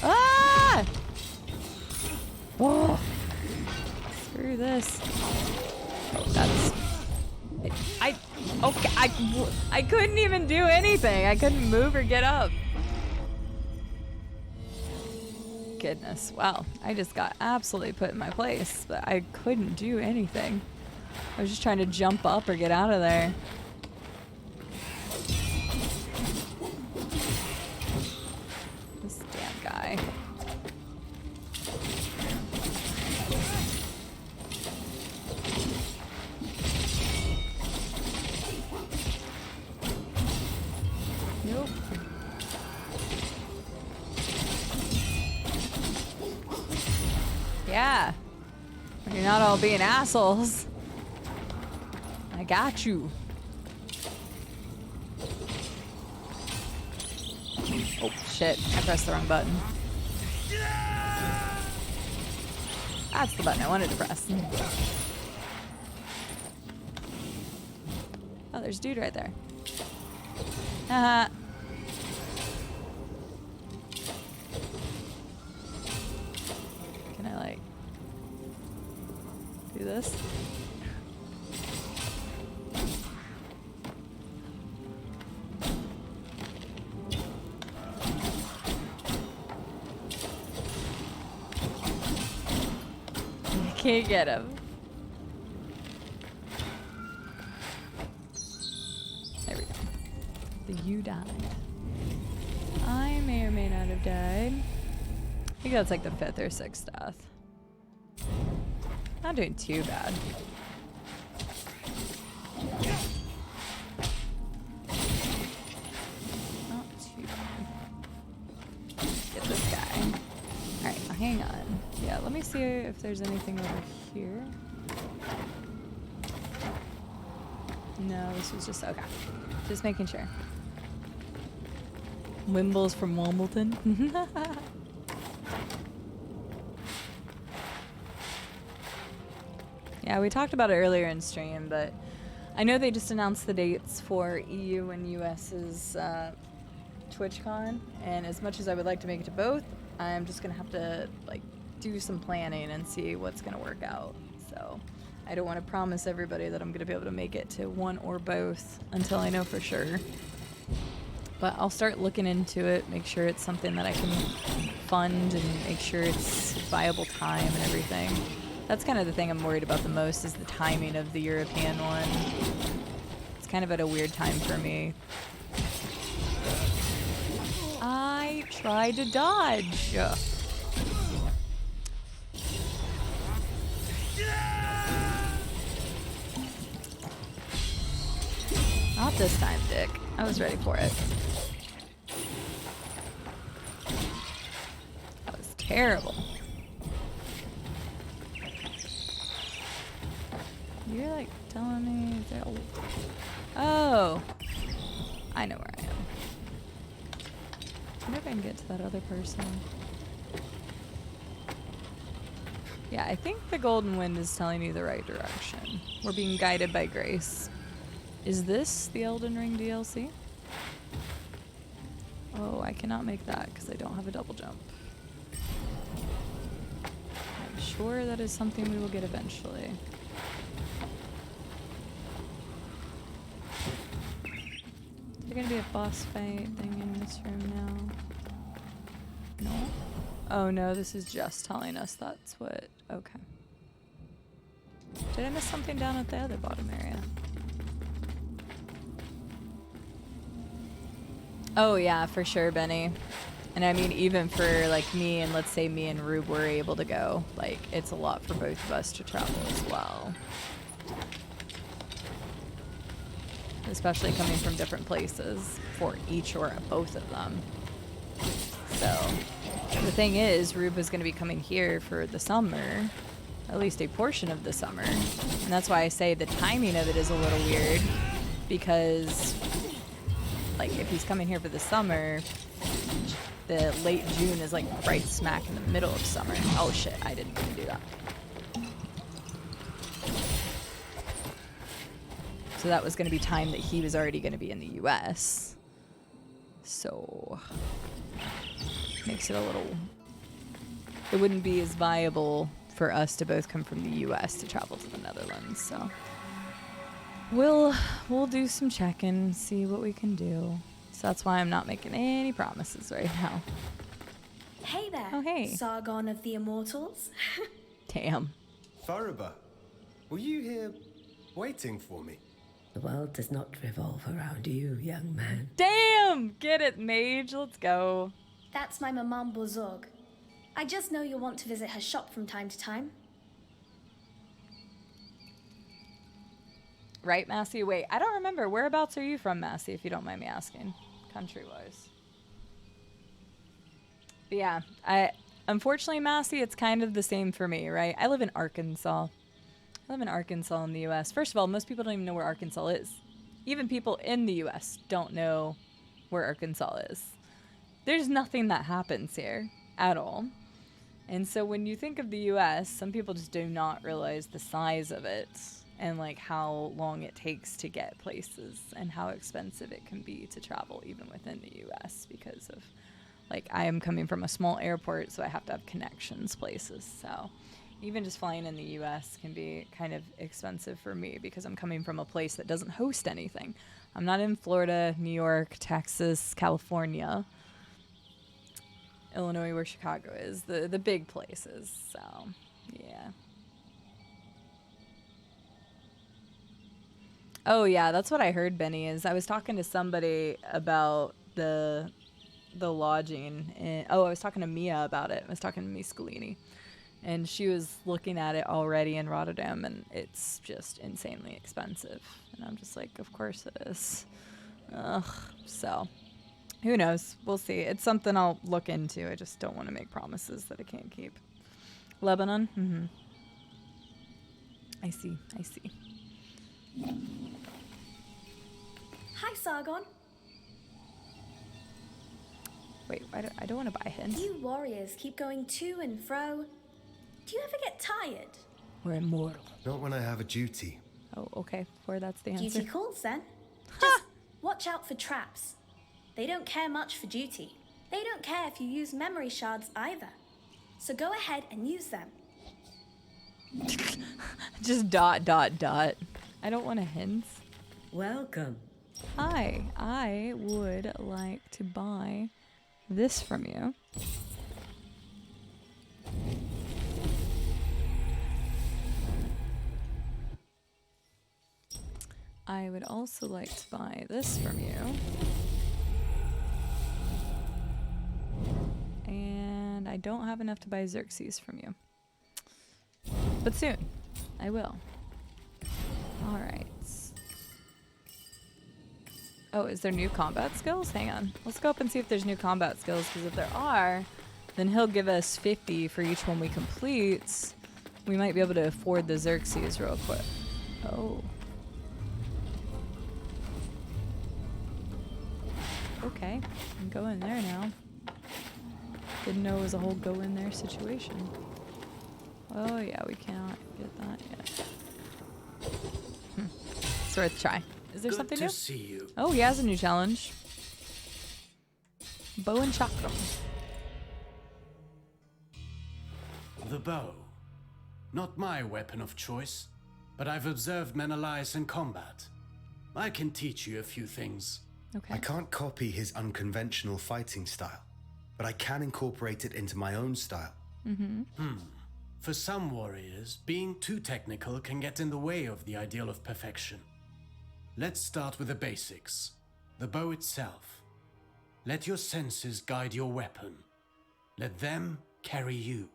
Ah! Whoa. Screw this. Oh, that's... Okay, I couldn't even do anything. I couldn't move or get up. Goodness, wow. I just got absolutely put in my place, but I couldn't do anything. I was just trying to jump up or get out of there. This damn guy. Nope. Yeah. You're not all being assholes. I got you. Oh, shit. I pressed the wrong button. That's the button I wanted to press. Oh, there's a dude right there. Haha. Can I, like, do this? Can't get him. There we go. You died. I may or may not have died. I think that's like the 5th or 6th death. Not doing too bad. hang on. Yeah, let me see if there's anything over here. No, this was just, okay. Just making sure. Wimbles from Wimbledon. Yeah, we talked about it earlier in stream, but I know they just announced the dates for EU and US's TwitchCon, and as much as I would like to make it to both, I'm just gonna have to like do some planning and see what's gonna work out. So I don't want to promise everybody that I'm gonna be able to make it to one or both until I know for sure. But I'll start looking into it, make sure it's something that I can fund, and make sure it's viable time and everything. That's kind of the thing I'm worried about the most, is the timing of the European one. It's kind of at a weird time for me. I tried to dodge. Not this time, Dick. I was ready for it. That was terrible. You're like telling me that. Oh, I know where I am. I wonder if I can get to that other person. Yeah, I think the Golden Wind is telling me the right direction. We're being guided by grace. Is this the Elden Ring DLC? Oh, I cannot make that because I don't have a double jump. I'm sure that is something we will get eventually. Is there gonna be a boss fight thing in this room now? No? Oh no, this is just telling us that's what... Okay. Did I miss something down at the other bottom area? Oh yeah, for sure, Benny. And I mean, even for like me and let's say me and Rube were able to go, like it's a lot for both of us to travel as well. Especially coming from different places for each or both of them. So the thing is, Rube is going to be coming here for the summer, at least a portion of the summer. And that's why I say the timing of it is a little weird, because like if he's coming here for the summer, the late June is like right smack in the middle of summer. Oh shit, I didn't mean to do that. So that was going to be time that he was already going to be in the US. So makes it a little... It wouldn't be as viable for us to both come from the US to travel to the Netherlands. So we'll do some checking, see what we can do. So that's why I'm not making any promises right now. Hey there. Oh, hey. Sargon of the Immortals. Damn. Faruba, were you here waiting for me? The world does not revolve around you, young man. Damn! Get it, mage. Let's go. That's my Maman Bozorg. I just know you'll want to visit her shop from time to time. Right, Massey? Wait, I don't remember. Whereabouts are you from, Massey, if you don't mind me asking? Country-wise. But yeah, unfortunately, Massey, it's kind of the same for me, right? I live in Arkansas. I live in Arkansas in the U.S. First of all, most people don't even know where Arkansas is. Even people in the U.S. don't know where Arkansas is. There's nothing that happens here at all. And so when you think of the U.S., some people just do not realize the size of it and like how long it takes to get places and how expensive it can be to travel even within the U.S. because of, like, I am coming from a small airport, so I have to have connections places. So even just flying in the U.S. can be kind of expensive for me because I'm coming from a place that doesn't host anything. I'm not in Florida, New York, Texas, California, Illinois, where Chicago is, the big places. So, yeah. Oh, yeah, that's what I heard, Benny, is I was talking to somebody about the lodging. I was talking to Mia about it. I was talking to Mia Scalini. And she was looking at it already in Rotterdam, and it's just insanely expensive. And I'm just like, of course it is. Ugh. So Who knows? We'll see. It's something I'll look into. I just don't want to make promises that I can't keep. Lebanon? Mm-hmm. I see. I see. Hi, Sargon. Wait, I don't want to buy hints. You warriors keep going to and fro. Do you ever get tired? We're immortal. Not when I have a duty. Oh, okay. Or that's the answer. Duty calls, then. Just watch out for traps. They don't care much for duty. They don't care if you use memory shards either. So go ahead and use them. Just dot, dot, dot. I don't want a hint. Welcome. Hi, I would like to buy this from you. I would also like to buy this from you. And I don't have enough to buy Xerxes from you. But soon, I will. Alright. Oh, is there new combat skills? Hang on. Let's go up and see if there's new combat skills, because if there are, then he'll give us 50 for each one we complete. We might be able to afford the Xerxes real quick. Oh. Okay, I'm going there now. Didn't know it was a whole go in there situation. Oh yeah, we cannot get that yet. It's worth a try. Is there something new? Good to see you. Oh, he has a new challenge. Bow and chakram. The bow. Not my weapon of choice, but I've observed Menelaus in combat. I can teach you a few things. Okay. I can't copy his unconventional fighting style, but I can incorporate it into my own style. For some warriors, being too technical can get in the way of the ideal of perfection. Let's start with the basics. The bow itself. Let your senses guide your weapon. Let them carry you.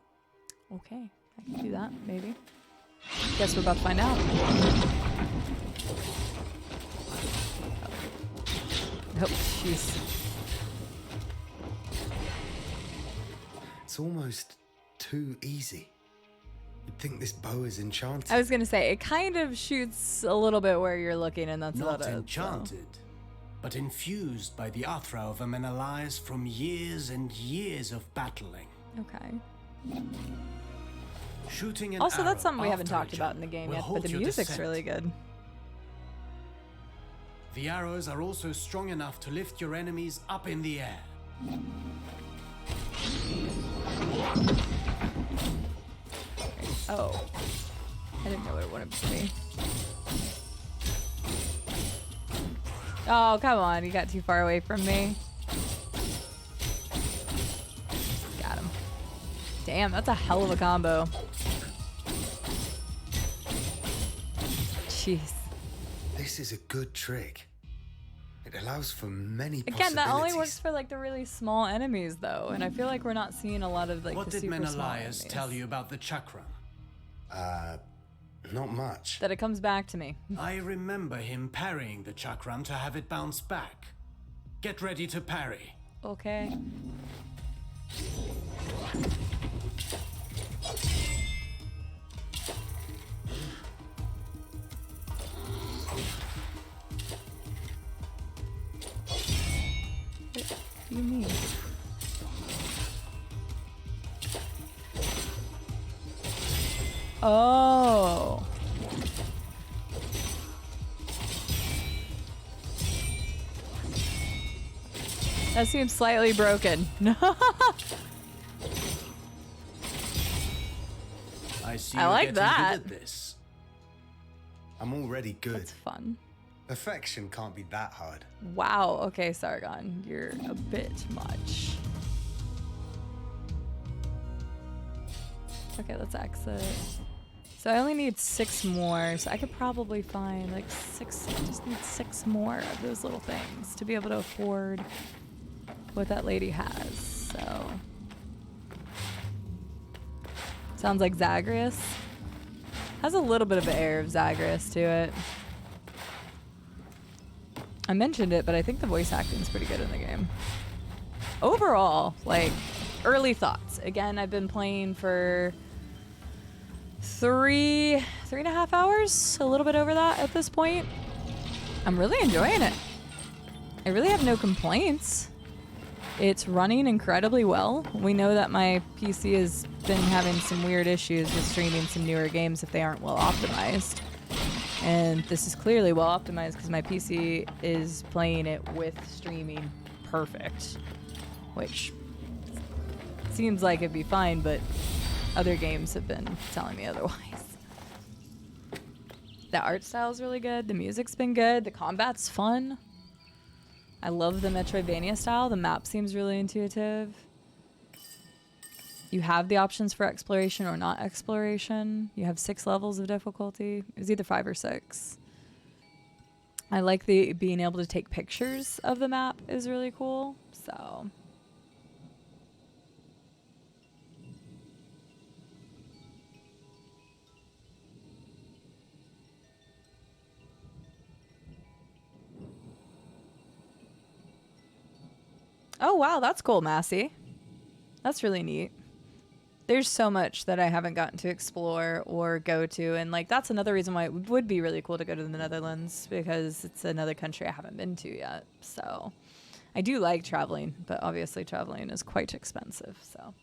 Okay, I can do that, maybe. Guess we're about to find out. Oh, jeez. It's almost too easy. You'd think this bow is enchanted. I was gonna say, it kind of shoots a little bit where you're looking, and that's Not about it. enchanted, but infused by the Athra of a Menelaus from years and years of battling. Okay. Shooting an Also, arrow that's something we haven't after talked each about other in the game will yet, but halt the your music's descent. really good. The arrows are also strong enough to lift your enemies up in the air. Oh. I didn't know what it wanted to be. Oh, come on. You got too far away from me. Got him. Damn, that's a hell of a combo. Jeez. This is a good trick. It allows for many Again, that only possibilities. works for like the really small enemies though, and I feel like we're not seeing a lot of like What the did super small Menelaus enemies. tell you about the chakram? Not much. That it comes back to me. I remember him parrying the chakram to have it bounce back. Get ready to parry. Okay. What do you mean? Oh. That seems slightly broken. I see I you're like getting that. good at this. I'm already good. That's fun. Perfection can't be that hard. Wow. Okay, Sargon, you're a bit much. Okay, let's exit. So I only need 6 more, so I could probably find like 6. I just need 6 more of those little things to be able to afford what that lady has. So sounds like Zagreus. Has a little bit of an air of Zagreus to it. I mentioned it, but I think the voice acting's pretty good in the game. Overall, like, early thoughts. Again, I've been playing for three and a half hours, a little bit over that at this point. I'm really enjoying it. I really have no complaints. It's running incredibly well. We know that my PC has been having some weird issues with streaming some newer games if they aren't well optimized. And this is clearly well optimized because my PC is playing it with streaming perfect, which seems like it'd be fine, but other games have been telling me otherwise. The art style's really good. The music's been good. The combat's fun. I love the Metroidvania style. The map seems really intuitive. You have the options for exploration or not exploration. You have 6 levels of difficulty. It was either 5 or 6. I like the being able to take pictures of the map is really cool. So oh, wow, that's cool, Massey. That's really neat. There's so much that I haven't gotten to explore or go to, and like that's another reason why it would be really cool to go to the Netherlands, because it's another country I haven't been to yet. So I do like traveling, but obviously traveling is quite expensive. So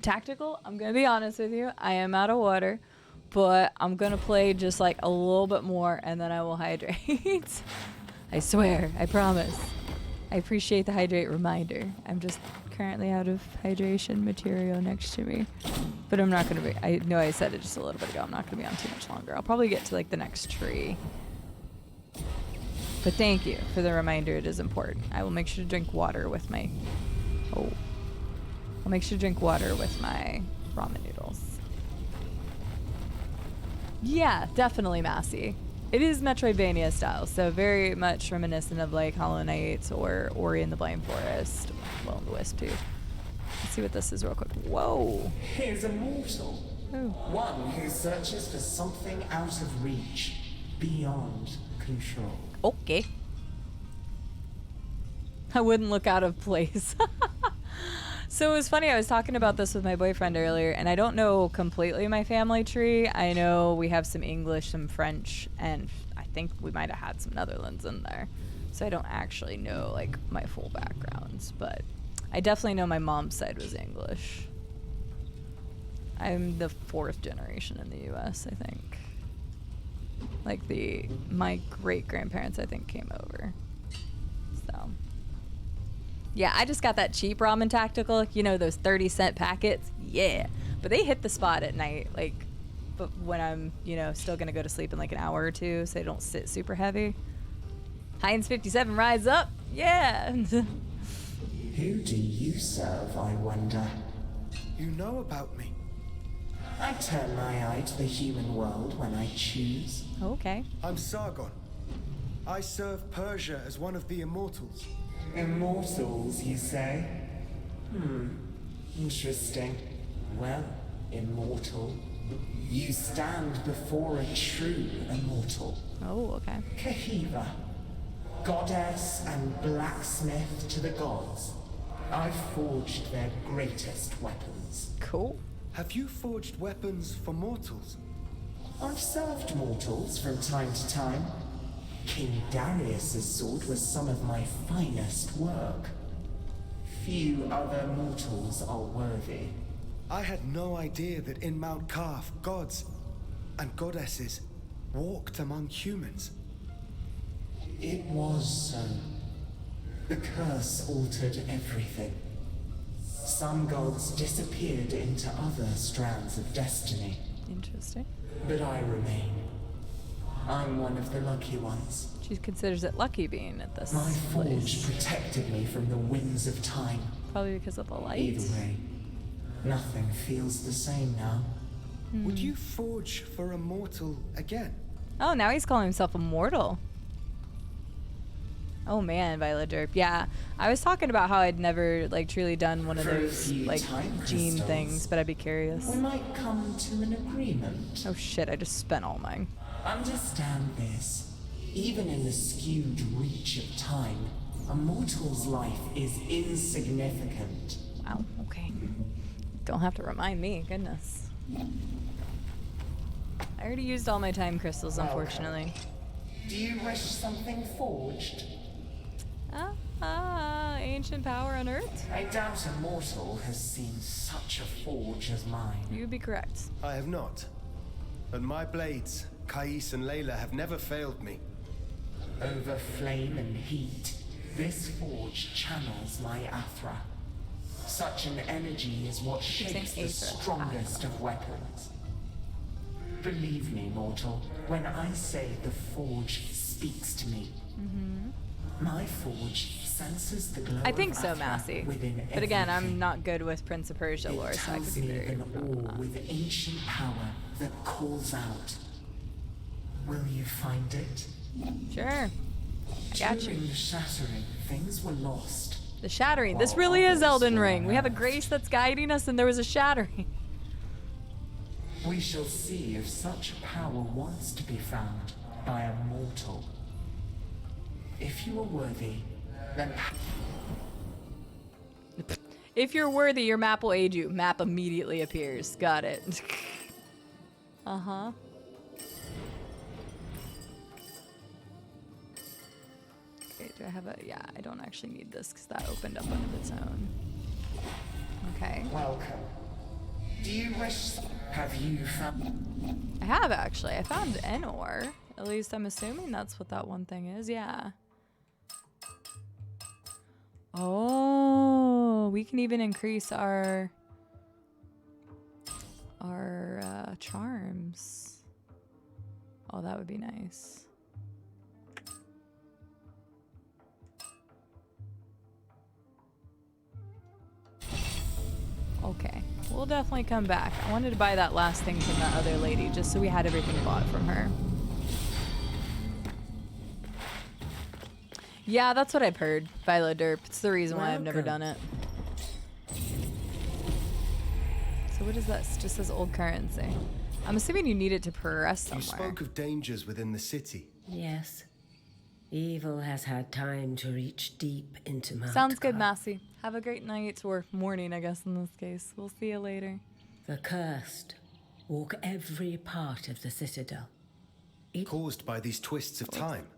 tactical, I'm gonna be honest with you, I am out of water, but I'm gonna play just like a little bit more and then I will hydrate. I swear, I promise. I appreciate the hydrate reminder. I'm just currently out of hydration material next to me. But I'm not going to be... I know I said it just a little bit ago. I'm not going to be on too much longer. I'll probably get to, like, the next tree. But thank you for the reminder. It is important. I will make sure to drink water with my... Oh. I'll make sure to drink water with my ramen noodles. Yeah, definitely Massey. It is Metroidvania style, so very much reminiscent of like Hollow Knight or Ori and the Blind Forest. Well, and the Wisp too. Let's see what this is real quick. Whoa. He's immortal. Oh. One who searches for something out of reach, beyond control. Okay. I wouldn't look out of place. So it was funny, I was talking about this with my boyfriend earlier, and I don't know completely my family tree. I know we have some English, some French, and I think we might have had some Netherlands in there. So I don't actually know like my full backgrounds, but I definitely know my mom's side was English. I'm the 4th generation in the US, I think. Like my great-grandparents, I think, came over. So... yeah, I just got that cheap ramen tactical, you know, those 30-cent packets. Yeah. But they hit the spot at night, like, but when I'm, you know, still going to go to sleep in like an hour or two so they don't sit super heavy. Heinz 57, rise up. Yeah. Who do you serve, I wonder? You know about me. I turn my eye to the human world when I choose. Okay. I'm Sargon. I serve Persia as one of the immortals. Immortals, you say? Interesting. Well, immortal, you stand before a true immortal. Oh, okay. Kahiva, goddess and blacksmith to the gods. I've forged their greatest weapons. Cool. Have you forged weapons for mortals? I've served mortals from time to time. King Darius's sword was some of my finest work. Few other mortals are worthy. I had no idea that in Mount Kaf, gods and goddesses walked among humans. It was so. The curse altered everything. Some gods disappeared into other strands of destiny. Interesting. But I remain. I'm one of the lucky ones. She considers it lucky being at this My forge place. protected me from the winds of time. Probably because of the light. Either way, nothing feels the same now. Would you forge for a mortal again? Oh, now he's calling himself immortal. Oh man, Violet Derp. Yeah, I was talking about how I'd never like truly done one of those like gene things, but I'd be curious. We might come to an agreement. Oh shit, I just spent all mine. Understand this. Even in the skewed reach of time, a mortal's life is insignificant. Wow, okay. Don't have to remind me, goodness. I already used all my time crystals, unfortunately. Do you wish something forged? Ancient power on Earth? I doubt a mortal has seen such a forge as mine. You'd be correct. I have not. But my blades, Kais and Layla, have never failed me. Over flame and heat, this forge channels my Athra. Such an energy is what shapes the strongest of weapons. Believe me, mortal, when I say the forge speaks to me. My forge senses the glow. I think of so, Athra Massey. within But again, I'm everything. not good with Prince of Persia lore, so I could be very An ore with ancient power that calls out. Will you find it? Sure. Got you. During the shattering, things were lost. The shattering. This really is Elden Ring. We have a grace that's guiding us, and there was a shattering. We shall see if such power wants to be found by a mortal. If you are worthy, then... If you're worthy, your map will aid you. Map immediately appears. Got it. Uh-huh. Okay, do I have a... Yeah, I don't actually need this because that opened up on its own. Okay. Welcome. Do you wish... Have you found... I have, actually. I found an ore. At least I'm assuming that's what that one thing is. Yeah. Oh, we can even increase our charms. Oh, that would be nice. Okay, we'll definitely come back. I wanted to buy that last thing from that other lady just so we had everything bought from her. Yeah, that's what I've heard. Philo Derp. It's the reason why I've never done it. So what is this? Just says old currency. I'm assuming you need it to progress somewhere. You spoke of dangers within the city. Yes. Evil has had time to reach deep into Mount Sounds good, Kar. Massey. Have a great night, or morning, I guess, in this case. We'll see you later. The cursed walk every part of the citadel. Caused by these twists of time.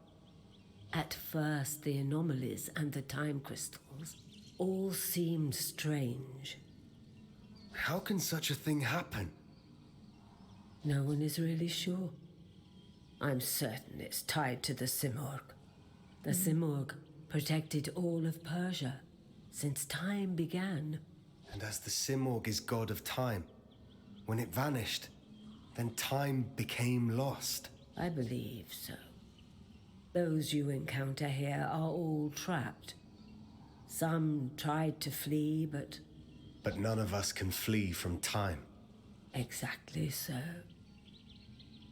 At first, the anomalies and the time crystals all seemed strange. How can such a thing happen? No one is really sure. I'm certain it's tied to the Simorg. The Simorg protected all of Persia since time began. And as the Simorg is god of time, when it vanished, then time became lost. I believe so. Those you encounter here are all trapped. Some tried to flee, but... But none of us can flee from time. Exactly so.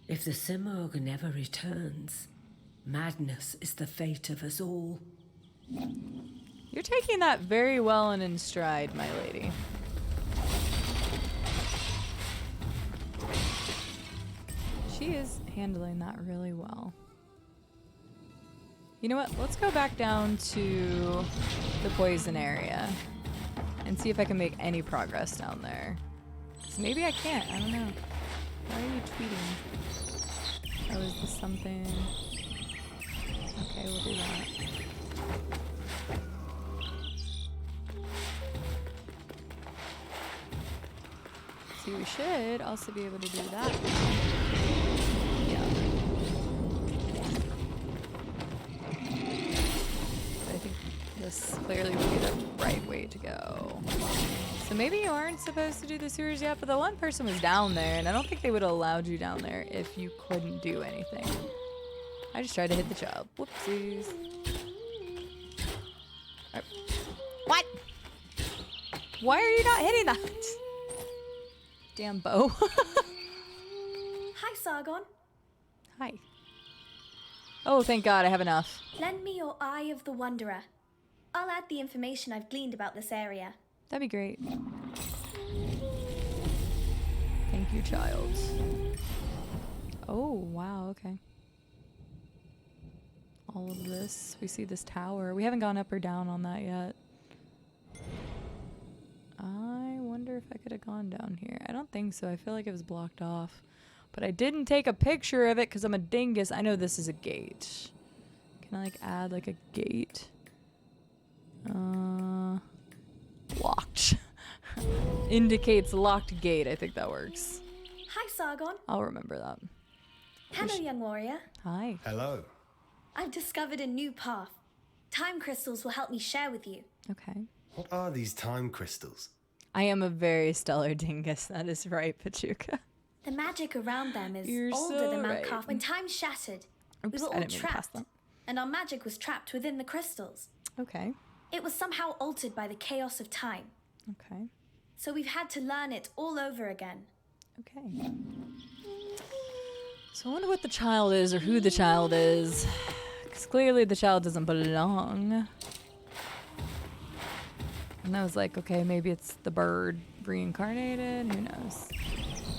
If the Simorg never returns, madness is the fate of us all. You're taking that very well and in stride, my lady. She is handling that really well. You know what? Let's go back down to the poison area and see if I can make any progress down there. So maybe I can't. I don't know. Why are you tweeting? Oh, is this something? Okay, we'll do that. See, we should also be able to do that. Yeah. I think this clearly would be the right way to go. So maybe you aren't supposed to do the sewers yet, but the one person was down there, and I don't think they would have allowed you down there if you couldn't do anything. I just tried to hit the child. Whoopsies. What? Why are you not hitting that? Damn bow. Hi, Sargon. Hi. Oh, thank God, I have enough. Lend me your Eye of the Wanderer. I'll add the information I've gleaned about this area. That'd be great. Thank you, child. Oh, wow, okay. all of this. We see this tower. We haven't gone up or down on that yet. I wonder if I could have gone down here. I don't think so. I feel like it was blocked off. But I didn't take a picture of it because I'm a dingus. I know this is a gate. Can I like add like a gate? Locked. Indicates locked gate. I think that works. Hi, Sargon. I'll remember that. Hello, young warrior. Hi. Hello. I've discovered a new path. Time crystals will help me share with you. Okay. What are these time crystals? I am a very stellar dingus. That is right, Pachuca. The magic around them is You're older so than Mount right. Carf. When time shattered, Oops, we were I all didn't mean to pass trapped, that. and our magic was trapped within the crystals. Okay. It was somehow altered by the chaos of time. Okay. So we've had to learn it all over again. Okay. So I wonder what the child is or who the child is. Because clearly the child doesn't belong. And I was like, okay, maybe it's the bird reincarnated. Who knows?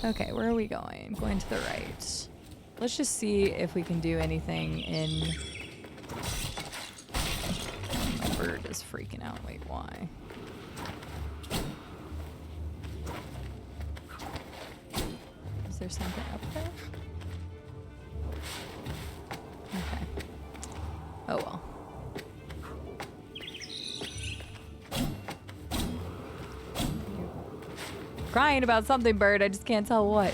Okay, where are we going? Going to the right. Let's just see if we can do anything in... My bird is freaking out. Wait, why? Is there something up there? Okay. Oh well. Crying about something, bird. I just can't tell what.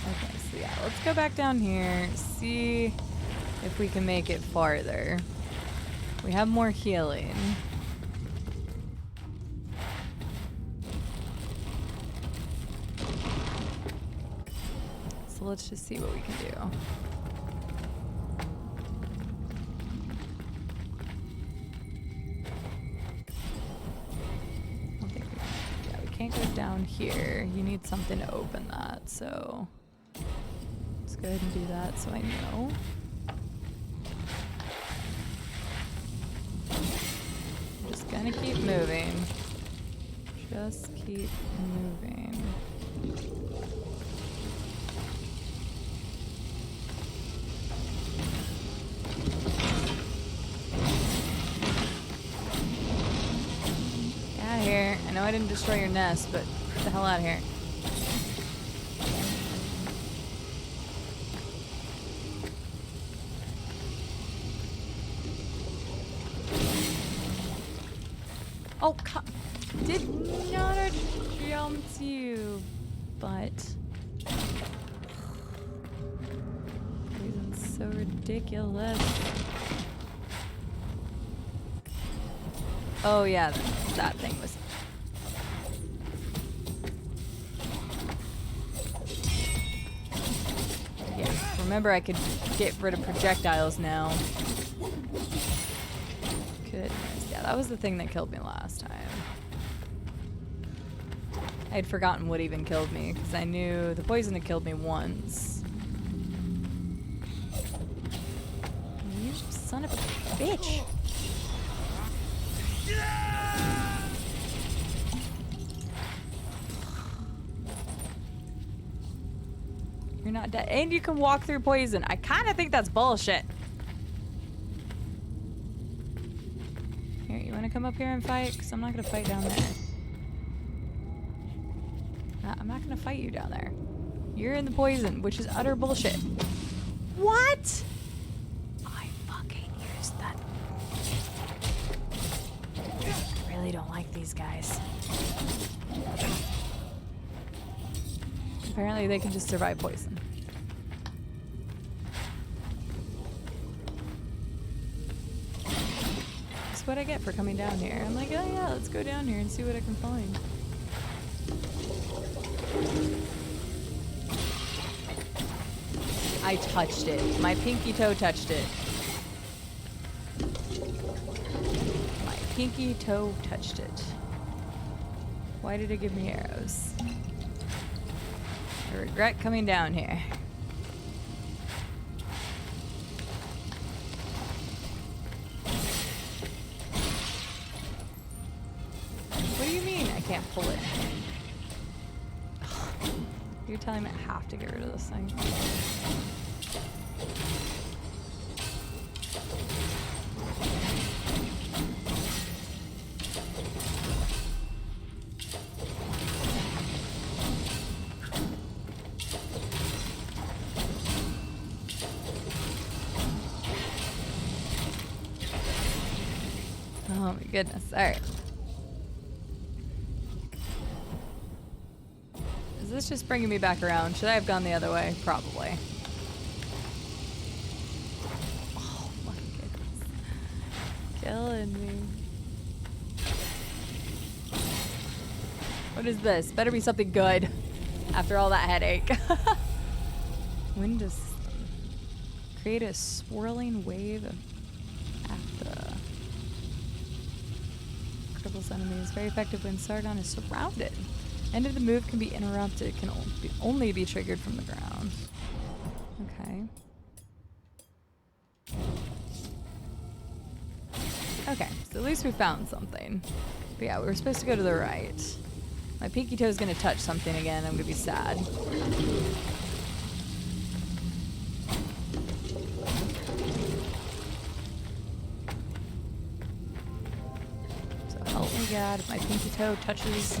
Okay, so yeah, let's go back down here. See if we can make it farther. We have more healing. So let's just see what we can do. Can't go down here. You need something to open that, so let's go ahead and do that so I know. I'm just gonna keep moving. Just keep moving. Out of here. I know I didn't destroy your nest, but get the hell out of here. Oh, did not jump you, but reason's so ridiculous. Oh yeah, that thing was. Yeah, remember I could get rid of projectiles now. Goodness, yeah, that was the thing that killed me last time. I had forgotten what even killed me, because I knew the poison had killed me once. You son of a bitch! You're not dead. And you can walk through poison. I kind of think that's bullshit. Here, you want to come up here and fight? Because I'm not going to fight down there. I'm not going to fight you down there. You're in the poison, which is utter bullshit. What? I fucking used that. I really don't like these guys. Apparently they can just survive poison. That's what I get for coming down here. I'm like, oh yeah, let's go down here and see what I can find. I touched it. My pinky toe touched it. My pinky toe touched it. Why did it give me arrows? I regret coming down here. What do you mean I can't pull it? You're telling me I have to get rid of this thing. goodness. Alright. Is this just bringing me back around? Should I have gone the other way? Probably. Oh my goodness. Killing me. What is this? Better be something good. After all that headache. Wind system. Create a swirling wave at the cripples enemies. Very effective when Sargon is surrounded. End of the move can be interrupted. It can only be triggered from the ground. Okay. Okay, so at least we found something. But yeah, we were supposed to go to the right. My pinky toe is going to touch something again. I'm going to be sad. So help me God, if my pinky toe touches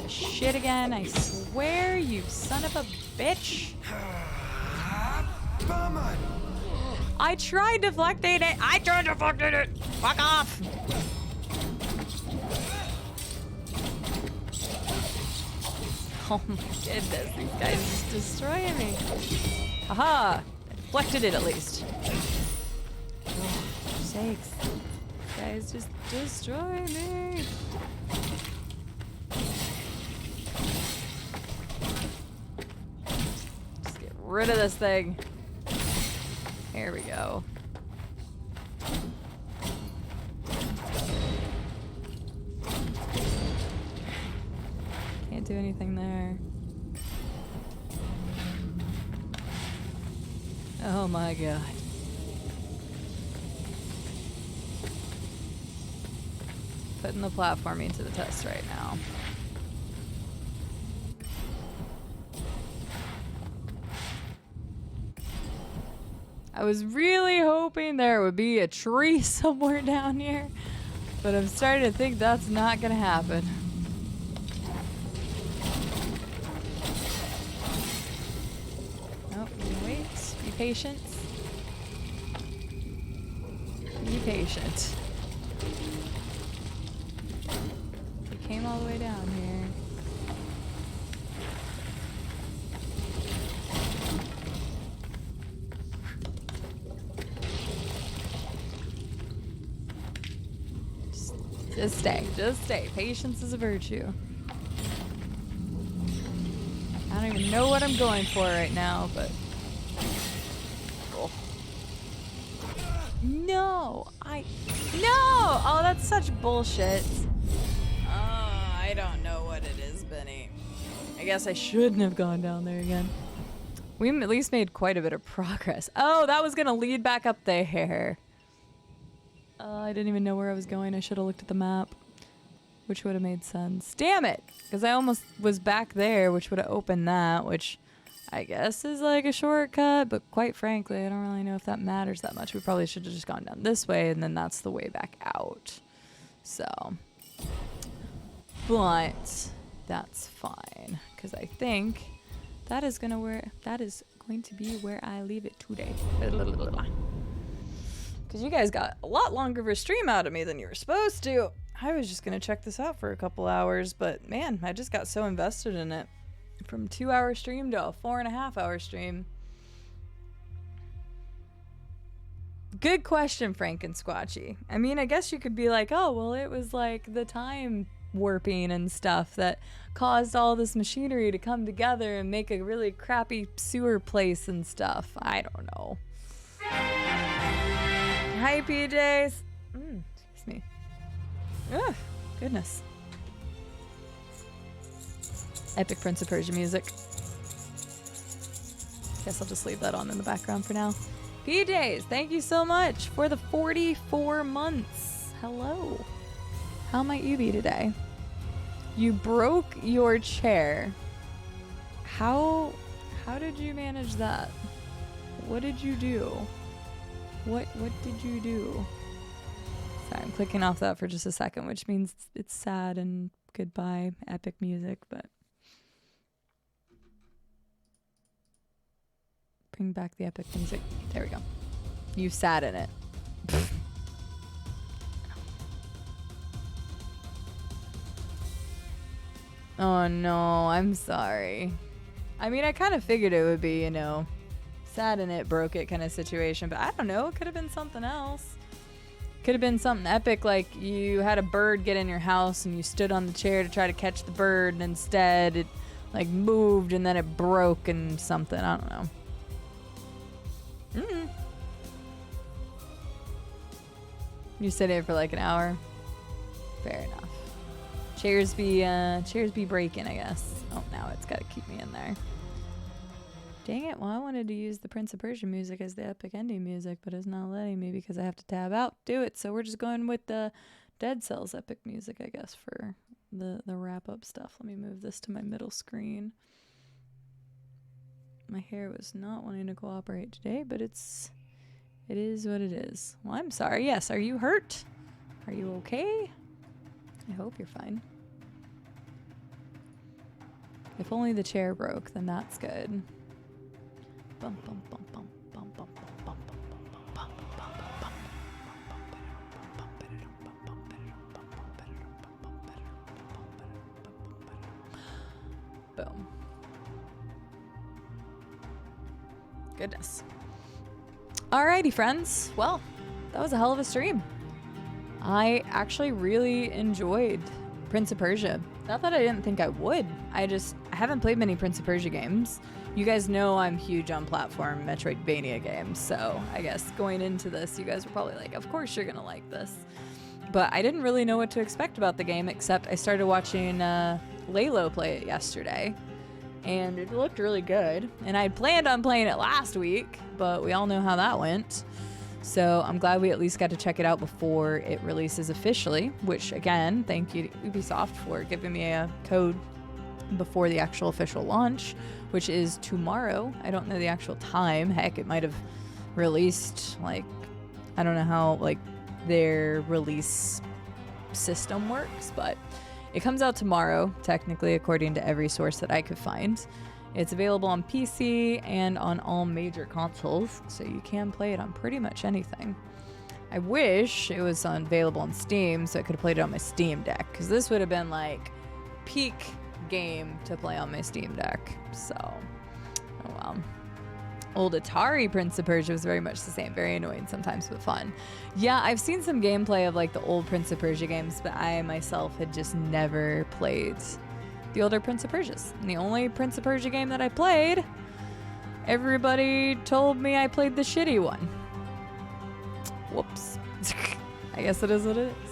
shit again, I swear, you son of a bitch. I tried deflecting it. I tried deflecting it. Fuck off. Oh my goodness, these guys just destroying me. Haha! I deflected it at least. Oh, for sakes. These guys just destroy me. Just get rid of this thing. Here we go. Can't do anything there. Oh my god. Putting the platforming to the test right now. I was really hoping there would be a tree somewhere down here, but I'm starting to think that's not gonna happen. Wait, be patient. Be patient. We came all the way down here. Just stay. Just stay. Patience is a virtue. I don't even know what I'm going for right now, but... Oh. No! No! Oh, that's such bullshit. I don't know what it is, Benny. I guess I shouldn't have gone down there again. We at least made quite a bit of progress. Oh, that was gonna lead back up there. I didn't even know where I was going. I should have looked at the map, which would have made sense. Damn it! Because I almost was back there, which would have opened that, which I guess is like a shortcut, but quite frankly, I don't really know if that matters that much. We probably should have just gone down this way, and then that's the way back out. So, but that's fine, because I think that is going to be where I leave it today. Because you guys got a lot longer of a stream out of me than you were supposed to. I was just going to check this out for a couple hours, but man, I just got so invested in it. From 2-hour stream to a 4.5-hour stream. Good question, Frank and Squatchy. I mean, I guess you could be like, oh, well, it was like the time warping and stuff that caused all this machinery to come together and make a really crappy sewer place and stuff. I don't know. Hi, PJs. Excuse me. Ugh, goodness. Epic Prince of Persia music. Guess I'll just leave that on in the background for now. PJs, thank you so much for the 44 months. Hello. How might you be today? You broke your chair. How did you manage that? What did you do? What did you do? Sorry, I'm clicking off that for just a second, which means it's sad and goodbye, epic music, but bring back the epic music. There we go. You sat in it. Oh no, I'm sorry. I mean, I kind of figured it would be, you know, sad and it broke it kind of situation, but I don't know. It could have been something else. Could have been something epic, like you had a bird get in your house and you stood on the chair to try to catch the bird, and instead it like moved and then it broke and something. I don't know. You sit here for like an hour. Fair enough. Chairs be breaking, I guess. Oh, now it's got to keep me in there. Dang it. Well, I wanted to use the Prince of Persia music as the epic ending music, but it's not letting me because I have to tab out. Do it. So we're just going with the Dead Cells epic music, I guess, for the wrap-up stuff. Let me move this to my middle screen. My hair was not wanting to cooperate today, but it is what it is. Well, I'm sorry. Yes, are you hurt? Are you okay? I hope you're fine. If only the chair broke, then that's good. Bum, bum, bum, bum, bum, bum, bum, bum, bum, boom. Goodness. Alrighty, friends. Well, that was a hell of a stream. I actually really enjoyed Prince of Persia. Not that I didn't think I would. I haven't played many Prince of Persia games. You guys know I'm huge on platform Metroidvania games, so I guess going into this, you guys were probably like, of course you're gonna like this. But I didn't really know what to expect about the game, except I started watching Laylo play it yesterday, and it looked really good. And I'd planned on playing it last week, but we all know how that went. So I'm glad we at least got to check it out before it releases officially, which again, thank you to Ubisoft for giving me a code before the actual official launch, which is tomorrow. I don't know the actual time. Heck, it might have released, like, I don't know how like their release system works, but it comes out tomorrow, technically, according to every source that I could find. It's available on PC and on all major consoles, so you can play it on pretty much anything. I wish it was available on Steam, so I could have played it on my Steam Deck, because this would have been like peak game to play on my Steam Deck. So, oh well. Old Atari Prince of Persia was very much the same. Very annoying sometimes, but fun. Yeah, I've seen some gameplay of like the old Prince of Persia games, but I myself had just never played the older Prince of Persias. And the only Prince of Persia game that I played, everybody told me I played the shitty one. Whoops. I guess it is what it is.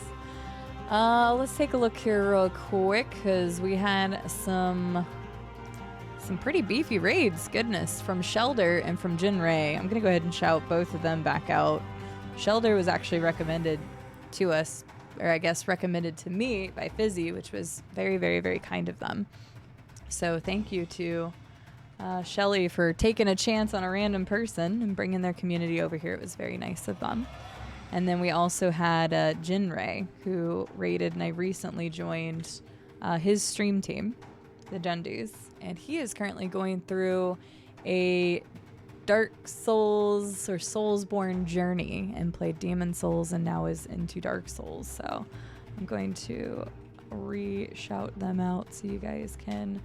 Let's take a look here real quick, because we had some pretty beefy raids, goodness, from Shelder and from Jinray. I'm gonna go ahead and shout both of them back out. Shelder was actually recommended to us, or I guess recommended to me by Fizzy, which was very, very, very kind of them. So thank you to Shelly for taking a chance on a random person and bringing their community over here. It was very nice of them. And then we also had Jinray, who raided, and I recently joined his stream team, the Dundies, and he is currently going through a Dark Souls or Soulsborne journey and played Demon Souls and now is into Dark Souls. So I'm going to re-shout them out so you guys can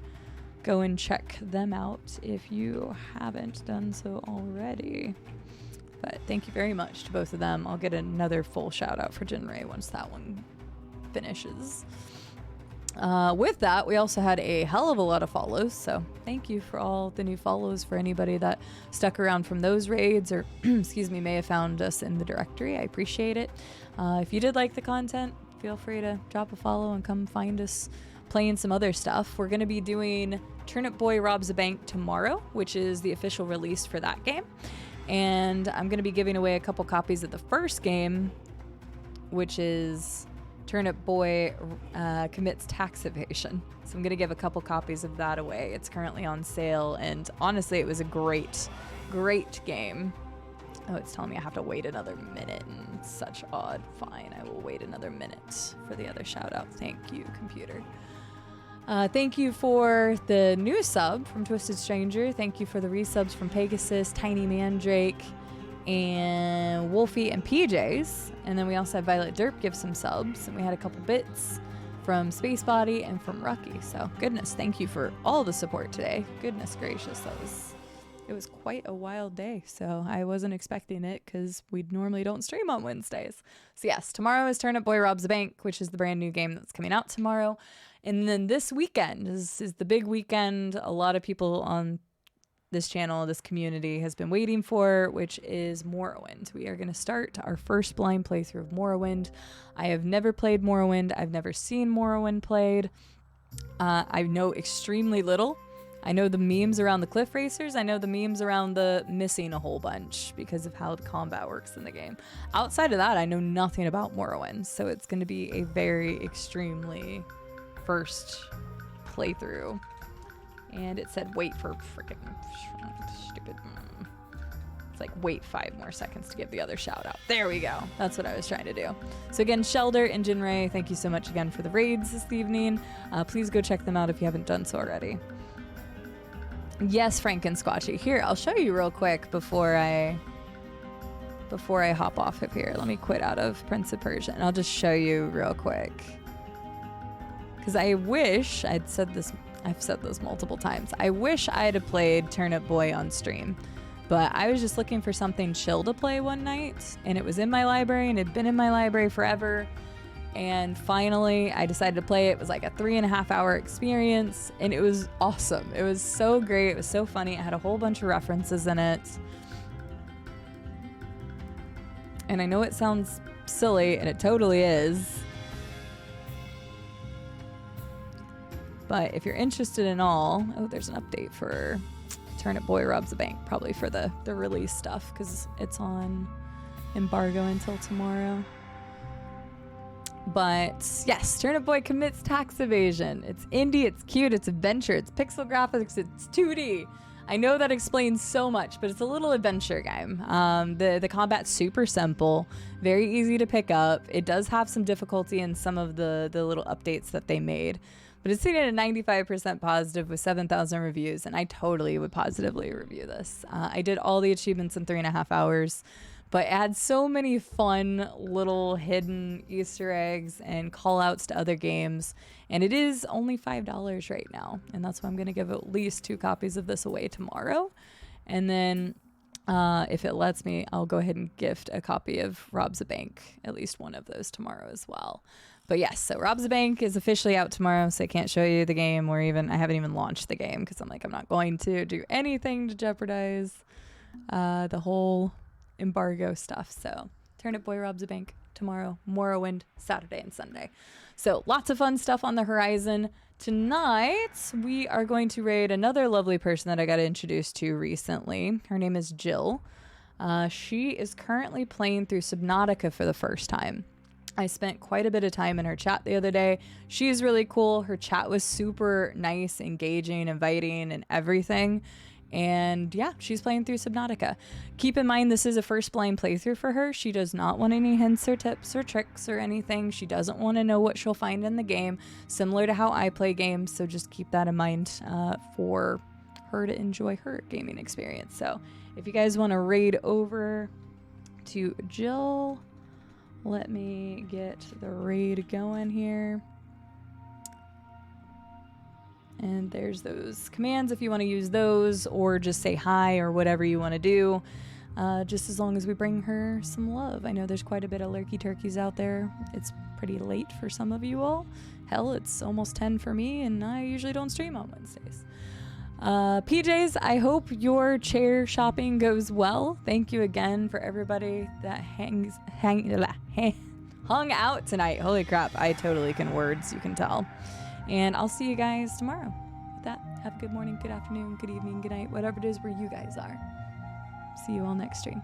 go and check them out if you haven't done so already. But thank you very much to both of them. I'll get another full shout out for Jinray once that one finishes. With that, we also had a hell of a lot of follows, so thank you for all the new follows. For anybody that stuck around from those raids or excuse me, may have found us in the directory, I appreciate it. If you did like the content, feel free to drop a follow and come find us playing some other stuff. We're going to be doing Turnip Boy Robs a Bank tomorrow, which is the official release for that game, and I'm going to be giving away a couple copies of the first game, which is Turnip Boy Commits Tax Evasion. So I'm going to give a couple copies of that away. It's currently on sale, and honestly, it was a great, great game. Oh, it's telling me I have to wait another minute, and such odd. Fine, I will wait another minute for the other shout out. Thank you, computer. Thank you for the new sub from Twisted Stranger. Thank you for the resubs from Pegasus, Tiny Mandrake, and Wolfie and PJs. And then we also had Violet Derp give some subs, and we had a couple bits from Space Body, and from Rucky. So goodness, thank you for all the support today. Goodness gracious, it was quite a wild day. So I wasn't expecting it because we normally don't stream on Wednesdays. So yes, tomorrow is Turnip Boy Robs the Bank, which is the brand new game that's coming out tomorrow. And then this weekend is the big weekend. A lot of people on this channel, this community has been waiting for, which is Morrowind. We are going to start our first blind playthrough of Morrowind. I have never played Morrowind. I've never seen Morrowind played. I know extremely little. I know the memes around the cliff racers. I know the memes around the missing a whole bunch because of how the combat works in the game. Outside of that, I know nothing about Morrowind. So it's going to be a very extremely first playthrough. And it said wait for freaking stupid. It's like wait 5 more seconds to give the other shout out. There we go. That's what I was trying to do. So again, Shelder and Jinray, thank you so much again for the raids this evening. Please go check them out if you haven't done so already. Yes, Frank and Squatchy. Here, I'll show you real quick before I hop off of here. Let me quit out of Prince of Persia and I'll just show you real quick. Because I wish I'd said this. I've said this multiple times. I wish I'd have played Turnip Boy on stream, but I was just looking for something chill to play one night, and it was in my library, and it had been in my library forever. And finally, I decided to play it. It was like a 3.5-hour experience, and it was awesome. It was so great. It was so funny. It had a whole bunch of references in it. And I know it sounds silly, and it totally is. But if you're interested in all, oh, there's an update for Turnip Boy Robs the Bank, probably for the release stuff, because it's on embargo until tomorrow. But yes, Turnip Boy commits tax evasion. It's indie, it's cute, it's adventure, it's pixel graphics, it's 2D. I know that explains so much, but it's a little adventure game. The combat's super simple, very easy to pick up. It does have some difficulty in some of the little updates that they made. But it's sitting at a 95% positive with 7,000 reviews, and I totally would positively review this. I did all the achievements in 3.5 hours, but it had so many fun little hidden Easter eggs and call outs to other games, and it is only $5 right now, and that's why I'm going to give at least 2 copies of this away tomorrow. And then if it lets me, I'll go ahead and gift a copy of Robs the Bank, at least one of those tomorrow as well. But yes, so Robs the Bank is officially out tomorrow, so I can't show you the game, or even, I haven't even launched the game because I'm not going to do anything to jeopardize the whole embargo stuff. So Turnip Boy Robs the Bank tomorrow, Morrowind Saturday and Sunday. So lots of fun stuff on the horizon. Tonight, we are going to raid another lovely person that I got introduced to recently. Her name is Jill. She is currently playing through Subnautica for the first time. I spent quite a bit of time in her chat the other day. She's really cool. Her chat was super nice, engaging, inviting, and everything. And yeah, she's playing through Subnautica. Keep in mind, this is a first blind playthrough for her. She does not want any hints or tips or tricks or anything. She doesn't want to know what she'll find in the game, similar to how I play games. So just keep that in mind for her to enjoy her gaming experience. So if you guys want to raid over to Jill, let me get the raid going here. And there's those commands if you want to use those, or just say hi or whatever you want to do. Just as long as we bring her some love. I know there's quite a bit of lurky turkeys out there. It's pretty late for some of you all. Hell, it's almost 10 for me, and I usually don't stream on Wednesdays. PJs, I hope your chair shopping goes well. Thank you again for everybody that hung out tonight. Holy crap, I totally can words, you can tell. And I'll see you guys tomorrow. With that, have a good morning, good afternoon, good evening, good night, whatever it is where you guys are. See you all next stream.